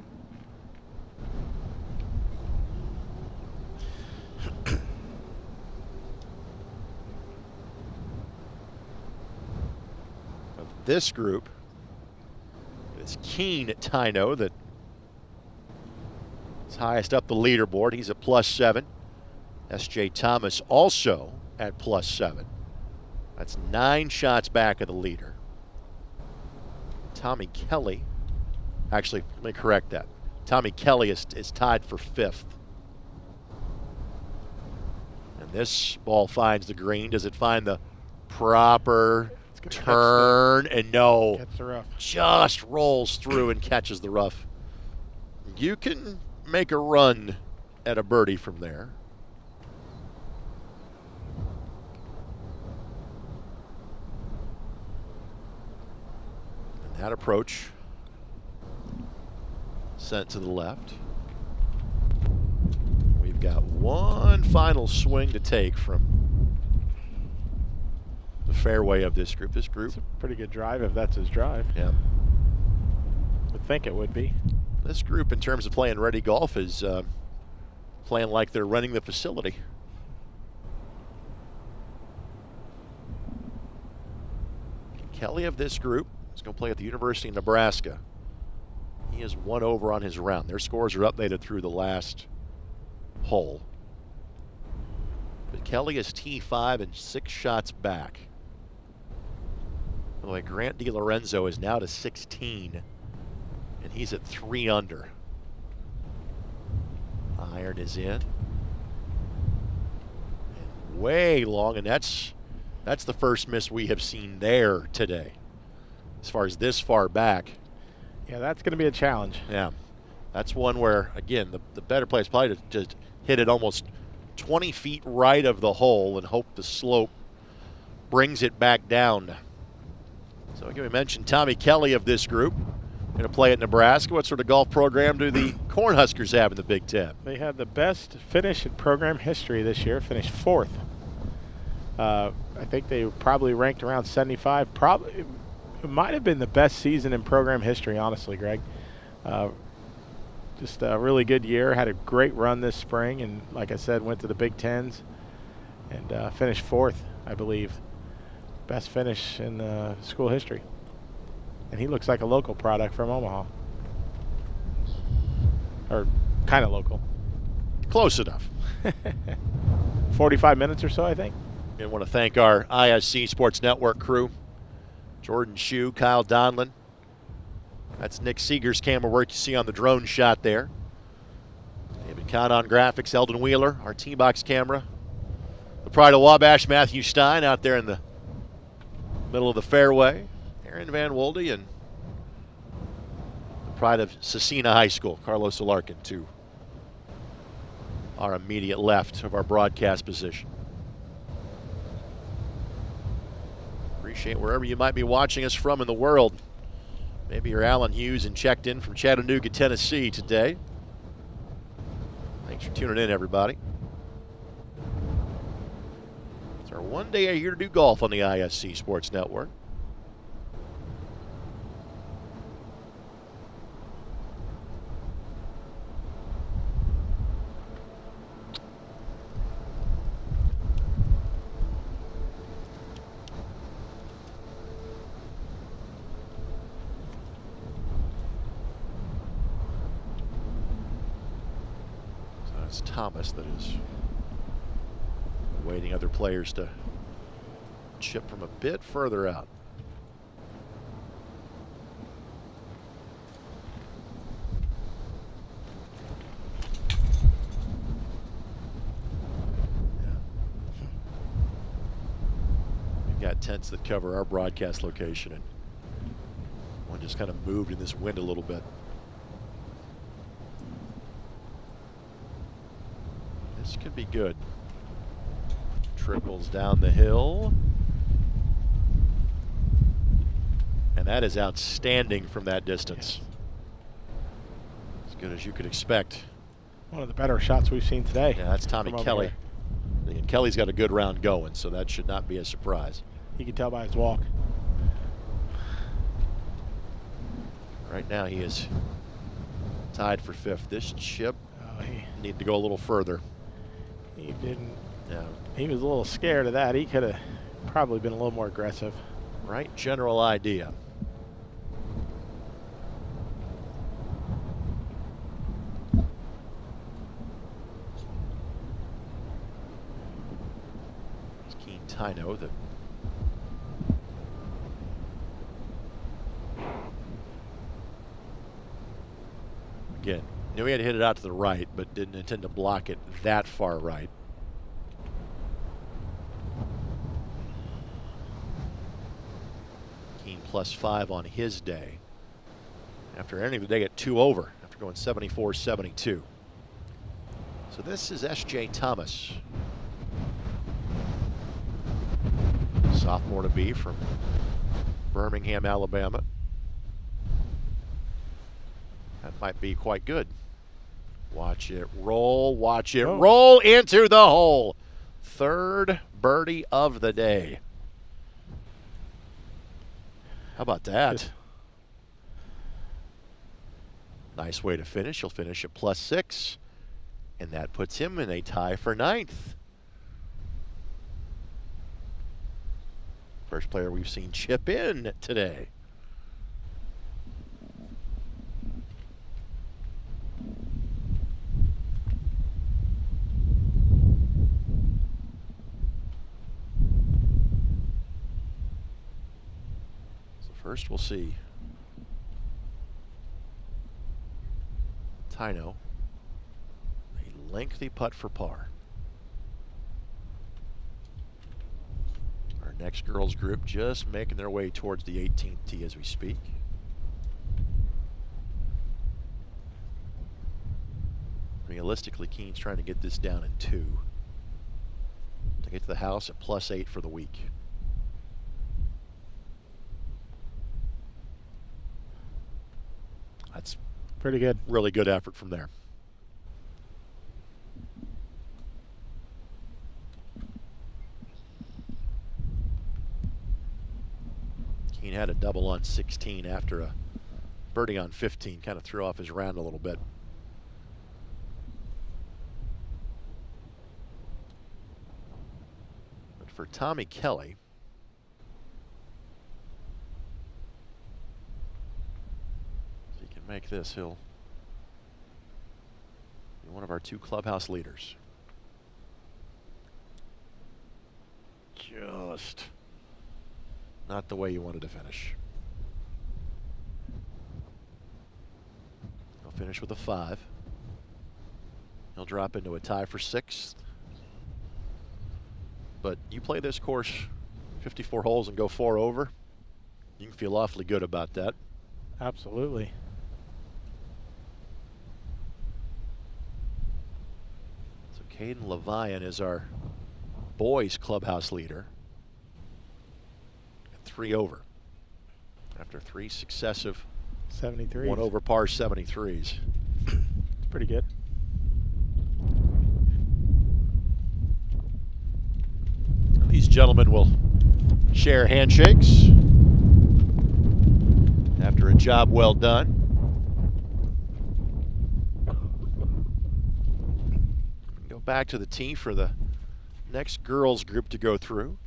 This group is Keen Tino that is highest up the leaderboard. He's at plus 7. S.J. Thomas also at plus 7. That's 9 shots back of the leader. Tommy Kelly, actually, let me correct that. Tommy Kelly is tied for 5th. And this ball finds the green. Does it find the proper turn? And no, just rolls through and catches the rough. You can make a run at a birdie from there. And that approach sent to the left. We've got one final swing to take from the fairway of this group. This group. It's a pretty good drive if that's his drive. Yeah. Would think it would be. This group, in terms of playing ready golf, is playing like they're running the facility. Kelly of this group is going to play at the University of Nebraska. He is 1 over on his round. Their scores are updated through the last hole. But Kelly is T5 and 6 shots back. By the way, Grant DiLorenzo is now to 16, and he's at 3 under. Iron is in. And way long, and that's the first miss we have seen there today. As far as this far back. Yeah, that's going to be a challenge. Yeah. That's one where, again, the better play is probably to just hit it almost 20 feet right of the hole and hope the slope brings it back down. So again, we mentioned Tommy Kelly of this group. Going to play at Nebraska. What sort of golf program do the Cornhuskers have in the Big Ten? They had the best finish in program history this year, finished 4th. I think they probably ranked around 75. Probably, it might have been the best season in program history, honestly, Greg. Just a really good year. Had a great run this spring, and like I said, went to the Big Tens and finished 4th, I believe. Best finish in school history. And he looks like a local product from Omaha. Or kind of local. Close enough. 45 minutes or so, I think. And want to thank our ISC Sports Network crew. Jordan Shue, Kyle Donlin. That's Nick Seeger's camera work you see on the drone shot there. David Kahn graphics, Eldon Wheeler, our T-Box camera. The pride of Wabash, Matthew Stein, out there in the middle of the fairway. Aaron Van Wolde, and the pride of Cecina High School, Carlos Alarkin, to our immediate left of our broadcast position. Appreciate wherever you might be watching us from in the world. Maybe you're Alan Hughes and checked in from Chattanooga, Tennessee today. Thanks for tuning in, everybody. It's our one day a year to do golf on the ISC Sports Network. Thomas that is waiting other players to chip from a bit further out. Yeah. We've got tents that cover our broadcast location, and one just kind of moved in this wind a little bit. This could be good. Trickles down the hill. And that is outstanding from that distance. Yes. As good as you could expect. One of the better shots we've seen today. Yeah, that's Tommy Kelly. And Kelly's got a good round going, so that should not be a surprise. You can tell by his walk. Right now he is tied for 5th. This chip need to go a little further. He didn't. No. He was a little scared of that. He could have probably been a little more aggressive. Right general idea. It's Keen Tino that again, knew he had to hit it out to the right, but didn't intend to block it that far right. Keen +5 on his day. After ending the day at 2 over, after going 74-72. So this is S.J. Thomas. Sophomore to be from Birmingham, Alabama. That might be quite good. Watch it roll, watch it roll into the hole. 3rd birdie of the day. How about that? Nice way to finish. He'll finish at +6, and that puts him in a tie for 9th. First player we've seen chip in today. So first we'll see Tino, a lengthy putt for par. Our next girls group just making their way towards the 18th tee as we speak. Realistically, Keene's trying to get this down in 2 to get to the house at +8 for the week. That's pretty good. Really good effort from there. Keene had a double on 16 after a birdie on 15, kind of threw off his round a little bit. But for Tommy Kelly, if he can make this, he'll be one of our 2 clubhouse leaders. Just not the way you wanted to finish. He'll finish with a 5. He'll drop into a tie for 6th. But you play this course 54 holes and go 4 over, you can feel awfully good about that. Absolutely. So Caden Levian is our boys clubhouse leader. 3 over after 3 successive 73s. 1 over par 73s. It's pretty good. These gentlemen will share handshakes after a job well done. Go back to the tee for the next girls group to go through.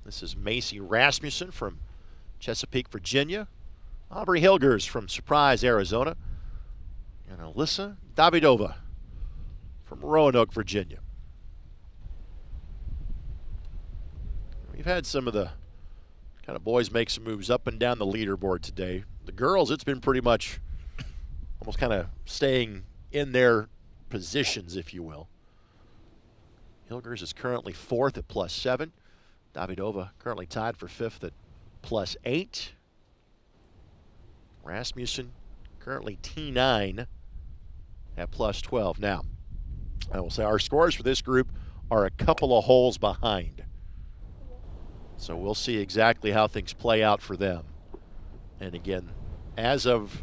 This is Macy Rasmussen from Chesapeake, Virginia. Aubrey Hilgers from Surprise, Arizona. And Alyssa Davidova from Roanoke, Virginia. We've had some of the kind of boys make some moves up and down the leaderboard today. The girls, it's been pretty much almost kind of staying in their positions, if you will. Hilgers is currently 4th at +7. Davidova currently tied for 5th at +8. Rasmussen currently T9 at +12. Now, I will say our scores for this group are a couple of holes behind. So we'll see exactly how things play out for them. And again, as of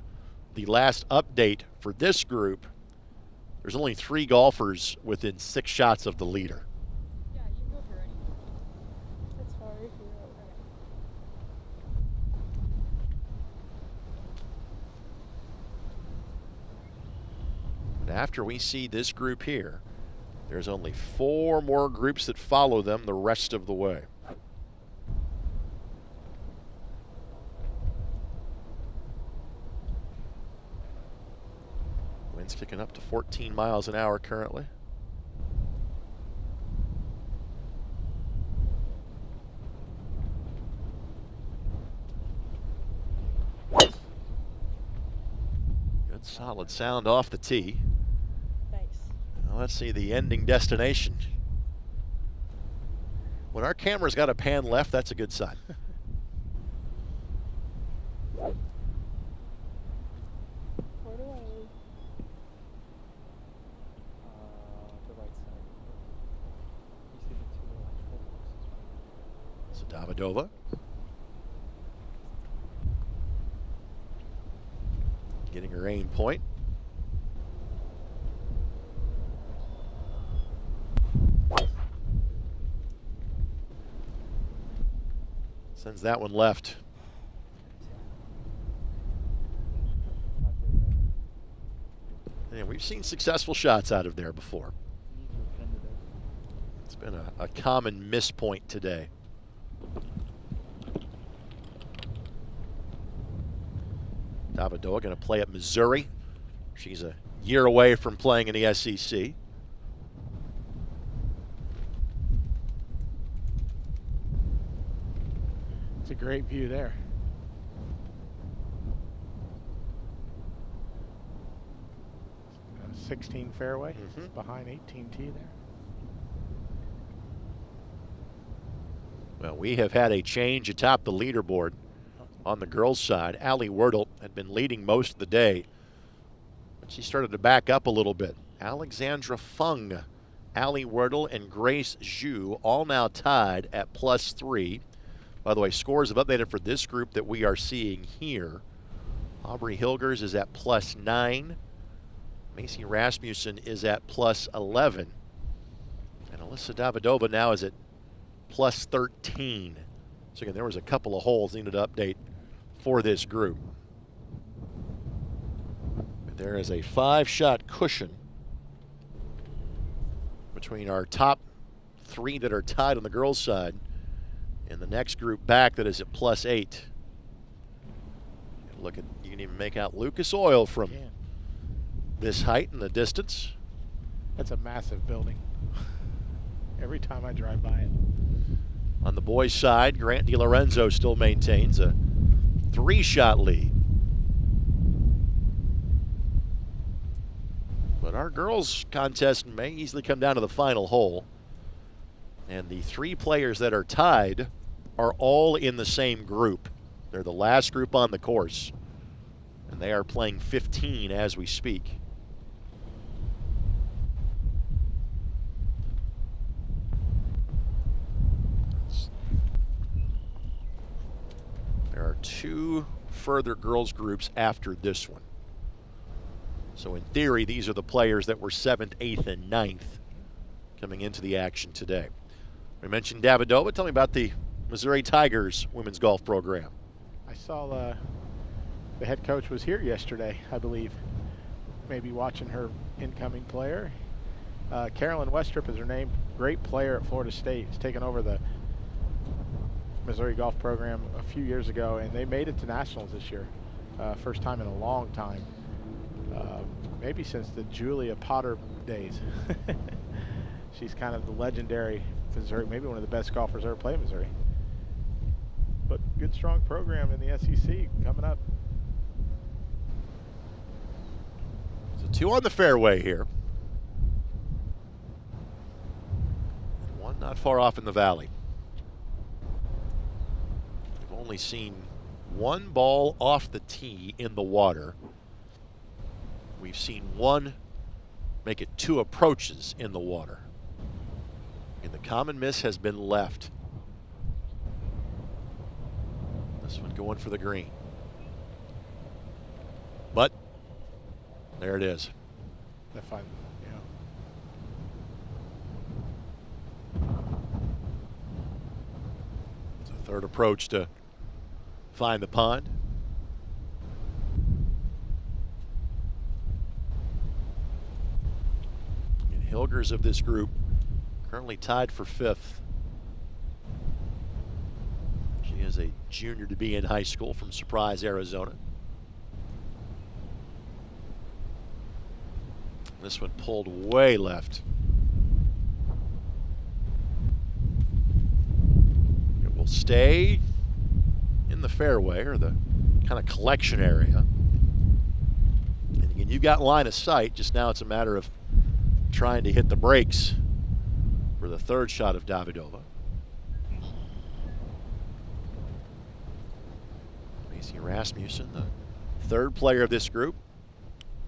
the last update for this group, there's only 3 golfers within 6 shots of the leader. After we see this group here, there's only 4 more groups that follow them the rest of the way. Wind's kicking up to 14 miles an hour currently. Good solid sound off the tee. Well, let's see the ending destination. When our camera's got a pan left, that's a good sign. Where do I leave? The right side. You see the 2 electrical boxes. So Davidova. Getting her aim point. Sends that one left. And we've seen successful shots out of there before. It's been a common miss point today. Davidoa going to play at Missouri. She's a year away from playing in the SEC. It's a great view there. 16 fairway behind 18T there. Well, we have had a change atop the leaderboard on the girls' side. Allie Wordle had been leading most of the day, but she started to back up a little bit. Alexandra Fung, Allie Wordle, and Grace Zhu all now tied at +3. By the way, scores have updated for this group that we are seeing here. Aubrey Hilgers is at +9. Macy Rasmussen is at +11. And Alyssa Davidova now is at +13. So again, there was a couple of holes needed to update for this group. But there is a 5-shot cushion between our top 3 that are tied on the girls' side and the next group back that is at +8. Look at, you can even make out Lucas Oil from this height and the distance. That's a massive building. Every time I drive by it. On the boys' side, Grant DiLorenzo still maintains a 3-shot lead. But our girls' contest may easily come down to the final hole. And the 3 players that are tied are all in the same group. They're the last group on the course. And they are playing 15 as we speak. There are 2 further girls groups after this one. So in theory, these are the players that were 7th, 8th, and 9th coming into the action today. We mentioned Davidova. Tell me about the Missouri Tigers women's golf program. I saw the head coach was here yesterday, I believe. Maybe watching her incoming player. Carolyn Westrup is her name. Great player at Florida State. Has taken over the Missouri golf program a few years ago, and they made it to nationals this year. First time in a long time. Maybe since the Julia Potter days. She's kind of the legendary Missouri, maybe one of the best golfers ever played in Missouri. But good, strong program in the SEC coming up. So 2 on the fairway here. And 1 not far off in the valley. We've only seen 1 ball off the tee in the water. We've seen 1 make it 2 approaches in the water. And the common miss has been left. This one going for the green. But there it is. They're fine. It's a 3rd approach to find the pond. And Hilgers of this group currently tied for 5th. She is a junior to be in high school from Surprise, Arizona. This one pulled way left. It will stay in the fairway, or the kind of collection area. And again, you've got line of sight, just now it's a matter of trying to hit the brakes for the 3rd shot of Davidova. Macy Rasmussen, the 3rd player of this group.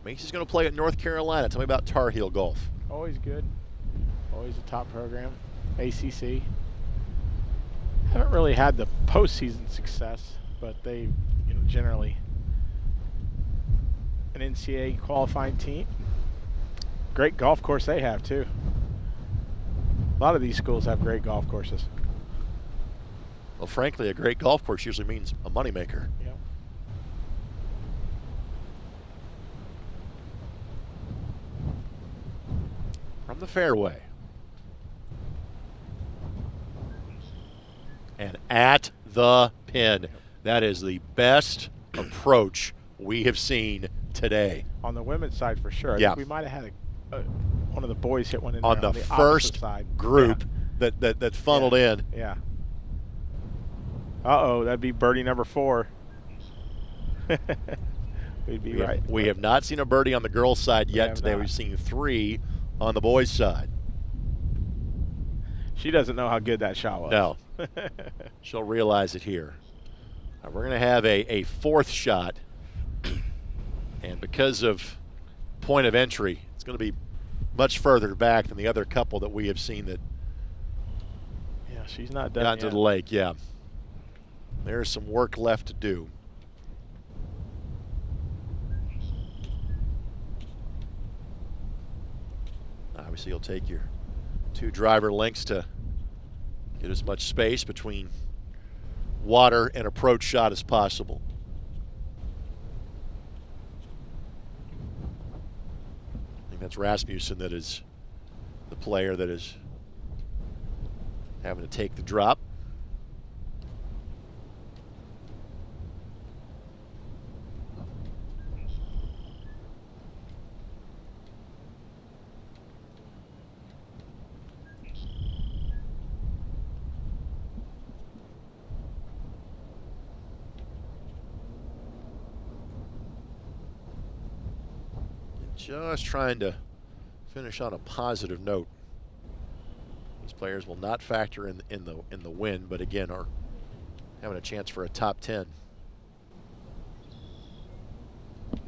Macy's going to play at North Carolina. Tell me about Tar Heel Golf. Always good. Always a top program. ACC. Haven't really had the postseason success, but they, generally an NCAA qualifying team. Great golf course they have too. A lot of these schools have great golf courses. Well, frankly, a great golf course usually means a moneymaker. Yep. From the fairway. And at the pin. That is the best approach we have seen today. On the women's side, for sure. I Yeah. think we might have had one of the boys hit one in on there the on the first side. group that funneled in. Yeah. Uh-oh, that'd be birdie number 4. We'd be right. We have not seen a birdie on the girls' side yet today. Not. We've seen 3 on the boys' side. She doesn't know how good that shot was. No. She'll realize it here. We're going to have a 4th shot. And because of point of entry, it's going to be much further back than the other couple that we have seen that she's not done got to yet. the lake. Yeah. There's some work left to do. Obviously, you'll take your 2 driver lengths to get as much space between water and approach shot as possible. I think that's Rasmussen that is the player that is having to take the drop. Just trying to finish on a positive note. These players will not factor in the win, but again are having a chance for a top 10. But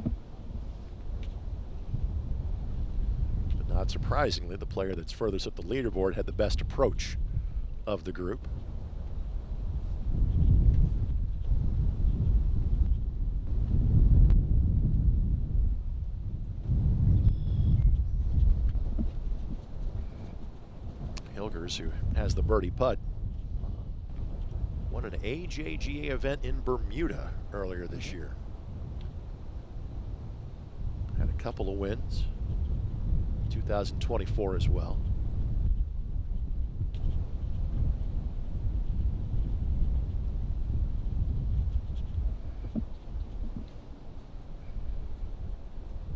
not surprisingly, the player that's furthest up the leaderboard had the best approach of the group. Hilgers, who has the birdie putt, won an AJGA event in Bermuda earlier this year. Had a couple of wins, 2024 as well.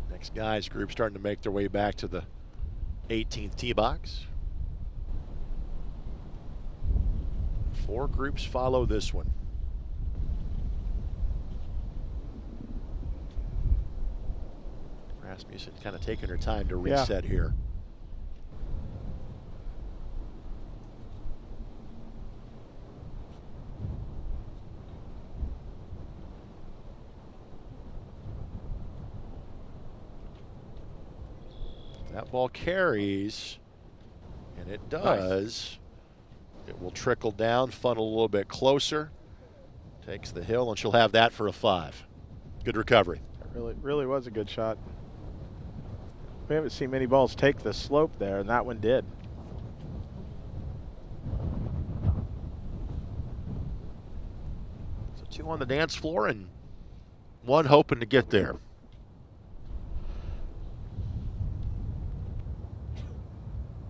Next guys group starting to make their way back to the 18th tee box. 4 groups follow this one. Rasmussen kind of taking her time to reset here. That ball carries, and it does. Nice. It will trickle down, funnel a little bit closer, takes the hill, and she'll have that for a 5. Good recovery. It really was a good shot. We haven't seen many balls take the slope there, and that one did. So 2 on the dance floor and 1 hoping to get there.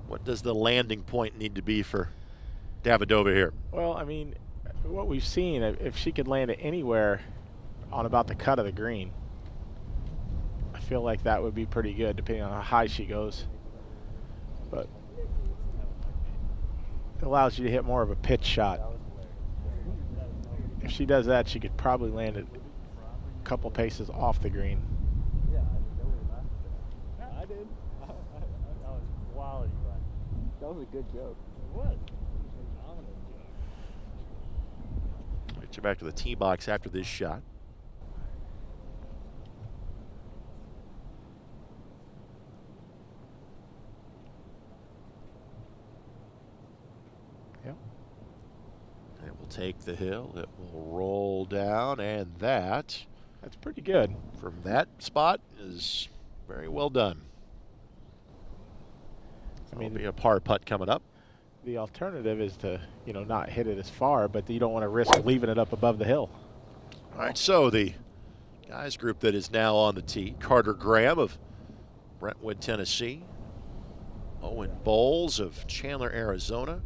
What does the landing point need to be for Davidova here? Well, I mean, what we've seen, if she could land it anywhere on about the cut of the green, I feel like that would be pretty good depending on how high she goes. But it allows you to hit more of a pitch shot. If she does that, she could probably land it a couple paces off the green. I did. That was quality, but that was a good joke. It was. Get you back to the tee box after this shot. Yep. It will take the hill. It will roll down, and that's pretty good. From that spot is very well done. I mean, it'll be a par putt coming up. The alternative is to, not hit it as far, but you don't want to risk leaving it up above the hill. All right, so the guys group that is now on the tee: Carter Graham of Brentwood, Tennessee, Owen Bowles of Chandler, Arizona,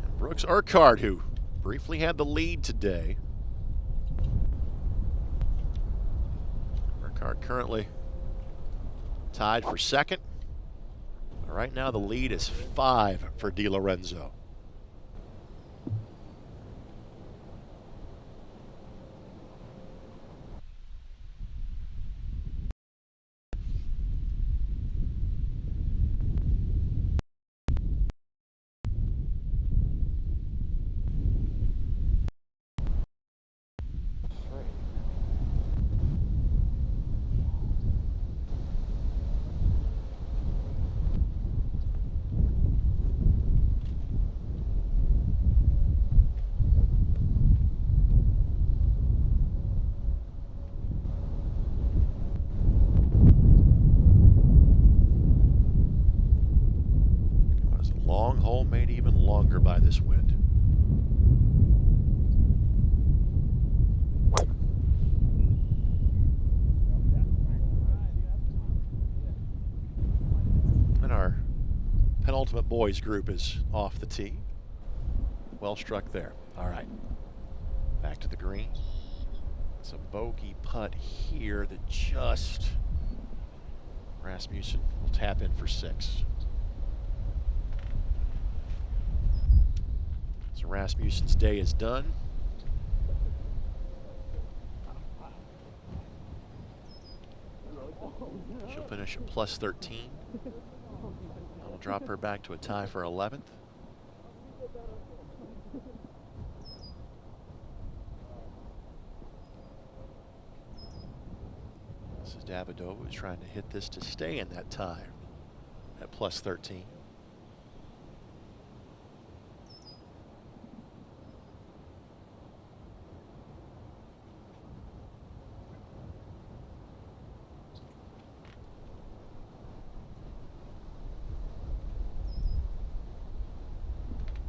and Brooks Urquhart, who briefly had the lead today. Card currently tied for second. Right now the lead is 5 for Di Lorenzo. Long hole made even longer by this wind. And our penultimate boys group is off the tee. Well struck there. All right. Back to the green. It's a bogey putt here that just Rasmussen will tap in for 6. So Rasmussen's day is done. She'll finish at plus 13. That'll drop her back to a tie for 11th. This is Davidova, who's trying to hit this to stay in that tie at plus 13.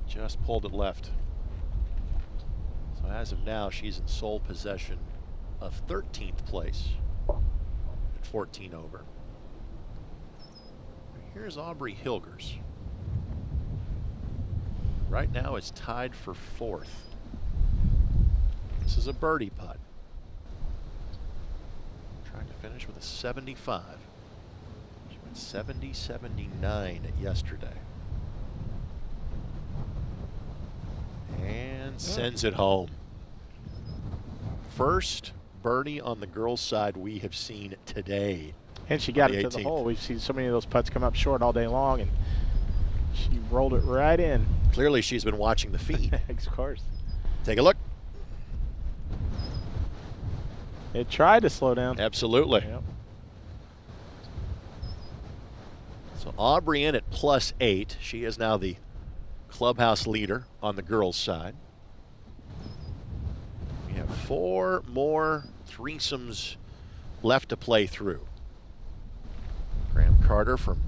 Just pulled it left. So as of now, she's in sole possession of 13th place at 14 over. Here's Aubrey Hilgers. Right now it's tied for 4th. This is a birdie putt. Trying to finish with a 75. She went 70-79 yesterday. And sends it home. First birdie on the girls' side we have seen today. And she got it to the hole. We've seen so many of those putts come up short all day long, and she rolled it right in. Clearly she's been watching the feed. Of course. Take a look. It tried to slow down. Absolutely. Yep. So Aubrey in at plus 8. She is now the clubhouse leader on the girls' side. We have 4 more threesomes left to play through. Graham Carter from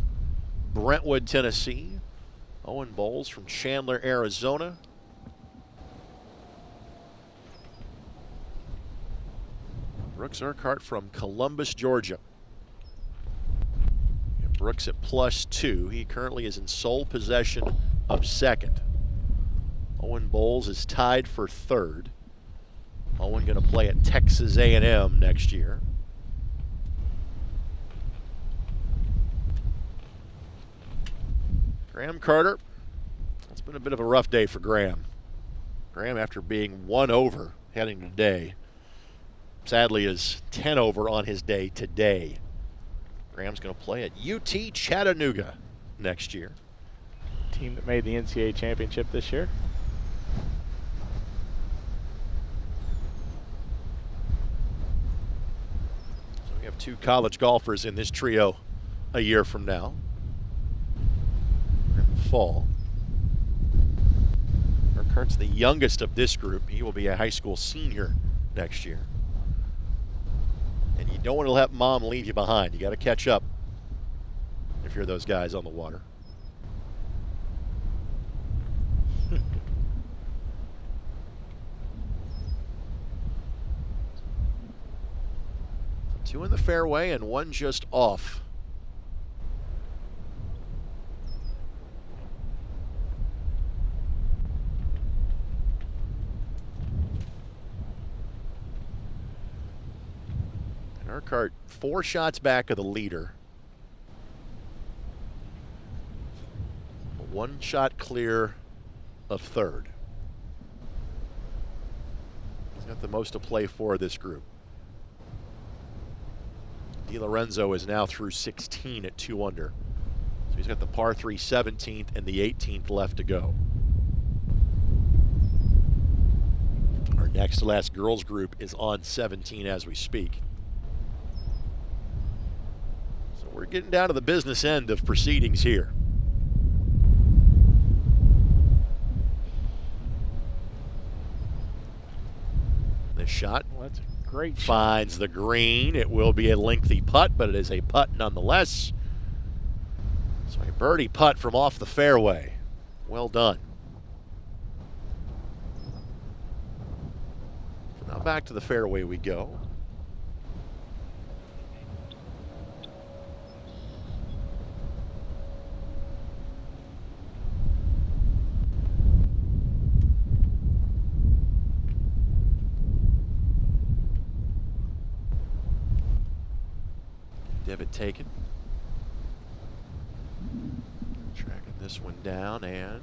Brentwood, Tennessee. Owen Bowles from Chandler, Arizona. Brooks Urquhart from Columbus, Georgia. Brooks at plus 2. He currently is in sole possession of 2nd. Owen Bowles is tied for 3rd. Owen going to play at Texas A&M next year. Graham Carter. It's been a bit of a rough day for Graham. Graham, after being 1 over heading today, sadly is 10 over on his day today. Graham's going to play at UT Chattanooga next year. Team that made the NCAA championship this year. So we have 2 college golfers in this trio a year from now. In the fall. Urquhart's the youngest of this group. He will be a high school senior next year. And you don't want to let mom leave you behind. You got to catch up if you're those guys on the water. 2 in the fairway and 1 just off. And Urquhart 4 shots back of the leader. 1 shot clear of third. He's got the most to play for this group. DiLorenzo is now through 16 at 2 under. So he's got the par 3 17th and the 18th left to go. Our next to last girls group is on 17 as we speak. So we're getting down to the business end of proceedings here. This shot, Well, that's a great shot. Finds the green. It will be a lengthy putt, but it is a putt nonetheless. So a birdie putt from off the fairway. Well done. So now back to the fairway we go. Divot taken. Tracking this one down and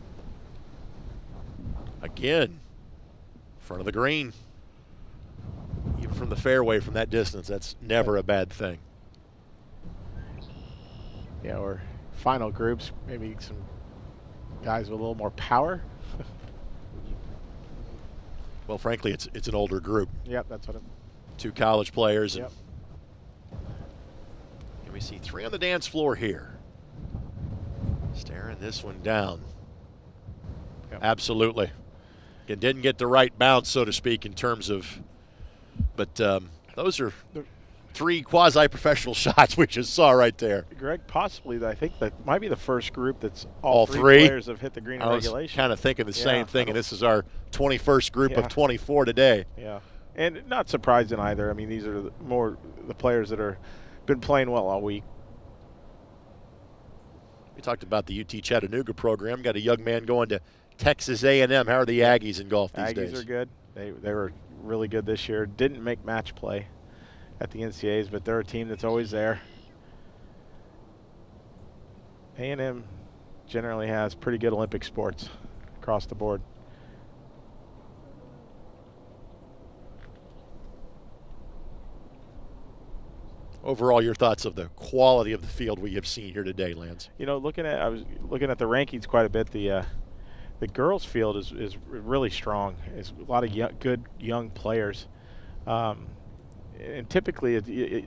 again, in front of the green. Even from the fairway from that distance, that's never a bad thing. Yeah, or final groups, maybe some guys with a little more power. Well, frankly, it's an older group. Yep, that's what it. 2 college players. Yep. And we see 3 on the dance floor here. Staring this one down. Yep. Absolutely. It didn't get the right bounce, so to speak, in terms of, but those are 3 quasi-professional shots we just saw right there. Greg, possibly, I think that might be the first group that's all 3 3 players have hit the green in regulation. I was kind of thinking the same thing, and I this is our 21st group of 24 today. Yeah, and not surprising either. I mean, these are more the players that are been playing well all week. We talked about the UT Chattanooga program. Got a young man going to Texas A&M. How are the Aggies in golf these days? Aggies are good. They were really good this year. Didn't make match play at the NCAAs, but they're a team that's always there. A&M generally has pretty good Olympic sports across the board. Overall, your thoughts of the quality of the field we have seen here today, Lance? You know, I was looking at the rankings quite a bit. The girls' field is really strong. It's a lot of good young players, and typically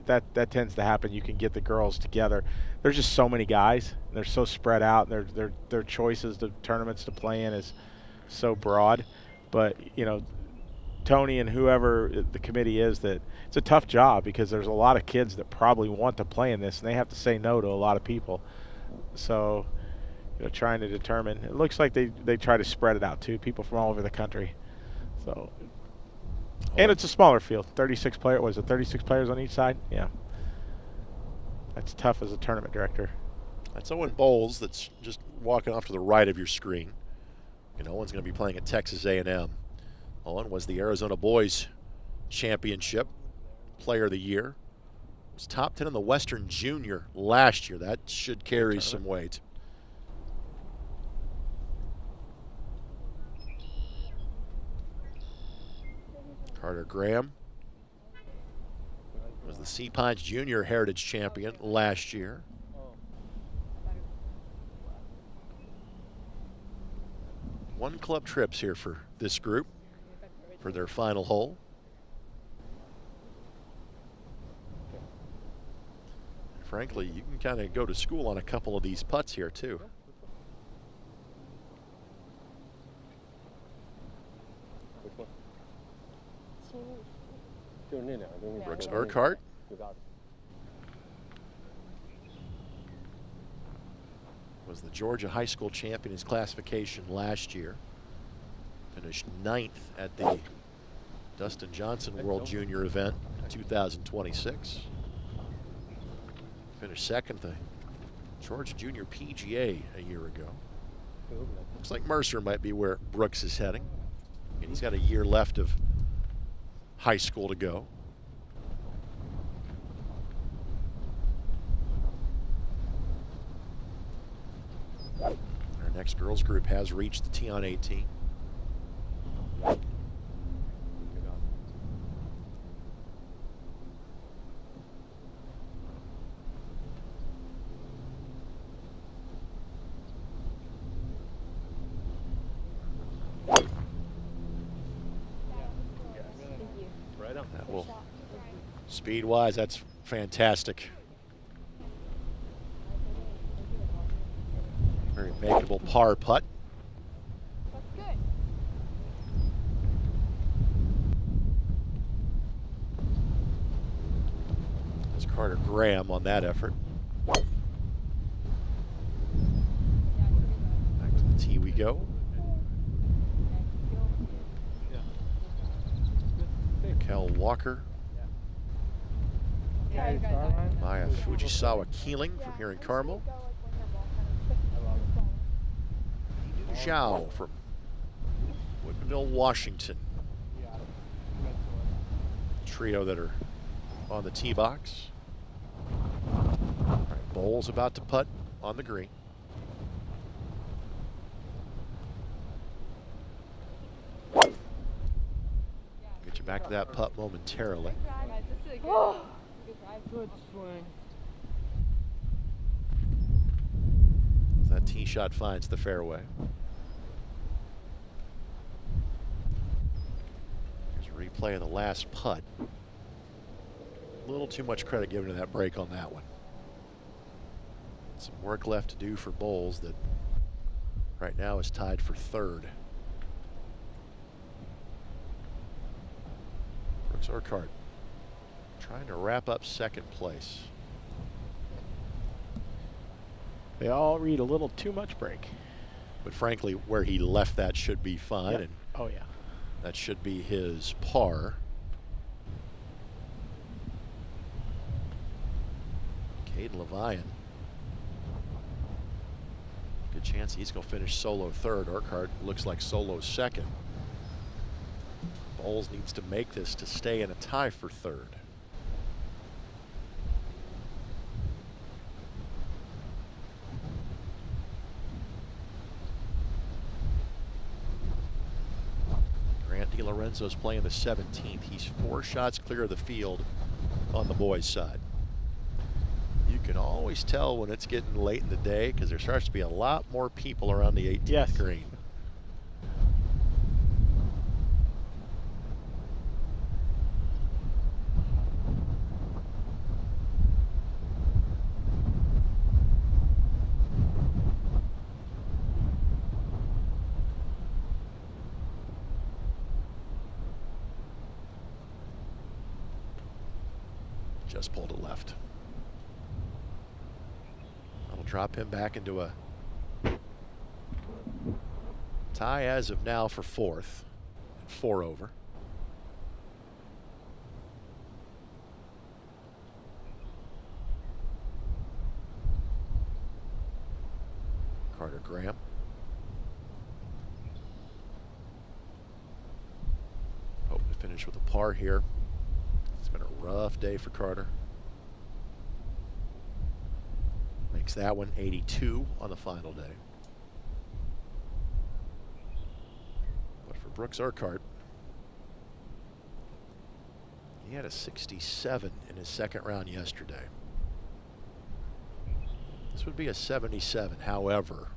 that tends to happen. You can get the girls together. There's just so many guys. And they're so spread out. Their choices, the tournaments to play in, is so broad. But you know, Tony and whoever the committee is, that it's a tough job because there's a lot of kids that probably want to play in this, and they have to say no to a lot of people. So, you know, trying to determine. It looks like they try to spread it out too. People from all over the country. So, and it's a smaller field. 36 players. Was it 36 players on each side? Yeah. That's tough as a tournament director. That's Owen Bowles. That's just walking off to the right of your screen. And Owen's going to be playing at Texas A&M. Owen was the Arizona Boys Championship Player of the Year. Was top 10 in the Western Junior last year. That should carry some weight. Carter Graham was the Sea Pines Junior Heritage Champion last year. One club trips here for this group for their final hole. Frankly, you can kind of go to school on a couple of these putts here too. Brooks Urquhart. Was the Georgia High School champion in his classification last year. Finished 9th at the Dustin Johnson World Junior event in 2026. Finished 2nd at the Georgia Junior PGA a year ago. Looks like Mercer might be where Brooks is heading. And he's got a year left of high school to go. Next girls group has reached the tee on 18. That will, speed-wise, that's fantastic. Very makeable par putt. That's good. There's Carter Graham on that effort. Back to the tee we go. Kel Walker. Maya Fujisawa Keeling from here in Carmel. Zhao from Woodinville, Washington. Trio that are on the tee box. All right, Bowles about to putt on the green. Get you back to that putt momentarily. Good swing. That tee shot finds the fairway. Here's a replay of the last putt. A little too much credit given to that break on that one. Some work left to do for Bowles that right now is tied for third. Brooks Urquhart trying to wrap up second place. They all read a little too much break. But frankly, where he left that should be fine. Yep. And oh yeah. that should be his par. Caden Levian. Good chance he's going to finish solo third. Urquhart looks like solo second. Bowles needs to make this to stay in a tie for third. Lorenzo's playing the 17th. He's 4 shots clear of the field on the boys' side. You can always tell when it's getting late in the day because there starts to be a lot more people around the 18th green. Just pulled it left. That'll drop him back into a tie as of now for fourth. 4 over. Carter Graham. Hoping to finish with a par here. It's been a rough day for Carter. Makes that one 82 on the final day. But for Brooks Urquhart, he had a 67 in his second round yesterday. This would be a 77, however.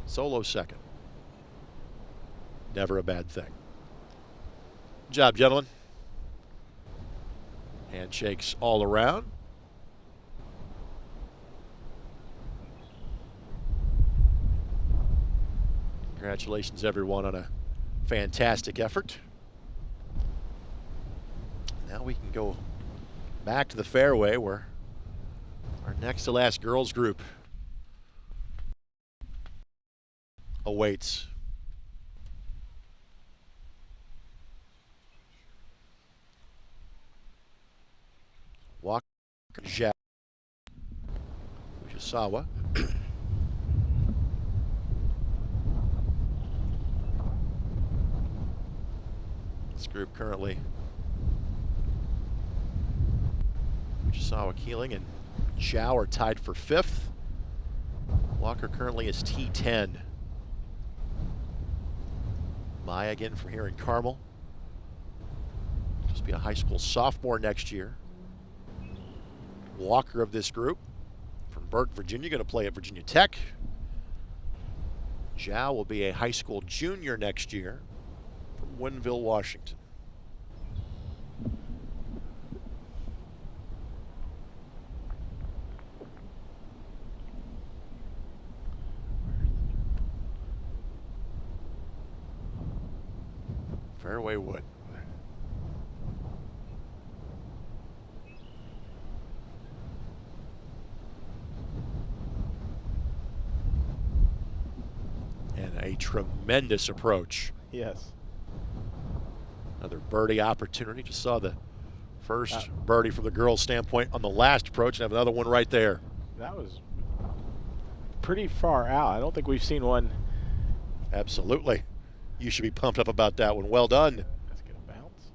Solo second. Never a bad thing. Good job, gentlemen. Handshakes all around. Congratulations, everyone, on a fantastic effort. Now we can go back to the fairway where our next to last girls group awaits. Walker, Zhao, Fujisawa. This group currently Fujisawa Keeling and Zhao are tied for 5th. Walker currently is T10. Maya again from here in Carmel. Just be a high school sophomore next year. Walker of this group from Burke, Virginia, going to play at Virginia Tech. Zhao will be a high school junior next year from Woodinville, Washington. Fairway wood. And a tremendous approach. Yes. Another birdie opportunity. Just saw the first birdie from the girls' standpoint on the last approach, and have another one right there. That was pretty far out. I don't think we've seen one. Absolutely. You should be pumped up about that one. Well done. That's going to bounce.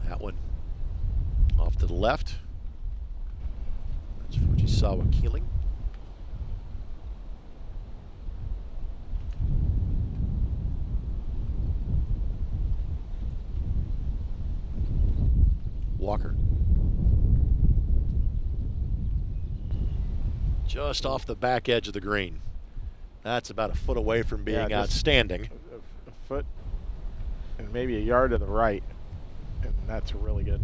That one off to the left. That's Fujisawa Keeling. Walker. Just off the back edge of the green. That's about a foot away from being outstanding. A foot and maybe a yard to the right. And that's really good.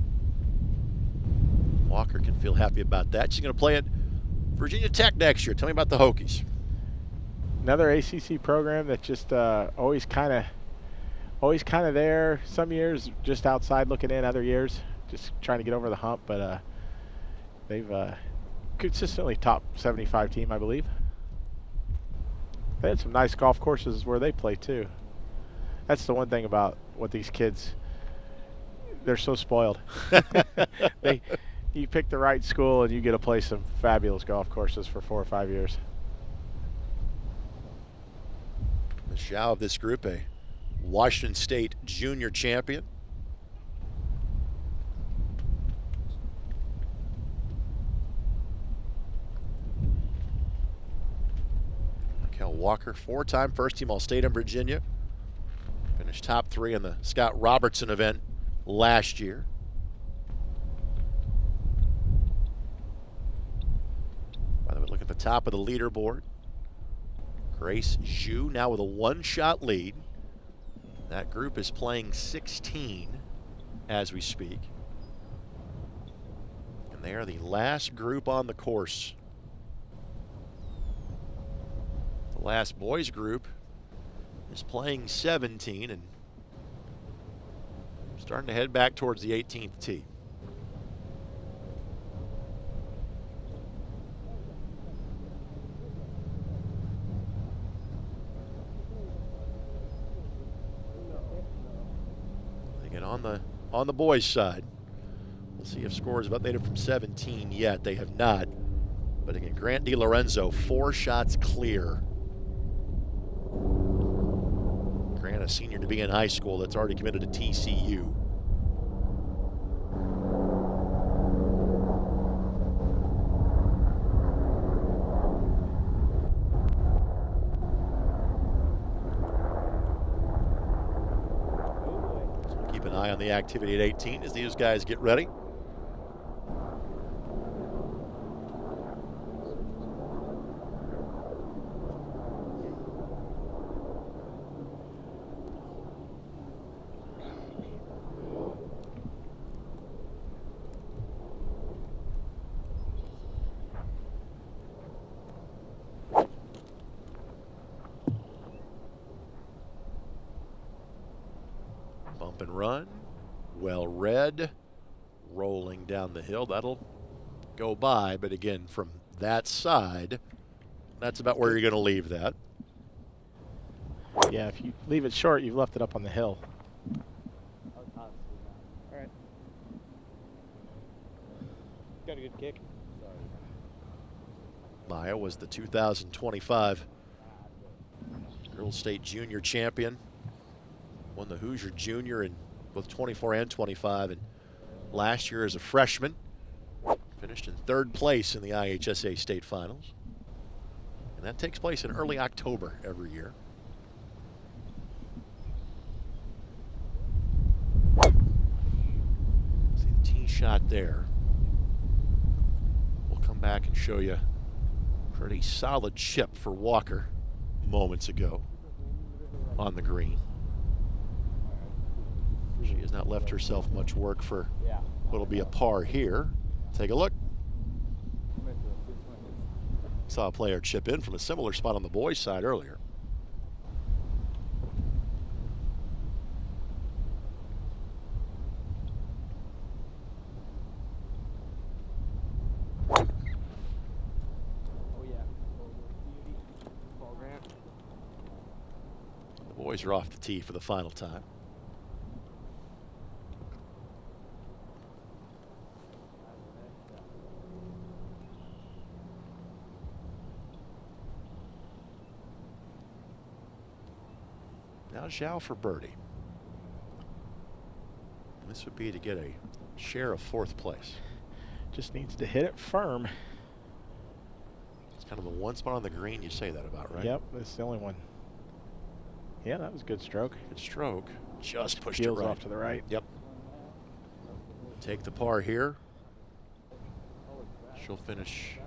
Walker can feel happy about that. She's going to play at Virginia Tech next year. Tell me about the Hokies. Another ACC program that just always kind of there. Some years just outside looking in, other years just trying to get over the hump. But they've consistently top 75 team, I believe. They had some nice golf courses where they play too. That's the one thing about what these kids. They're so spoiled. You pick the right school and you get to play some fabulous golf courses for 4 or 5 years. The Zhao of this group, a Washington State junior champion. Raquel Walker, 4-time first-team All-State in Virginia. Finished top 3 in the Scott Robertson event last year. By the way, look at the top of the leaderboard. Grace Zhu now with a 1-shot lead. That group is playing 16 as we speak. And they are the last group on the course. The last boys group is playing 17 and starting to head back towards the 18th tee. They get on the boys' side. We'll see if scores have updated from 17 yet. They have not. But again, Grant DiLorenzo, 4 shots clear. Grant, a senior to be in high school, that's already committed to TCU. So keep an eye on the activity at 18 as these guys get ready. Bump and run, well read, rolling down the hill. That'll go by, but again, from that side, that's about where you're going to leave that. Yeah, if you leave it short, you've left it up on the hill. All right. Got a good kick. Maya was the 2025 Girls State Junior champion. Won the Hoosier Junior in both 24 and 25, and last year as a freshman. Finished in 3rd place in the IHSA state finals. And that takes place in early October every year. See the tee shot there. We'll come back and show you a pretty solid chip for Walker moments ago on the green. She has not left herself much work for what'll be a par here. Take a look. Saw a player chip in from a similar spot on the boys' side earlier. The boys are off the tee for the final time. Now Zhao for birdie. And this would be to get a share of 4th place. Just needs to hit it firm. It's kind of the one spot on the green you say that about, right? Yep, that's the only one. Yeah, that was a good stroke. Good stroke. Just pushed it Heels right. off to the right. Yep. Take the par here. She'll finish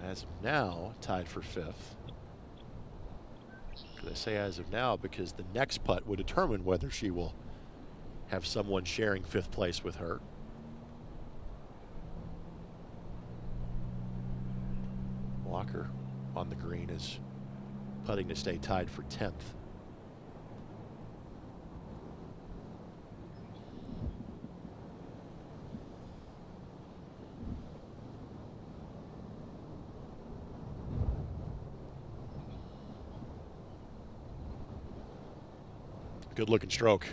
as of now tied for 5th. I say as of now because the next putt would determine whether she will have someone sharing 5th place with her. Walker on the green is putting to stay tied for 10th. Good looking stroke.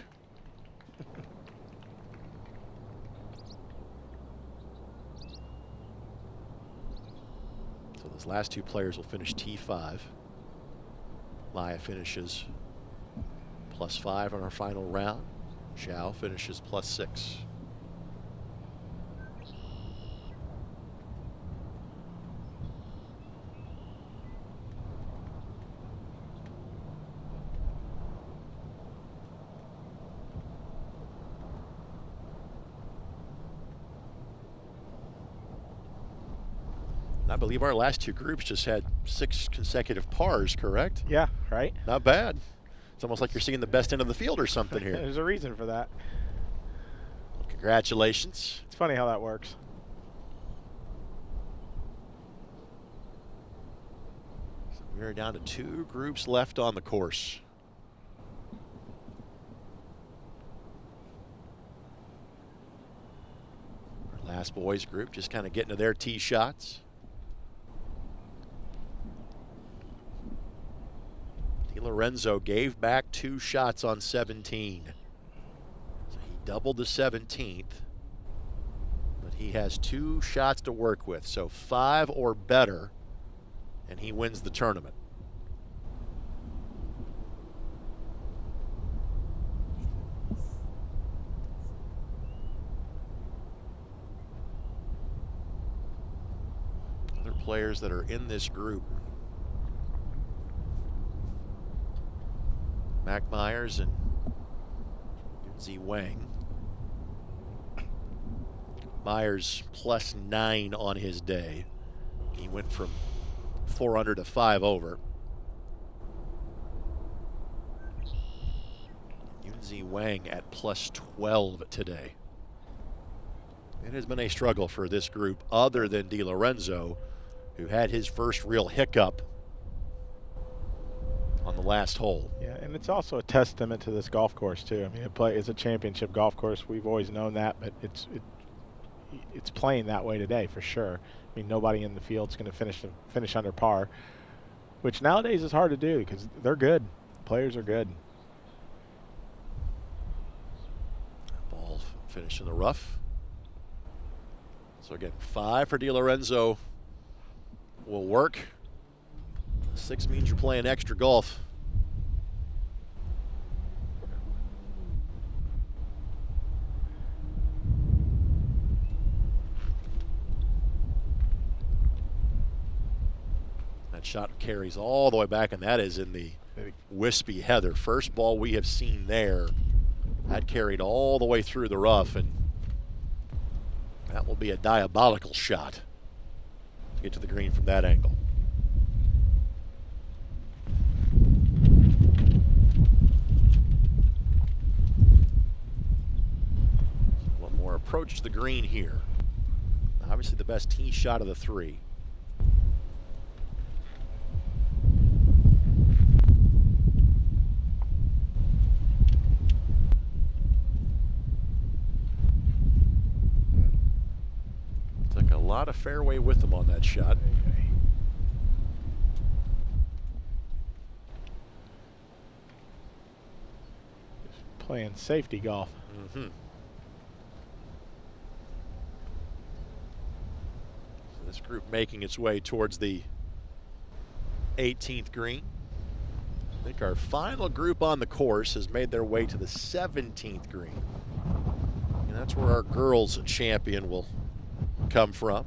So those last 2 players will finish T5. Laya finishes +5 on our final round. Zhao finishes +6. I believe our last 2 groups just had 6 consecutive pars, correct? Yeah, right. Not bad. It's almost like you're seeing the best end of the field or something here. There's a reason for that. Well, congratulations. It's funny how that works. So we are down to 2 groups left on the course. Our last boys group just kind of getting to their tee shots. Lorenzo gave back 2 shots on 17. So he doubled the 17th, but he has 2 shots to work with. So 5 or better, and he wins the tournament. Other players that are in this group: Mac Myers and Z Wang. Myers +9 on his day. He went from 4 under to 5 over. Yunzi Wang at +12 today. It has been a struggle for this group, other than Di Lorenzo, who had his first real hiccup on the last hole. Yeah, and it's also a testament to this golf course too. I mean, it's a championship golf course. We've always known that, but it's playing that way today for sure. I mean, nobody in the field's going to finish under par, which nowadays is hard to do because they're good. Players are good. Ball finished in the rough. So again, 5 for Di Lorenzo will work. 6 means you're playing extra golf. That shot carries all the way back, and that is in the wispy heather. First ball we have seen there. That carried all the way through the rough, and that will be a diabolical shot to get to the green from that angle. One more approach to the green here. Obviously the best tee shot of the three. Took a lot of fairway with him on that shot. Just playing safety golf. So this group making its way towards the 18th green. I think our final group on the course has made their way to the 17th green. And that's where our girls champion will come from.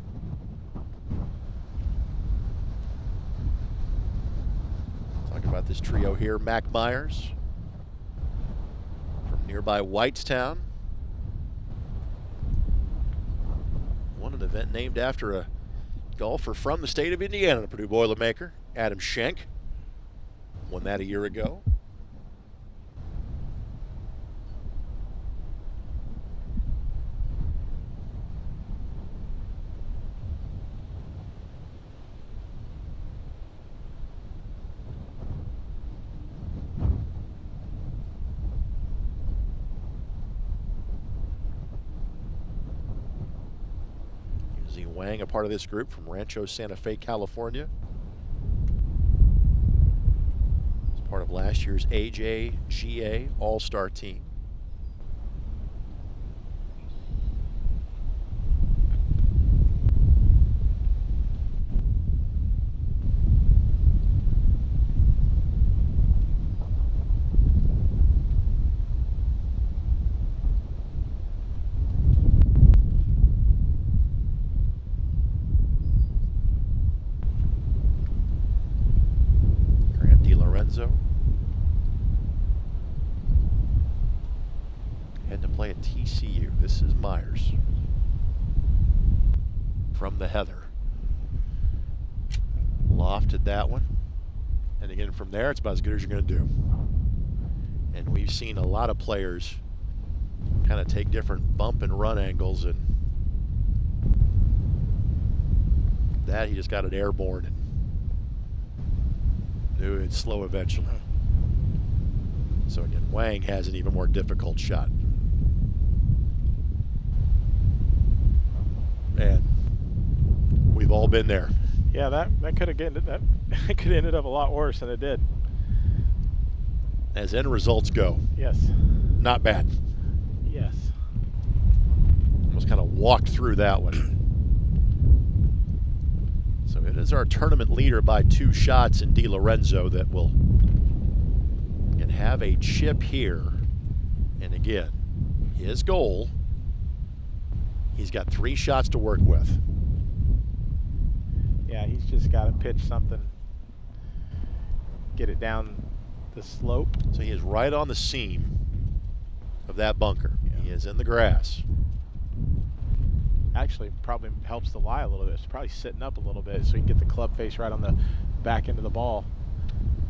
Talk about this trio here. Mac Myers from nearby Whitestown. Won an event named after a golfer from the state of Indiana, the Purdue Boilermaker, Adam Schenk. Won that a year ago. Wang, a part of this group from Rancho Santa Fe, California. As part of last year's AJGA All-Star team. Had to play at TCU. This is Myers from the heather. Lofted that one. And again, from there, it's about as good as you're going to do. And we've seen a lot of players kind of take different bump and run angles, and that he just got it airborne and knew it'd slow eventually. So again, Wang has an even more difficult shot. And we've all been there. Yeah, that could have ended up a lot worse than it did. As end results go. Yes. Not bad. Yes. Almost kind of walked through that one. So it is our tournament leader by 2 shots in Di Lorenzo that will have a chip here. And again, his goal, he's got 3 shots to work with. Yeah, he's just got to pitch something, get it down the slope. So he is right on the seam of that bunker. Yeah. He is in the grass. Actually, probably helps the lie a little bit. It's probably sitting up a little bit so he can get the club face right on the back end of the ball.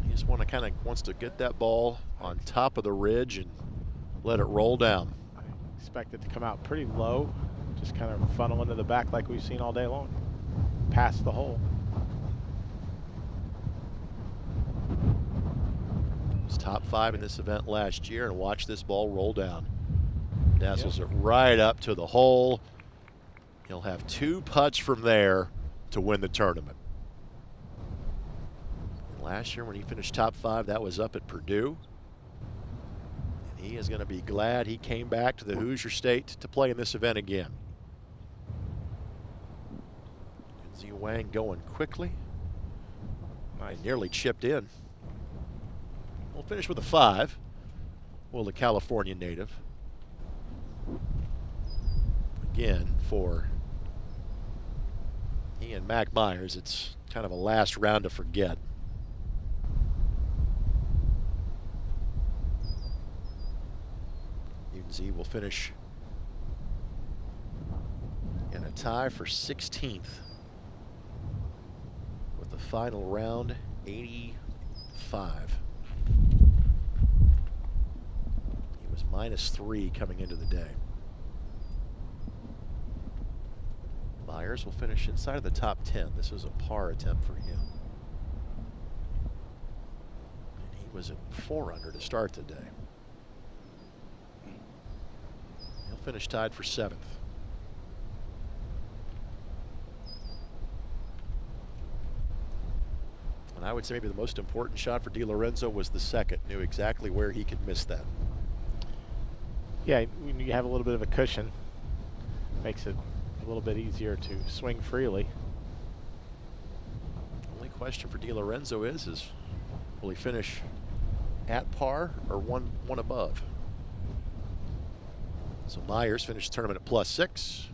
He just wants to get that ball on top of the ridge and let it roll down. I expect it to come out pretty low, just kind of funnel into the back like we've seen all day long. Past the hole. He was top 5 in this event last year, and watch this ball roll down. Dazzles it right up to the hole. He'll have 2 putts from there to win the tournament. Last year when he finished top 5, that was up at Purdue. And he is going to be glad he came back to the Hoosier State to play in this event again. Lindsey Wang going quickly. Nice. Nearly chipped in. We'll finish with a 5. Will the California native. Again for He and Mac Myers, it's kind of a last round to forget. UNZ will finish in a tie for 16th with the final round 85. He was -3 coming into the day. Myers will finish inside of the top 10. This was a par attempt for him. And he was at 4 under to start the day. He'll finish tied for 7th. And I would say maybe the most important shot for DiLorenzo was the second. Knew exactly where he could miss that. Yeah, when you have a little bit of a cushion, makes it a little bit easier to swing freely. Only question for DiLorenzo is will he finish at par or one above? So Myers finished the tournament at +6.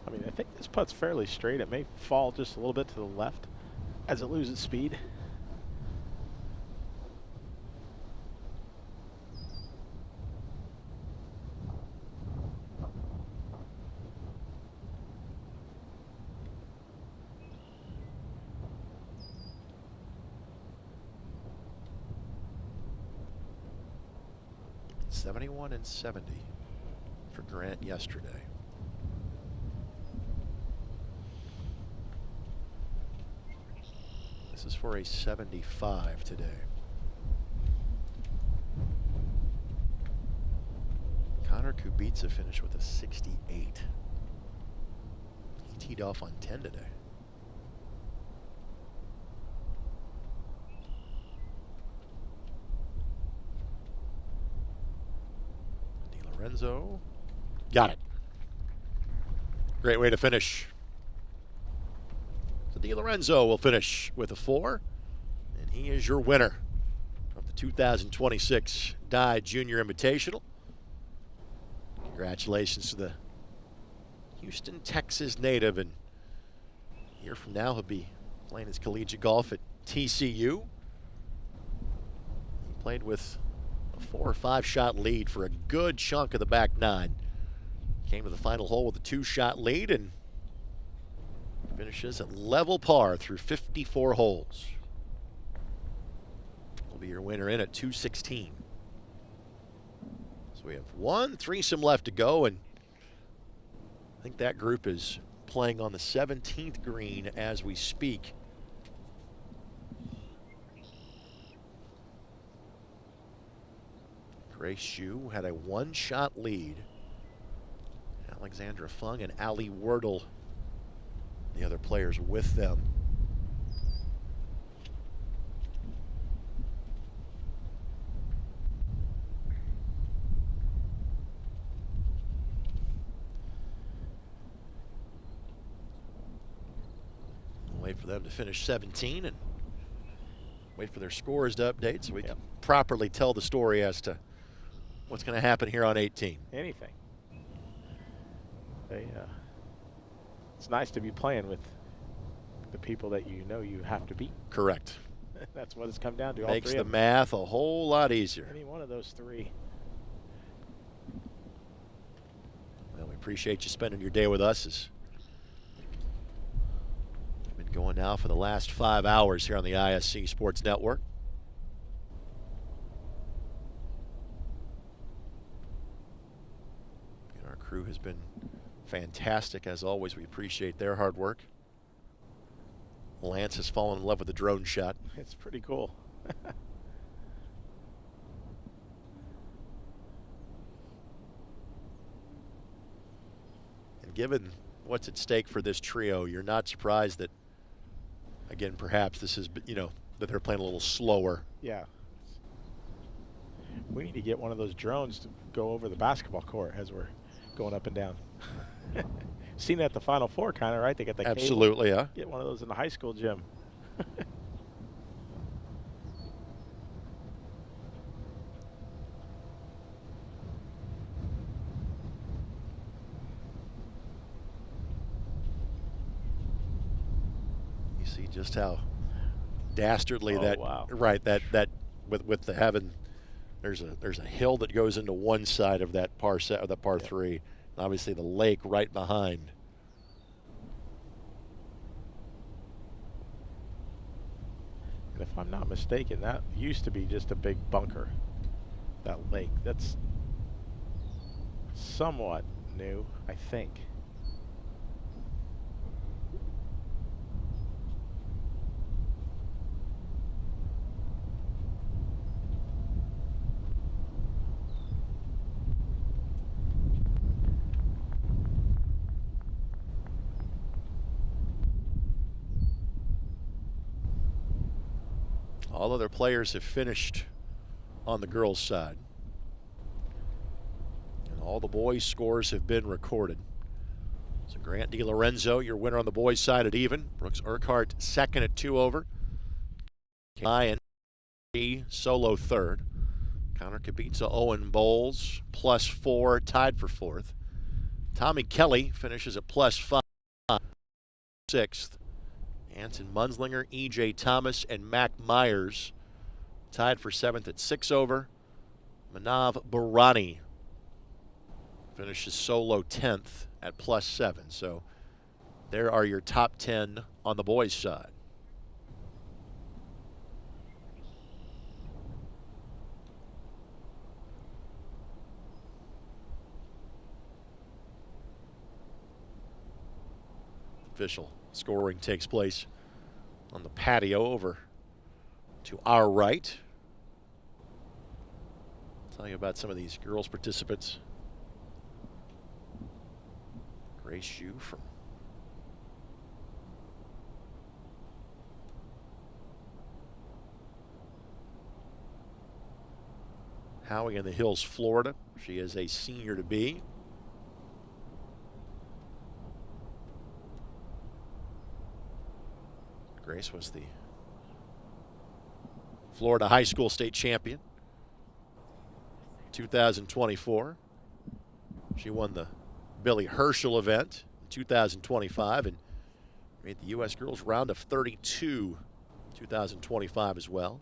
I mean, I think this putt's fairly straight. It may fall just a little bit to the left as it loses speed. '71 and '70 for Grant yesterday. This is for a 75 today. Connor Kubica finished with a 68. He teed off on 10 today. DiLorenzo got it. Great way to finish. So DiLorenzo will finish with a 4, and he is your winner of the 2026 Dye Junior Invitational. Congratulations to the Houston, Texas native, and a year from now he'll be playing his collegiate golf at TCU. He played with a 4 or 5 shot lead for a good chunk of the back 9. Came to the final hole with a 2-shot lead and finishes at level par through 54 holes. Will be your winner in at 216. So we have 1 threesome left to go, and I think that group is playing on the 17th green as we speak. Grace Hsu had a 1-shot lead. Alexandra Fung and Ali Wordle, the other players with them. We'll wait for them to finish 17 and wait for their scores to update so we can properly tell the story as to what's going to happen here on 18. Anything. It's nice to be playing with the people that you know you have to beat. Correct. That's what it's come down to. Makes the math a whole lot easier. Any one of those 3. Well, we appreciate you spending your day with us. We've been going now for the last 5 hours here on the ISC Sports Network. And our crew has been fantastic as always. We appreciate their hard work. Lance has fallen in love with the drone shot. It's pretty cool. And given what's at stake for this trio, you're not surprised that, again, perhaps this is, that they're playing a little slower. Yeah. We need to get one of those drones to go over the basketball court as we're going up and down. Seen that at the Final Four, kind of, right? They got the absolutely, cable. Get one of those in the high school gym. See just how dastardly wow. Right, that with the heaven. There's a hill that goes into one side of that par 3, and obviously the lake right behind. And if I'm not mistaken, that used to be just a big bunker. That lake. That's somewhat new, I think. All other players have finished on the girls' side. And all the boys' scores have been recorded. So Grant DiLorenzo, your winner on the boys' side at even. Brooks Urquhart second at 2 over. Ryan solo third. Connor Kubica, Owen Bowles +4, tied for 4th. Tommy Kelly finishes at +5, 6th. Anson Munslinger, E.J. Thomas, and Mac Myers tied for 7th at 6 over. Manav Bharani finishes solo 10th at +7. So there are your top 10 on the boys' side. Official scoring takes place on the patio over to our right. I'll tell you about some of these girls participants. Grace Hsu from Howie in the Hills, Florida. She is a senior to be. Grace was the Florida High School State Champion 2024. She won the Billy Herschel event in 2025 and made the U.S. Girls Round of 32 2025 as well.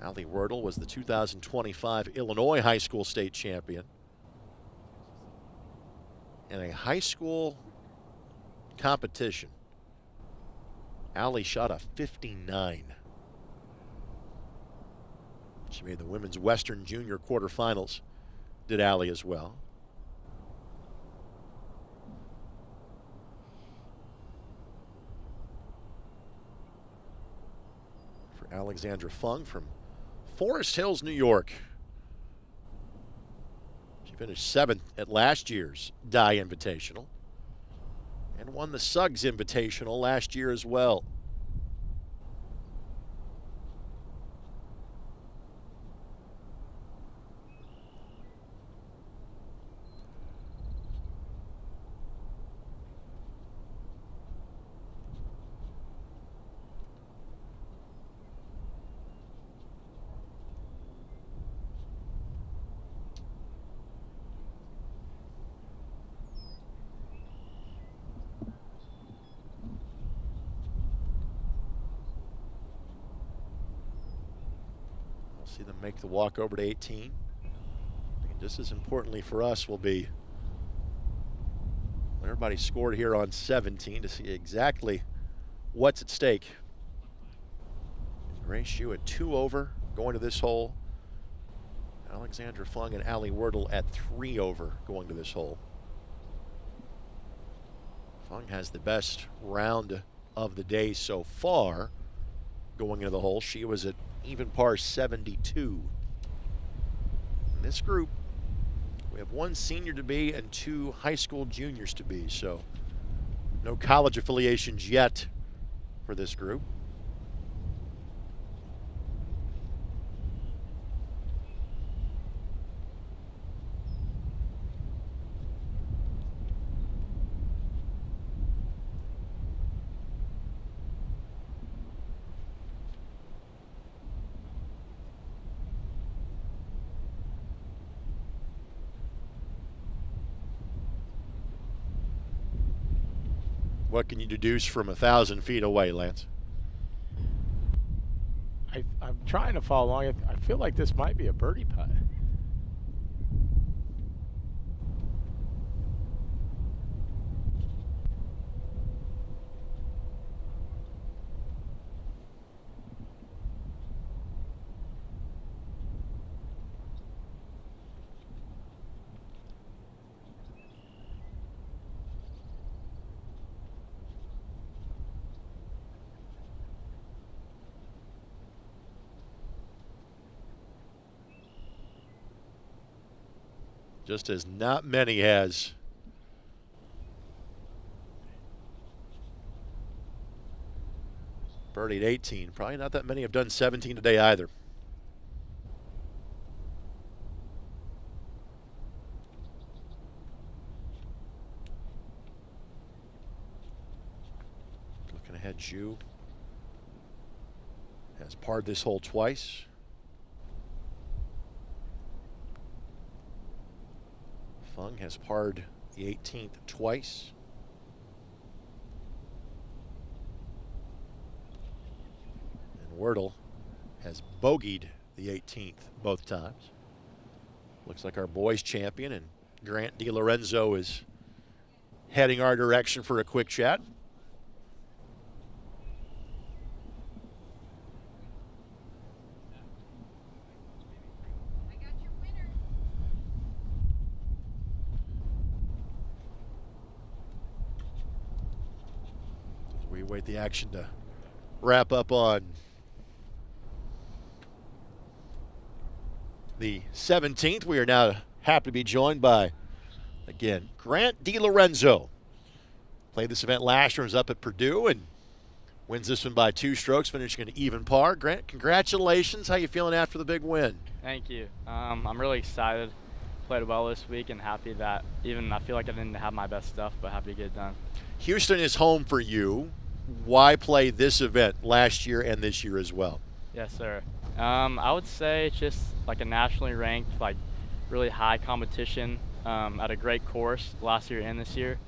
Allie Wordle was the 2025 Illinois High School State Champion. In a high school competition, Allie shot a 59. She made the women's Western Junior quarterfinals. Did Allie as well. For Alexandra Fung from Forest Hills, New York. She finished 7th at last year's Dye Invitational and won the Suggs Invitational last year as well. See them make the walk over to 18. And just as importantly for us will be everybody scored here on 17 to see exactly what's at stake. Grace Hsu at 2 over going to this hole. Alexandra Fung and Allie Wordle at 3 over going to this hole. Fung has the best round of the day so far going into the hole. She was at even par 72. In this group, we have 1 senior to be and 2 high school juniors to be, so no college affiliations yet for this group. What can you deduce from 1,000 feet away, Lance? I'm trying to follow along. I feel like this might be a birdie putt. Just as not many has. Birdie at 18. Probably not that many have done 17 today either. Looking ahead, Zhu has parred this hole twice. Fung has parred the 18th twice. And Wordle has bogeyed the 18th both times. Looks like our boys champion and Grant DiLorenzo is heading our direction for a quick chat. We await the action to wrap up on the 17th. We are now happy to be joined by, again, Grant DiLorenzo. Played this event last year, was up at Purdue, and wins this one by 2 strokes, finishing an even par. Grant, congratulations. How you feeling after the big win? Thank you. I'm really excited. Played well this week and happy that I feel like I didn't have my best stuff, but happy to get it done. Houston is home for you. Why play this event last year and this year as well? Yes, sir. I would say it's just like a nationally ranked, like really high competition at a great course last year and this year,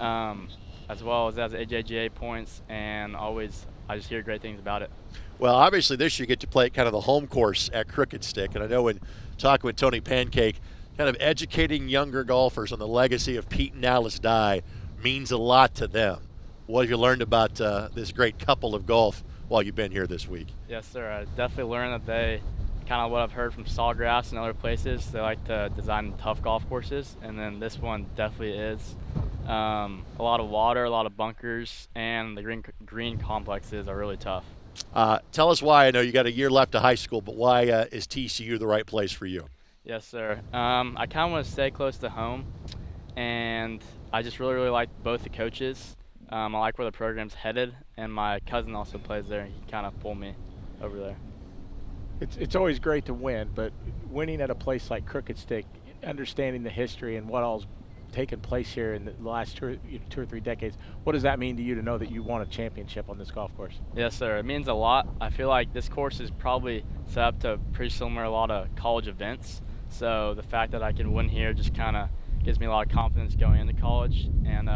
as well as AJGA points, and I just hear great things about it. Well, obviously this year you get to play kind of the home course at Crooked Stick, and I know when talking with Tony Pancake, kind of educating younger golfers on the legacy of Pete and Alice Dye means a lot to them. What have you learned about this great couple of golf while you've been here this week? Yes, sir. I definitely learned that they, kind of what I've heard from Sawgrass and other places, they like to design tough golf courses, and then this one definitely is. A lot of water, a lot of bunkers, and the green complexes are really tough. Tell us why. I know you got a year left of high school, but why is TCU the right place for you? Yes, sir. I kind of want to stay close to home, and I just really like both the coaches. I like where the program's headed, and my cousin also plays there. He kind of pulled me over there. It's always great to win, but winning at a place like Crooked Stick, understanding the history and what all's taken place here in the last two or three decades, what does that mean to you to know that you won a championship on this golf course? Yes, sir. It means a lot. I feel like this course is probably set up to pretty similar a lot of college events. So the fact that I can win here just kind of gives me a lot of confidence going into college, and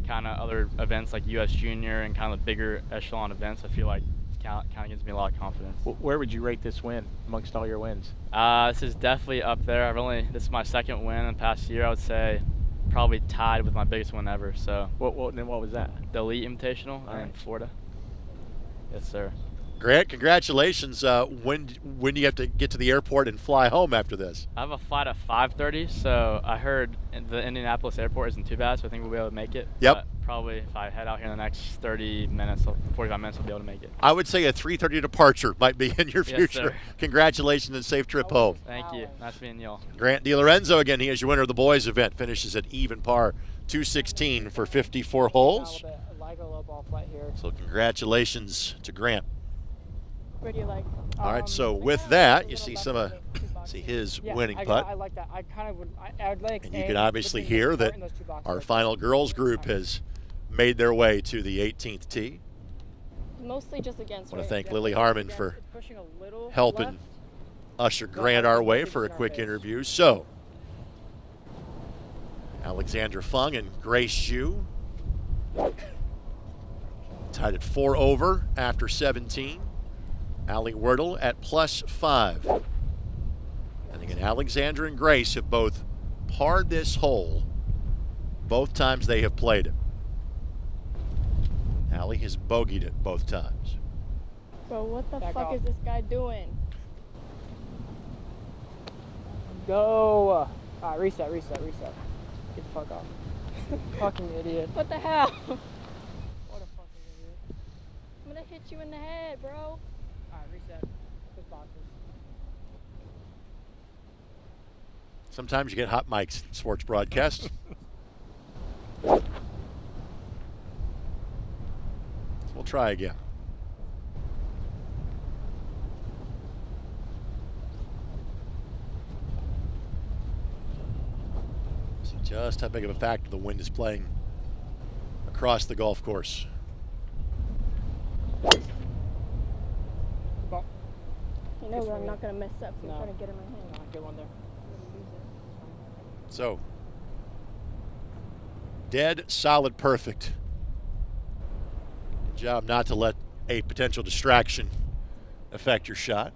kind of other events like US Junior and kind of the bigger echelon events, I feel like it kind of gives me a lot of confidence. Where would you rate this win amongst all your wins? This is definitely up there. This is my second win in the past year. I would say probably tied with my biggest win ever. So. What was that? The Elite Invitational in Florida. Yes, sir. Grant, congratulations. When do you have to get to the airport and fly home after this? I have a flight at 5:30, so I heard the Indianapolis airport isn't too bad, so I think we'll be able to make it. Yep. But probably if I head out here in the next 45 minutes, I'll be able to make it. I would say a 3:30 departure might be in your future. Yes, congratulations and safe trip home. Thank you. Nice meeting y'all. Grant DiLorenzo, again, he is your winner of the boys event. Finishes at even par 216 for 54 holes. So congratulations to Grant. Where do you like? All right, so with that, you see see his winning putt. I like that. I kind of would. I would like. And you can obviously hear that our final girls group has made their way to the 18th tee. Mostly just against. I want to thank Lily Harmon for helping usher Grant our way for a quick interview. So, Alexandra Fung and Grace Zhu Tied at 4 over after 17. Allie Wordle at +5. And again, Alexandra and Grace have both parred this hole both times they have played it. Allie has bogeyed it both times. Bro, what the Back fuck off. is this guy doing? Go. Reset. Get the fuck off. Fucking idiot. What the hell? What a fucking idiot. I'm gonna hit you in the head, bro. Reset. Good boxes. Sometimes you get hot mics in sports broadcasts. We'll try again. See just how big of a factor the wind is playing across the golf course. You know I'm not gonna mess up. So I'm trying to get in my hand. Good one there. So, dead, solid, perfect. Good job not to let a potential distraction affect your shot.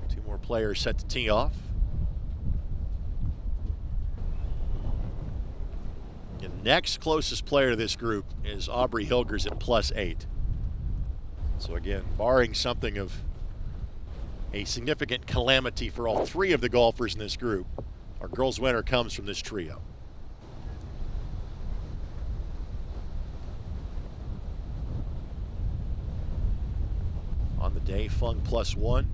Two more players set to tee off. The next closest player to this group is Aubrey Hilgers at +8. So again, barring something of a significant calamity for all three of the golfers in this group, our girls' winner comes from this trio. On the day, Fung +1,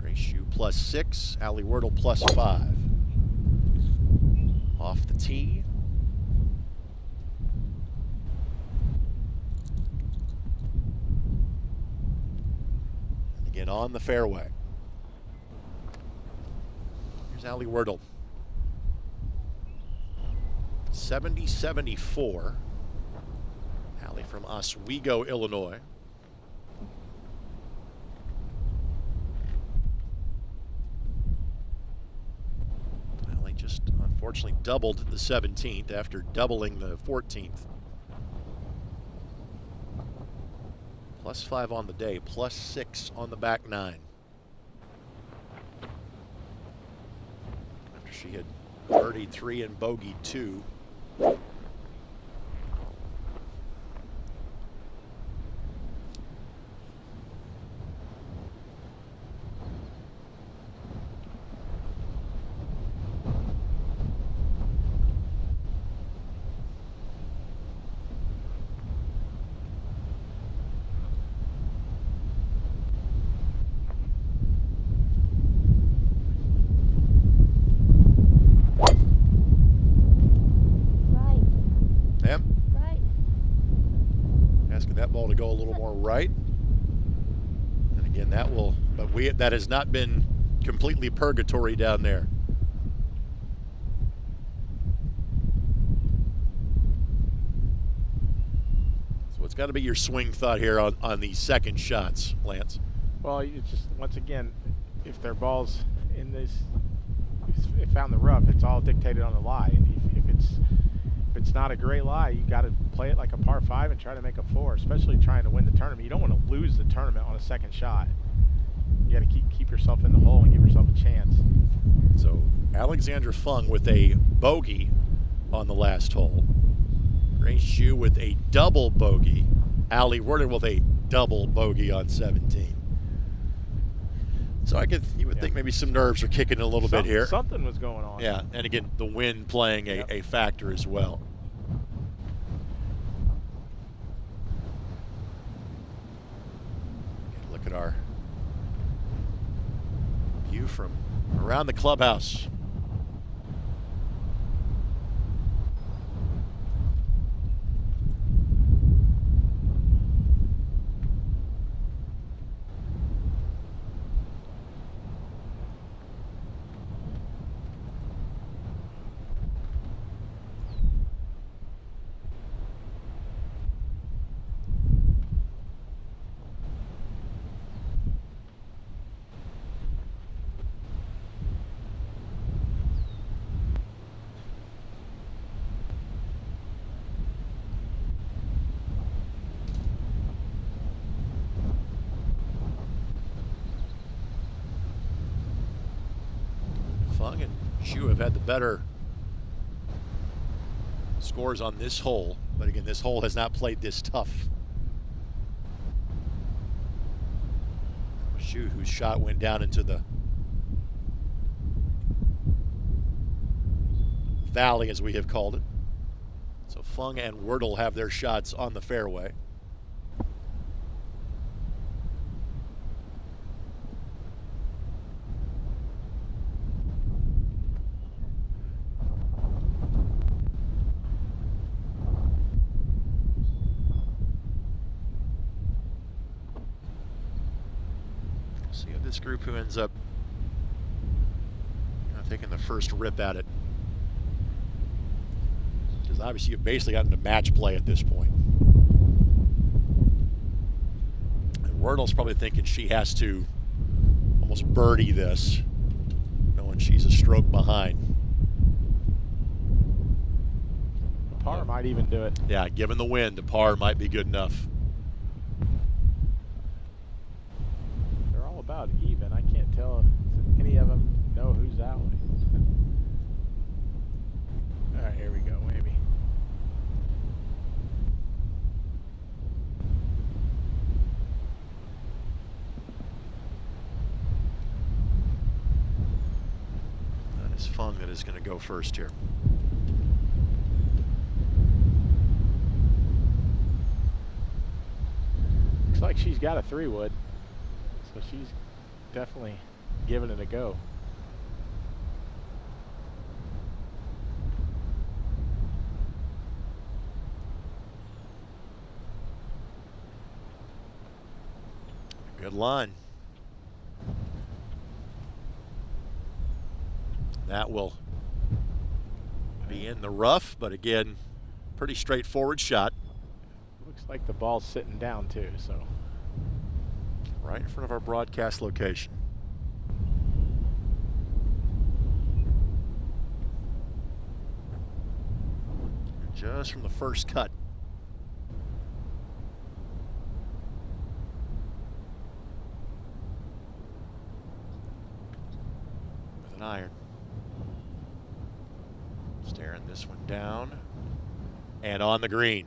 Grace Hsu +6, Allie Wordle +5. Off the tee. And again on the fairway. Here's Allie Wordle. 70-74. Allie from Oswego, Illinois. Just unfortunately doubled the 17th after doubling the 14th. +5 on the day, +6 on the back 9. After she had birdied 3 and bogeyed 2. To go a little more right, and again that will, but that has not been completely purgatory down there. So it's got to be your swing thought here on these second shots, Lance. Well, you just, once again, if their ball's in this, if found the rough, it's all dictated on the lie, and if it's not a great lie, you got to play it like a par 5 and try to make a 4, especially trying to win the tournament. You don't want to lose the tournament on a second shot. You got to keep yourself in the hole and give yourself a chance. So Alexandra Fung with a bogey on the last hole. Grace Hsu with a double bogey. Allie Wordle with a double bogey on 17. So you would think maybe some nerves are kicking a little bit here. Something was going on. Yeah, and again, the wind playing a factor as well. Look at our view from around the clubhouse. Fung and Xu have had the better scores on this hole, but again, this hole has not played this tough. Xu, whose shot went down into the valley, as we have called it. So Fung and Wordle have their shots on the fairway. See this group who ends up taking the first rip at it. Because obviously you've basically gotten to match play at this point. And Wordle's probably thinking she has to almost birdie this, knowing she's a stroke behind. Par might even do it. Yeah, given the wind, the par might be good enough. They're all about even. I can't tell if any of them know who's out. All right, here we go, maybe. That is Fung that is going to go first here. Looks like she's got a 3-wood, so she's definitely giving it a go. Good line. That will be in the rough, but again, pretty straightforward shot. Looks like the ball's sitting down too, so. Right in front of our broadcast location. Just from the first cut. With an iron. Staring this one down. And on the green.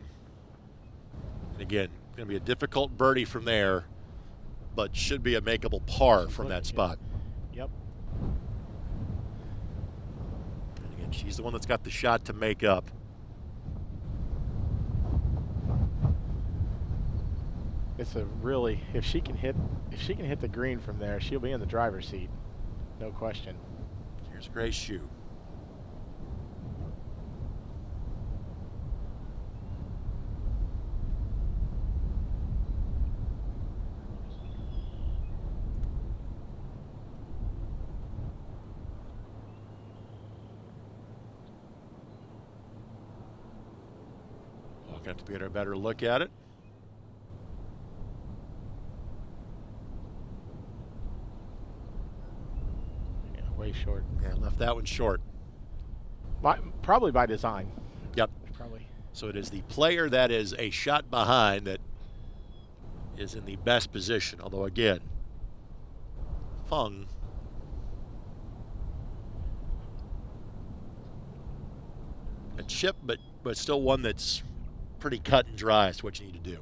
And again, going to be a difficult birdie from there, but should be a makeable par from that spot. Yep. And again, she's the one that's got the shot to make up. It's a really, if she can hit the green from there, she'll be in the driver's seat, no question. Here's Grace Xu. We'll have to get a better look at it. Way short. Yeah, left that one short. Probably by design. Yep. Probably. So it is the player that is a shot behind that is in the best position. Although again, Fung a chip, but still one that's pretty cut and dry as to what you need to do.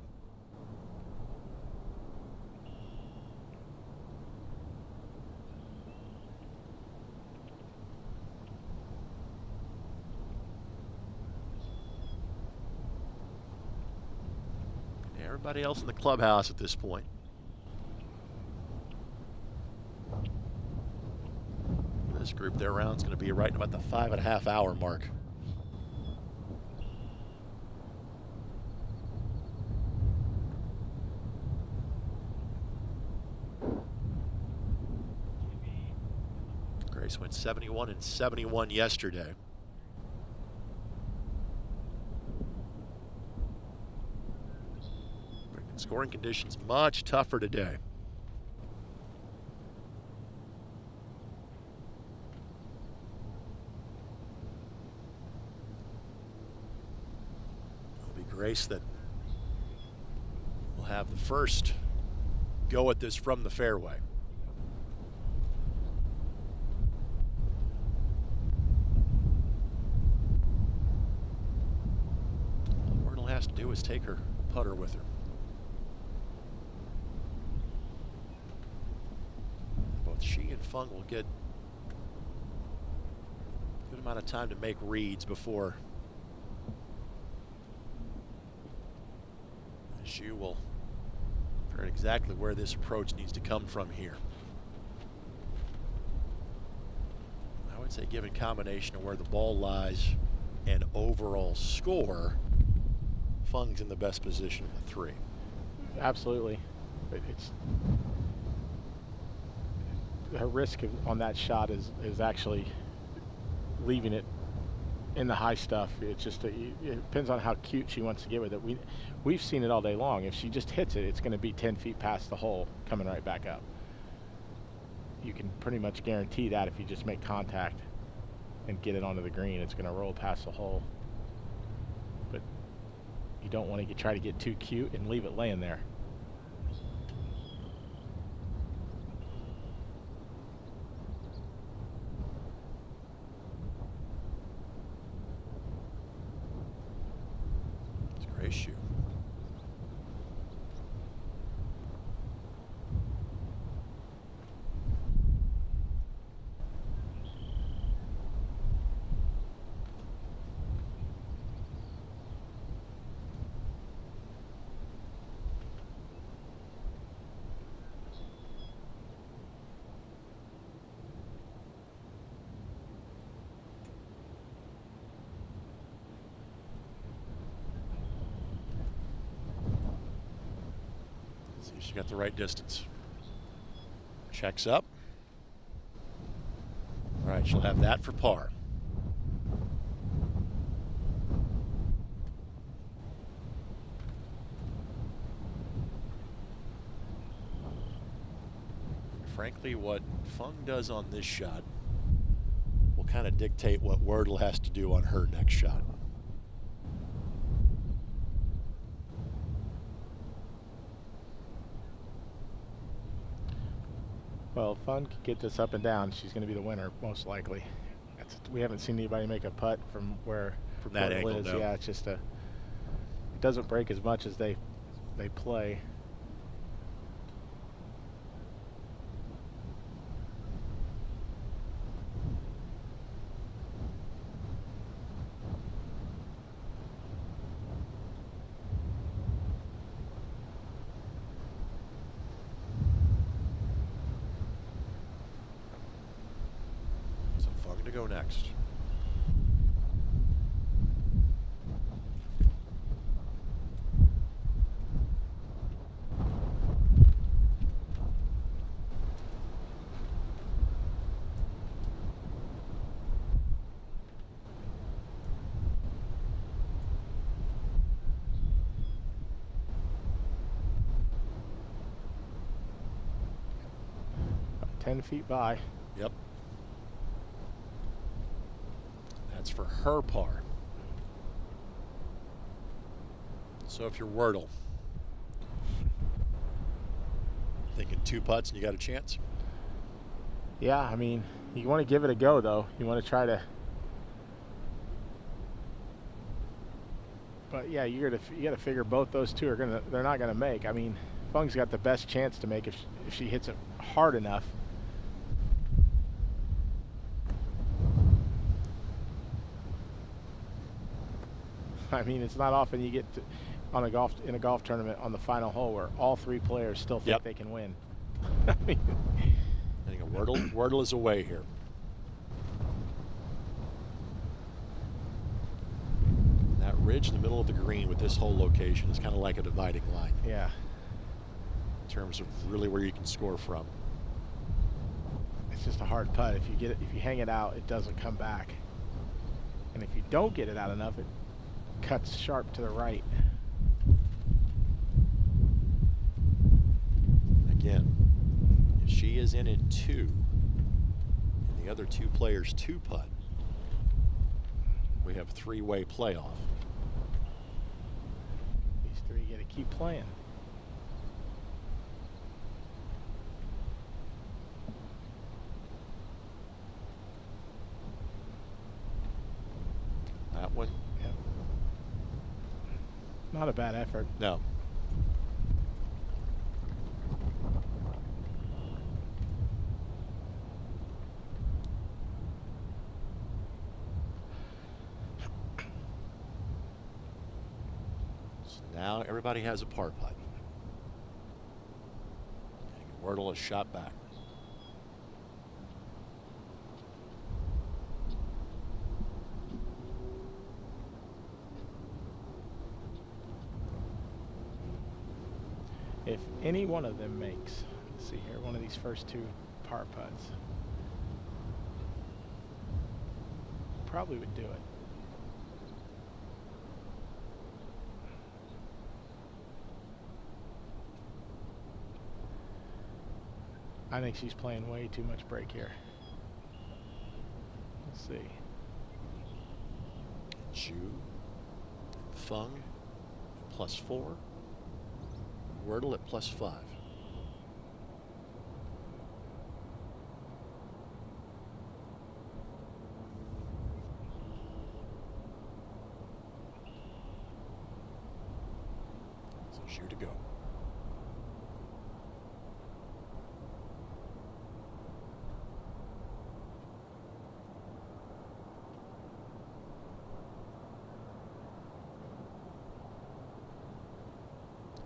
Everybody else in the clubhouse at this point. This group, their round's going to be right about the 5.5 hour mark. Grace went 71 and 71 yesterday. Scoring conditions much tougher today. It'll be Grace that will have the first go at this from the fairway. has to do is take her putter with her. Both she and Fung will get a good amount of time to make reads before Xu will figure out exactly where this approach needs to come from here. I would say, given combination of where the ball lies and overall score, Fung's in the best position of the three. Absolutely. But it's her risk on that shot is actually leaving it in the high stuff. It's just it depends on how cute she wants to get with it. We've seen it all day long. If she just hits it, it's going to be 10 feet past the hole, coming right back up. You can pretty much guarantee that if you just make contact and get it onto the green, it's going to roll past the hole. But you don't want to try to get too cute and leave it laying there. It's a great shoe. See if she got the right distance. Checks up. All right, she'll have that for par. Frankly, what Fung does on this shot will kind of dictate what Wordle has to do on her next shot. Well, if Fun can get this up and down, she's going to be the winner, most likely. We haven't seen anybody make a putt from that angle. No. Yeah, it's just it doesn't break as much as they play. To go next. About 10 feet by. Yep. That's for her par. So if you're Wordle, thinking 2 putts and you got a chance? Yeah, I mean, you want to give it a go, though. You want to try to. But yeah, you got to figure both those two they're not gonna make. I mean, Fung's got the best chance to make if she hits it hard enough. I mean, it's not often you get in a golf tournament on the final hole where all 3 players still think they can win. I mean, I think Wordle is away here. That ridge in the middle of the green with this whole location is kind of like a dividing line. Yeah. In terms of really where you can score from. It's just a hard putt. If you hang it out, it doesn't come back. And if you don't get it out enough, it cuts sharp to the right. Again, if she is in 2, and the other 2 players 2 putt, we have 3-way playoff. These 3 got to keep playing. That one. Yep. Not a bad effort. No. So now everybody has a par putt. And Wordle is shot back. If any one of them makes, let's see here, one of these first two par putts, probably would do it. I think she's playing way too much break here. Let's see. Ju, Fung, +4. Wordle at +5. So Ju to go.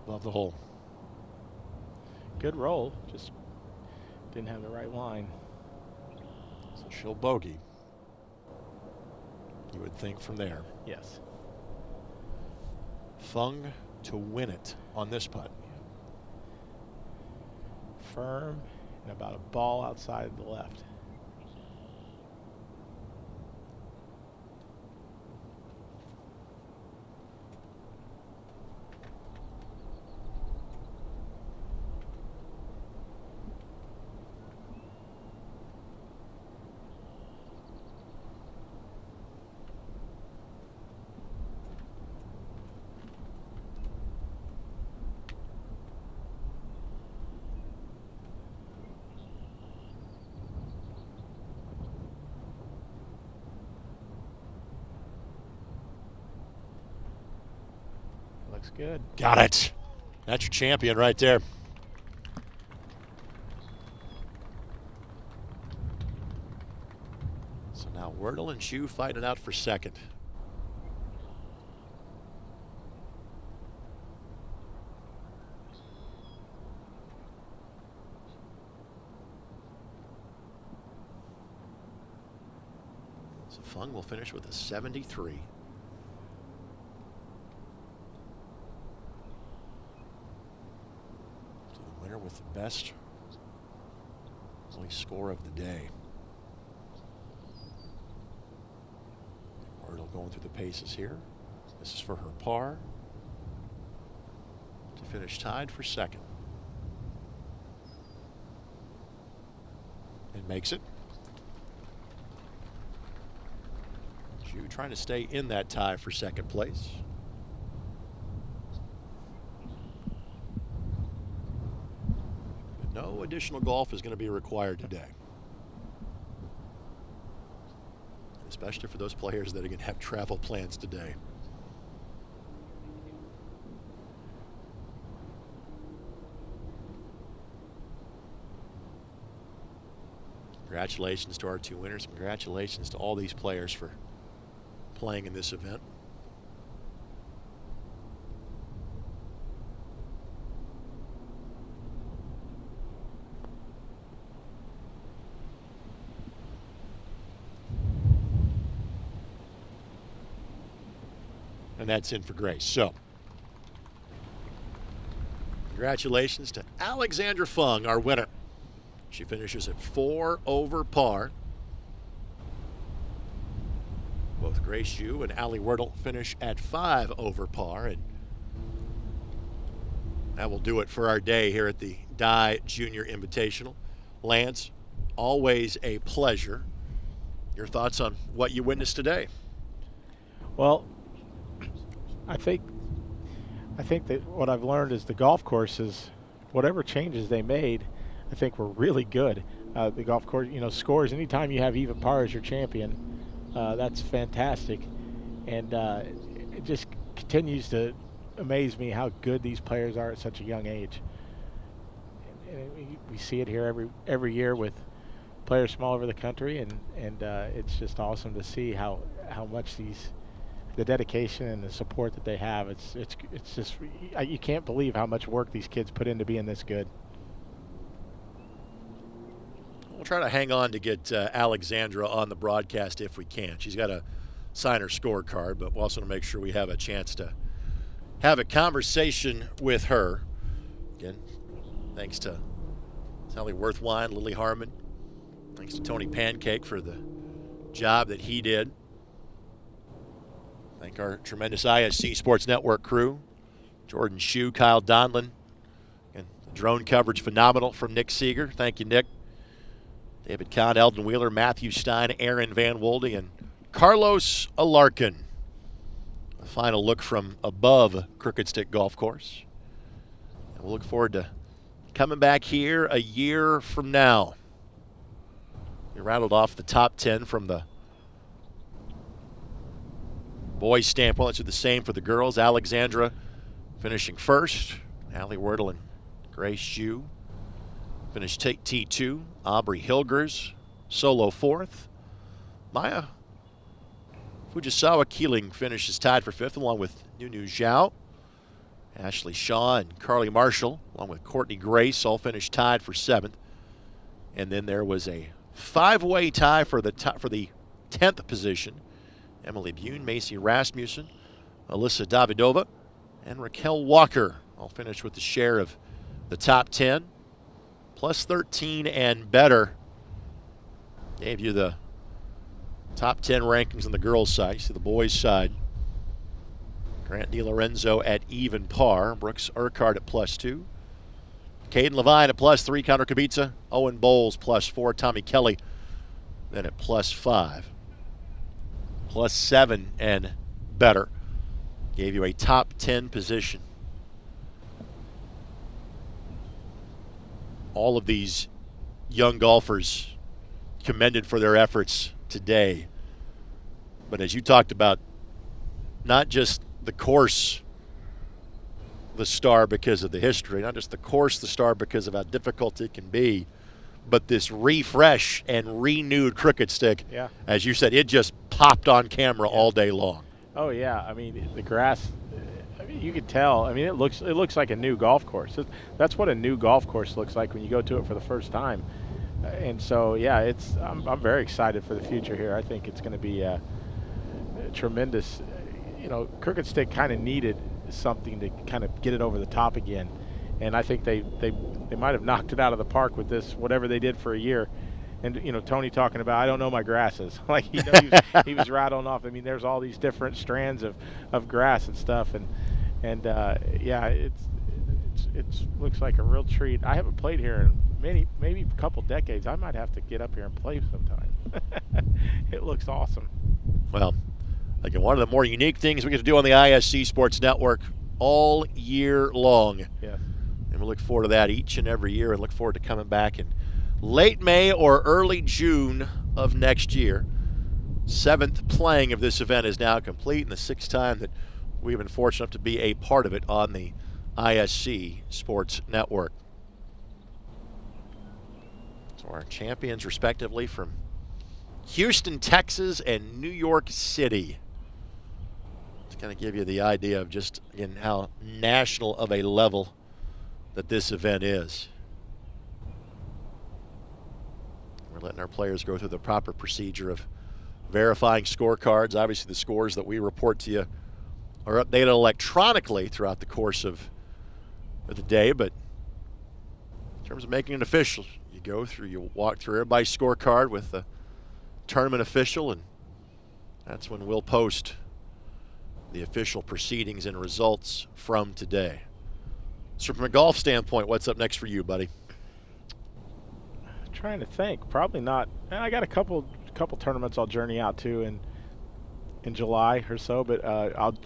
Above the hole. Good roll, just didn't have the right line. So she'll bogey. You would think from there. Yes. Fung to win it on this putt. Firm and about a ball outside the left. Looks good. Got it. That's your champion right there. So now Wordle and Ju fight it out for second. So Fung will finish with a 73. With the best only score of the day. Wordle going through the paces here. This is for her par to finish tied for second. And makes it. Ju trying to stay in that tie for second place. No additional golf is going to be required today. Especially for those players that are going to have travel plans today. Congratulations to our two winners. Congratulations to all these players for playing in this event. And that's in for Grace. So, congratulations to Alexandra Fung, our winner. She finishes at 4 over par. Both Grace Ju and Allie Wordle finish at 5 over par. And that will do it for our day here at the Dye Junior Invitational. Lance, always a pleasure. Your thoughts on what you witnessed today? Well, I think that what I've learned is the golf courses, whatever changes they made, I think were really good. The golf course, scores, anytime you have even par as your champion, that's fantastic. And it just continues to amaze me how good these players are at such a young age. And we see it here every year with players from all over the country, and it's just awesome to see how much the dedication and the support that they have. It's just, you can't believe how much work these kids put into being this good. We'll try to hang on to get Alexandra on the broadcast if we can. She's got to sign her scorecard, but we'll also make sure we have a chance to have a conversation with her. Again, thanks to Sally Worthwine, Lily Harmon. Thanks to Tony Pancake for the job that he did. Thank our tremendous ISC Sports Network crew. Jordan Shue, Kyle Donlin. And the drone coverage phenomenal from Nick Seeger. Thank you, Nick. David Kahn, Eldon Wheeler, Matthew Stein, Aaron Van Wolde, and Carlos Alarcon. A final look from above Crooked Stick Golf Course. And we'll look forward to coming back here a year from now. We rattled off the top 10 from the boys' standpoint. Let's do the same for the girls. Alexandra finishing first. Allie Wordle and Grace Shue finished T2. Aubrey Hilgers solo fourth. Maya Fujisawa Keeling finishes tied for fifth, along with Nunu Zhao. Ashley Shaw and Carly Marshall, along with Courtney Grace, all finished tied for seventh. And then there was a five-way tie for the 10th position. Emily Bune, Macy Rasmussen, Alyssa Davidova, and Raquel Walker all finished with the share of the top 10. Plus 13 and better. Gave you the top 10 rankings on the girls' side. You see the boys' side. Grant DiLorenzo at even par. Brooks Urquhart at +2. Caden Levine at +3. Connor Kubica. Owen Bowles +4. Tommy Kelly then at +5. +7 and better. Gave you a top 10 position. All of these young golfers commended for their efforts today. But as you talked about, not just the course the star because of the history, not just the course the star because of how difficult it can be, but this refresh and renewed Crooked Stick. Yeah. As you said, it just popped on camera all day long. Oh yeah, I mean the grass, I mean, you could tell. I mean it looks like a new golf course. That's what a new golf course looks like when you go to it for the first time. And so yeah, I'm very excited for the future here. I think it's going to be a tremendous. You know, Crooked Stick kind of needed something to kind of get it over the top again, and I think they might have knocked it out of the park with this, whatever they did for a year. And you know, Tony talking about, I don't know my grasses. Like he was rattling off. I mean, there's all these different strands of grass and stuff, and yeah, it looks like a real treat. I haven't played here in maybe a couple decades. I might have to get up here and play sometime. It looks awesome. Well, again, one of the more unique things we get to do on the ISC Sports Network all year long. Yeah. And we look forward to that each and every year, and look forward to coming back in late May or early June of next year. 7th playing of this event is now complete, and the 6th time that we've been fortunate enough to be a part of it on the ISC Sports Network. So our champions, respectively, from Houston, Texas, and New York City. To kind of give you the idea of just in how national of a level that this event is. We're letting our players go through the proper procedure of verifying scorecards. Obviously, the scores that we report to you are updated electronically throughout the course of the day, but in terms of making it official, you walk through everybody's scorecard with the tournament official, and that's when we'll post the official proceedings and results from today. So from a golf standpoint, what's up next for you, buddy? Trying to think. Probably not. I got a couple tournaments I'll journey out to in July or so, but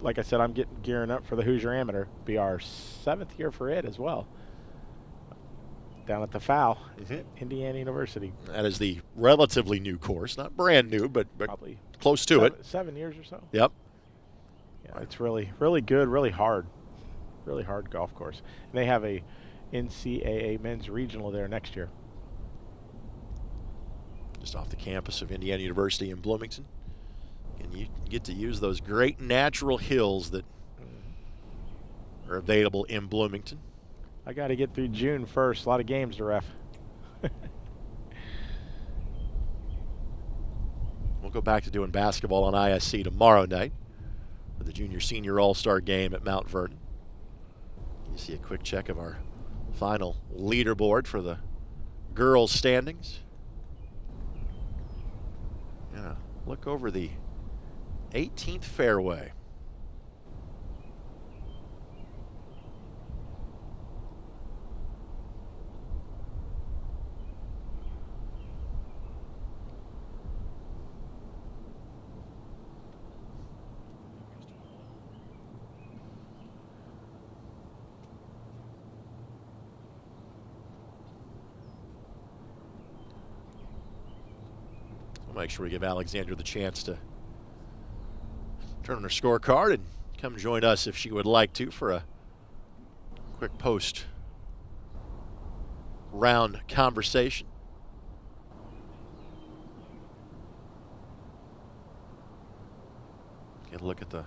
like I said, I'm gearing up for the Hoosier Amateur. Be our 7th year for it as well. Down at the FAL, Indiana University. That is the relatively new course, not brand new, but probably close to it. 7 years or so. Yep. Yeah, it's really, really good, really hard. really hard golf course. And they have a NCAA men's regional there next year. Just off the campus of Indiana University in Bloomington. And you get to use those great natural hills that are available in Bloomington. I got to get through June first. A lot of games to ref. We'll go back to doing basketball on ISC tomorrow night for the junior-senior all-star game at Mount Vernon. You see a quick check of our final leaderboard for the girls' standings. Yeah, look over the 18th fairway. Make sure we give Alexandra the chance to turn on her scorecard and come join us if she would like to for a quick post-round conversation. Get a look at the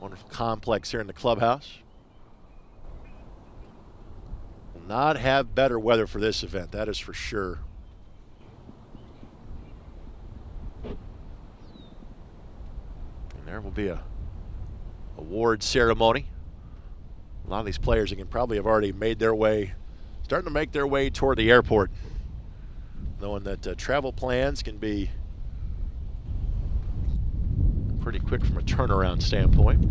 wonderful complex here in the clubhouse. Will not have better weather for this event, that is for sure. There will be a award ceremony. A lot of these players again probably have already made their way, starting to make their way toward the airport, knowing that travel plans can be pretty quick from a turnaround standpoint.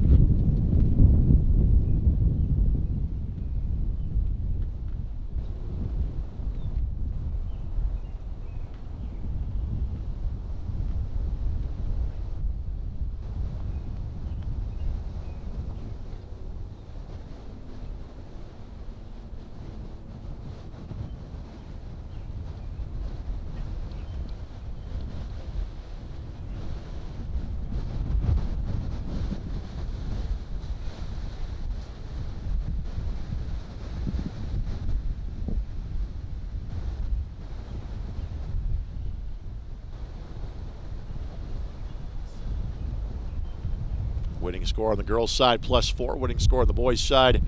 Winning score on the girls' side +4. Winning score on the boys' side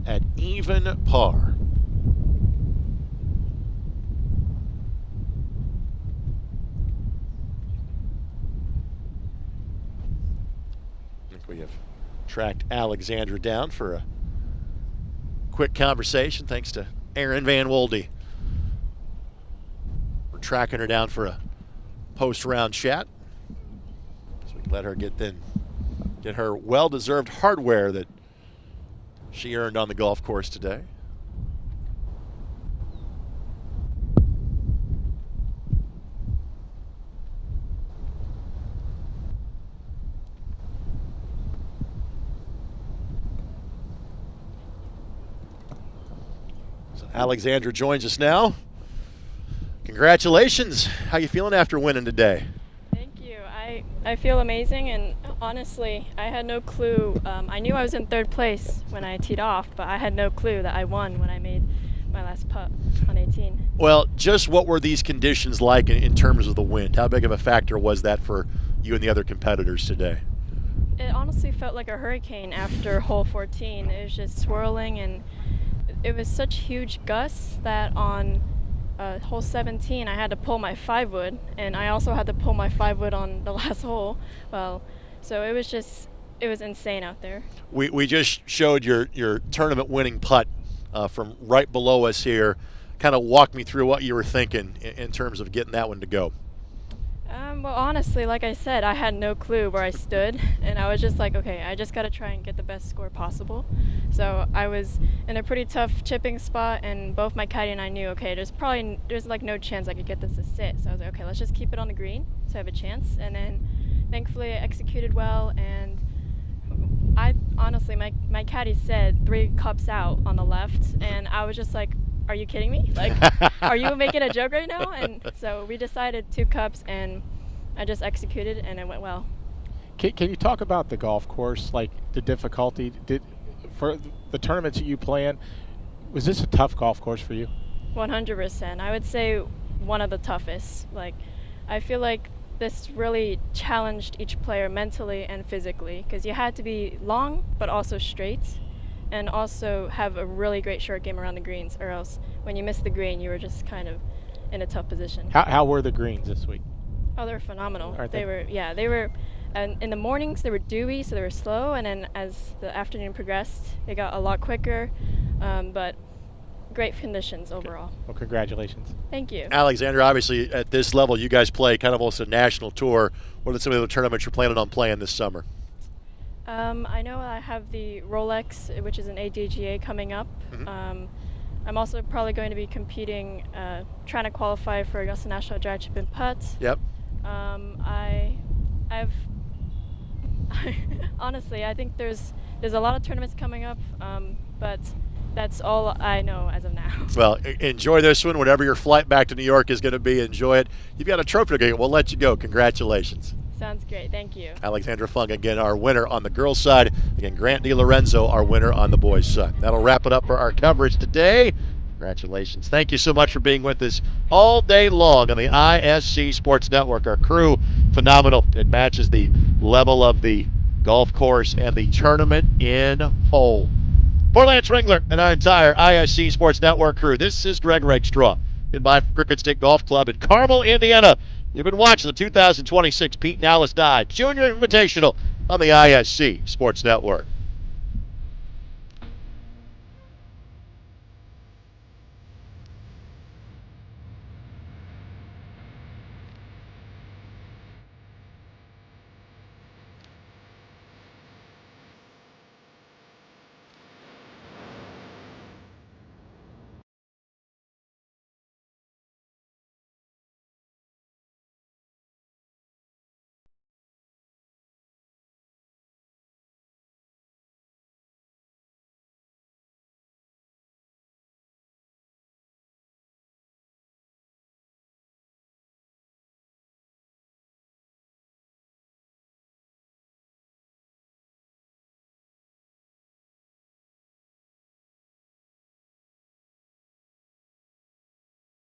at even par. I think we have tracked Alexandra down for a quick conversation. Thanks to Aaron Van Wolde. We're tracking her down for a post-round chat, so we can let her get her well-deserved hardware that she earned on the golf course today. So Alexandra joins us now. Congratulations. How you feeling after winning today? I feel amazing, and honestly, I had no clue. I knew I was in third place when I teed off, but I had no clue that I won when I made my last putt on 18. Well, just what were these conditions like in terms of the wind? How big of a factor was that for you and the other competitors today? It honestly felt like a hurricane after hole 14. It was just swirling, and it was such huge gusts that on hole 17, I had to pull my 5-wood, and I also had to pull my 5-wood on the last hole. Well, so it was insane out there. We just showed your tournament winning putt from right below us here. Kind of walk me through what you were thinking in terms of getting that one to go. Well, honestly, like I said, I had no clue where I stood, and I was just like, okay, I just got to try and get the best score possible. So I was in a pretty tough chipping spot, and both my caddy and I knew, okay, there's like no chance I could get this to sit. So I was like, okay, let's just keep it on the green so I have a chance. And then thankfully I executed well, and I honestly, my caddy said 3 cups out on the left, and I was just like, are you kidding me? Like, are you making a joke right now? And so we decided 2 cups, and I just executed, and it went well. Can you talk about the golf course, like the difficulty? for the tournaments that you play in, was this a tough golf course for you? 100%. I would say one of the toughest. Like, I feel like this really challenged each player mentally and physically because you had to be long but also straight and also have a really great short game around the greens, or else when you missed the green you were just kind of in a tough position. How were the greens this week? Oh, they were phenomenal. Aren't they were, yeah, they were. And in the mornings they were dewy, so they were slow, and then as the afternoon progressed it got a lot quicker, but great conditions overall. Well, congratulations. Thank you. Alexander, obviously at this level you guys play kind of almost a national tour. What are some of the tournaments you're planning on playing this summer? I know I have the Rolex, which is an ADGA, coming up. Mm-hmm. I'm also probably going to be competing, trying to qualify for Augusta National Drive Chip and Putt. Yep. I've honestly, I think there's a lot of tournaments coming up, but that's all I know as of now. Well, enjoy this one. Whatever your flight back to New York is going to be, enjoy it. You've got a trophy to get. We'll let you go. Congratulations. Sounds great. Thank you. Alexandra Funk, again, our winner on the girls' side. Again, Grant DiLorenzo, our winner on the boys' side. That'll wrap it up for our coverage today. Congratulations. Thank you so much for being with us all day long on the ISC Sports Network. Our crew, phenomenal. It matches the level of the golf course and the tournament in whole. For Lance Ringler and our entire ISC Sports Network crew, this is Greg Rakestraw. Goodbye from Crooked Stick Golf Club in Carmel, Indiana. You've been watching the 2026 Pete and Alice Dye Junior Invitational on the ISC Sports Network.